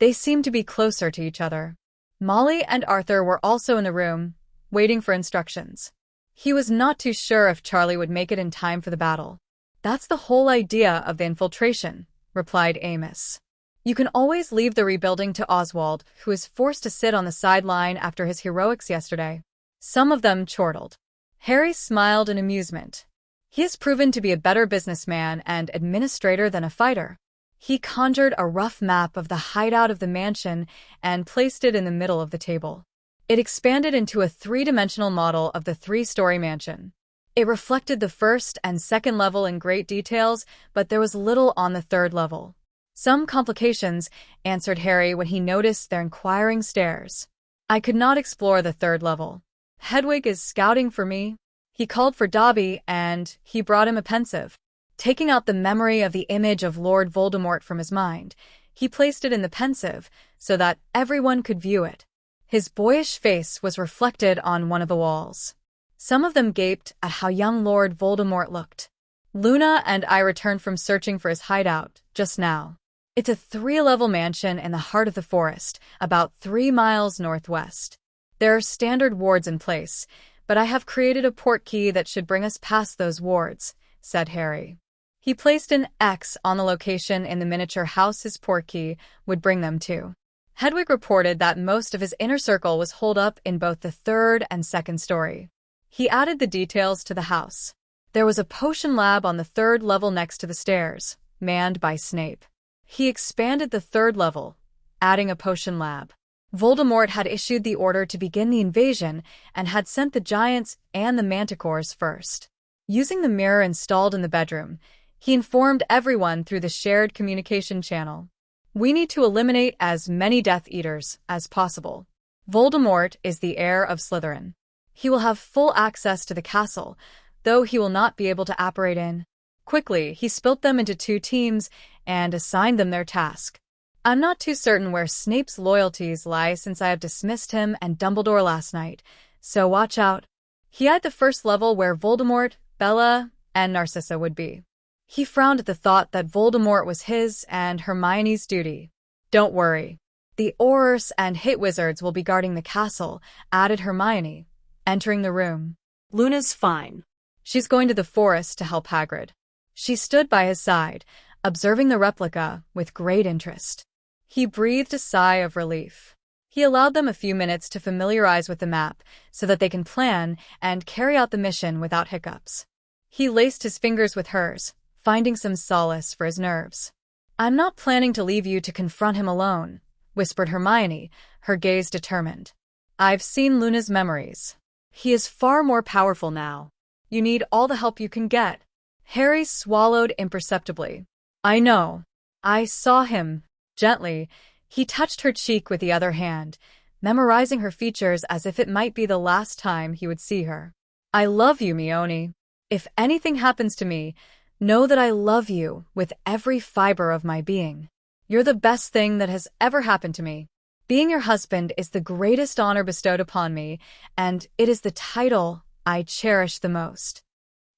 they seemed to be closer to each other. Molly and Arthur were also in the room, waiting for instructions. He was not too sure if Charlie would make it in time for the battle. "That's the whole idea of the infiltration," replied Amos. "You can always leave the rebuilding to Oswald, who is forced to sit on the sideline after his heroics yesterday." Some of them chortled. Harry smiled in amusement. He has proven to be a better businessman and administrator than a fighter. He conjured a rough map of the hideout of the mansion and placed it in the middle of the table. It expanded into a three-dimensional model of the three-story mansion. It reflected the first and second level in great details, but there was little on the third level. "Some complications," answered Harry when he noticed their inquiring stares. "I could not explore the third level. Hedwig is scouting for me." He called for Dobby, and he brought him a pensive. Taking out the memory of the image of Lord Voldemort from his mind, he placed it in the pensive so that everyone could view it. His boyish face was reflected on one of the walls. Some of them gaped at how young Lord Voldemort looked. "Luna and I returned from searching for his hideout just now. It's a three-level mansion in the heart of the forest, about 3 miles northwest. There are standard wards in place, but I have created a portkey that should bring us past those wards," said Harry. He placed an X on the location in the miniature house his portkey would bring them to. Hedwig reported that most of his inner circle was holed up in both the third and second story. He added the details to the house. There was a potion lab on the third level next to the stairs, manned by Snape. He expanded the third level, adding a potion lab. Voldemort had issued the order to begin the invasion and had sent the giants and the manticores first. Using the mirror installed in the bedroom, he informed everyone through the shared communication channel. "We need to eliminate as many Death Eaters as possible. Voldemort is the heir of Slytherin. He will have full access to the castle, though he will not be able to apparate in." Quickly, he split them into 2 teams and assigned them their task. "I'm not too certain where Snape's loyalties lie since I have dismissed him and Dumbledore last night, so watch out." He eyed the first level where Voldemort, Bella, and Narcissa would be. He frowned at the thought that Voldemort was his and Hermione's duty. "Don't worry. The Aurors and Hit Wizards will be guarding the castle," added Hermione, entering the room. "Luna's fine. "She's going to the forest to help Hagrid." She stood by his side, observing the replica with great interest. He breathed a sigh of relief. He allowed them a few minutes to familiarize with the map so that they can plan and carry out the mission without hiccups. He laced his fingers with hers, finding some solace for his nerves. "I'm not planning to leave you to confront him alone," whispered Hermione, her gaze determined. "I've seen Luna's memories. He is far more powerful now. You need all the help you can get." Harry swallowed imperceptibly. "I know. I saw him." Gently, he touched her cheek with the other hand, memorizing her features as if it might be the last time he would see her. "I love you, Mione. If anything happens to me, know that I love you with every fiber of my being. You're the best thing that has ever happened to me. Being your husband is the greatest honor bestowed upon me, and it is the title I cherish the most."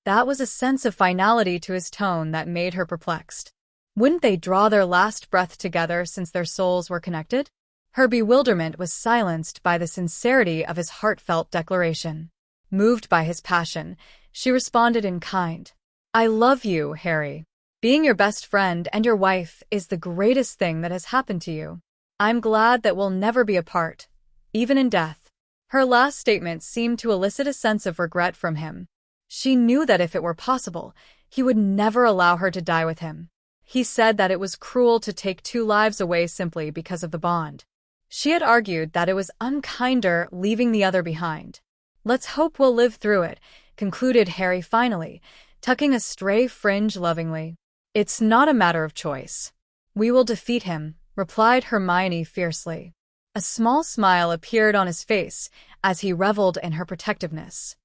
That was a sense of finality to his tone that made her perplexed. Wouldn't they draw their last breath together since their souls were connected? Her bewilderment was silenced by the sincerity of his heartfelt declaration. Moved by his passion, she responded in kind. "I love you, Harry. Being your best friend and your wife is the greatest thing that has happened to you. I'm glad that we'll never be apart, even in death." Her last statement seemed to elicit a sense of regret from him. She knew that if it were possible, he would never allow her to die with him. He said that it was cruel to take 2 lives away simply because of the bond. She had argued that it was unkinder leaving the other behind. "Let's hope we'll live through it," concluded Harry finally, tucking a stray fringe lovingly. "It's not a matter of choice. We will defeat him," replied Hermione fiercely. A small smile appeared on his face as he reveled in her protectiveness.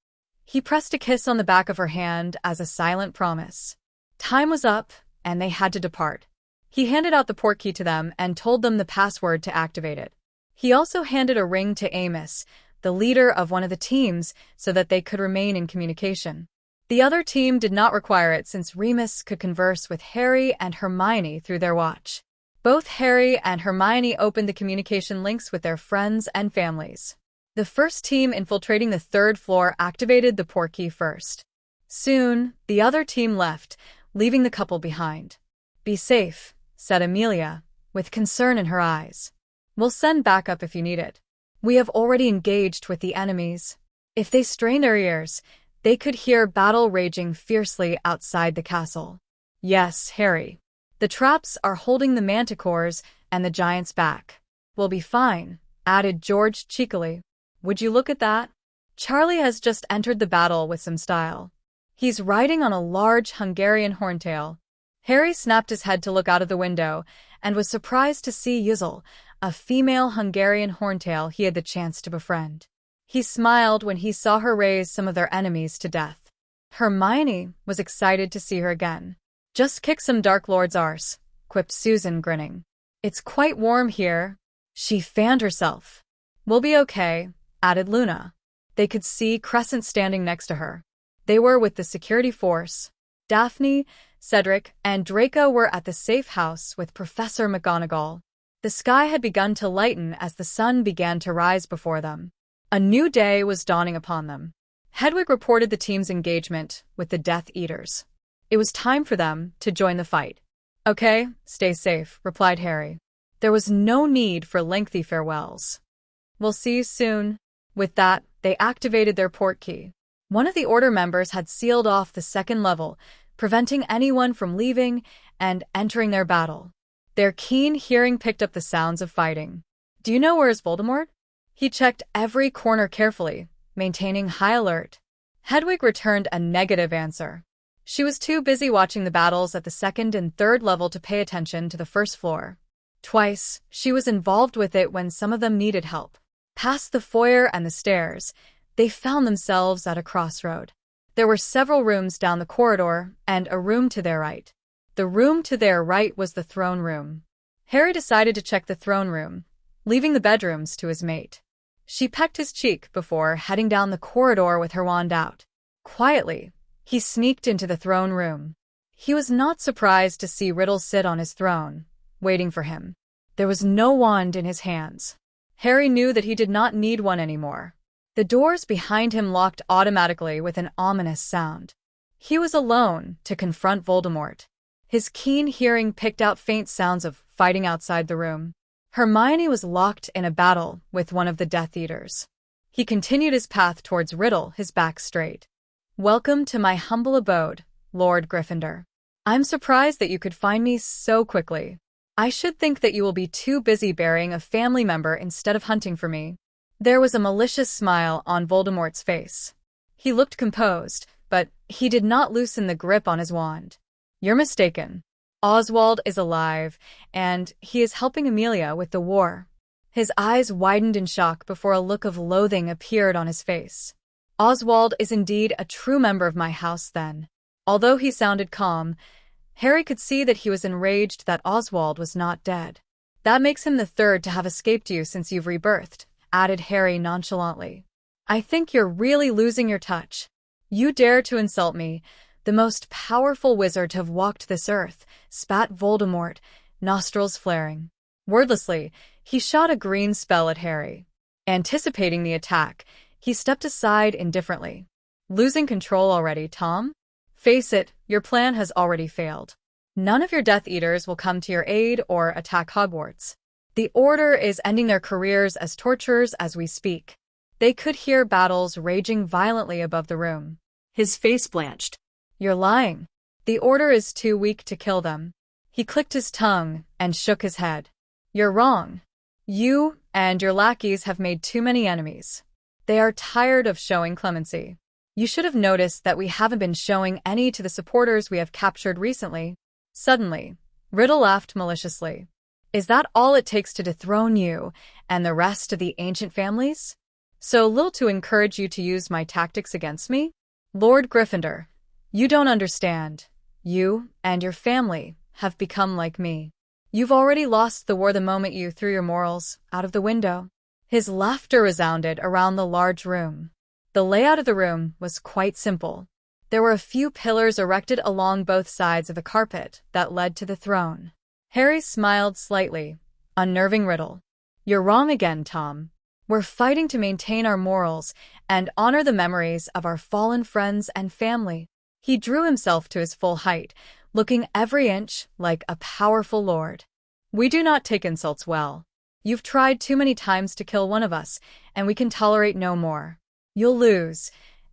He pressed a kiss on the back of her hand as a silent promise. Time was up, and they had to depart. He handed out the portkey to them and told them the password to activate it. He also handed a ring to Amos, the leader of one of the teams, so that they could remain in communication. The other team did not require it since Remus could converse with Harry and Hermione through their watch. Both Harry and Hermione opened the communication links with their friends and families. The first team infiltrating the 3rd floor activated the portkey first. Soon, the other team left, leaving the couple behind. "Be safe," said Amelia, with concern in her eyes. "We'll send backup if you need it. We have already engaged with the enemies." If they strained their ears, they could hear battle raging fiercely outside the castle. "Yes, Harry. The traps are holding the manticores and the giants back. We'll be fine," added George cheekily. "Would you look at that? Charlie has just entered the battle with some style. He's riding on a large Hungarian horntail." Harry snapped his head to look out of the window and was surprised to see Yüzzel, a female Hungarian horntail he had the chance to befriend. He smiled when he saw her raise some of their enemies to death. Hermione was excited to see her again. "Just kick some Dark Lord's arse," quipped Susan, grinning. "It's quite warm here." She fanned herself. "We'll be okay," added Luna. They could see Crescent standing next to her. They were with the security force. Daphne, Cedric, and Draco were at the safe house with Professor McGonagall. The sky had begun to lighten as the sun began to rise before them. A new day was dawning upon them. Hedwig reported the team's engagement with the Death Eaters. It was time for them to join the fight. "Okay, stay safe," replied Harry. There was no need for lengthy farewells. "We'll see you soon." With that, they activated their portkey. One of the Order members had sealed off the 2nd level, preventing anyone from leaving and entering their battle. Their keen hearing picked up the sounds of fighting. "Do you know where's Voldemort?" He checked every corner carefully, maintaining high alert. Hedwig returned a negative answer. She was too busy watching the battles at the 2nd and 3rd level to pay attention to the 1st floor. Twice, she was involved with it when some of them needed help. Past the foyer and the stairs, they found themselves at a crossroad. There were several rooms down the corridor and a room to their right. The room to their right was the throne room. Harry decided to check the throne room, leaving the bedrooms to his mate. She pecked his cheek before heading down the corridor with her wand out. Quietly, he sneaked into the throne room. He was not surprised to see Riddle sit on his throne, waiting for him. There was no wand in his hands. Harry knew that he did not need one anymore. The doors behind him locked automatically with an ominous sound. He was alone to confront Voldemort. His keen hearing picked out faint sounds of fighting outside the room. Hermione was locked in a battle with one of the Death Eaters. He continued his path towards Riddle, his back straight. "Welcome to my humble abode, Lord Gryffindor. I'm surprised that you could find me so quickly. I should think that you will be too busy burying a family member instead of hunting for me." There was a malicious smile on Voldemort's face. He looked composed, but he did not loosen the grip on his wand. "You're mistaken. Oswald is alive, and he is helping Amelia with the war." His eyes widened in shock before a look of loathing appeared on his face. "Oswald is indeed a true member of my house, then." Although he sounded calm, Harry could see that he was enraged that Oswald was not dead. "That makes him the third to have escaped you since you've rebirthed," added Harry nonchalantly. "I think you're really losing your touch. You dare to insult me, the most powerful wizard to have walked this earth," spat Voldemort, nostrils flaring. Wordlessly, he shot a green spell at Harry. Anticipating the attack, he stepped aside indifferently. "Losing control already, Tom? Face it, your plan has already failed. None of your Death Eaters will come to your aid or attack Hogwarts. The Order is ending their careers as torturers as we speak." They could hear battles raging violently above the room. His face blanched. "You're lying. The Order is too weak to kill them." He clicked his tongue and shook his head. "You're wrong. You and your lackeys have made too many enemies. They are tired of showing clemency. You should have noticed that we haven't been showing any to the supporters we have captured recently." Suddenly, Riddle laughed maliciously. "Is that all it takes to dethrone you and the rest of the ancient families? So little to encourage you to use my tactics against me? Lord Gryffindor, you don't understand. You and your family have become like me. You've already lost the war the moment you threw your morals out of the window." His laughter resounded around the large room. The layout of the room was quite simple. There were a few pillars erected along both sides of the carpet that led to the throne. Harry smiled slightly, unnerving Riddle. "You're wrong again, Tom. We're fighting to maintain our morals and honor the memories of our fallen friends and family." He drew himself to his full height, looking every inch like a powerful lord. "We do not take insults well. You've tried too many times to kill one of us, and we can tolerate no more. You'll lose,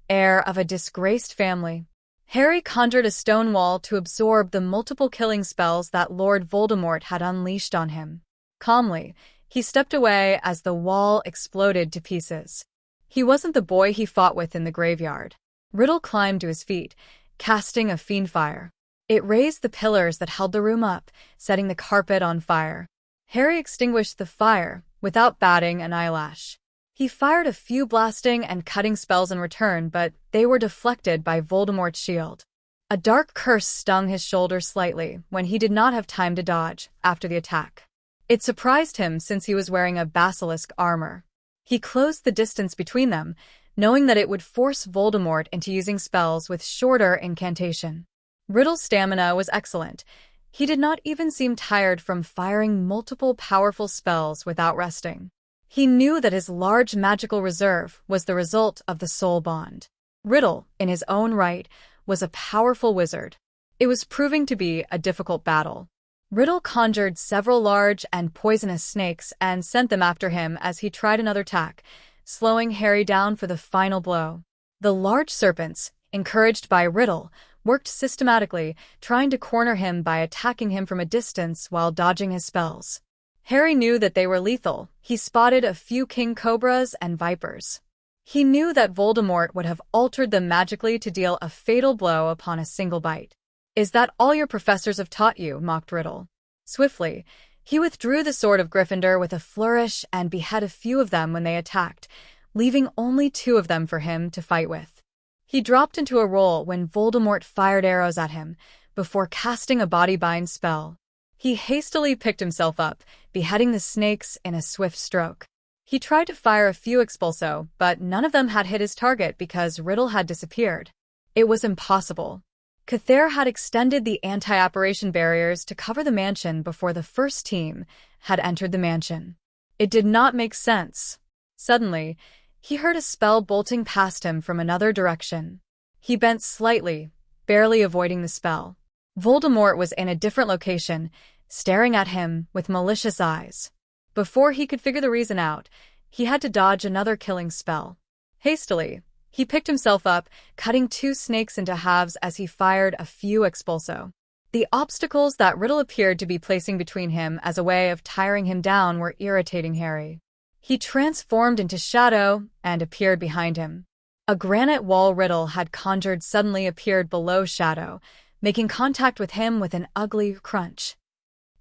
heir of a disgraced family." Harry conjured a stone wall to absorb the multiple killing spells that Lord Voldemort had unleashed on him. Calmly, he stepped away as the wall exploded to pieces. He wasn't the boy he fought with in the graveyard. Riddle climbed to his feet, casting a fiend fire. It raised the pillars that held the room up, setting the carpet on fire. Harry extinguished the fire without batting an eyelash. He fired a few blasting and cutting spells in return, but they were deflected by Voldemort's shield. A dark curse stung his shoulder slightly when he did not have time to dodge after the attack. It surprised him since he was wearing a basilisk armor. He closed the distance between them, knowing that it would force Voldemort into using spells with shorter incantation. Riddle's stamina was excellent. He did not even seem tired from firing multiple powerful spells without resting. He knew that his large magical reserve was the result of the soul bond. Riddle, in his own right, was a powerful wizard. It was proving to be a difficult battle. Riddle conjured several large and poisonous snakes and sent them after him as he tried another attack, slowing Harry down for the final blow. The large serpents, encouraged by Riddle, worked systematically, trying to corner him by attacking him from a distance while dodging his spells. Harry knew that they were lethal. He spotted a few king cobras and vipers. He knew that Voldemort would have altered them magically to deal a fatal blow upon a single bite. "Is that all your professors have taught you?" mocked Riddle. Swiftly, he withdrew the sword of Gryffindor with a flourish and beheaded a few of them when they attacked, leaving only 2 of them for him to fight with. He dropped into a roll when Voldemort fired arrows at him, before casting a body-bind spell. He hastily picked himself up, beheading the snakes in a swift stroke. He tried to fire a few expulso, but none of them had hit his target because Riddle had disappeared. It was impossible. Cathair had extended the anti-apparition barriers to cover the mansion before the first team had entered the mansion. It did not make sense. Suddenly, he heard a spell bolting past him from another direction. He bent slightly, barely avoiding the spell. Voldemort was in a different location, staring at him with malicious eyes. Before he could figure the reason out, he had to dodge another killing spell. Hastily, he picked himself up, cutting 2 snakes into halves as he fired a few expulso. The obstacles that Riddle appeared to be placing between him as a way of tiring him down were irritating Harry. He transformed into shadow and appeared behind him. A granite wall Riddle had conjured suddenly appeared below Shadow, making contact with him with an ugly crunch.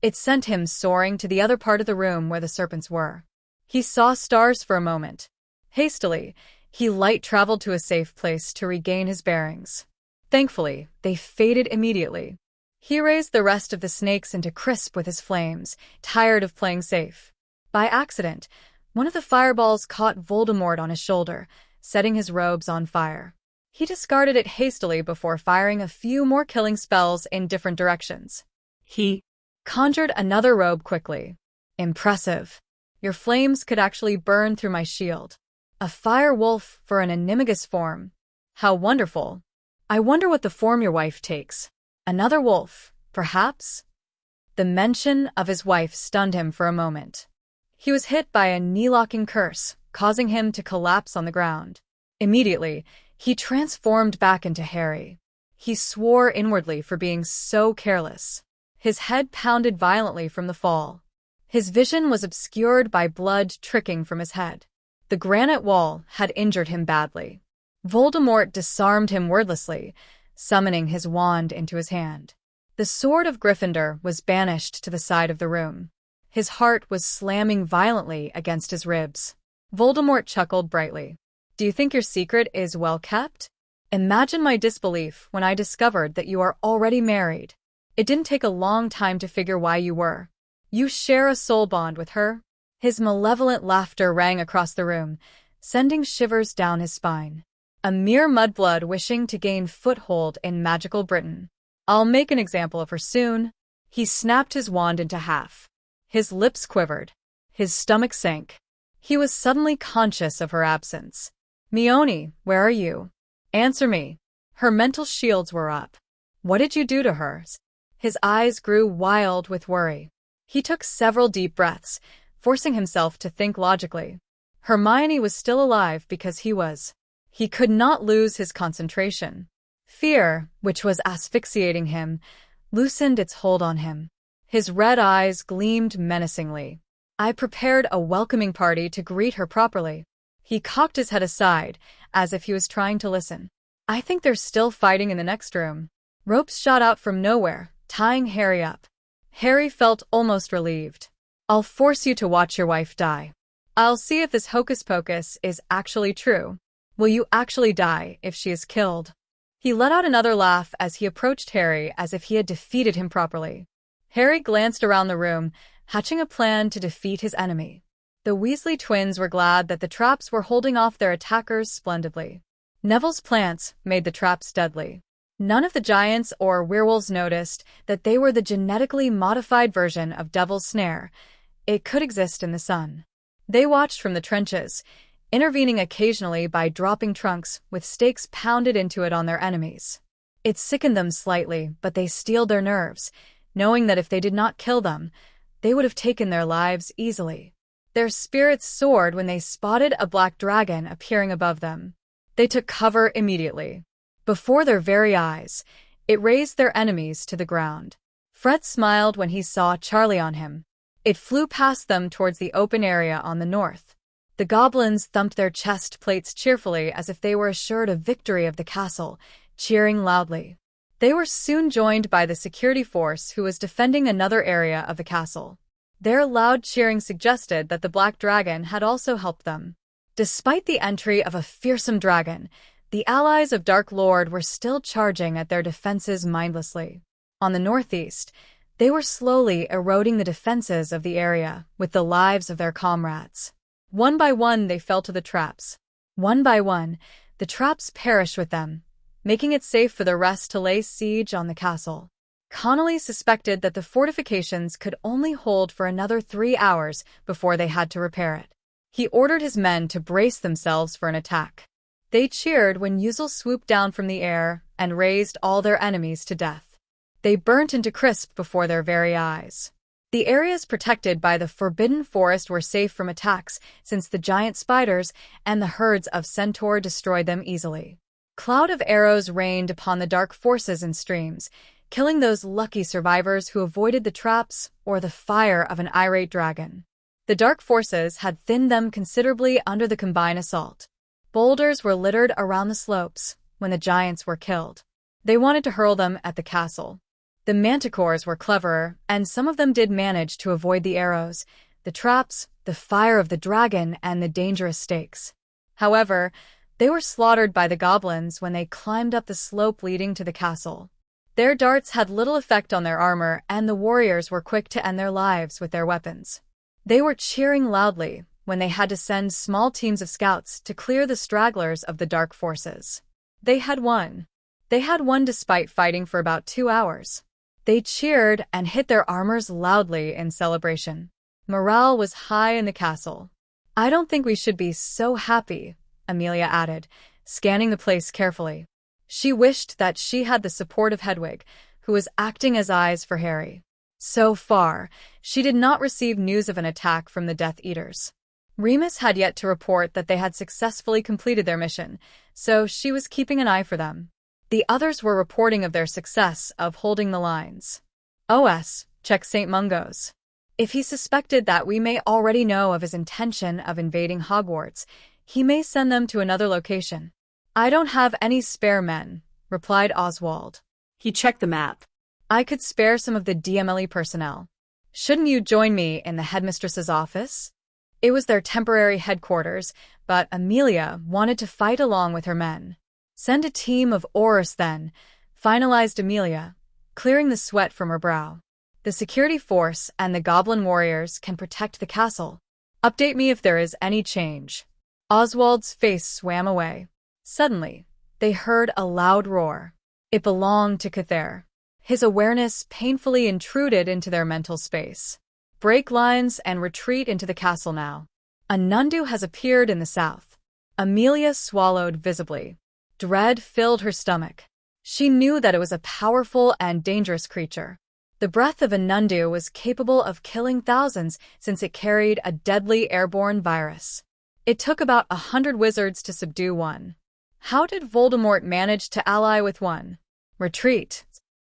It sent him soaring to the other part of the room where the serpents were. He saw stars for a moment. Hastily, he light-traveled to a safe place to regain his bearings. Thankfully, they faded immediately. He raised the rest of the snakes into crisp with his flames, tired of playing safe. By accident, one of the fireballs caught Voldemort on his shoulder, setting his robes on fire. He discarded it hastily before firing a few more killing spells in different directions. He conjured another robe quickly. Impressive. Your flames could actually burn through my shield. A fire wolf for an animagus form. How wonderful. I wonder what the form your wife takes. Another wolf, perhaps? The mention of his wife stunned him for a moment. He was hit by a knee-locking curse, causing him to collapse on the ground. Immediately, he transformed back into Harry. He swore inwardly for being so careless. His head pounded violently from the fall. His vision was obscured by blood trickling from his head. The granite wall had injured him badly. Voldemort disarmed him wordlessly, summoning his wand into his hand. The sword of Gryffindor was banished to the side of the room. His heart was slamming violently against his ribs. Voldemort chuckled brightly. Do you think your secret is well kept? Imagine my disbelief when I discovered that you are already married. It didn't take a long time to figure why you were. You share a soul bond with her? His malevolent laughter rang across the room, sending shivers down his spine. A mere mudblood wishing to gain foothold in magical Britain. I'll make an example of her soon. He snapped his wand into half. His lips quivered. His stomach sank. He was suddenly conscious of her absence. Mione, where are you? Answer me. Her mental shields were up. What did you do to her? His eyes grew wild with worry. He took several deep breaths, forcing himself to think logically. Hermione was still alive because he was. He could not lose his concentration. Fear, which was asphyxiating him, loosened its hold on him. His red eyes gleamed menacingly. I prepared a welcoming party to greet her properly. He cocked his head aside, as if he was trying to listen. I think they're still fighting in the next room. Ropes shot out from nowhere, tying Harry up. Harry felt almost relieved. I'll force you to watch your wife die. I'll see if this hocus-pocus is actually true. Will you actually die if she is killed? He let out another laugh as he approached Harry as if he had defeated him properly. Harry glanced around the room, hatching a plan to defeat his enemy. The Weasley twins were glad that the traps were holding off their attackers splendidly. Neville's plants made the traps deadly. None of the giants or werewolves noticed that they were the genetically modified version of Devil's Snare. It could exist in the sun. They watched from the trenches, intervening occasionally by dropping trunks with stakes pounded into it on their enemies. It sickened them slightly, but they steeled their nerves, knowing that if they did not kill them, they would have taken their lives easily. Their spirits soared when they spotted a black dragon appearing above them. They took cover immediately. Before their very eyes, it raised their enemies to the ground. Fred smiled when he saw Charlie on him. It flew past them towards the open area on the north. The goblins thumped their chest plates cheerfully as if they were assured of victory of the castle, cheering loudly. They were soon joined by the security force who was defending another area of the castle. Their loud cheering suggested that the Black Dragon had also helped them. Despite the entry of a fearsome dragon, the allies of Dark Lord were still charging at their defenses mindlessly. On the northeast, they were slowly eroding the defenses of the area with the lives of their comrades. One by one, they fell to the traps. One by one, the traps perished with them, making it safe for the rest to lay siege on the castle. Connolly suspected that the fortifications could only hold for another 3 hours before they had to repair it. He ordered his men to brace themselves for an attack. They cheered when Uzel swooped down from the air and razed all their enemies to death. They burnt into crisp before their very eyes. The areas protected by the forbidden forest were safe from attacks, since the giant spiders and the herds of centaur destroyed them easily. Cloud of arrows rained upon the dark forces in streams, killing those lucky survivors who avoided the traps or the fire of an irate dragon. The dark forces had thinned them considerably under the combined assault. Boulders were littered around the slopes when the giants were killed. They wanted to hurl them at the castle. The manticores were cleverer, and some of them did manage to avoid the arrows, the traps, the fire of the dragon, and the dangerous stakes. However, they were slaughtered by the goblins when they climbed up the slope leading to the castle. Their darts had little effect on their armor, and the warriors were quick to end their lives with their weapons. They were cheering loudly when they had to send small teams of scouts to clear the stragglers of the dark forces. They had won. They had won despite fighting for about 2 hours. They cheered and hit their armors loudly in celebration. Morale was high in the castle. "I don't think we should be so happy," Amelia added, scanning the place carefully. She wished that she had the support of Hedwig, who was acting as eyes for Harry. So far, she did not receive news of an attack from the Death Eaters. Remus had yet to report that they had successfully completed their mission, so she was keeping an eye for them. The others were reporting of their success of holding the lines. "OS, check St. Mungo's. If he suspected that we may already know of his intention of invading Hogwarts, he may send them to another location." "I don't have any spare men," replied Oswald. He checked the map. "I could spare some of the DMLE personnel. Shouldn't you join me in the headmistress's office?" It was their temporary headquarters, but Amelia wanted to fight along with her men. "Send a team of Aurors then," finalized Amelia, clearing the sweat from her brow. "The security force and the goblin warriors can protect the castle. Update me if there is any change." Oswald's face swam away. Suddenly, they heard a loud roar. It belonged to Cather. His awareness painfully intruded into their mental space. "Break lines and retreat into the castle now. A Nundu has appeared in the south." Amelia swallowed visibly. Dread filled her stomach. She knew that it was a powerful and dangerous creature. The breath of a Nundu was capable of killing thousands since it carried a deadly airborne virus. It took about 100 wizards to subdue one. How did Voldemort manage to ally with one? "Retreat,"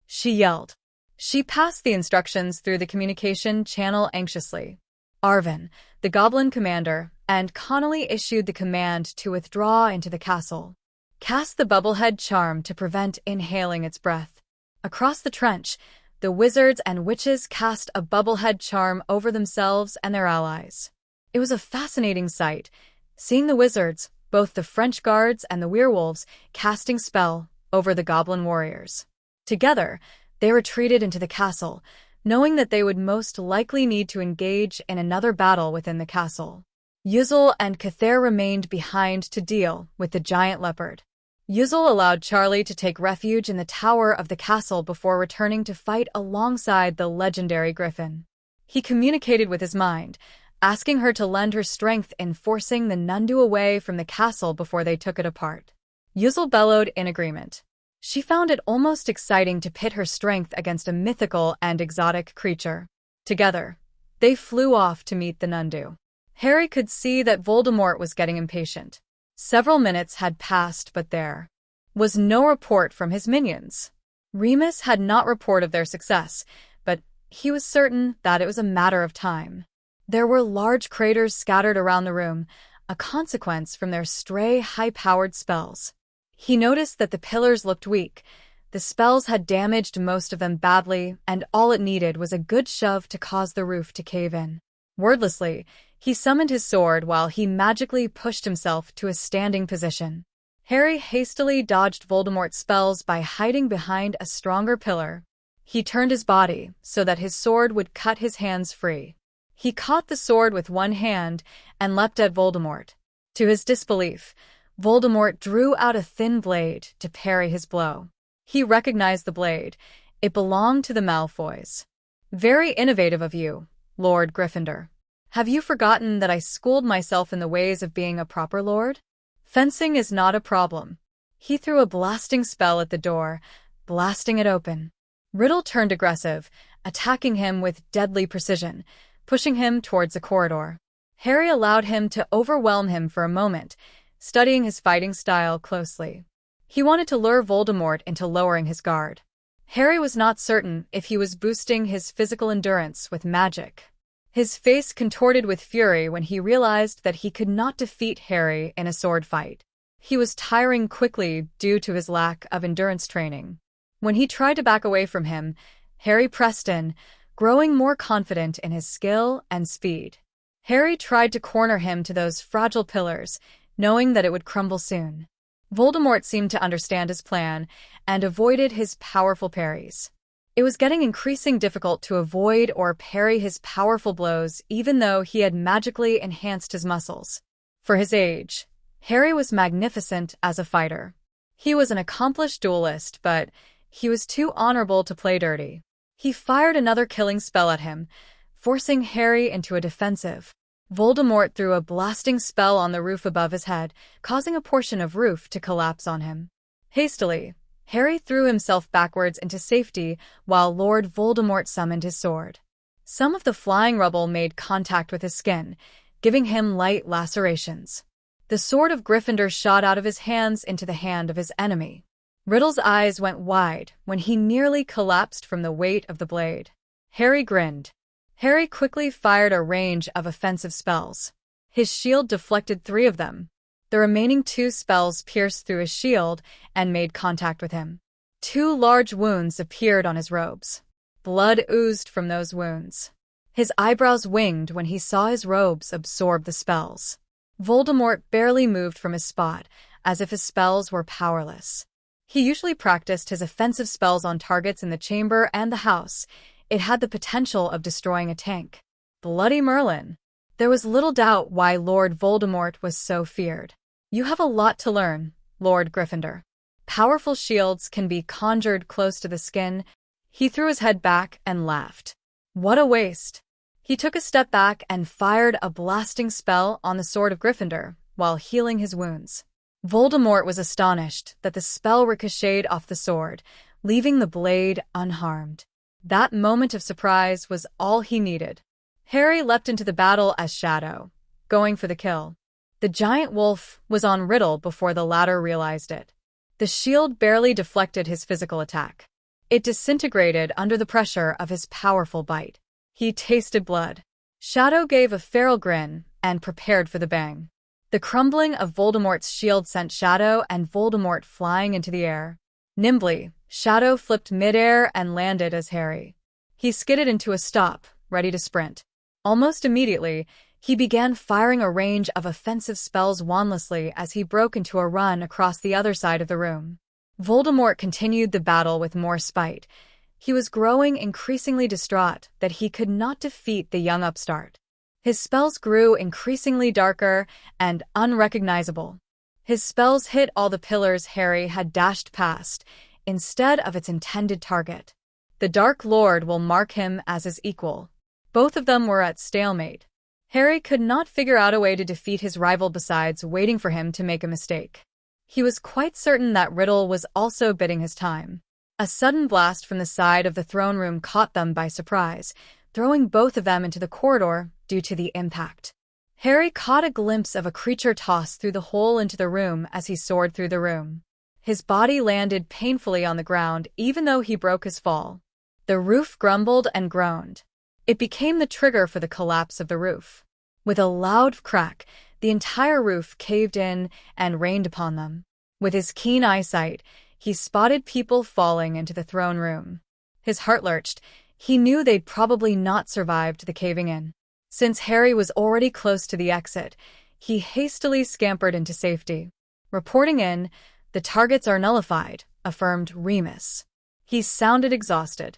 she yelled. She passed the instructions through the communication channel anxiously. Arvin, the goblin commander, and Connolly issued the command to withdraw into the castle. Cast the bubblehead charm to prevent inhaling its breath. Across the trench, the wizards and witches cast a bubblehead charm over themselves and their allies. It was a fascinating sight, seeing the wizards, both the French guards and the werewolves, casting spell over the goblin warriors. Together, they retreated into the castle, knowing that they would most likely need to engage in another battle within the castle. Yuzel and Cather remained behind to deal with the giant leopard. Yuzel allowed Charlie to take refuge in the tower of the castle before returning to fight alongside the legendary Griffin. He communicated with his mind, asking her to lend her strength in forcing the Nundu away from the castle before they took it apart. Yuzel bellowed in agreement. She found it almost exciting to pit her strength against a mythical and exotic creature. Together, they flew off to meet the Nundu. Harry could see that Voldemort was getting impatient. Several minutes had passed, but there was no report from his minions. Remus had not reported of their success, but he was certain that it was a matter of time. There were large craters scattered around the room, a consequence from their stray, high-powered spells. He noticed that the pillars looked weak. The spells had damaged most of them badly, and all it needed was a good shove to cause the roof to cave in. Wordlessly, he summoned his sword while he magically pushed himself to a standing position. Harry hastily dodged Voldemort's spells by hiding behind a stronger pillar. He turned his body so that his sword would cut his hands free. He caught the sword with one hand and leapt at Voldemort. To his disbelief, Voldemort drew out a thin blade to parry his blow. He recognized the blade. It belonged to the Malfoys. "Very innovative of you, Lord Gryffindor. Have you forgotten that I schooled myself in the ways of being a proper lord? Fencing is not a problem." He threw a blasting spell at the door, blasting it open. Riddle turned aggressive, attacking him with deadly precision, pushing him towards a corridor. Harry allowed him to overwhelm him for a moment, studying his fighting style closely. He wanted to lure Voldemort into lowering his guard. Harry was not certain if he was boosting his physical endurance with magic. His face contorted with fury when he realized that he could not defeat Harry in a sword fight. He was tiring quickly due to his lack of endurance training. When he tried to back away from him, Harry pressed in, growing more confident in his skill and speed. Harry tried to corner him to those fragile pillars, knowing that it would crumble soon. Voldemort seemed to understand his plan and avoided his powerful parries. It was getting increasingly difficult to avoid or parry his powerful blows even though he had magically enhanced his muscles. For his age, Harry was magnificent as a fighter. He was an accomplished duelist, but he was too honorable to play dirty. He fired another killing spell at him, forcing Harry into a defensive. Voldemort threw a blasting spell on the roof above his head, causing a portion of roof to collapse on him. Hastily, Harry threw himself backwards into safety while Lord Voldemort summoned his sword. Some of the flying rubble made contact with his skin, giving him light lacerations. The sword of Gryffindor shot out of his hands into the hand of his enemy. Riddle's eyes went wide when he nearly collapsed from the weight of the blade. Harry grinned. Harry quickly fired a range of offensive spells. His shield deflected 3 of them. The remaining 2 spells pierced through his shield and made contact with him. 2 large wounds appeared on his robes. Blood oozed from those wounds. His eyebrows winged when he saw his robes absorb the spells. Voldemort barely moved from his spot, as if his spells were powerless. He usually practiced his offensive spells on targets in the chamber and the house. It had the potential of destroying a tank. Bloody Merlin! There was little doubt why Lord Voldemort was so feared. You have a lot to learn, Lord Gryffindor. Powerful shields can be conjured close to the skin. He threw his head back and laughed. What a waste! He took a step back and fired a blasting spell on the sword of Gryffindor while healing his wounds. Voldemort was astonished that the spell ricocheted off the sword, leaving the blade unharmed. That moment of surprise was all he needed. Harry leapt into the battle as Shadow, going for the kill. The giant wolf was on Riddle before the latter realized it. The shield barely deflected his physical attack. It disintegrated under the pressure of his powerful bite. He tasted blood. Shadow gave a feral grin and prepared for the bang. The crumbling of Voldemort's shield sent Shadow and Voldemort flying into the air. Nimbly, Shadow flipped midair and landed as Harry. He skidded into a stop, ready to sprint. Almost immediately, he began firing a range of offensive spells wandlessly as he broke into a run across the other side of the room. Voldemort continued the battle with more spite. He was growing increasingly distraught that he could not defeat the young upstart. His spells grew increasingly darker and unrecognizable. His spells hit all the pillars Harry had dashed past, instead of its intended target. The Dark Lord will mark him as his equal. Both of them were at stalemate. Harry could not figure out a way to defeat his rival besides waiting for him to make a mistake. He was quite certain that Riddle was also biding his time. A sudden blast from the side of the throne room caught them by surprise, throwing both of them into the corridor due to the impact. Harry caught a glimpse of a creature tossed through the hole into the room as he soared through the room. His body landed painfully on the ground even though he broke his fall. The roof grumbled and groaned. It became the trigger for the collapse of the roof. With a loud crack, the entire roof caved in and rained upon them. With his keen eyesight, he spotted people falling into the throne room. His heart lurched. He knew they'd probably not survived the caving in. Since Harry was already close to the exit, he hastily scampered into safety. Reporting in, "The targets are nullified," affirmed Remus. He sounded exhausted.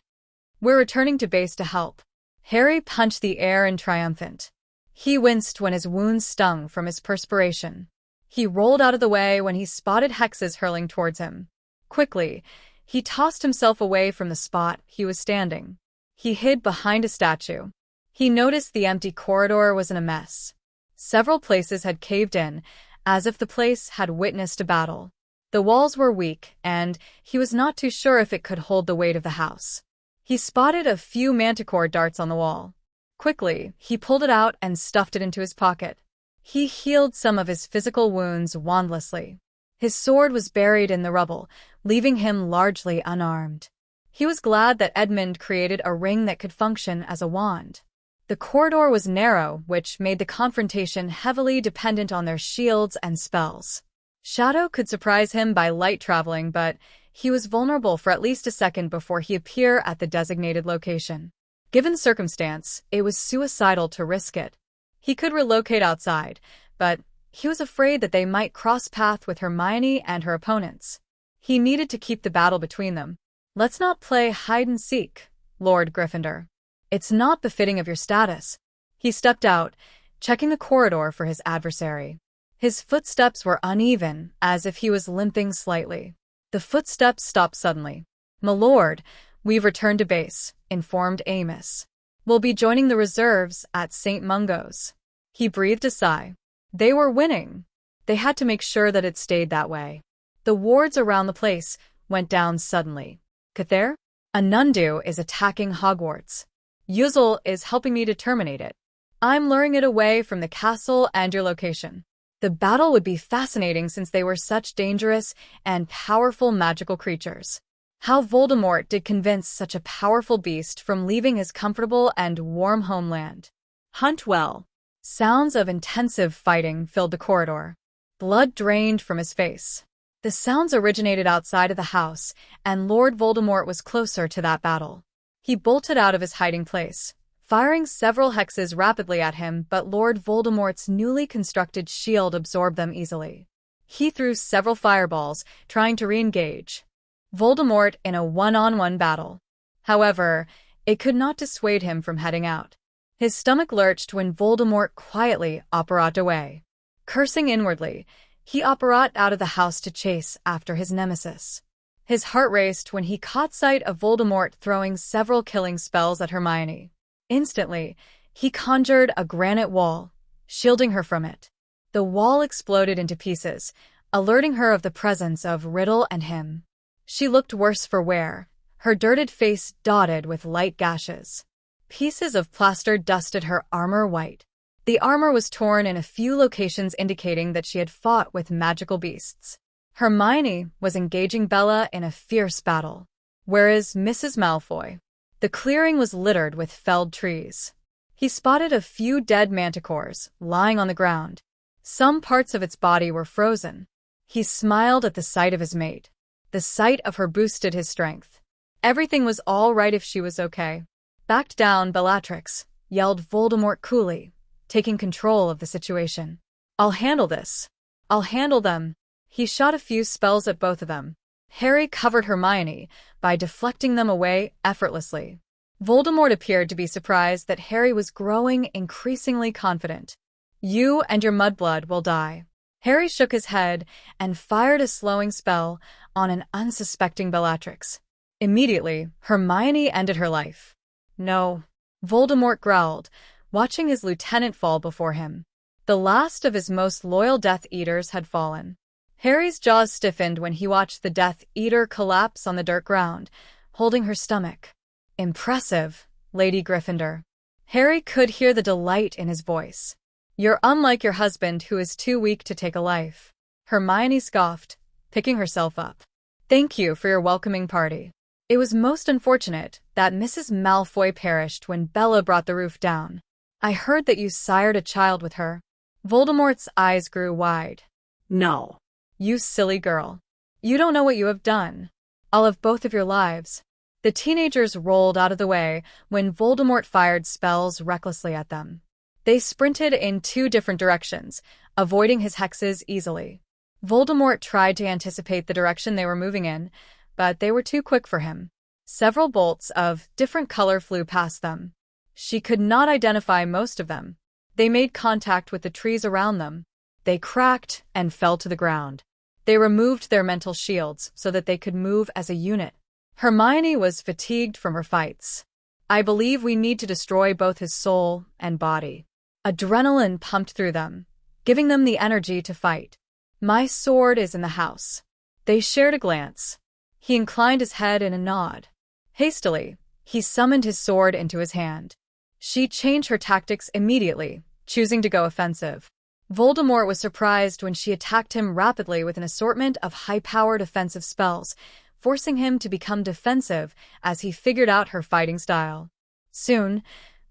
"We're returning to base to help." Harry punched the air in triumphant. He winced when his wounds stung from his perspiration. He rolled out of the way when he spotted hexes hurling towards him. Quickly, he tossed himself away from the spot he was standing. He hid behind a statue. He noticed the empty corridor was in a mess. Several places had caved in, as if the place had witnessed a battle. The walls were weak, and he was not too sure if it could hold the weight of the house. He spotted a few manticore darts on the wall. Quickly, he pulled it out and stuffed it into his pocket. He healed some of his physical wounds wandlessly. His sword was buried in the rubble, leaving him largely unarmed. He was glad that Edmund created a ring that could function as a wand. The corridor was narrow, which made the confrontation heavily dependent on their shields and spells. Shadow could surprise him by light traveling, but he was vulnerable for at least a second before he appeared at the designated location. Given the circumstance, it was suicidal to risk it. He could relocate outside, but he was afraid that they might cross paths with Hermione and her opponents. He needed to keep the battle between them. "Let's not play hide-and-seek, Lord Gryffindor. It's not befitting of your status." He stepped out, checking the corridor for his adversary. His footsteps were uneven, as if he was limping slightly. The footsteps stopped suddenly. "My lord, we've returned to base," informed Amos. "We'll be joining the reserves at St. Mungo's." He breathed a sigh. They were winning. They had to make sure that it stayed that way. The wards around the place went down suddenly. "Cather? Anundu is attacking Hogwarts. Yuzzel is helping me to terminate it. I'm luring it away from the castle and your location." The battle would be fascinating since they were such dangerous and powerful magical creatures. How Voldemort did convince such a powerful beast from leaving his comfortable and warm homeland. Hunt well. Sounds of intensive fighting filled the corridor. Blood drained from his face. The sounds originated outside of the house, and Lord Voldemort was closer to that battle. He bolted out of his hiding place, firing several hexes rapidly at him, but Lord Voldemort's newly constructed shield absorbed them easily. He threw several fireballs, trying to re-engage Voldemort in a one-on-one battle. However, it could not dissuade him from heading out. His stomach lurched when Voldemort quietly operated away. Cursing inwardly, he operated out of the house to chase after his nemesis. His heart raced when he caught sight of Voldemort throwing several killing spells at Hermione. Instantly, he conjured a granite wall, shielding her from it. The wall exploded into pieces, alerting her of the presence of Riddle and him. She looked worse for wear, her dirted face dotted with light gashes. Pieces of plaster dusted her armor white. The armor was torn in a few locations, indicating that she had fought with magical beasts. Hermione was engaging Bella in a fierce battle, whereas Mrs. Malfoy. The clearing was littered with felled trees. He spotted a few dead manticores lying on the ground. Some parts of its body were frozen. He smiled at the sight of his mate. The sight of her boosted his strength. Everything was all right if she was okay. "Backed down, Bellatrix," yelled Voldemort coolly, taking control of the situation. "I'll handle this. I'll handle them." He shot a few spells at both of them. Harry covered Hermione by deflecting them away effortlessly. Voldemort appeared to be surprised that Harry was growing increasingly confident. "You and your mudblood will die." Harry shook his head and fired a slowing spell on an unsuspecting Bellatrix. Immediately, Hermione ended her life. "No," Voldemort growled, watching his lieutenant fall before him. The last of his most loyal Death Eaters had fallen. Harry's jaws stiffened when he watched the Death Eater collapse on the dirt ground, holding her stomach. "Impressive, Lady Gryffindor." Harry could hear the delight in his voice. "You're unlike your husband, who is too weak to take a life." Hermione scoffed, picking herself up. "Thank you for your welcoming party. It was most unfortunate that Mrs. Malfoy perished when Bella brought the roof down. I heard that you sired a child with her." Voldemort's eyes grew wide. "No. "You silly girl. You don't know what you have done. I'll have both of your lives." The teenagers rolled out of the way when Voldemort fired spells recklessly at them. They sprinted in two different directions, avoiding his hexes easily. Voldemort tried to anticipate the direction they were moving in, but they were too quick for him. Several bolts of different color flew past them. She could not identify most of them. They made contact with the trees around them. They cracked and fell to the ground. They removed their mental shields so that they could move as a unit. Hermione was fatigued from her fights. "I believe we need to destroy both his soul and body." Adrenaline pumped through them, giving them the energy to fight. "My sword is in the house." They shared a glance. He inclined his head in a nod. Hastily, he summoned his sword into his hand. She changed her tactics immediately, choosing to go offensive. Voldemort was surprised when she attacked him rapidly with an assortment of high-powered offensive spells, forcing him to become defensive as he figured out her fighting style. Soon,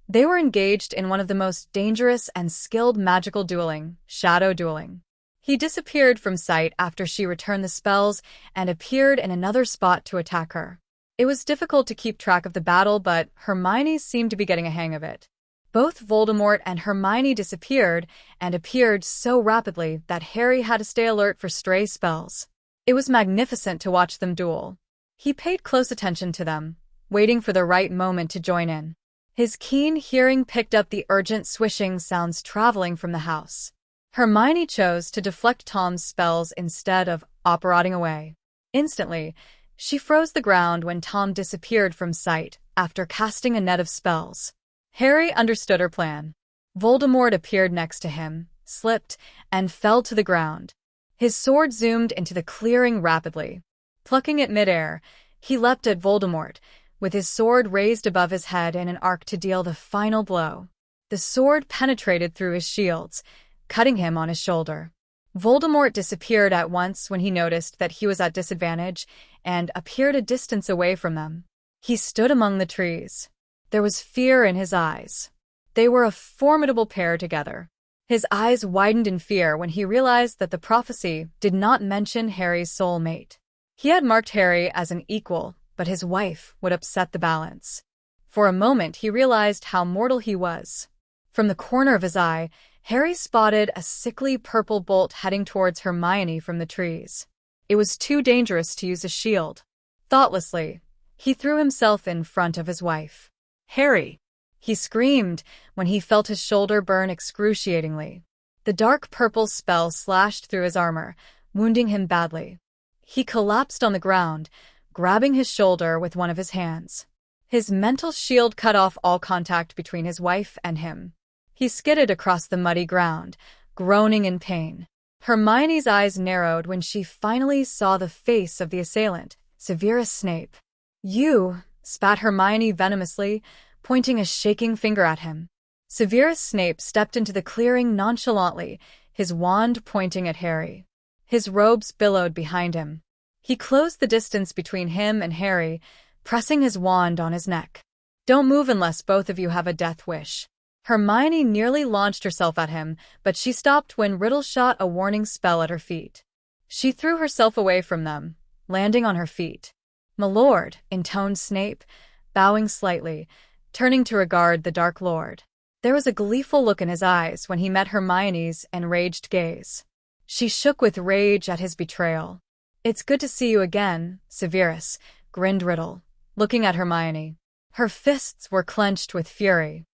they were engaged in one of the most dangerous and skilled magical dueling, shadow dueling. He disappeared from sight after she returned the spells and appeared in another spot to attack her. It was difficult to keep track of the battle, but Hermione seemed to be getting a hang of it. Both Voldemort and Hermione disappeared and appeared so rapidly that Harry had to stay alert for stray spells. It was magnificent to watch them duel. He paid close attention to them, waiting for the right moment to join in. His keen hearing picked up the urgent swishing sounds traveling from the house. Hermione chose to deflect Tom's spells instead of operating away. Instantly, she froze the ground when Tom disappeared from sight after casting a net of spells. Harry understood her plan. Voldemort appeared next to him, slipped, and fell to the ground. His sword zoomed into the clearing rapidly. Plucking it midair, he leapt at Voldemort, with his sword raised above his head in an arc to deal the final blow. The sword penetrated through his shields, cutting him on his shoulder. Voldemort disappeared at once when he noticed that he was at disadvantage and appeared a distance away from them. He stood among the trees. There was fear in his eyes. They were a formidable pair together. His eyes widened in fear when he realized that the prophecy did not mention Harry's soulmate. He had marked Harry as an equal, but his wife would upset the balance. For a moment he realized how mortal he was. From the corner of his eye, Harry spotted a sickly purple bolt heading towards Hermione from the trees. It was too dangerous to use a shield. Thoughtlessly, he threw himself in front of his wife. Harry! He screamed when he felt his shoulder burn excruciatingly. The dark purple spell slashed through his armor, wounding him badly. He collapsed on the ground, grabbing his shoulder with one of his hands. His mental shield cut off all contact between his wife and him. He skidded across the muddy ground, groaning in pain. Hermione's eyes narrowed when she finally saw the face of the assailant, Severus Snape. "You," spat Hermione venomously, pointing a shaking finger at him. Severus Snape stepped into the clearing nonchalantly, his wand pointing at Harry. His robes billowed behind him. He closed the distance between him and Harry, pressing his wand on his neck. "Don't move unless both of you have a death wish." Hermione nearly launched herself at him, but she stopped when Riddle shot a warning spell at her feet. She threw herself away from them, landing on her feet. "My lord," intoned Snape, bowing slightly, turning to regard the Dark Lord. There was a gleeful look in his eyes when he met Hermione's enraged gaze. She shook with rage at his betrayal. "It's good to see you again, Severus," grinned Riddle, looking at Hermione. Her fists were clenched with fury.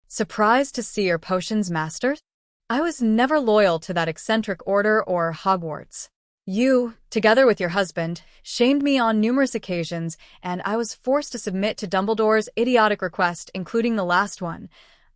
"Surprised to see your potions mastered? I was never loyal to that eccentric order or Hogwarts. You, together with your husband, shamed me on numerous occasions, and I was forced to submit to Dumbledore's idiotic request, including the last one.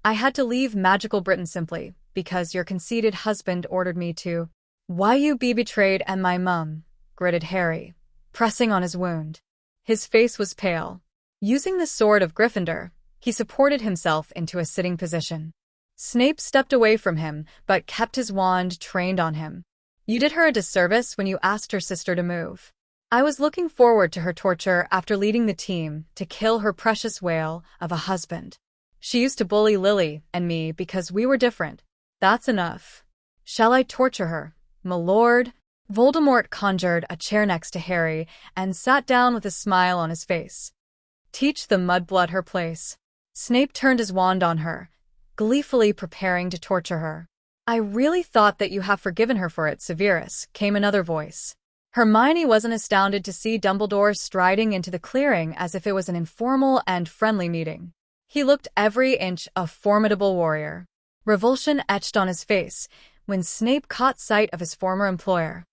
I had to leave magical Britain simply because your conceited husband ordered me to." "Why you be betrayed and my mum," gritted Harry, pressing on his wound. His face was pale. Using the sword of Gryffindor, he supported himself into a sitting position. Snape stepped away from him, but kept his wand trained on him. "You did her a disservice when you asked her sister to move. I was looking forward to her torture after leading the team to kill her precious whale of a husband. She used to bully Lily and me because we were different. That's enough. Shall I torture her, my lord?" Voldemort conjured a chair next to Harry and sat down with a smile on his face. "Teach the mudblood her place." Snape turned his wand on her, gleefully preparing to torture her. "I really thought that you have forgiven her for it, Severus," came another voice. Hermione wasn't astounded to see Dumbledore striding into the clearing as if it was an informal and friendly meeting. He looked every inch a formidable warrior. Revulsion etched on his face when Snape caught sight of his former employer.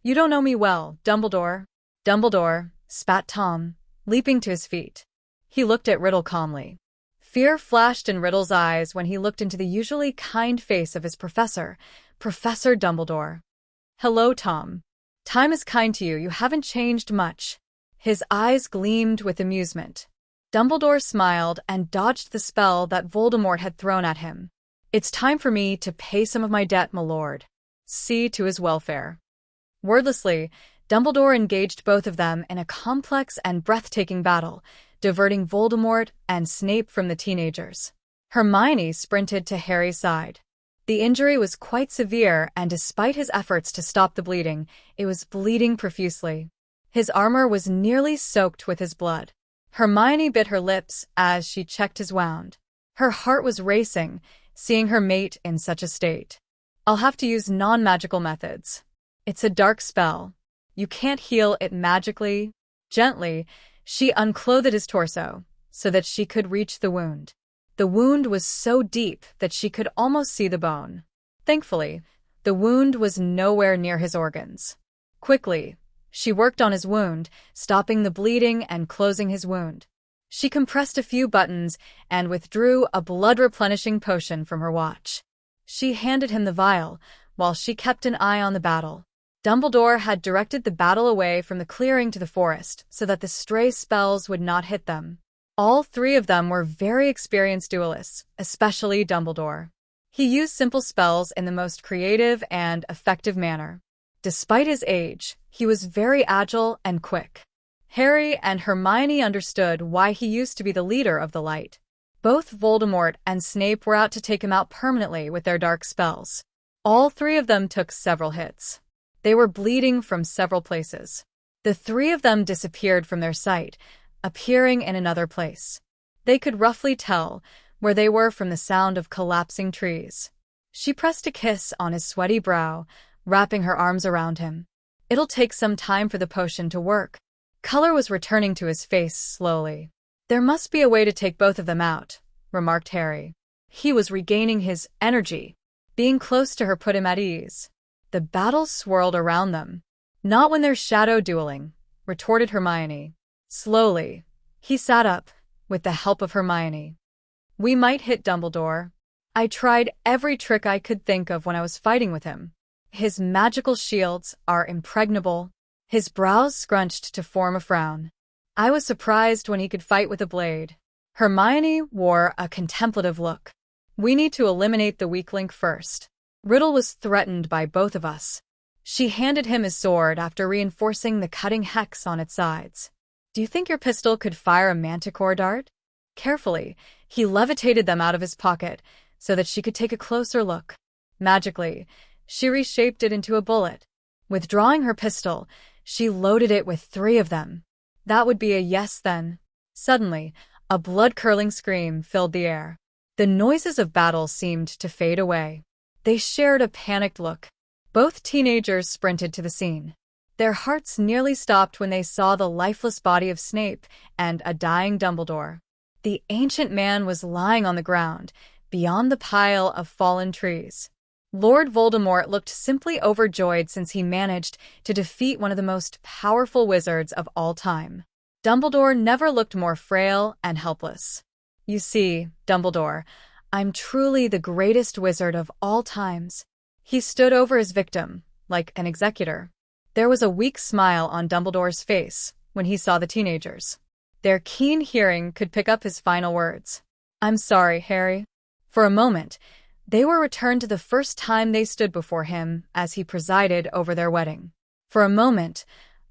"You don't know me well, Dumbledore." "Dumbledore," spat Tom, leaping to his feet. He looked at Riddle calmly. Fear flashed in Riddle's eyes when he looked into the usually kind face of his professor, Professor Dumbledore. "Hello, Tom." Time is kind to you, you haven't changed much. His eyes gleamed with amusement. Dumbledore smiled and dodged the spell that Voldemort had thrown at him. It's time for me to pay some of my debt, my lord. See to his welfare. Wordlessly, Dumbledore engaged both of them in a complex and breathtaking battle, diverting Voldemort and Snape from the teenagers. Hermione sprinted to Harry's side. The injury was quite severe, and despite his efforts to stop the bleeding, it was bleeding profusely. His armor was nearly soaked with his blood. Hermione bit her lips as she checked his wound. Her heart was racing, seeing her mate in such a state. I'll have to use non-magical methods. It's a dark spell. You can't heal it magically. Gently, she unclothed his torso, so that she could reach the wound. The wound was so deep that she could almost see the bone. Thankfully, the wound was nowhere near his organs. Quickly, she worked on his wound, stopping the bleeding and closing his wound. She compressed a few buttons and withdrew a blood-replenishing potion from her watch. She handed him the vial, while she kept an eye on the battle. Dumbledore had directed the battle away from the clearing to the forest so that the stray spells would not hit them. All three of them were very experienced duelists, especially Dumbledore. He used simple spells in the most creative and effective manner. Despite his age, he was very agile and quick. Harry and Hermione understood why he used to be the leader of the light. Both Voldemort and Snape were out to take him out permanently with their dark spells. All three of them took several hits. They were bleeding from several places. The three of them disappeared from their sight, appearing in another place. They could roughly tell where they were from the sound of collapsing trees. She pressed a kiss on his sweaty brow, wrapping her arms around him. It'll take some time for the potion to work. Color was returning to his face slowly. There must be a way to take both of them out, remarked Harry. He was regaining his energy. Being close to her put him at ease. The battle swirled around them. Not when they're shadow dueling, retorted Hermione. Slowly, he sat up, with the help of Hermione. We might hit Dumbledore. I tried every trick I could think of when I was fighting with him. His magical shields are impregnable. His brows scrunched to form a frown. I was surprised when he could fight with a blade. Hermione wore a contemplative look. We need to eliminate the weak link first. Riddle was threatened by both of us. She handed him his sword after reinforcing the cutting hex on its sides. Do you think your pistol could fire a manticore dart? Carefully, he levitated them out of his pocket so that she could take a closer look. Magically, she reshaped it into a bullet. Withdrawing her pistol, she loaded it with 3 of them. That would be a yes then. Suddenly, a blood-curdling scream filled the air. The noises of battle seemed to fade away. They shared a panicked look. Both teenagers sprinted to the scene. Their hearts nearly stopped when they saw the lifeless body of Snape and a dying Dumbledore. The ancient man was lying on the ground, beyond the pile of fallen trees. Lord Voldemort looked simply overjoyed since he managed to defeat one of the most powerful wizards of all time. Dumbledore never looked more frail and helpless. You see, Dumbledore, I'm truly the greatest wizard of all times. He stood over his victim, like an executor. There was a weak smile on Dumbledore's face when he saw the teenagers. Their keen hearing could pick up his final words. I'm sorry, Harry. For a moment, they were returned to the first time they stood before him as he presided over their wedding. For a moment,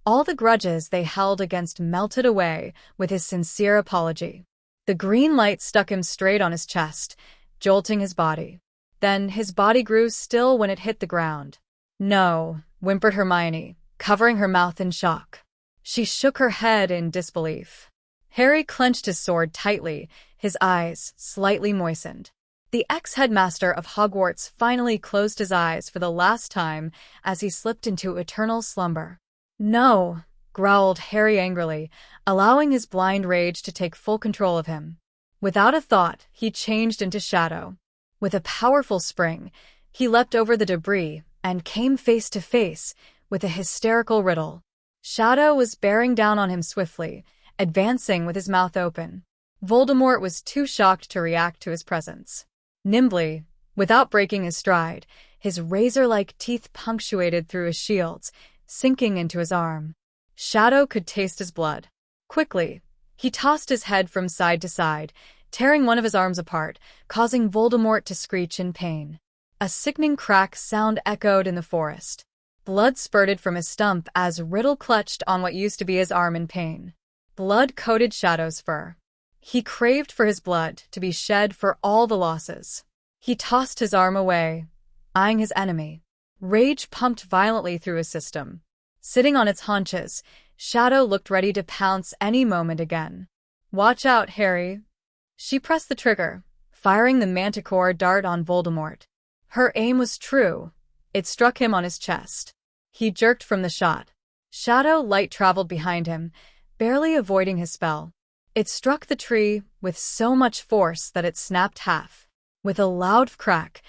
all the grudges they held against melted away with his sincere apology. The green light stuck him straight on his chest, jolting his body. Then his body grew still when it hit the ground. No, whimpered Hermione, covering her mouth in shock. She shook her head in disbelief. Harry clenched his sword tightly, his eyes slightly moistened. The ex-headmaster of Hogwarts finally closed his eyes for the last time as he slipped into eternal slumber. No, growled Harry angrily, allowing his blind rage to take full control of him. Without a thought, he changed into Shadow. With a powerful spring, he leapt over the debris and came face to face with a hysterical Riddle. Shadow was bearing down on him swiftly, advancing with his mouth open. Voldemort was too shocked to react to his presence. Nimbly, without breaking his stride, his razor-like teeth punctuated through his shields, sinking into his arm. Shadow could taste his blood. Quickly, he tossed his head from side to side, tearing one of his arms apart, causing Voldemort to screech in pain. A sickening crack sound echoed in the forest. Blood spurted from his stump as Riddle clutched on what used to be his arm in pain. Blood coated Shadow's fur. He craved for his blood to be shed for all the losses. He tossed his arm away, eyeing his enemy. Rage pumped violently through his system. Sitting on its haunches, Shadow looked ready to pounce any moment again. "Watch out, Harry." She pressed the trigger, firing the manticore dart on Voldemort. Her aim was true. It struck him on his chest. He jerked from the shot. Shadow light traveled behind him, barely avoiding his spell. It struck the tree with so much force that it snapped half. With a loud crack,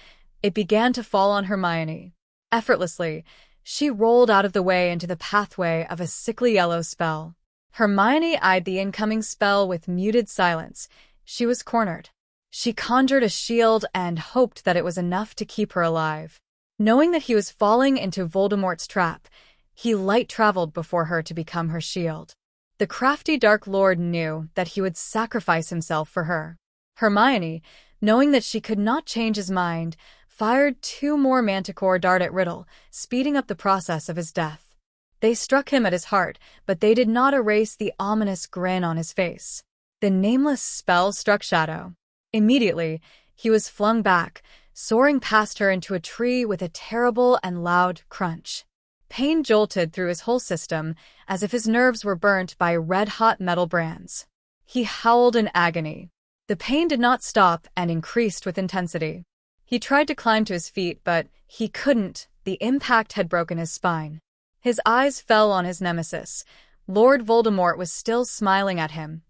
it began to fall on Hermione. Effortlessly, she rolled out of the way into the pathway of a sickly yellow spell. Hermione eyed the incoming spell with muted silence. She was cornered. She conjured a shield and hoped that it was enough to keep her alive. Knowing that he was falling into Voldemort's trap, he light-traveled before her to become her shield. The crafty Dark Lord knew that he would sacrifice himself for her. Hermione, knowing that she could not change his mind, fired 2 more manticore darts at Riddle, speeding up the process of his death. They struck him at his heart, but they did not erase the ominous grin on his face. The nameless spell struck Shadow. Immediately, he was flung back, soaring past her into a tree with a terrible and loud crunch. Pain jolted through his whole system, as if his nerves were burnt by red-hot metal brands. He howled in agony. The pain did not stop and increased with intensity. He tried to climb to his feet, but he couldn't. The impact had broken his spine. His eyes fell on his nemesis. Lord Voldemort was still smiling at him,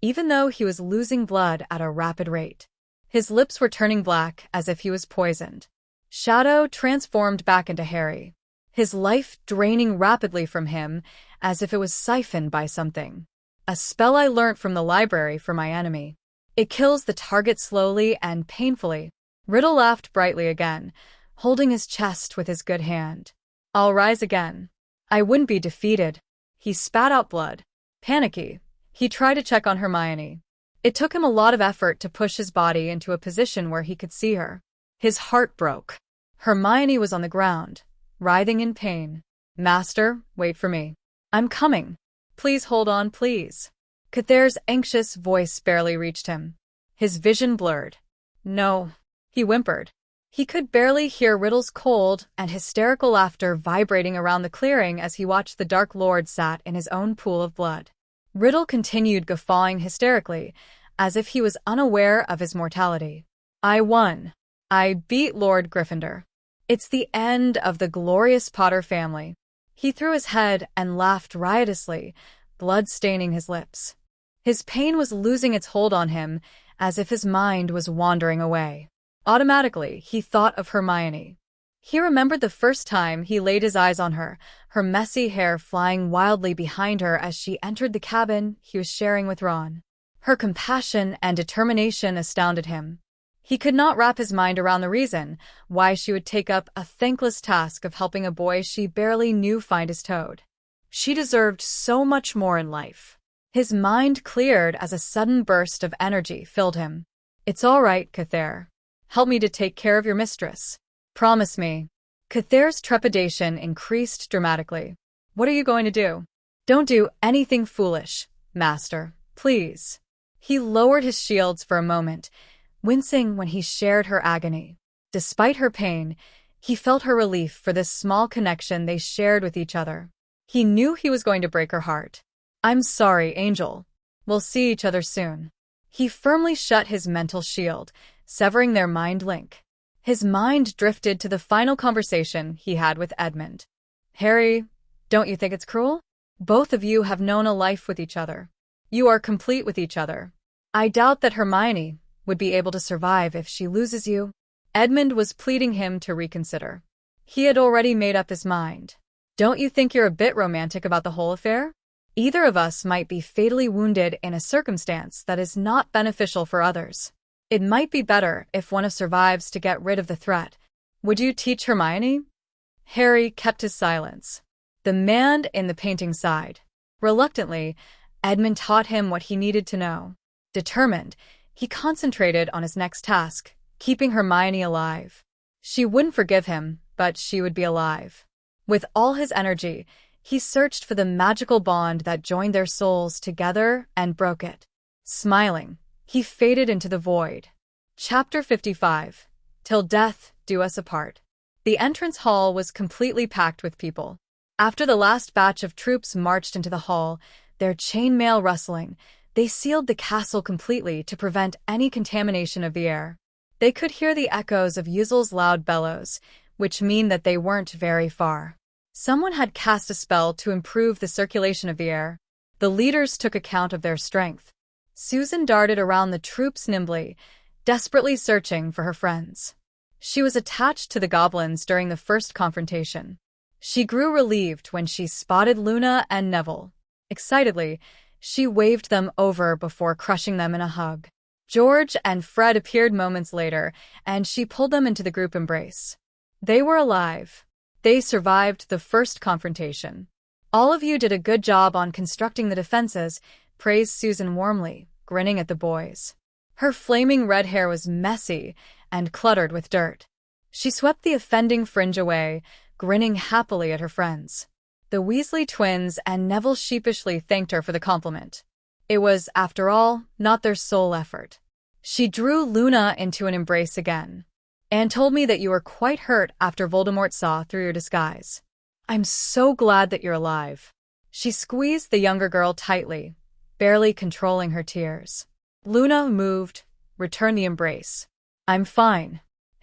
even though he was losing blood at a rapid rate. His lips were turning black as if he was poisoned. Shadow transformed back into Harry, his life draining rapidly from him as if it was siphoned by something. "A spell I learnt from the library for my enemy. It kills the target slowly and painfully." Riddle laughed brightly again, holding his chest with his good hand. "I'll rise again. I wouldn't be defeated." He spat out blood. Panicky, he tried to check on Hermione. It took him a lot of effort to push his body into a position where he could see her. His heart broke. Hermione was on the ground, writhing in pain. "Master, wait for me. I'm coming. Please hold on, please." Cuthair's anxious voice barely reached him. His vision blurred. "No," he whimpered. He could barely hear Riddle's cold and hysterical laughter vibrating around the clearing as he watched the Dark Lord sat in his own pool of blood. Riddle continued guffawing hysterically, as if he was unaware of his mortality. "I won. I beat Lord Gryffindor. It's the end of the glorious Potter family." He threw his head and laughed riotously, blood staining his lips. His pain was losing its hold on him, as if his mind was wandering away. Automatically, he thought of Hermione. He remembered the first time he laid his eyes on her, her messy hair flying wildly behind her as she entered the cabin he was sharing with Ron. Her compassion and determination astounded him. He could not wrap his mind around the reason why she would take up a thankless task of helping a boy she barely knew find his toad. She deserved so much more in life. His mind cleared as a sudden burst of energy filled him. "It's all right, Cuthair. Help me to take care of your mistress. Promise me." Cuthair's trepidation increased dramatically. "What are you going to do?" "Don't do anything foolish, Master, please." He lowered his shields for a moment, wincing when he shared her agony. Despite her pain, he felt her relief for this small connection they shared with each other. He knew he was going to break her heart. "I'm sorry, Angel. We'll see each other soon." He firmly shut his mental shield, severing their mind link. His mind drifted to the final conversation he had with Edmund. "Harry, don't you think it's cruel? Both of you have known a life with each other. You are complete with each other. I doubt that Hermione would be able to survive if she loses you." Edmund was pleading him to reconsider. He had already made up his mind. "Don't you think you're a bit romantic about the whole affair? Either of us might be fatally wounded in a circumstance that is not beneficial for others. It might be better if one of us survives to get rid of the threat. Would you teach Hermione?" Harry kept his silence. The man in the painting sighed. Reluctantly, Edmund taught him what he needed to know. Determined, he concentrated on his next task, keeping Hermione alive. She wouldn't forgive him, but she would be alive. With all his energy, he searched for the magical bond that joined their souls together and broke it. Smiling, he faded into the void. Chapter 55. Till Death Do Us Apart. The entrance hall was completely packed with people. After the last batch of troops marched into the hall, their chainmail rustling, they sealed the castle completely to prevent any contamination of the air. They could hear the echoes of Usel's loud bellows, which mean that they weren't very far. Someone had cast a spell to improve the circulation of the air. The leaders took account of their strength. Susan darted around the troops nimbly, desperately searching for her friends. She was attached to the goblins during the first confrontation. She grew relieved when she spotted Luna and Neville. Excitedly, she waved them over before crushing them in a hug. George and Fred appeared moments later, and she pulled them into the group embrace. They were alive. They survived the first confrontation. All of you did a good job on constructing the defenses, praised Susan warmly, grinning at the boys. Her flaming red hair was messy and cluttered with dirt. She swept the offending fringe away, grinning happily at her friends. The Weasley twins and Neville sheepishly thanked her for the compliment. It was, after all, not their sole effort. She drew Luna into an embrace again. "Anne told me that you were quite hurt after Voldemort saw through your disguise. I'm so glad that you're alive." She squeezed the younger girl tightly, barely controlling her tears. Luna, moved, returned the embrace. "I'm fine.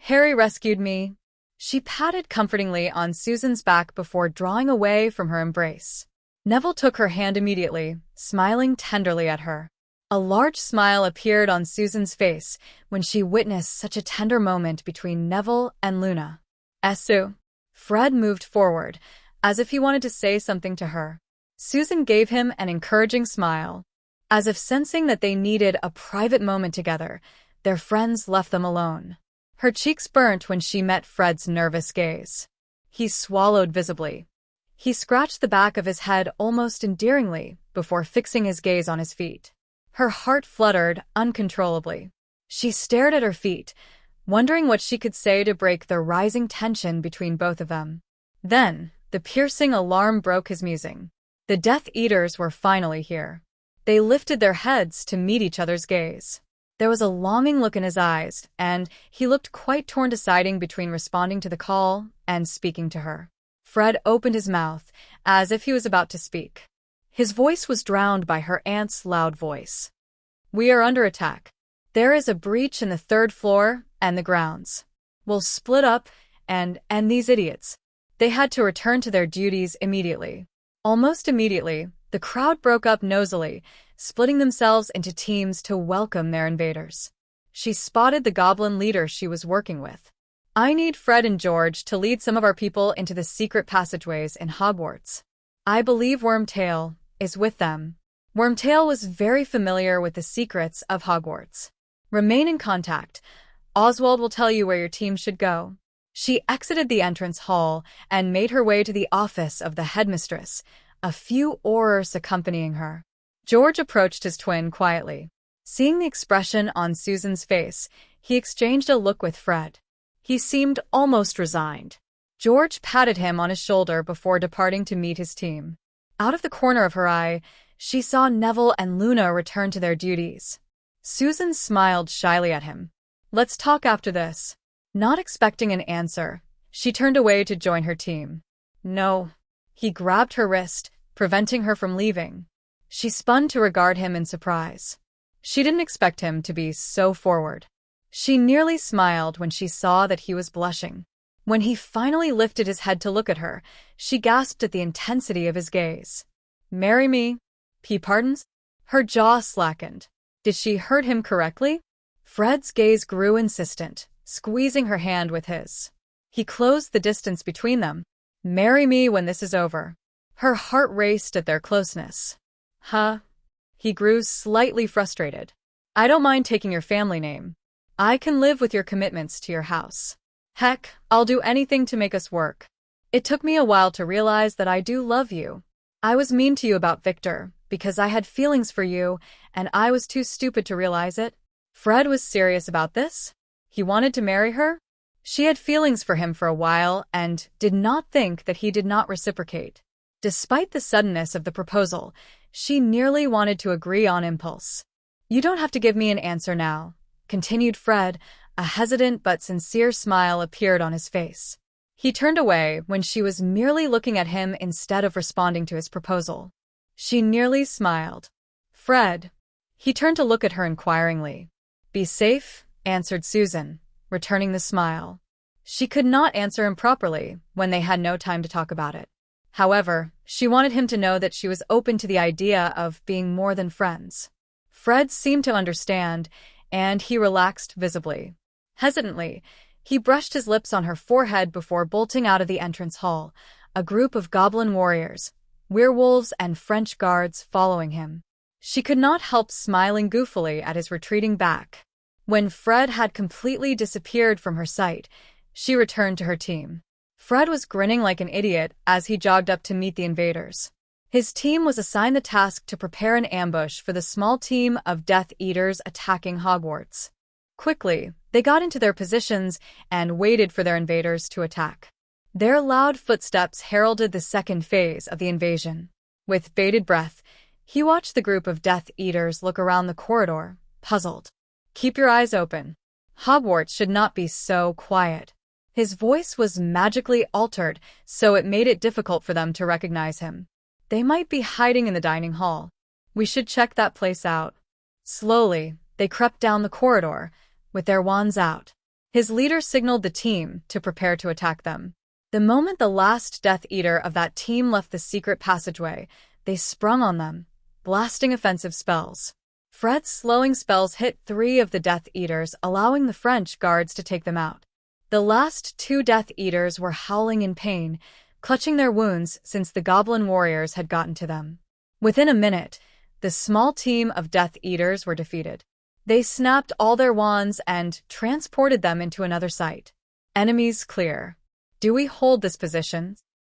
Harry rescued me." She patted comfortingly on Susan's back before drawing away from her embrace. Neville took her hand immediately, smiling tenderly at her. A large smile appeared on Susan's face when she witnessed such a tender moment between Neville and Luna. "Esu." Fred moved forward, as if he wanted to say something to her. Susan gave him an encouraging smile. As if sensing that they needed a private moment together, their friends left them alone. Her cheeks burnt when she met Fred's nervous gaze. He swallowed visibly. He scratched the back of his head almost endearingly before fixing his gaze on his feet. Her heart fluttered uncontrollably. She stared at her feet, wondering what she could say to break the rising tension between both of them. Then, the piercing alarm broke his musing. The Death Eaters were finally here. They lifted their heads to meet each other's gaze. There was a longing look in his eyes, and he looked quite torn, deciding between responding to the call and speaking to her. Fred opened his mouth, as if he was about to speak. His voice was drowned by her aunt's loud voice. "We are under attack. There is a breach in the 3rd floor and the grounds. We'll split up and end these idiots." They had to return to their duties immediately. Almost immediately, the crowd broke up nosily, splitting themselves into teams to welcome their invaders. She spotted the goblin leader she was working with. "I need Fred and George to lead some of our people into the secret passageways in Hogwarts. I believe Wormtail is with them." Wormtail was very familiar with the secrets of Hogwarts. "Remain in contact. Oswald will tell you where your team should go." She exited the entrance hall and made her way to the office of the headmistress, a few Aurors accompanying her. George approached his twin quietly. Seeing the expression on Susan's face, he exchanged a look with Fred. He seemed almost resigned. George patted him on his shoulder before departing to meet his team. Out of the corner of her eye, she saw Neville and Luna return to their duties. Susan smiled shyly at him. "Let's talk after this." Not expecting an answer, she turned away to join her team. "No." He grabbed her wrist, preventing her from leaving. She spun to regard him in surprise. She didn't expect him to be so forward. She nearly smiled when she saw that he was blushing. When he finally lifted his head to look at her, she gasped at the intensity of his gaze. "Marry me?" "P. pardons?" Her jaw slackened. Did she heard him correctly? Fred's gaze grew insistent, squeezing her hand with his. He closed the distance between them. "Marry me when this is over." Her heart raced at their closeness. "Huh?" He grew slightly frustrated. "I don't mind taking your family name. I can live with your commitments to your house. Heck, I'll do anything to make us work. It took me a while to realize that I do love you. I was mean to you about Victor, because I had feelings for you, and I was too stupid to realize it. Fred was serious about this. He wanted to marry her. She had feelings for him for a while and did not think that he did not reciprocate. Despite the suddenness of the proposal, she nearly wanted to agree on impulse. You don't have to give me an answer now, continued Fred. A hesitant but sincere smile appeared on his face. He turned away when she was merely looking at him instead of responding to his proposal. She nearly smiled. Fred. He turned to look at her inquiringly. Be safe, answered Susan, returning the smile. She could not answer him properly when they had no time to talk about it. However, she wanted him to know that she was open to the idea of being more than friends. Fred seemed to understand, and he relaxed visibly. Hesitantly, he brushed his lips on her forehead before bolting out of the entrance hall, a group of goblin warriors, werewolves, and French guards following him. She could not help smiling goofily at his retreating back. When Fred had completely disappeared from her sight, she returned to her team. Fred was grinning like an idiot as he jogged up to meet the invaders. His team was assigned the task to prepare an ambush for the small team of Death Eaters attacking Hogwarts. Quickly, they got into their positions and waited for their invaders to attack. Their loud footsteps heralded the second phase of the invasion. With bated breath, he watched the group of Death Eaters look around the corridor, puzzled. Keep your eyes open. Hogwarts should not be so quiet. His voice was magically altered, so it made it difficult for them to recognize him. They might be hiding in the dining hall. We should check that place out. Slowly, they crept down the corridor, with their wands out. His leader signaled the team to prepare to attack them. The moment the last Death Eater of that team left the secret passageway, they sprung on them, blasting offensive spells. Fred's slowing spells hit 3 of the Death Eaters, allowing the French guards to take them out. The last 2 Death Eaters were howling in pain, clutching their wounds since the goblin warriors had gotten to them. Within a minute, the small team of Death Eaters were defeated. They snapped all their wands and transported them into another site. Enemies clear. Do we hold this position?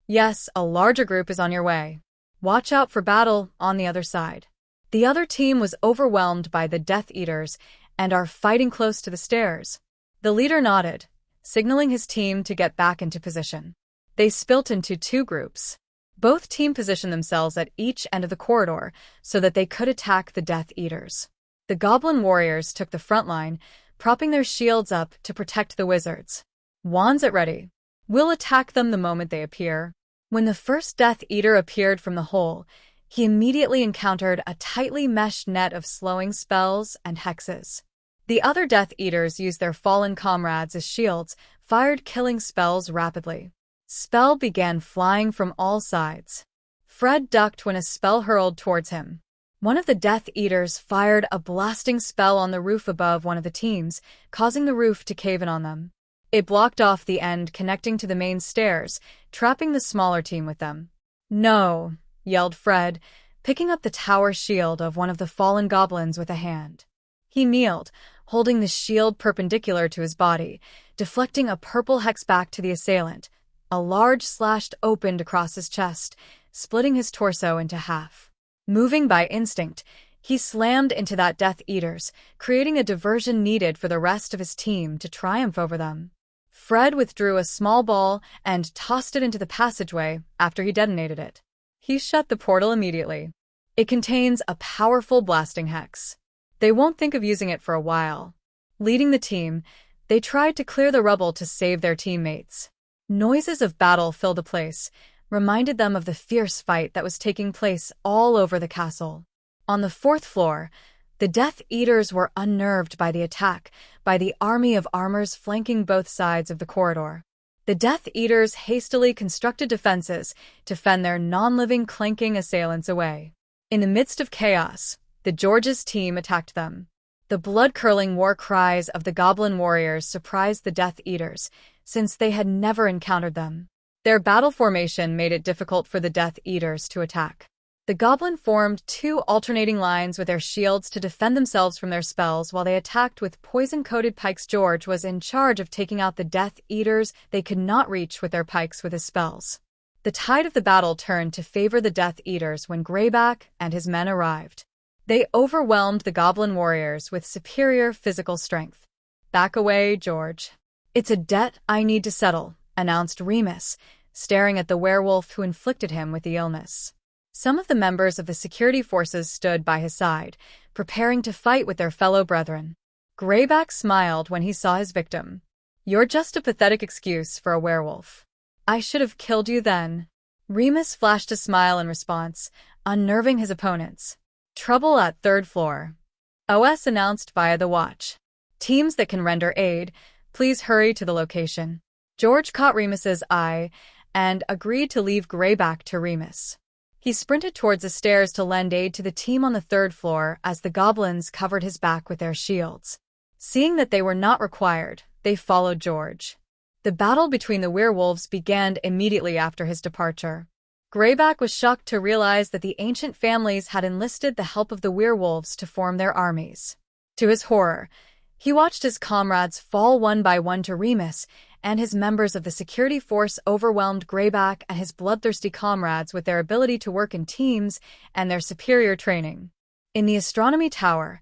Yes, a larger group is on your way. Watch out for battle on the other side. The other team was overwhelmed by the Death Eaters and are fighting close to the stairs. The leader nodded, signaling his team to get back into position. They split into 2 groups. Both teams positioned themselves at each end of the corridor so that they could attack the Death Eaters. The goblin warriors took the front line, propping their shields up to protect the wizards. Wands at ready. We'll attack them the moment they appear. When the first Death Eater appeared from the hole, he immediately encountered a tightly meshed net of slowing spells and hexes. The other Death Eaters used their fallen comrades as shields, fired killing spells rapidly. Spell began flying from all sides. Fred ducked when a spell hurled towards him. One of the Death Eaters fired a blasting spell on the roof above one of the teams, causing the roof to cave in on them. It blocked off the end connecting to the main stairs, trapping the smaller team with them. No, yelled Fred, picking up the tower shield of one of the fallen goblins with a hand. He kneeled, holding the shield perpendicular to his body, deflecting a purple hex back to the assailant. A large slash opened across his chest, splitting his torso into half. Moving by instinct, he slammed into that Death Eaters, creating a diversion needed for the rest of his team to triumph over them. Fred withdrew a small ball and tossed it into the passageway after he detonated it. He shut the portal immediately. It contains a powerful blasting hex. They won't think of using it for a while. Leading the team, they tried to clear the rubble to save their teammates. Noises of battle filled the place, reminded them of the fierce fight that was taking place all over the castle. On the 4th floor, the Death Eaters were unnerved by the attack by the army of armors flanking both sides of the corridor. The Death Eaters hastily constructed defenses to fend their non-living clanking assailants away. In the midst of chaos, the George's team attacked them. The blood-curdling war cries of the goblin warriors surprised the Death Eaters, since they had never encountered them. Their battle formation made it difficult for the Death Eaters to attack. The goblin formed two alternating lines with their shields to defend themselves from their spells while they attacked with poison-coated pikes. George was in charge of taking out the Death Eaters they could not reach with their pikes with his spells. The tide of the battle turned to favor the Death Eaters when Greyback and his men arrived. They overwhelmed the goblin warriors with superior physical strength. "Back away, George. It's a debt I need to settle," announced Remus, staring at the werewolf who inflicted him with the illness. Some of the members of the security forces stood by his side, preparing to fight with their fellow brethren. Greyback smiled when he saw his victim. "You're just a pathetic excuse for a werewolf. I should have killed you then." Remus flashed a smile in response, unnerving his opponents. "Trouble at third floor," OS announced via the watch. "Teams that can render aid, please hurry to the location." George caught Remus's eye and agreed to leave Greyback to Remus. He sprinted towards the stairs to lend aid to the team on the third floor as the goblins covered his back with their shields. Seeing that they were not required, they followed George. The battle between the werewolves began immediately after his departure. Greyback was shocked to realize that the ancient families had enlisted the help of the werewolves to form their armies. To his horror, he watched his comrades fall one by one to Remus, and his members of the security force overwhelmed Greyback and his bloodthirsty comrades with their ability to work in teams and their superior training. In the astronomy tower,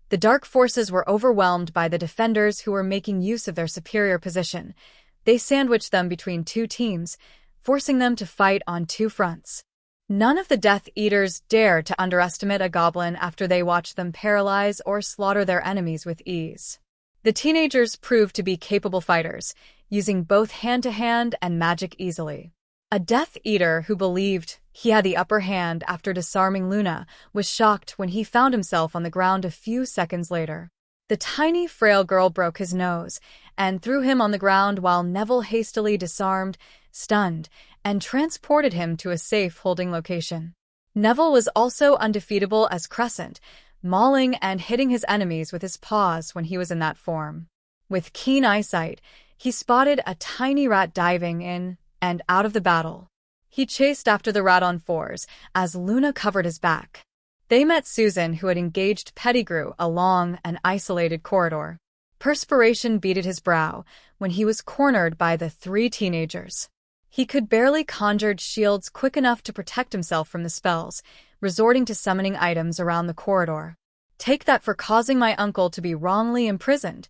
the dark forces were overwhelmed by the defenders who were making use of their superior position. They sandwiched them between two teams, forcing them to fight on two fronts. None of the Death Eaters dared to underestimate a goblin after they watched them paralyze or slaughter their enemies with ease. The teenagers proved to be capable fighters, using both hand-to-hand and magic easily. A Death Eater who believed he had the upper hand after disarming Luna was shocked when he found himself on the ground a few seconds later. The tiny, frail girl broke his nose and threw him on the ground while Neville hastily disarmed, stunned, and transported him to a safe holding location. Neville was also undefeatable as Crescent, mauling and hitting his enemies with his paws when he was in that form. With keen eyesight, he spotted a tiny rat diving in and out of the battle. He chased after the rat on fours as Luna covered his back. They met Susan, who had engaged Pettigrew along an isolated corridor. Perspiration beaded his brow when he was cornered by the three teenagers. He could barely conjure shields quick enough to protect himself from the spells, resorting to summoning items around the corridor. "Take that for causing my uncle to be wrongly imprisoned."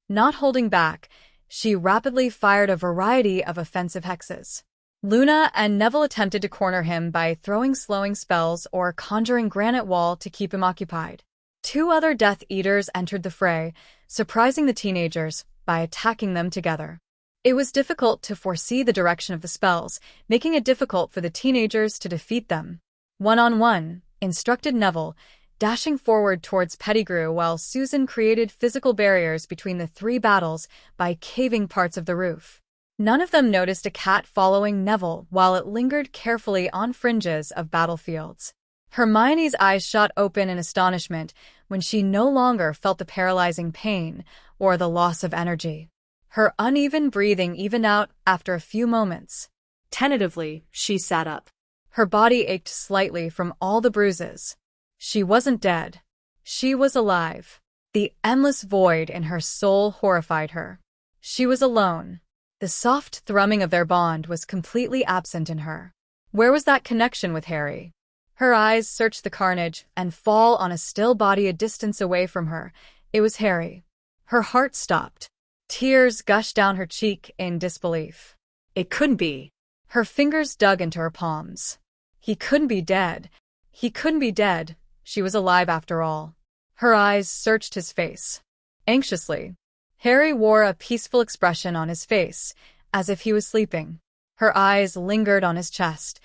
Not holding back, she rapidly fired a variety of offensive hexes. Luna and Neville attempted to corner him by throwing slowing spells or conjuring granite wall to keep him occupied. Two other Death Eaters entered the fray, surprising the teenagers by attacking them together. It was difficult to foresee the direction of the spells, making it difficult for the teenagers to defeat them. "One-on-one," instructed Neville, dashing forward towards Pettigrew while Susan created physical barriers between the three battles by caving parts of the roof. None of them noticed a cat following Neville while it lingered carefully on fringes of battlefields. Hermione's eyes shot open in astonishment when she no longer felt the paralyzing pain or the loss of energy. Her uneven breathing evened out after a few moments. Tentatively, she sat up. Her body ached slightly from all the bruises. She wasn't dead. She was alive. The endless void in her soul horrified her. She was alone. The soft thrumming of their bond was completely absent in her. Where was that connection with Harry? Her eyes searched the carnage and fall on a still body a distance away from her. It was Harry. Her heart stopped. Tears gushed down her cheek in disbelief. It couldn't be. Her fingers dug into her palms. He couldn't be dead. He couldn't be dead. She was alive after all. Her eyes searched his face. Anxiously. Harry wore a peaceful expression on his face, as if he was sleeping. Her eyes lingered on his chest.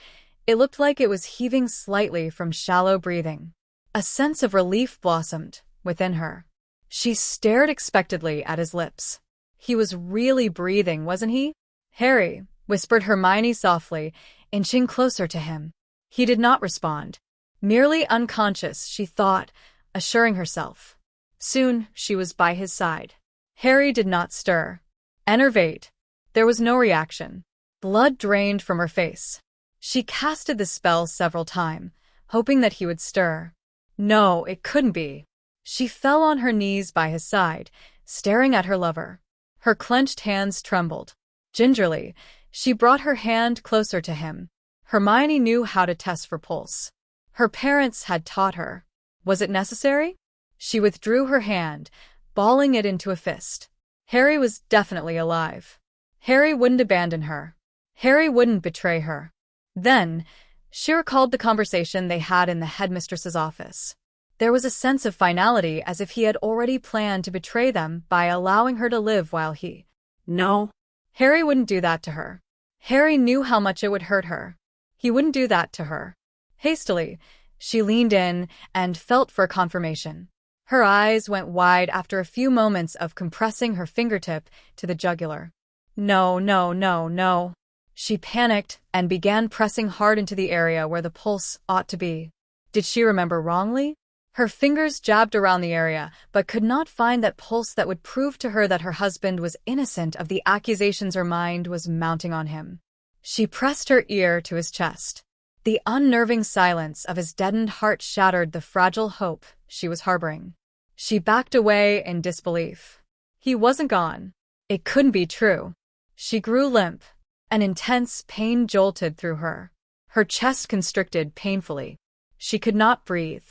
It looked like it was heaving slightly from shallow breathing. A sense of relief blossomed within her. She stared expectantly at his lips. He was really breathing, wasn't he? "Harry," whispered Hermione softly, inching closer to him. He did not respond. Merely unconscious, she thought, assuring herself. Soon, she was by his side. Harry did not stir. Enervate. There was no reaction. Blood drained from her face. She casted the spell several times, hoping that he would stir. No, it couldn't be. She fell on her knees by his side, staring at her lover. Her clenched hands trembled. Gingerly, she brought her hand closer to him. Hermione knew how to test for pulse. Her parents had taught her. Was it necessary? She withdrew her hand, balling it into a fist. Harry was definitely alive. Harry wouldn't abandon her. Harry wouldn't betray her. Then, she recalled the conversation they had in the headmistress's office. There was a sense of finality, as if he had already planned to betray them by allowing her to live while he... No. Harry wouldn't do that to her. Harry knew how much it would hurt her. He wouldn't do that to her. Hastily, she leaned in and felt for confirmation. Her eyes went wide after a few moments of compressing her fingertip to the jugular. No, no, no, no. She panicked and began pressing hard into the area where the pulse ought to be. Did she remember wrongly? Her fingers jabbed around the area, but could not find that pulse that would prove to her that her husband was innocent of the accusations her mind was mounting on him. She pressed her ear to his chest. The unnerving silence of his deadened heart shattered the fragile hope she was harboring. She backed away in disbelief. He wasn't gone. It couldn't be true. She grew limp. An intense pain jolted through her. Her chest constricted painfully. She could not breathe.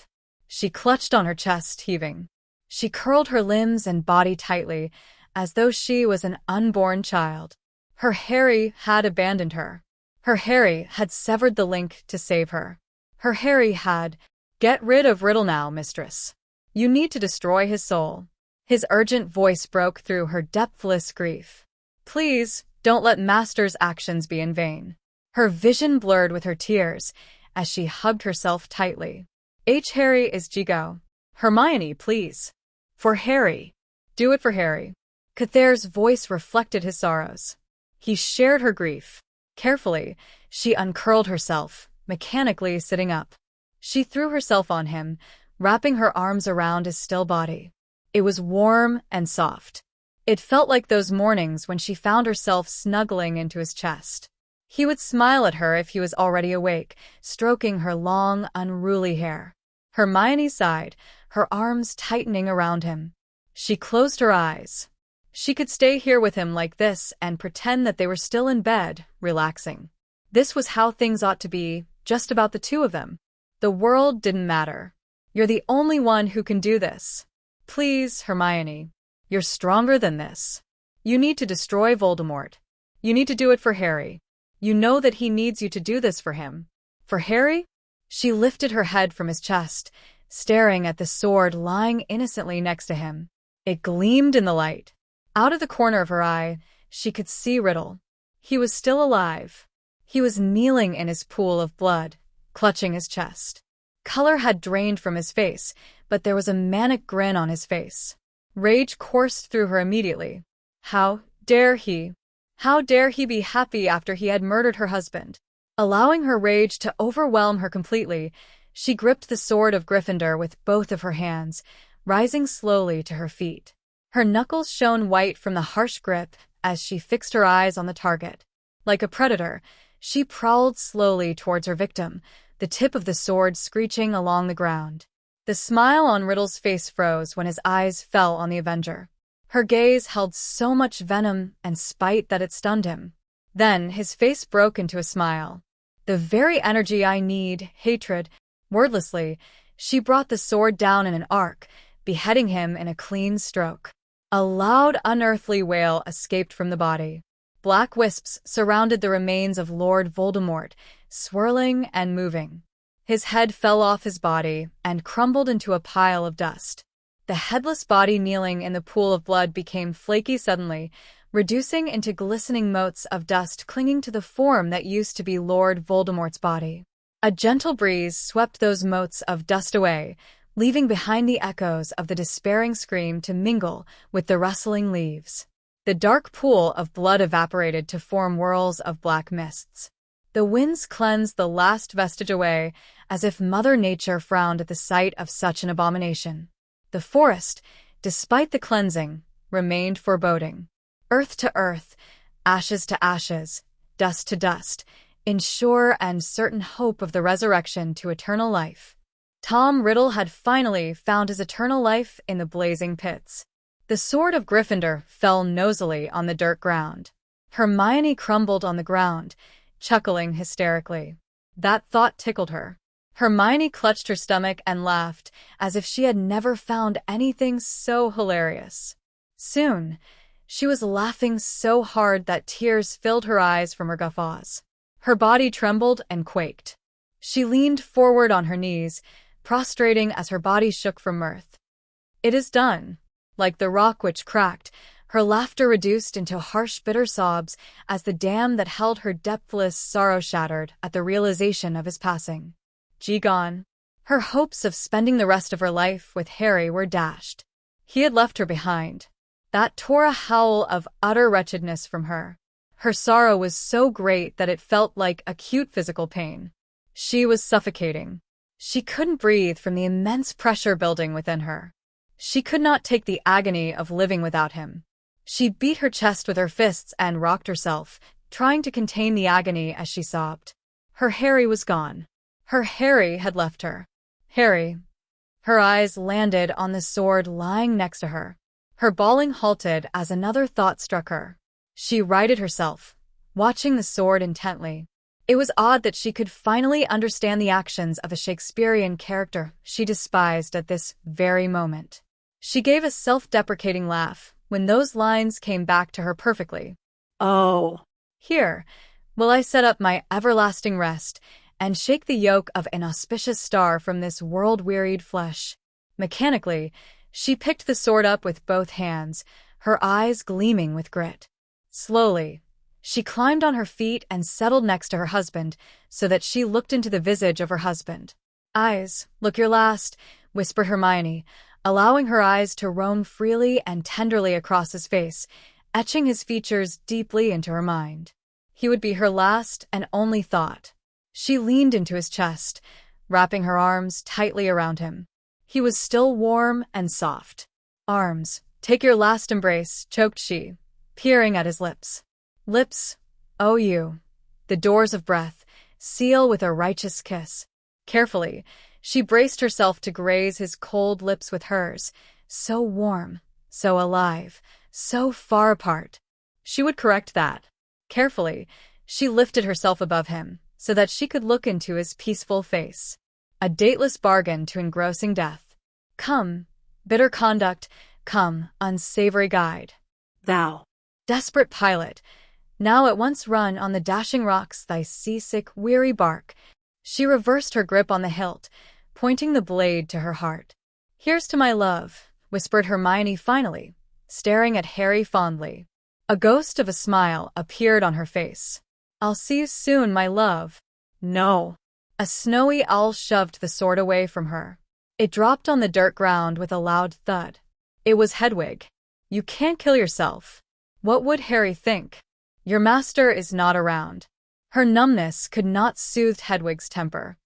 She clutched on her chest, heaving. She curled her limbs and body tightly, as though she was an unborn child. Her Harry had abandoned her. Her Harry had severed the link to save her. Her Harry had... Get rid of Riddle now, mistress. You need to destroy his soul. His urgent voice broke through her depthless grief. Please, don't let Master's actions be in vain. Her vision blurred with her tears as she hugged herself tightly. Harry is Jigo. Hermione, please. For Harry. Do it for Harry. Cathair's voice reflected his sorrows. He shared her grief. Carefully, she uncurled herself, mechanically sitting up. She threw herself on him, wrapping her arms around his still body. It was warm and soft. It felt like those mornings when she found herself snuggling into his chest. He would smile at her if he was already awake, stroking her long, unruly hair. Hermione sighed, her arms tightening around him. She closed her eyes. She could stay here with him like this and pretend that they were still in bed, relaxing. This was how things ought to be, just about the two of them. The world didn't matter. You're the only one who can do this. Please, Hermione. You're stronger than this. You need to destroy Voldemort. You need to do it for Harry. You know that he needs you to do this for him. For Harry? She lifted her head from his chest, staring at the sword lying innocently next to him. It gleamed in the light. Out of the corner of her eye, she could see Riddle. He was still alive. He was kneeling in his pool of blood, clutching his chest. Color had drained from his face, but there was a manic grin on his face. Rage coursed through her immediately. How dare he? How dare he be happy after he had murdered her husband? Allowing her rage to overwhelm her completely, she gripped the sword of Gryffindor with both of her hands, rising slowly to her feet. Her knuckles shone white from the harsh grip as she fixed her eyes on the target. Like a predator, she prowled slowly towards her victim, the tip of the sword screeching along the ground. The smile on Riddle's face froze when his eyes fell on the Avenger. Her gaze held so much venom and spite that it stunned him. Then his face broke into a smile. The very energy I need, hatred. Wordlessly, she brought the sword down in an arc, beheading him in a clean stroke. A loud, unearthly wail escaped from the body. Black wisps surrounded the remains of Lord Voldemort, swirling and moving. His head fell off his body and crumbled into a pile of dust. The headless body kneeling in the pool of blood became flaky suddenly, reducing into glistening motes of dust clinging to the form that used to be Lord Voldemort's body. A gentle breeze swept those motes of dust away, leaving behind the echoes of the despairing scream to mingle with the rustling leaves. The dark pool of blood evaporated to form whirls of black mists. The winds cleansed the last vestige away, as if Mother Nature frowned at the sight of such an abomination. The forest, despite the cleansing, remained foreboding. Earth to earth, ashes to ashes, dust to dust, in sure and certain hope of the resurrection to eternal life. Tom Riddle had finally found his eternal life in the blazing pits. The sword of Gryffindor fell nosily on the dirt ground. Hermione crumbled on the ground, chuckling hysterically. That thought tickled her. Hermione clutched her stomach and laughed, as if she had never found anything so hilarious. Soon, she was laughing so hard that tears filled her eyes from her guffaws. Her body trembled and quaked. She leaned forward on her knees, prostrating as her body shook from mirth. "It is done." Like the rock which cracked, her laughter reduced into harsh, bitter sobs as the dam that held her depthless sorrow shattered at the realization of his passing. Gone. Her hopes of spending the rest of her life with Harry were dashed. He had left her behind. That tore a howl of utter wretchedness from her. Her sorrow was so great that it felt like acute physical pain. She was suffocating. She couldn't breathe from the immense pressure building within her. She could not take the agony of living without him. She beat her chest with her fists and rocked herself, trying to contain the agony as she sobbed. Her Harry was gone. Her Harry had left her. Harry. Her eyes landed on the sword lying next to her. Her bawling halted as another thought struck her. She righted herself, watching the sword intently. It was odd that she could finally understand the actions of a Shakespearean character she despised at this very moment. She gave a self-deprecating laugh when those lines came back to her perfectly. Oh. "Here will I set up my everlasting rest and shake the yoke of an auspicious star from this world-wearied flesh." Mechanically, she picked the sword up with both hands, her eyes gleaming with grit. Slowly, she climbed on her feet and settled next to her husband so that she looked into the visage of her husband. "Eyes, look your last," whispered Hermione, allowing her eyes to roam freely and tenderly across his face, etching his features deeply into her mind. He would be her last and only thought. She leaned into his chest, wrapping her arms tightly around him. He was still warm and soft. "Arms, take your last embrace," choked she, peering at his lips. "Lips, oh you, the doors of breath, seal with a righteous kiss." Carefully, she braced herself to graze his cold lips with hers, so warm, so alive, so far apart. She would correct that. Carefully, she lifted herself above him, so that she could look into his peaceful face. A dateless bargain to engrossing death. Come, bitter conduct, come, unsavory guide. Thou. Desperate pilot, now at once run on the dashing rocks thy seasick, weary bark. She reversed her grip on the hilt, pointing the blade to her heart. "Here's to my love," whispered Hermione finally, staring at Harry fondly. A ghost of a smile appeared on her face. "I'll see you soon, my love." "No." A snowy owl shoved the sword away from her. It dropped on the dirt ground with a loud thud. It was Hedwig. "You can't kill yourself. What would Harry think? Your master is not around." Her numbness could not soothe Hedwig's temper.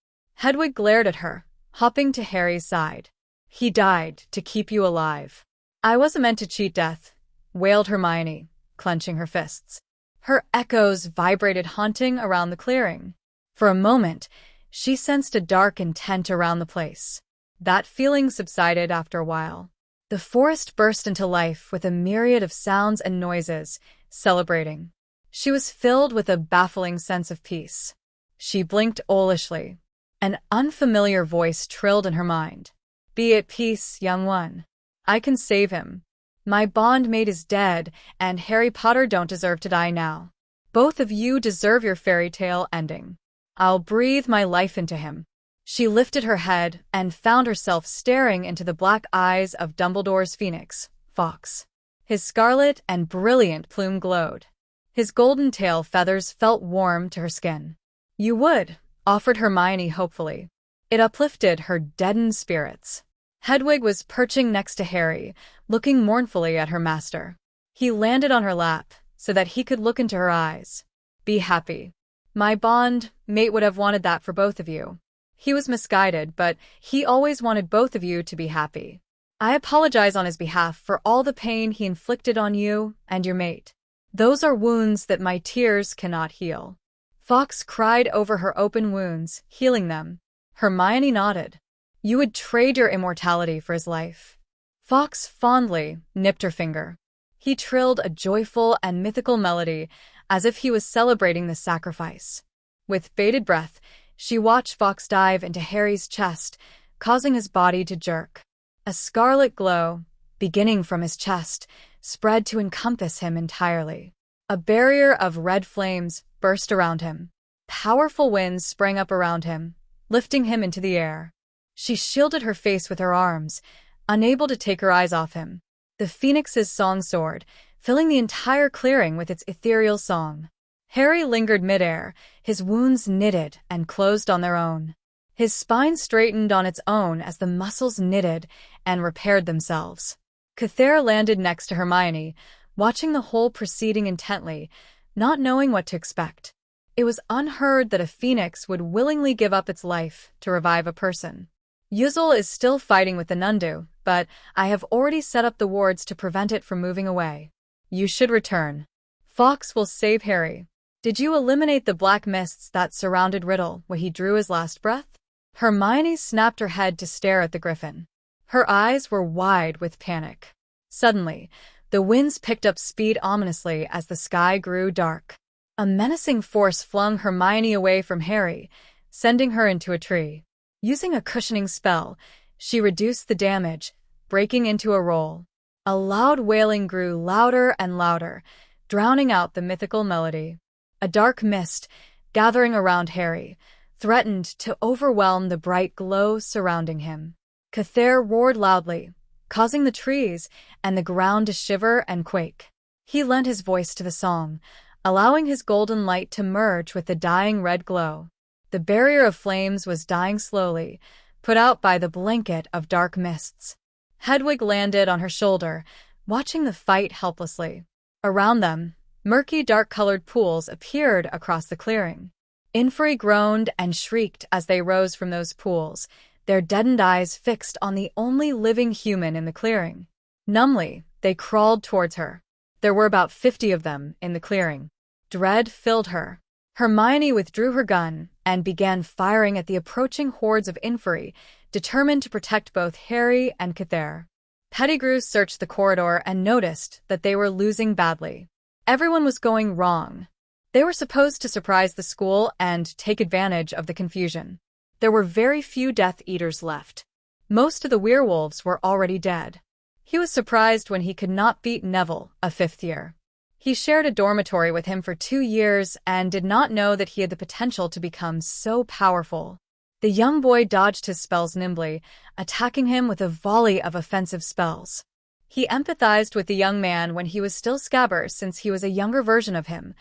Hedwig glared at her, hopping to Harry's side. "He died to keep you alive." "I wasn't meant to cheat death," wailed Hermione, clenching her fists. Her echoes vibrated haunting around the clearing. For a moment, she sensed a dark intent around the place. That feeling subsided after a while. The forest burst into life with a myriad of sounds and noises, celebrating. She was filled with a baffling sense of peace. She blinked owlishly. An unfamiliar voice trilled in her mind. "Be at peace, young one. I can save him. My bondmate is dead, and Harry Potter don't deserve to die now. Both of you deserve your fairy tale ending. I'll breathe my life into him." She lifted her head and found herself staring into the black eyes of Dumbledore's phoenix, Fawkes. His scarlet and brilliant plume glowed. His golden tail feathers felt warm to her skin. "You would," offered Hermione hopefully. It uplifted her deadened spirits. Hedwig was perching next to Harry, looking mournfully at her master. He landed on her lap so that he could look into her eyes. "Be happy. My bond mate would have wanted that for both of you. He was misguided, but he always wanted both of you to be happy. I apologize on his behalf for all the pain he inflicted on you and your mate. Those are wounds that my tears cannot heal. Fawkes cried over her open wounds, healing them. Hermione nodded. You would trade your immortality for his life. Fawkes fondly nipped her finger. He trilled a joyful and mythical melody, as if he was celebrating the sacrifice. With bated breath, she watched Fawkes dive into Harry's chest, causing his body to jerk. A scarlet glow, beginning from his chest, spread to encompass him entirely. A barrier of red flames burst around him. Powerful winds sprang up around him, lifting him into the air. She shielded her face with her arms, unable to take her eyes off him. The Phoenix's song soared, filling the entire clearing with its ethereal song. Harry lingered midair, his wounds knitted and closed on their own. His spine straightened on its own as the muscles knitted and repaired themselves. Cathaire landed next to Hermione, watching the whole proceeding intently, not knowing what to expect. It was unheard that a phoenix would willingly give up its life to revive a person. Yuzel is still fighting with the Nundu, but I have already set up the wards to prevent it from moving away. You should return. Fawkes will save Harry. Did you eliminate the black mists that surrounded Riddle when he drew his last breath? Hermione snapped her head to stare at the Griffin. Her eyes were wide with panic. Suddenly, the winds picked up speed ominously as the sky grew dark. A menacing force flung Hermione away from Harry, sending her into a tree. Using a cushioning spell, she reduced the damage, breaking into a roll. A loud wailing grew louder and louder, drowning out the mythical melody. A dark mist, gathering around Harry, threatened to overwhelm the bright glow surrounding him. Cathaire roared loudly, causing the trees and the ground to shiver and quake. He lent his voice to the song, allowing his golden light to merge with the dying red glow. The barrier of flames was dying slowly, put out by the blanket of dark mists. Hedwig landed on her shoulder, watching the fight helplessly. Around them, murky dark-colored pools appeared across the clearing. Inferi groaned and shrieked as they rose from those pools, their deadened eyes fixed on the only living human in the clearing. Numbly, they crawled towards her. There were about 50 of them in the clearing. Dread filled her. Hermione withdrew her gun and began firing at the approaching hordes of Inferi, determined to protect both Harry and Cathaire. Pettigrew searched the corridor and noticed that they were losing badly. Everyone was going wrong. They were supposed to surprise the school and take advantage of the confusion. There were very few Death Eaters left. Most of the werewolves were already dead. He was surprised when he could not beat Neville, a fifth year. He shared a dormitory with him for 2 years and did not know that he had the potential to become so powerful. The young boy dodged his spells nimbly, attacking him with a volley of offensive spells. He empathized with the young man when he was still Scabbers since he was a younger version of him,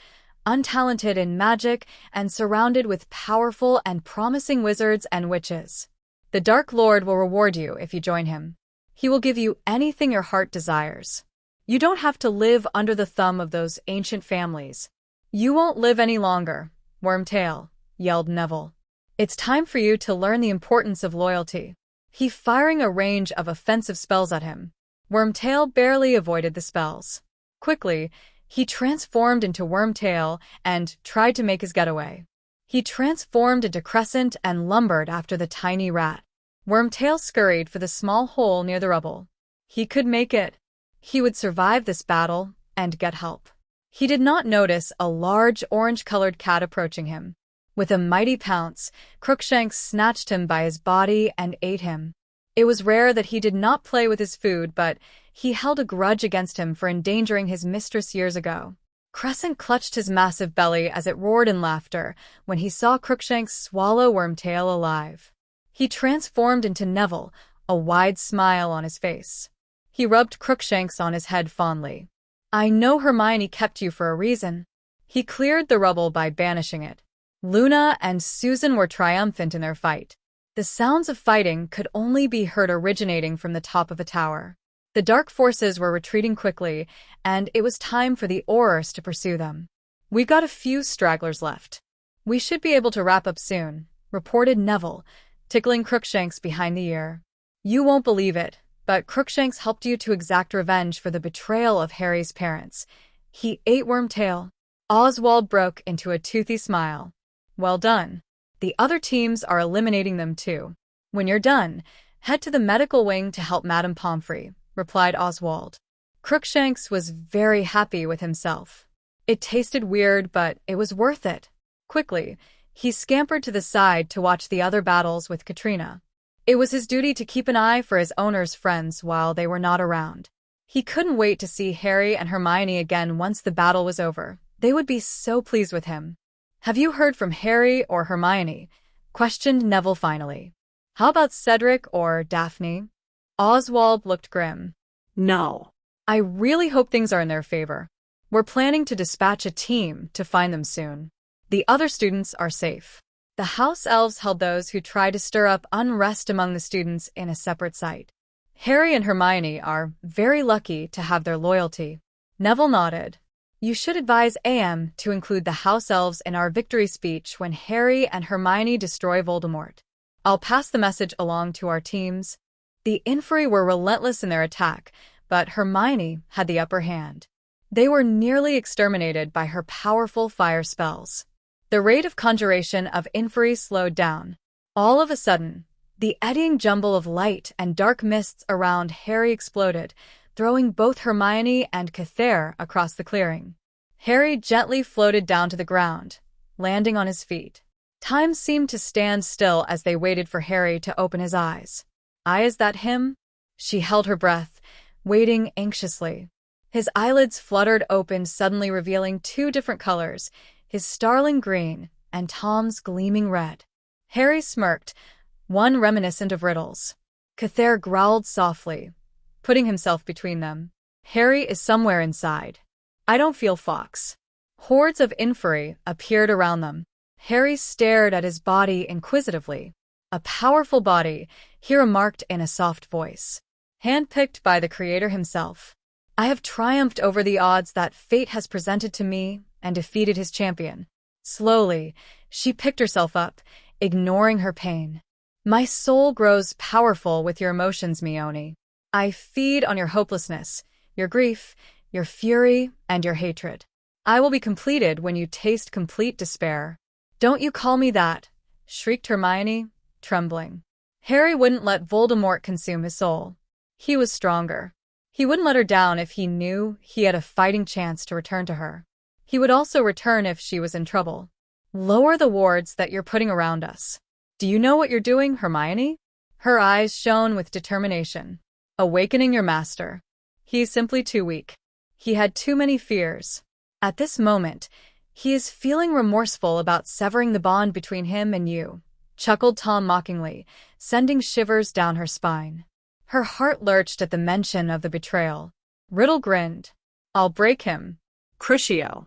untalented in magic and surrounded with powerful and promising wizards and witches. The Dark Lord will reward you if you join him. He will give you anything your heart desires. You don't have to live under the thumb of those ancient families. You won't live any longer, Wormtail, yelled Neville. It's time for you to learn the importance of loyalty. He firing a range of offensive spells at him. Wormtail barely avoided the spells. Quickly, he transformed into Wormtail and tried to make his getaway. He transformed into Crescent and lumbered after the tiny rat. Wormtail scurried for the small hole near the rubble. He could make it. He would survive this battle and get help. He did not notice a large orange-colored cat approaching him. With a mighty pounce, Crookshanks snatched him by his body and ate him. It was rare that he did not play with his food, but he held a grudge against him for endangering his mistress years ago. Crescent clutched his massive belly as it roared in laughter when he saw Crookshanks swallow Wormtail alive. He transformed into Neville, a wide smile on his face. He rubbed Crookshanks on his head fondly. I know Hermione kept you for a reason. He cleared the rubble by banishing it. Luna and Susan were triumphant in their fight. The sounds of fighting could only be heard originating from the top of a tower. The dark forces were retreating quickly, and it was time for the Aurors to pursue them. We got a few stragglers left. We should be able to wrap up soon, reported Neville, tickling Crookshanks behind the ear. You won't believe it, but Crookshanks helped you to exact revenge for the betrayal of Harry's parents. He ate Wormtail. Oswald broke into a toothy smile. Well done. The other teams are eliminating them too. When you're done, head to the medical wing to help Madame Pomfrey, replied Oswald. Crookshanks was very happy with himself. It tasted weird, but it was worth it. Quickly, he scampered to the side to watch the other battles with Katrina. It was his duty to keep an eye for his owner's friends while they were not around. He couldn't wait to see Harry and Hermione again once the battle was over. They would be so pleased with him. Have you heard from Harry or Hermione? Questioned Neville finally. How about Cedric or Daphne? Oswald looked grim. No. I really hope things are in their favor. We're planning to dispatch a team to find them soon. The other students are safe. The house elves held those who tried to stir up unrest among the students in a separate site. Harry and Hermione are very lucky to have their loyalty. Neville nodded. You should advise AM to include the house elves in our victory speech when Harry and Hermione destroy Voldemort. I'll pass the message along to our teams. The Inferi were relentless in their attack, but Hermione had the upper hand. They were nearly exterminated by her powerful fire spells. The rate of conjuration of Inferi slowed down. All of a sudden, the eddying jumble of light and dark mists around Harry exploded, throwing both Hermione and Cather across the clearing. Harry gently floated down to the ground, landing on his feet. Time seemed to stand still as they waited for Harry to open his eyes. Is that him? She held her breath, waiting anxiously. His eyelids fluttered open, suddenly revealing two different colors, his starling green and Tom's gleaming red. Harry smirked, one reminiscent of riddles. Cather growled softly, putting himself between them. Harry is somewhere inside. I don't feel Fox. Hordes of Inferi appeared around them. Harry stared at his body inquisitively. A powerful body, he remarked in a soft voice. Handpicked by the Creator himself. I have triumphed over the odds that fate has presented to me and defeated his champion. Slowly, she picked herself up, ignoring her pain. My soul grows powerful with your emotions, Mione. I feed on your hopelessness, your grief, your fury, and your hatred. I will be completed when you taste complete despair. Don't you call me that, shrieked Hermione, trembling. Harry wouldn't let Voldemort consume his soul. He was stronger. He wouldn't let her down if he knew he had a fighting chance to return to her. He would also return if she was in trouble. Lower the wards that you're putting around us. Do you know what you're doing, Hermione? Her eyes shone with determination. Awakening your master. He is simply too weak. He had too many fears. At this moment, he is feeling remorseful about severing the bond between him and you, chuckled Tom mockingly, sending shivers down her spine. Her heart lurched at the mention of the betrayal. Riddle grinned. I'll break him. Crucio.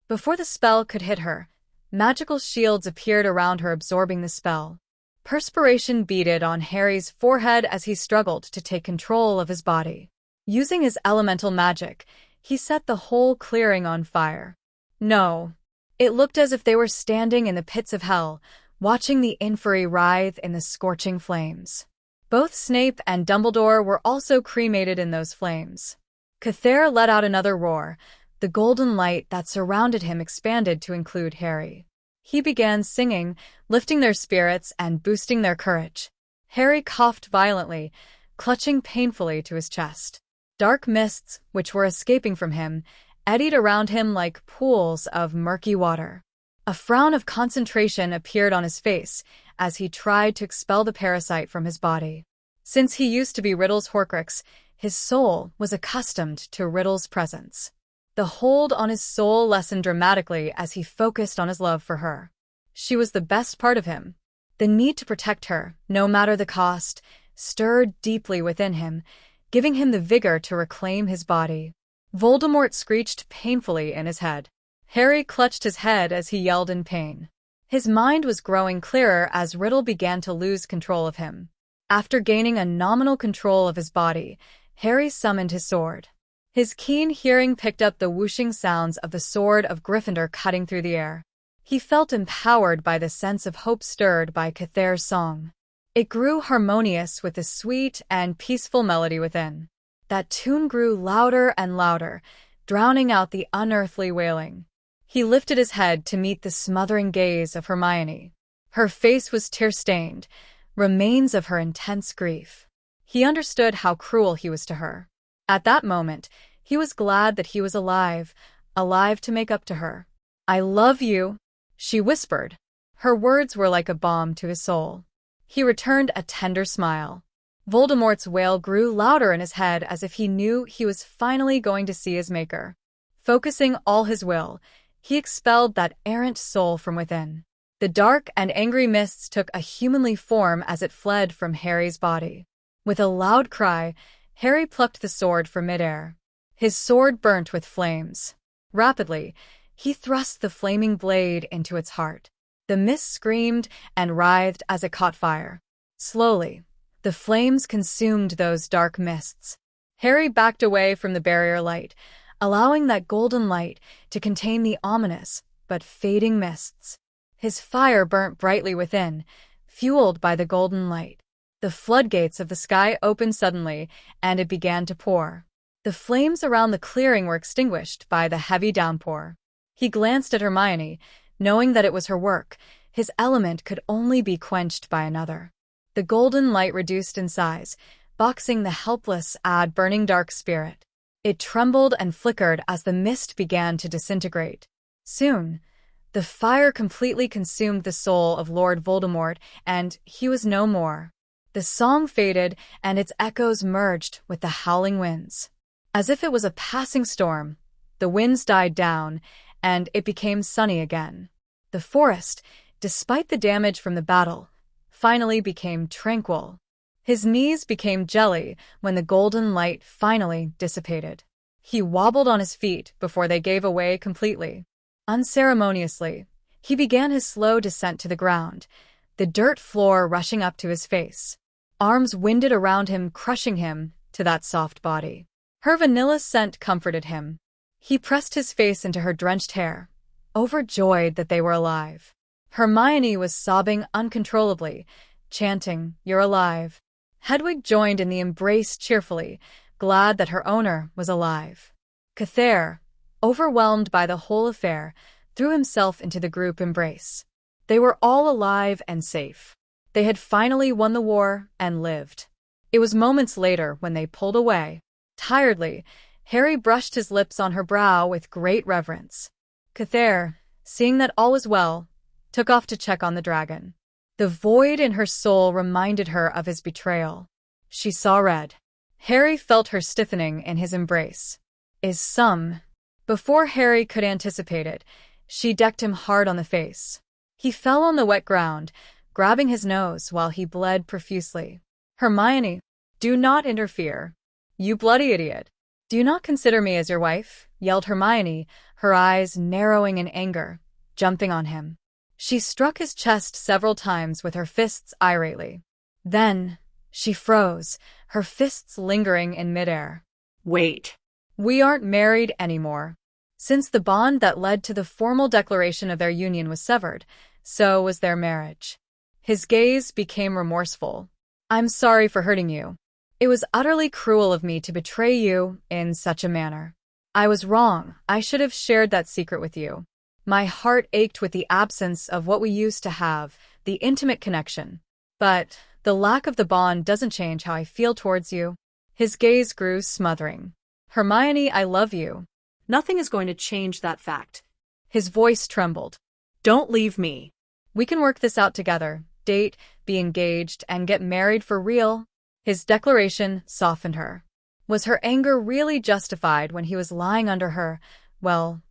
Before the spell could hit her, magical shields appeared around her, absorbing the spell. Perspiration beaded on Harry's forehead as he struggled to take control of his body. Using his elemental magic, he set the whole clearing on fire. No. It looked as if they were standing in the pits of hell, watching the Inferi writhe in the scorching flames. Both Snape and Dumbledore were also cremated in those flames. Cather let out another roar. The golden light that surrounded him expanded to include Harry. He began singing, lifting their spirits and boosting their courage. Harry coughed violently, clutching painfully to his chest. Dark mists, which were escaping from him, eddied around him like pools of murky water. A frown of concentration appeared on his face as he tried to expel the parasite from his body. Since he used to be Riddle's horcrux, his soul was accustomed to Riddle's presence. The hold on his soul lessened dramatically as he focused on his love for her. She was the best part of him. The need to protect her, no matter the cost, stirred deeply within him, giving him the vigor to reclaim his body. Voldemort screeched painfully in his head. Harry clutched his head as he yelled in pain. His mind was growing clearer as Riddle began to lose control of him. After gaining a nominal control of his body, Harry summoned his sword. His keen hearing picked up the whooshing sounds of the sword of Gryffindor cutting through the air. He felt empowered by the sense of hope stirred by Cather's song. It grew harmonious with the sweet and peaceful melody within. That tune grew louder and louder, drowning out the unearthly wailing. He lifted his head to meet the smothering gaze of Hermione. Her face was tear-stained, remains of her intense grief. He understood how cruel he was to her. At that moment, he was glad that he was alive to make up to her. "I love you," she whispered. Her words were like a balm to his soul. He returned a tender smile. Voldemort's wail grew louder in his head as if he knew he was finally going to see his maker. Focusing all his will, he expelled that errant soul from within. The dark and angry mists took a humanly form as it fled from Harry's body. With a loud cry, Harry plucked the sword from midair. His sword burnt with flames. Rapidly, he thrust the flaming blade into its heart. The mist screamed and writhed as it caught fire. Slowly, the flames consumed those dark mists. Harry backed away from the barrier light, allowing that golden light to contain the ominous but fading mists. His fire burnt brightly within, fueled by the golden light. The floodgates of the sky opened suddenly, and it began to pour. The flames around the clearing were extinguished by the heavy downpour. He glanced at Hermione, knowing that it was her work. His element could only be quenched by another. The golden light reduced in size, boxing the helpless, burning dark spirit. It trembled and flickered as the mist began to disintegrate. Soon, the fire completely consumed the soul of Lord Voldemort, and he was no more. The song faded, and its echoes merged with the howling winds. As if it was a passing storm, the winds died down, and it became sunny again. The forest, despite the damage from the battle, finally became tranquil. His knees became jelly when the golden light finally dissipated. He wobbled on his feet before they gave away completely. Unceremoniously, he began his slow descent to the ground, the dirt floor rushing up to his face. Arms winded around him, crushing him to that soft body. Her vanilla scent comforted him. He pressed his face into her drenched hair, overjoyed that they were alive. Hermione was sobbing uncontrollably, chanting, "You're alive." Hedwig joined in the embrace cheerfully, glad that her owner was alive. Cathair, overwhelmed by the whole affair, threw himself into the group embrace. They were all alive and safe. They had finally won the war and lived. It was moments later when they pulled away. Tiredly, Harry brushed his lips on her brow with great reverence. Cathair, seeing that all was well, took off to check on the dragon. The void in her soul reminded her of his betrayal. She saw red. Harry felt her stiffening in his embrace. Before Harry could anticipate it, she decked him hard on the face. He fell on the wet ground, grabbing his nose while he bled profusely. "Hermione, do not interfere. You bloody idiot. Do you not consider me as your wife?" yelled Hermione, her eyes narrowing in anger, jumping on him. She struck his chest several times with her fists irately. Then, she froze, her fists lingering in midair. "Wait. We aren't married anymore. Since the bond that led to the formal declaration of their union was severed, so was their marriage." His gaze became remorseful. "I'm sorry for hurting you. It was utterly cruel of me to betray you in such a manner. I was wrong. I should have shared that secret with you. My heart ached with the absence of what we used to have, the intimate connection. But the lack of the bond doesn't change how I feel towards you." His gaze grew smothering. "Hermione, I love you." Nothing is going to change that fact. His voice trembled. "Don't leave me. We can work this out together, date, be engaged, and get married for real." His declaration softened her. Was her anger really justified when he was lying under her, well,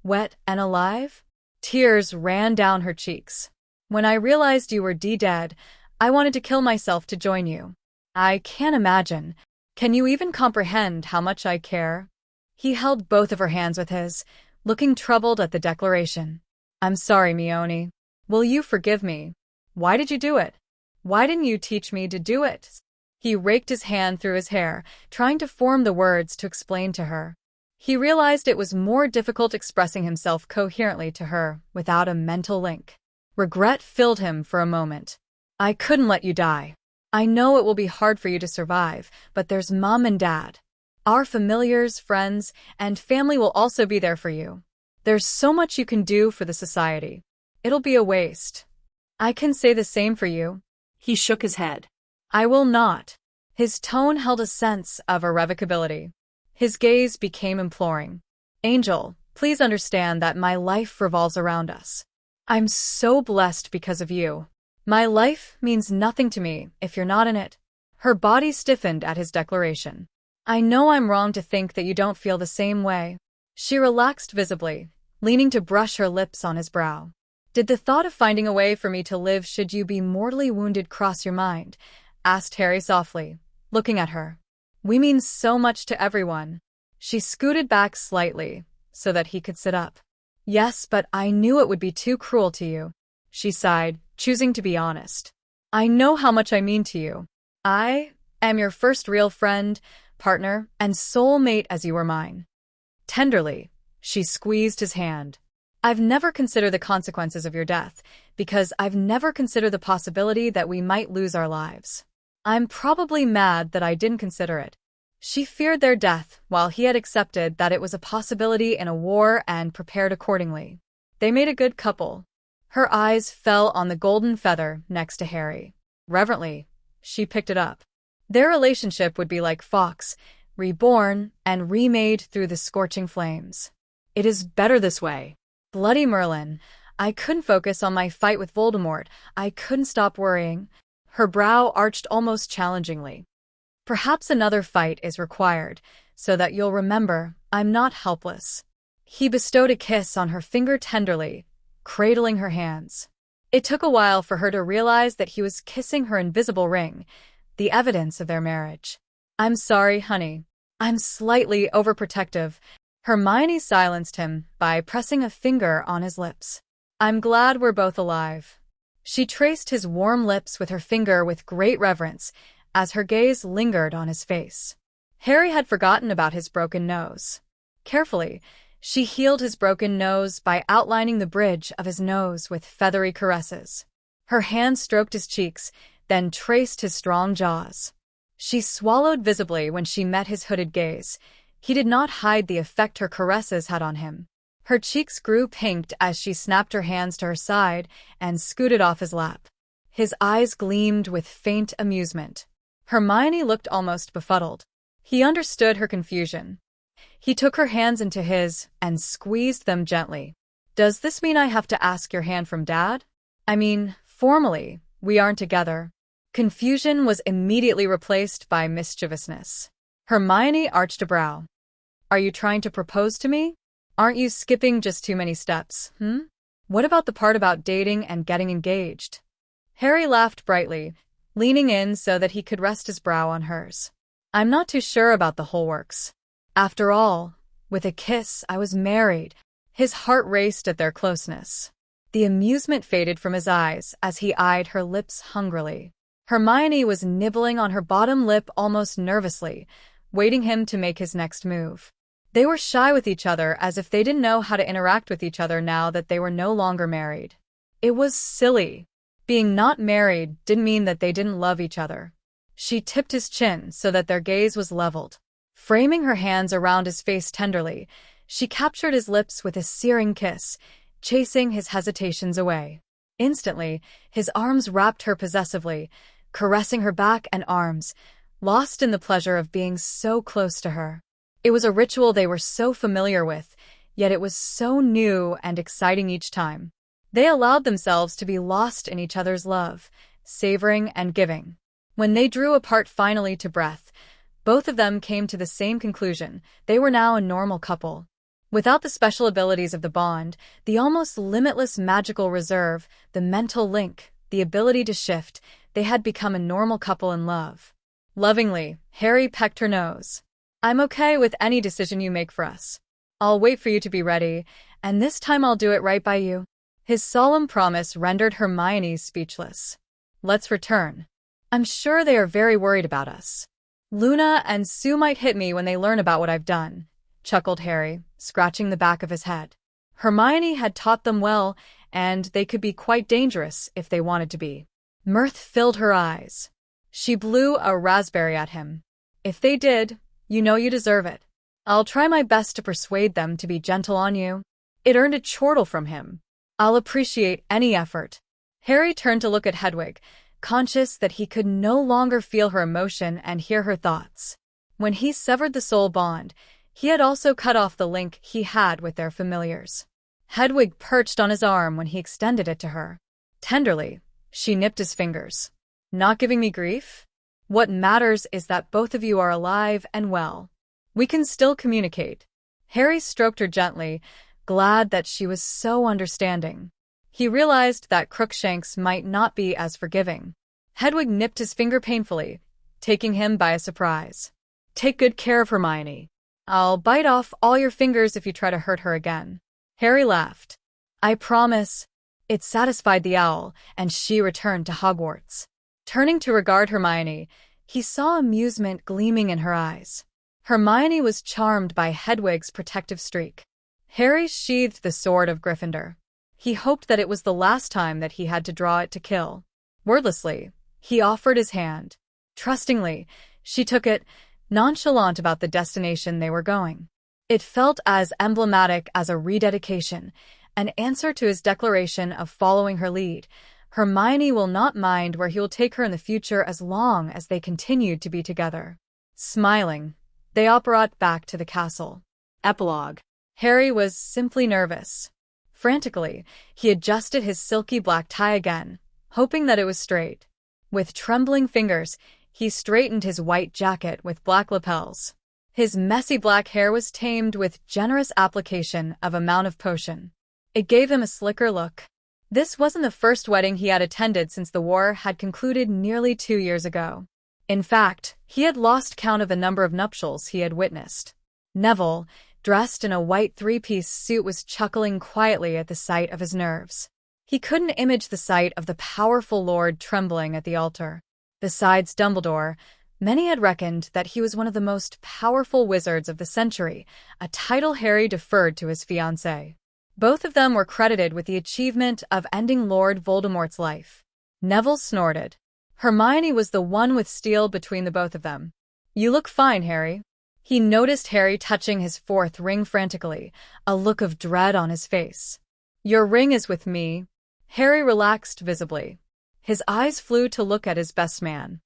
wet and alive? Tears ran down her cheeks. "When I realized you were dead, I wanted to kill myself to join you. I can't imagine. Can you even comprehend how much I care?" He held both of her hands with his, looking troubled at the declaration. "I'm sorry, Mione. Will you forgive me? Why did you do it? Why didn't you teach me to do it?" He raked his hand through his hair, trying to form the words to explain to her. He realized it was more difficult expressing himself coherently to her without a mental link. Regret filled him for a moment. "I couldn't let you die. I know it will be hard for you to survive, but there's Mom and Dad. Our familiars, friends, and family will also be there for you. There's so much you can do for the society. It'll be a waste. I can say the same for you. He shook his head. I will not. His tone held a sense of irrevocability. His gaze became imploring. Angel, please understand that my life revolves around us. I'm so blessed because of you. My life means nothing to me if you're not in it. Her body stiffened at his declaration. I know I'm wrong to think that you don't feel the same way. She relaxed visibly, leaning to brush her lips on his brow. Did the thought of finding a way for me to live should you be mortally wounded cross your mind? Asked Harry softly, looking at her. We mean so much to everyone. She scooted back slightly, so that he could sit up. Yes, but I knew it would be too cruel to you. She sighed, choosing to be honest. I know how much I mean to you. I am your first real friend, partner, and soulmate as you were mine. Tenderly, she squeezed his hand. I've never considered the consequences of your death, because I've never considered the possibility that we might lose our lives. I'm probably mad that I didn't consider it. She feared their death, while he had accepted that it was a possibility in a war and prepared accordingly. They made a good couple. Her eyes fell on the golden feather next to Harry. Reverently, she picked it up. Their relationship would be like Fox, reborn and remade through the scorching flames. It is better this way. Bloody Merlin, I couldn't focus on my fight with Voldemort. I couldn't stop worrying. Her brow arched almost challengingly. Perhaps another fight is required, so that you'll remember I'm not helpless. He bestowed a kiss on her finger tenderly, cradling her hands. It took a while for her to realize that he was kissing her invisible ring, the evidence of their marriage. I'm sorry, honey. I'm slightly overprotective. Hermione silenced him by pressing a finger on his lips. I'm glad we're both alive. She traced his warm lips with her finger with great reverence, as her gaze lingered on his face. Harry had forgotten about his broken nose. Carefully, she healed his broken nose by outlining the bridge of his nose with feathery caresses. Her hand stroked his cheeks, then traced his strong jaws. She swallowed visibly when she met his hooded gaze. He did not hide the effect her caresses had on him. Her cheeks grew pinked as she snapped her hands to her side and scooted off his lap. His eyes gleamed with faint amusement. Hermione looked almost befuddled. He understood her confusion. He took her hands into his and squeezed them gently. Does this mean I have to ask your hand from Dad? I mean, formally, we aren't together. Confusion was immediately replaced by mischievousness. Hermione arched a brow. Are you trying to propose to me? Aren't you skipping just too many steps, What about the part about dating and getting engaged? Harry laughed brightly, leaning in so that he could rest his brow on hers. I'm not too sure about the whole works. After all, with a kiss, I was married. His heart raced at their closeness. The amusement faded from his eyes as he eyed her lips hungrily. Hermione was nibbling on her bottom lip almost nervously, waiting him to make his next move. They were shy with each other as if they didn't know how to interact with each other now that they were no longer married. It was silly. Being not married didn't mean that they didn't love each other. She tipped his chin so that their gaze was leveled. Framing her hands around his face tenderly, she captured his lips with a searing kiss, chasing his hesitations away. Instantly, his arms wrapped her possessively, caressing her back and arms, lost in the pleasure of being so close to her. It was a ritual they were so familiar with, yet it was so new and exciting each time. They allowed themselves to be lost in each other's love, savoring and giving. When they drew apart finally to breath, both of them came to the same conclusion: they were now a normal couple. Without the special abilities of the bond, the almost limitless magical reserve, the mental link, the ability to shift, they had become a normal couple in love. Lovingly, Harry pecked her nose. I'm okay with any decision you make for us. I'll wait for you to be ready, and this time I'll do it right by you. His solemn promise rendered Hermione speechless. Let's return. I'm sure they are very worried about us. Luna and Sue might hit me when they learn about what I've done, chuckled Harry, scratching the back of his head. Hermione had taught them well, and they could be quite dangerous if they wanted to be. Mirth filled her eyes. She blew a raspberry at him. If they did, you know you deserve it. I'll try my best to persuade them to be gentle on you. It earned a chortle from him. I'll appreciate any effort. Harry turned to look at Hedwig, conscious that he could no longer feel her emotion and hear her thoughts. When he severed the soul bond, he had also cut off the link he had with their familiars. Hedwig perched on his arm when he extended it to her. Tenderly, she nipped his fingers. Not giving me grief? What matters is that both of you are alive and well. We can still communicate. Harry stroked her gently, glad that she was so understanding. He realized that Crookshanks might not be as forgiving. Hedwig nipped his finger painfully, taking him by surprise. Take good care of Hermione. I'll bite off all your fingers if you try to hurt her again. Harry laughed. I promise. It satisfied the owl, and she returned to Hogwarts. Turning to regard Hermione, he saw amusement gleaming in her eyes. Hermione was charmed by Hedwig's protective streak. Harry sheathed the sword of Gryffindor. He hoped that it was the last time that he had to draw it to kill. Wordlessly, he offered his hand. Trustingly, she took it, nonchalant about the destination they were going. It felt as emblematic as a rededication, an answer to his declaration of following her lead. Hermione will not mind where he will take her in the future as long as they continued to be together. Smiling, they operated back to the castle. Epilogue. Harry was simply nervous. Frantically, he adjusted his silky black tie again, hoping that it was straight. With trembling fingers, he straightened his white jacket with black lapels. His messy black hair was tamed with generous application of amount of potion. It gave him a slicker look. This wasn't the first wedding he had attended since the war had concluded nearly 2 years ago. In fact, he had lost count of the number of nuptials he had witnessed. Neville, dressed in a white three-piece suit, was chuckling quietly at the sight of his nerves. He couldn't image the sight of the powerful lord trembling at the altar. Besides Dumbledore, many had reckoned that he was one of the most powerful wizards of the century, a title Harry deferred to his fiancée. Both of them were credited with the achievement of ending Lord Voldemort's life. Neville snorted. Hermione was the one with steel between the both of them. You look fine, Harry. He noticed Harry touching his fourth ring frantically, a look of dread on his face. Your ring is with me. Harry relaxed visibly. His eyes flew to look at his best man.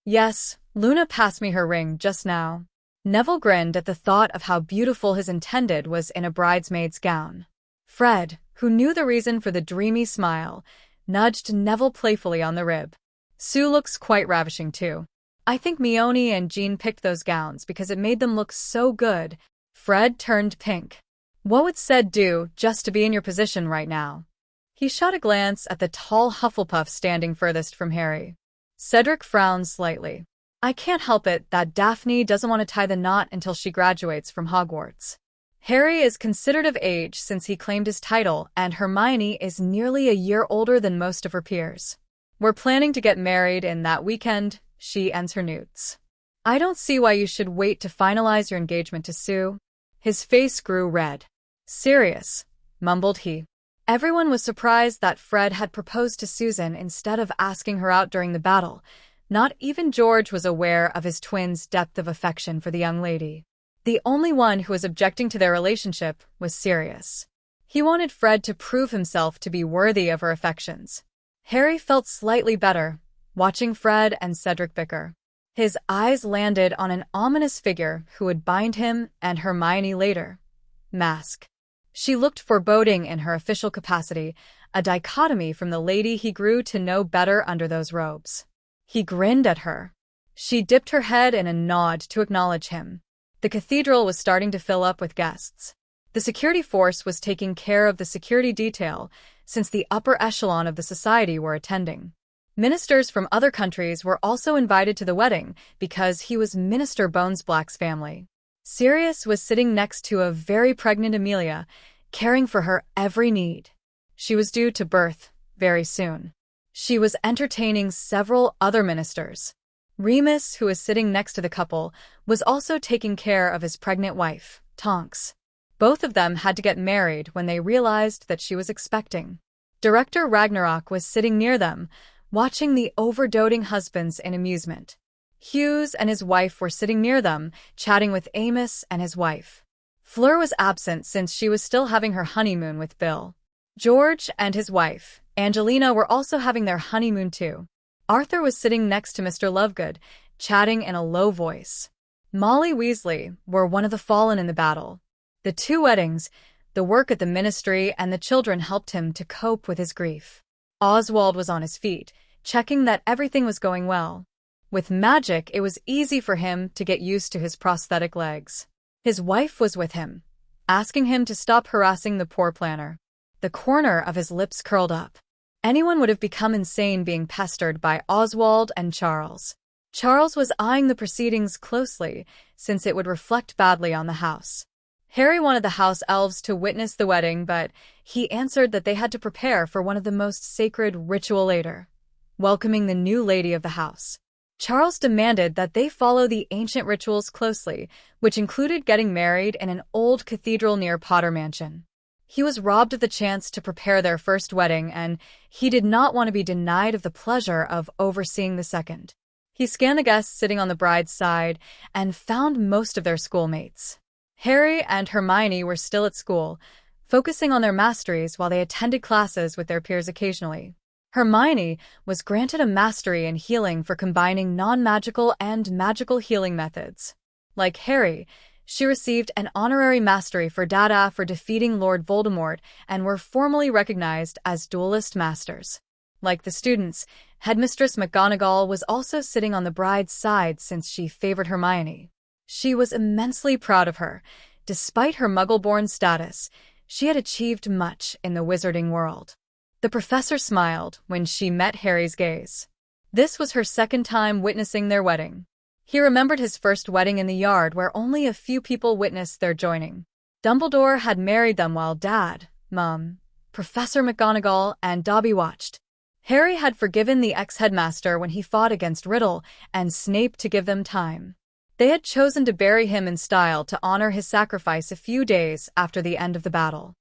Yes, Luna passed me her ring just now. Neville grinned at the thought of how beautiful his intended was in a bridesmaid's gown. Fred, who knew the reason for the dreamy smile, nudged Neville playfully on the rib. Sue looks quite ravishing too. I think Mione and Jean picked those gowns because it made them look so good. Fred turned pink. What would Ced do just to be in your position right now? He shot a glance at the tall Hufflepuff standing furthest from Harry. Cedric frowned slightly. I can't help it that Daphne doesn't want to tie the knot until she graduates from Hogwarts. Harry is considered of age since he claimed his title, and Hermione is nearly a year older than most of her peers. We're planning to get married in that weekend, she ends her newts. I don't see why you should wait to finalize your engagement to Sue. His face grew red. Serious, mumbled he. Everyone was surprised that Fred had proposed to Susan instead of asking her out during the battle. Not even George was aware of his twins' depth of affection for the young lady. The only one who was objecting to their relationship was Sirius. He wanted Fred to prove himself to be worthy of her affections. Harry felt slightly better, watching Fred and Cedric bicker. His eyes landed on an ominous figure who would bind him and Hermione later. Mask. She looked foreboding in her official capacity, a dichotomy from the lady he grew to know better under those robes. He grinned at her. She dipped her head in a nod to acknowledge him. The cathedral was starting to fill up with guests. The security force was taking care of the security detail, since the upper echelon of the society were attending. Ministers from other countries were also invited to the wedding because he was Minister Bonesblack's family. Sirius was sitting next to a very pregnant Amelia, caring for her every need. She was due to birth very soon. She was entertaining several other ministers. Remus, who was sitting next to the couple, was also taking care of his pregnant wife, Tonks. Both of them had to get married when they realized that she was expecting. Director Ragnarok was sitting near them, watching the overdoting husbands in amusement. Hughes and his wife were sitting near them, chatting with Amos and his wife. Fleur was absent since she was still having her honeymoon with Bill. George and his wife, Angelina, were also having their honeymoon too. Arthur was sitting next to Mr. Lovegood, chatting in a low voice. Molly Weasley were one of the fallen in the battle. The 2 weddings, the work at the ministry, and the children helped him to cope with his grief. Oswald was on his feet, checking that everything was going well. With magic, it was easy for him to get used to his prosthetic legs. His wife was with him, asking him to stop harassing the poor planner. The corner of his lips curled up. Anyone would have become insane being pestered by Oswald and Charles. Charles was eyeing the proceedings closely, since it would reflect badly on the house. Harry wanted the house elves to witness the wedding, but he answered that they had to prepare for one of the most sacred ritual later, welcoming the new lady of the house. Charles demanded that they follow the ancient rituals closely, which included getting married in an old cathedral near Potter Mansion. He was robbed of the chance to prepare their first wedding, and he did not want to be denied of the pleasure of overseeing the second. He scanned the guests sitting on the bride's side and found most of their schoolmates. Harry and Hermione were still at school, focusing on their masteries while they attended classes with their peers occasionally. Hermione was granted a mastery in healing for combining non-magical and magical healing methods. Like Harry, she received an honorary mastery for Dada for defeating Lord Voldemort and were formally recognized as duelist masters. Like the students, Headmistress McGonagall was also sitting on the bride's side since she favored Hermione. She was immensely proud of her. Despite her Muggle-born status, she had achieved much in the wizarding world. The professor smiled when she met Harry's gaze. This was her second time witnessing their wedding. He remembered his first wedding in the yard where only a few people witnessed their joining. Dumbledore had married them while Dad, Mum, Professor McGonagall, and Dobby watched. Harry had forgiven the ex-headmaster when he fought against Riddle and Snape to give them time. They had chosen to bury him in style to honor his sacrifice a few days after the end of the battle.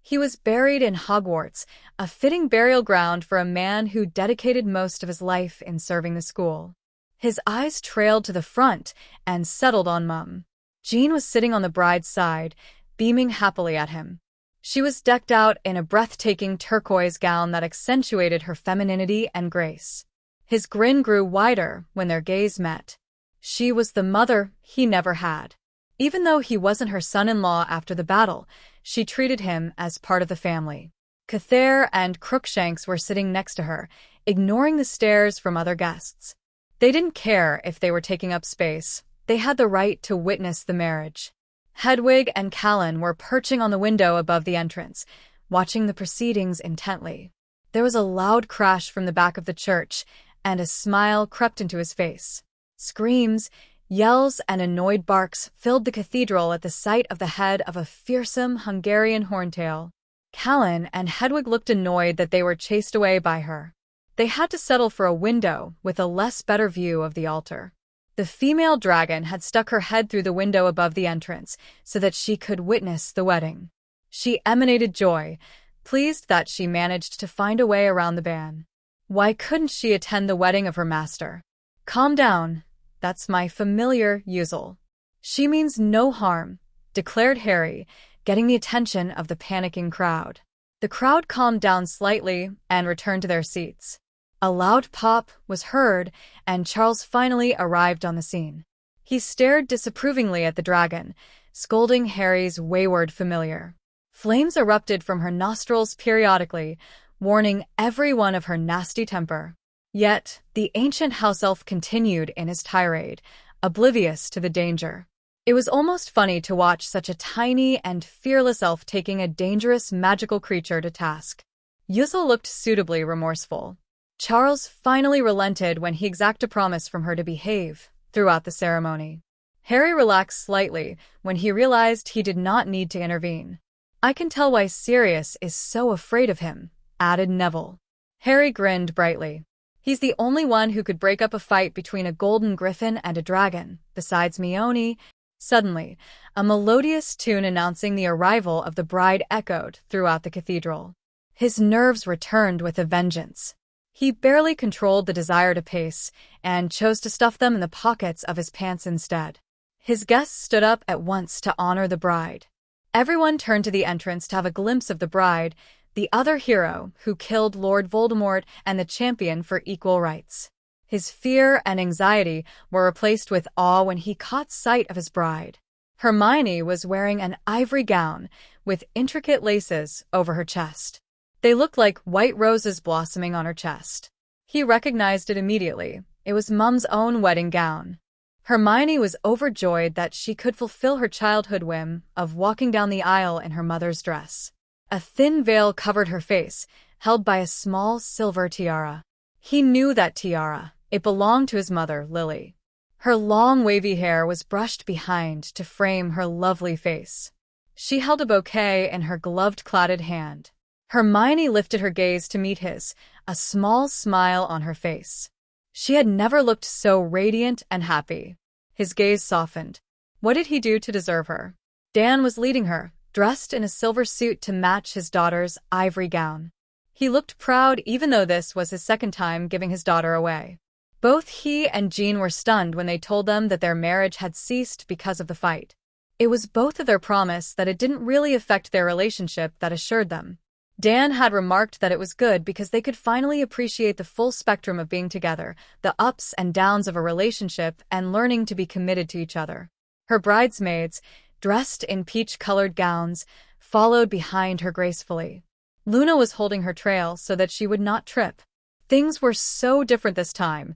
He was buried in Hogwarts, a fitting burial ground for a man who dedicated most of his life in serving the school. His eyes trailed to the front and settled on Mum. Jean was sitting on the bride's side, beaming happily at him. She was decked out in a breathtaking turquoise gown that accentuated her femininity and grace. His grin grew wider when their gaze met. She was the mother he never had. Even though he wasn't her son-in-law after the battle, she treated him as part of the family. Cathair and Crookshanks were sitting next to her, ignoring the stares from other guests. They didn't care if they were taking up space. They had the right to witness the marriage. Hedwig and Callan were perching on the window above the entrance, watching the proceedings intently. There was a loud crash from the back of the church, and a smile crept into his face. Screams, yells, and annoyed barks filled the cathedral at the sight of the head of a fearsome Hungarian horntail. Callan and Hedwig looked annoyed that they were chased away by her. They had to settle for a window with a less better view of the altar. The female dragon had stuck her head through the window above the entrance so that she could witness the wedding. She emanated joy, pleased that she managed to find a way around the ban. Why couldn't she attend the wedding of her master? Calm down. That's my familiar Uzel. She means no harm, declared Harry, getting the attention of the panicking crowd. The crowd calmed down slightly and returned to their seats. A loud pop was heard, and Charles finally arrived on the scene. He stared disapprovingly at the dragon, scolding Harry's wayward familiar. Flames erupted from her nostrils periodically, warning everyone of her nasty temper. Yet, the ancient house elf continued in his tirade, oblivious to the danger. It was almost funny to watch such a tiny and fearless elf taking a dangerous magical creature to task. Uzel looked suitably remorseful. Charles finally relented when he exacted a promise from her to behave throughout the ceremony. Harry relaxed slightly when he realized he did not need to intervene. I can tell why Sirius is so afraid of him, added Neville. Harry grinned brightly. He's the only one who could break up a fight between a golden griffin and a dragon, besides Meoni. Suddenly, a melodious tune announcing the arrival of the bride echoed throughout the cathedral. His nerves returned with a vengeance. He barely controlled the desire to pace, and chose to stuff them in the pockets of his pants instead. His guests stood up at once to honor the bride. Everyone turned to the entrance to have a glimpse of the bride, the other hero who killed Lord Voldemort and the champion for equal rights. His fear and anxiety were replaced with awe when he caught sight of his bride. Hermione was wearing an ivory gown with intricate laces over her chest. They looked like white roses blossoming on her chest. He recognized it immediately. It was Mum's own wedding gown. Hermione was overjoyed that she could fulfill her childhood whim of walking down the aisle in her mother's dress. A thin veil covered her face, held by a small silver tiara. He knew that tiara. It belonged to his mother, Lily. Her long wavy hair was brushed behind to frame her lovely face. She held a bouquet in her gloved-cladded hand. Hermione lifted her gaze to meet his, a small smile on her face. She had never looked so radiant and happy. His gaze softened. What did he do to deserve her? Dan was leading her, dressed in a silver suit to match his daughter's ivory gown. He looked proud even though this was his second time giving his daughter away. Both he and Jean were stunned when they told them that their marriage had ceased because of the fight. It was both of their promise that it didn't really affect their relationship that assured them. Dan had remarked that it was good because they could finally appreciate the full spectrum of being together, the ups and downs of a relationship, and learning to be committed to each other. Her bridesmaids, dressed in peach-colored gowns, followed behind her gracefully. Luna was holding her trail so that she would not trip. Things were so different this time.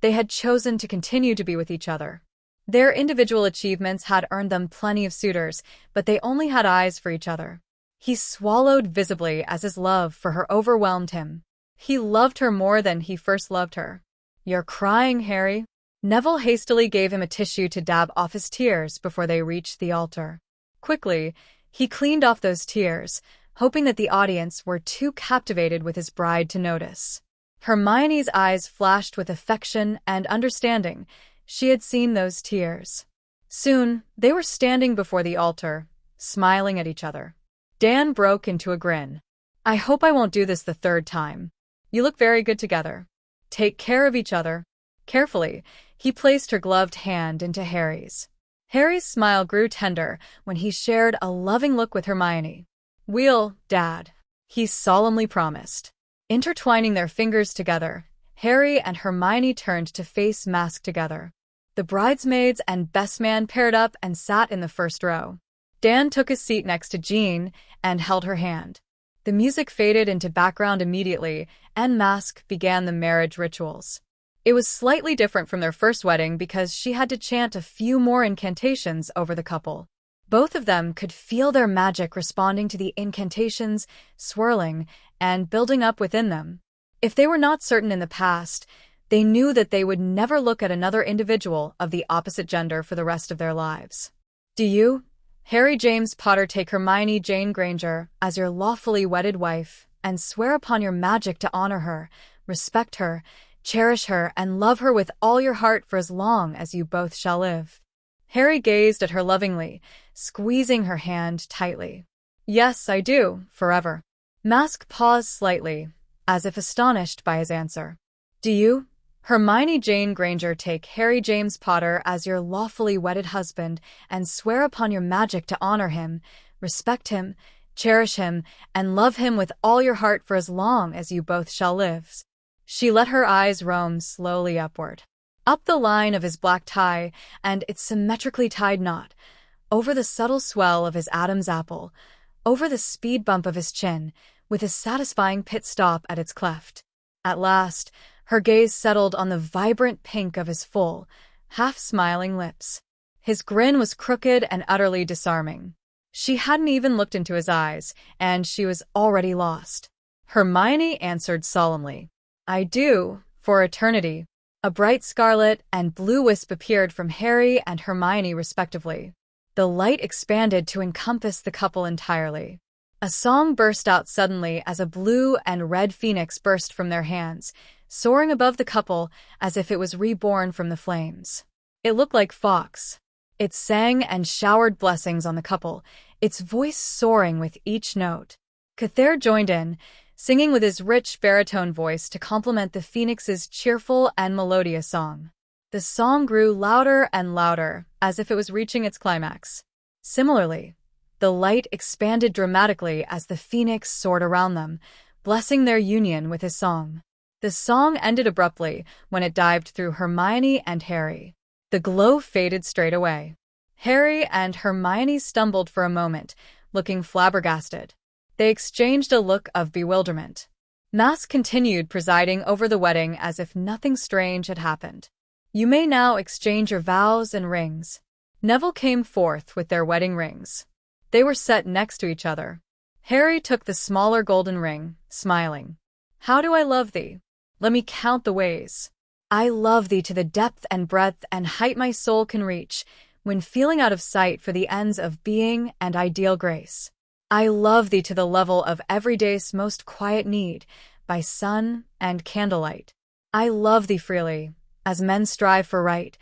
They had chosen to continue to be with each other. Their individual achievements had earned them plenty of suitors, but they only had eyes for each other. He swallowed visibly as his love for her overwhelmed him. He loved her more than he first loved her. "You're crying, Harry." Neville hastily gave him a tissue to dab off his tears before they reached the altar. Quickly, he cleaned off those tears, hoping that the audience were too captivated with his bride to notice. Hermione's eyes flashed with affection and understanding. She had seen those tears. Soon, they were standing before the altar, smiling at each other. Dan broke into a grin. "I hope I won't do this the third time. You look very good together. Take care of each other." Carefully, he placed her gloved hand into Harry's. Harry's smile grew tender when he shared a loving look with Hermione. "We'll, Dad," he solemnly promised. Intertwining their fingers together, Harry and Hermione turned to face mask together. The bridesmaids and best man paired up and sat in the first row. Dan took his seat next to Jean and held her hand. The music faded into background immediately, and Mask began the marriage rituals. It was slightly different from their first wedding because she had to chant a few more incantations over the couple. Both of them could feel their magic responding to the incantations, swirling, and building up within them. If they were not certain in the past, they knew that they would never look at another individual of the opposite gender for the rest of their lives. "Do you, Harry James Potter, take Hermione Jane Granger as your lawfully wedded wife, and swear upon your magic to honor her, respect her, cherish her, and love her with all your heart for as long as you both shall live?" Harry gazed at her lovingly, squeezing her hand tightly. "Yes, I do, forever." Mask paused slightly, as if astonished by his answer. "Do you, Hermione Jane Granger, take Harry James Potter as your lawfully wedded husband and swear upon your magic to honor him, respect him, cherish him, and love him with all your heart for as long as you both shall live?" She let her eyes roam slowly upward. Up the line of his black tie and its symmetrically tied knot, over the subtle swell of his Adam's apple, over the speed bump of his chin, with a satisfying pit stop at its cleft. At last, her gaze settled on the vibrant pink of his full, half-smiling lips. His grin was crooked and utterly disarming. She hadn't even looked into his eyes, and she was already lost. Hermione answered solemnly, "I do, for eternity." A bright scarlet and blue wisp appeared from Harry and Hermione respectively. The light expanded to encompass the couple entirely. A song burst out suddenly as a blue and red phoenix burst from their hands, soaring above the couple as if it was reborn from the flames. It looked like Fox. It sang and showered blessings on the couple, its voice soaring with each note. Cathair joined in, singing with his rich baritone voice to complement the phoenix's cheerful and melodious song. The song grew louder and louder, as if it was reaching its climax. Similarly, The light expanded dramatically as the phoenix soared around them, blessing their union with his song. The song ended abruptly when it dived through Hermione and Harry. The glow faded straight away. Harry and Hermione stumbled for a moment, looking flabbergasted. They exchanged a look of bewilderment. Mask continued presiding over the wedding as if nothing strange had happened. "You may now exchange your vows and rings." Neville came forth with their wedding rings. They were set next to each other. Harry took the smaller golden ring, smiling. "How do I love thee? Let me count the ways. I love thee to the depth and breadth and height my soul can reach, when feeling out of sight for the ends of being and ideal grace. I love thee to the level of everyday's most quiet need, by sun and candlelight. I love thee freely, as men strive for right.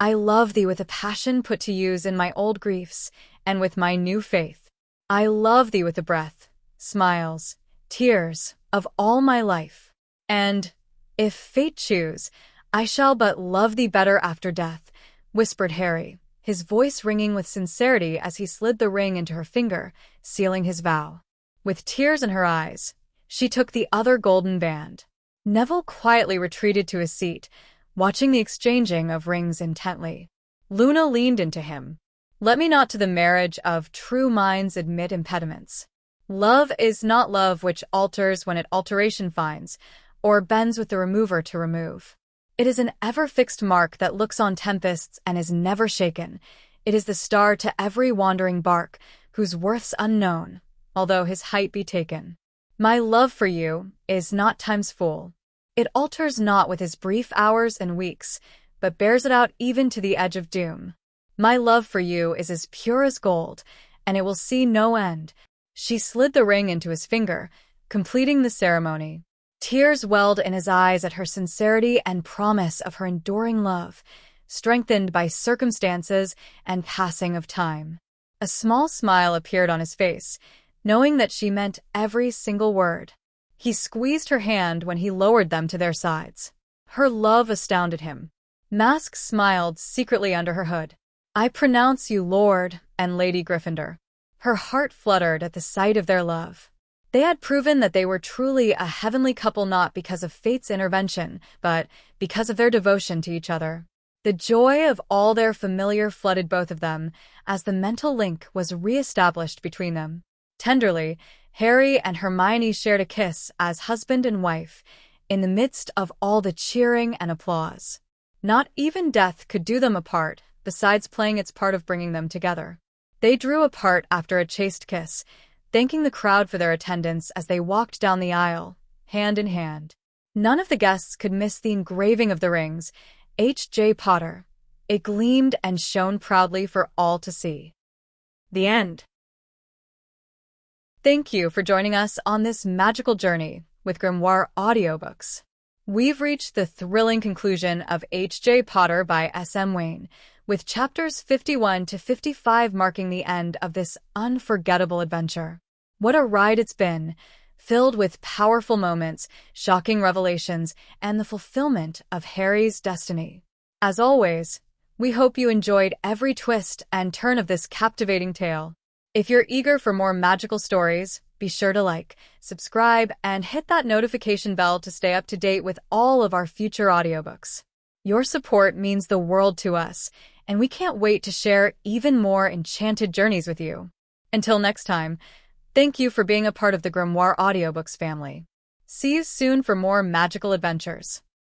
I love thee with a passion put to use in my old griefs, and with my new faith. I love thee with the breath, smiles, tears, of all my life. And, if fate choose, I shall but love thee better after death," whispered Harry, his voice ringing with sincerity as he slid the ring into her finger, sealing his vow. With tears in her eyes, she took the other golden band. Neville quietly retreated to his seat, watching the exchanging of rings intently. Luna leaned into him. "Let me not to the marriage of true minds admit impediments. Love is not love which alters when it alteration finds, or bends with the remover to remove. It is an ever-fixed mark that looks on tempests and is never shaken. It is the star to every wandering bark, whose worth's unknown, although his height be taken. My love for you is not time's fool. It alters not with his brief hours and weeks, but bears it out even to the edge of doom. My love for you is as pure as gold, and it will see no end." She slid the ring into his finger, completing the ceremony. Tears welled in his eyes at her sincerity and promise of her enduring love, strengthened by circumstances and passing of time. A small smile appeared on his face, knowing that she meant every single word. He squeezed her hand when he lowered them to their sides. Her love astounded him. Mask smiled secretly under her hood. "I pronounce you Lord and Lady Gryffindor." Her heart fluttered at the sight of their love. They had proven that they were truly a heavenly couple, not because of fate's intervention, but because of their devotion to each other. The joy of all their familiar flooded both of them as the mental link was re-established between them. Tenderly, Harry and Hermione shared a kiss as husband and wife, in the midst of all the cheering and applause. Not even death could do them apart, besides playing its part of bringing them together. They drew apart after a chaste kiss, thanking the crowd for their attendance as they walked down the aisle, hand in hand. None of the guests could miss the engraving of the rings, H.J. Potter. It gleamed and shone proudly for all to see. The end. Thank you for joining us on this magical journey with Grimoire Audiobooks. We've reached the thrilling conclusion of H.J. Potter by S.M. Wane, with chapters 51 to 55 marking the end of this unforgettable adventure. What a ride it's been, filled with powerful moments, shocking revelations, and the fulfillment of Harry's destiny. As always, we hope you enjoyed every twist and turn of this captivating tale. If you're eager for more magical stories, be sure to like, subscribe, and hit that notification bell to stay up to date with all of our future audiobooks. Your support means the world to us, and we can't wait to share even more enchanted journeys with you. Until next time, thank you for being a part of the Grimoire Audiobooks family. See you soon for more magical adventures.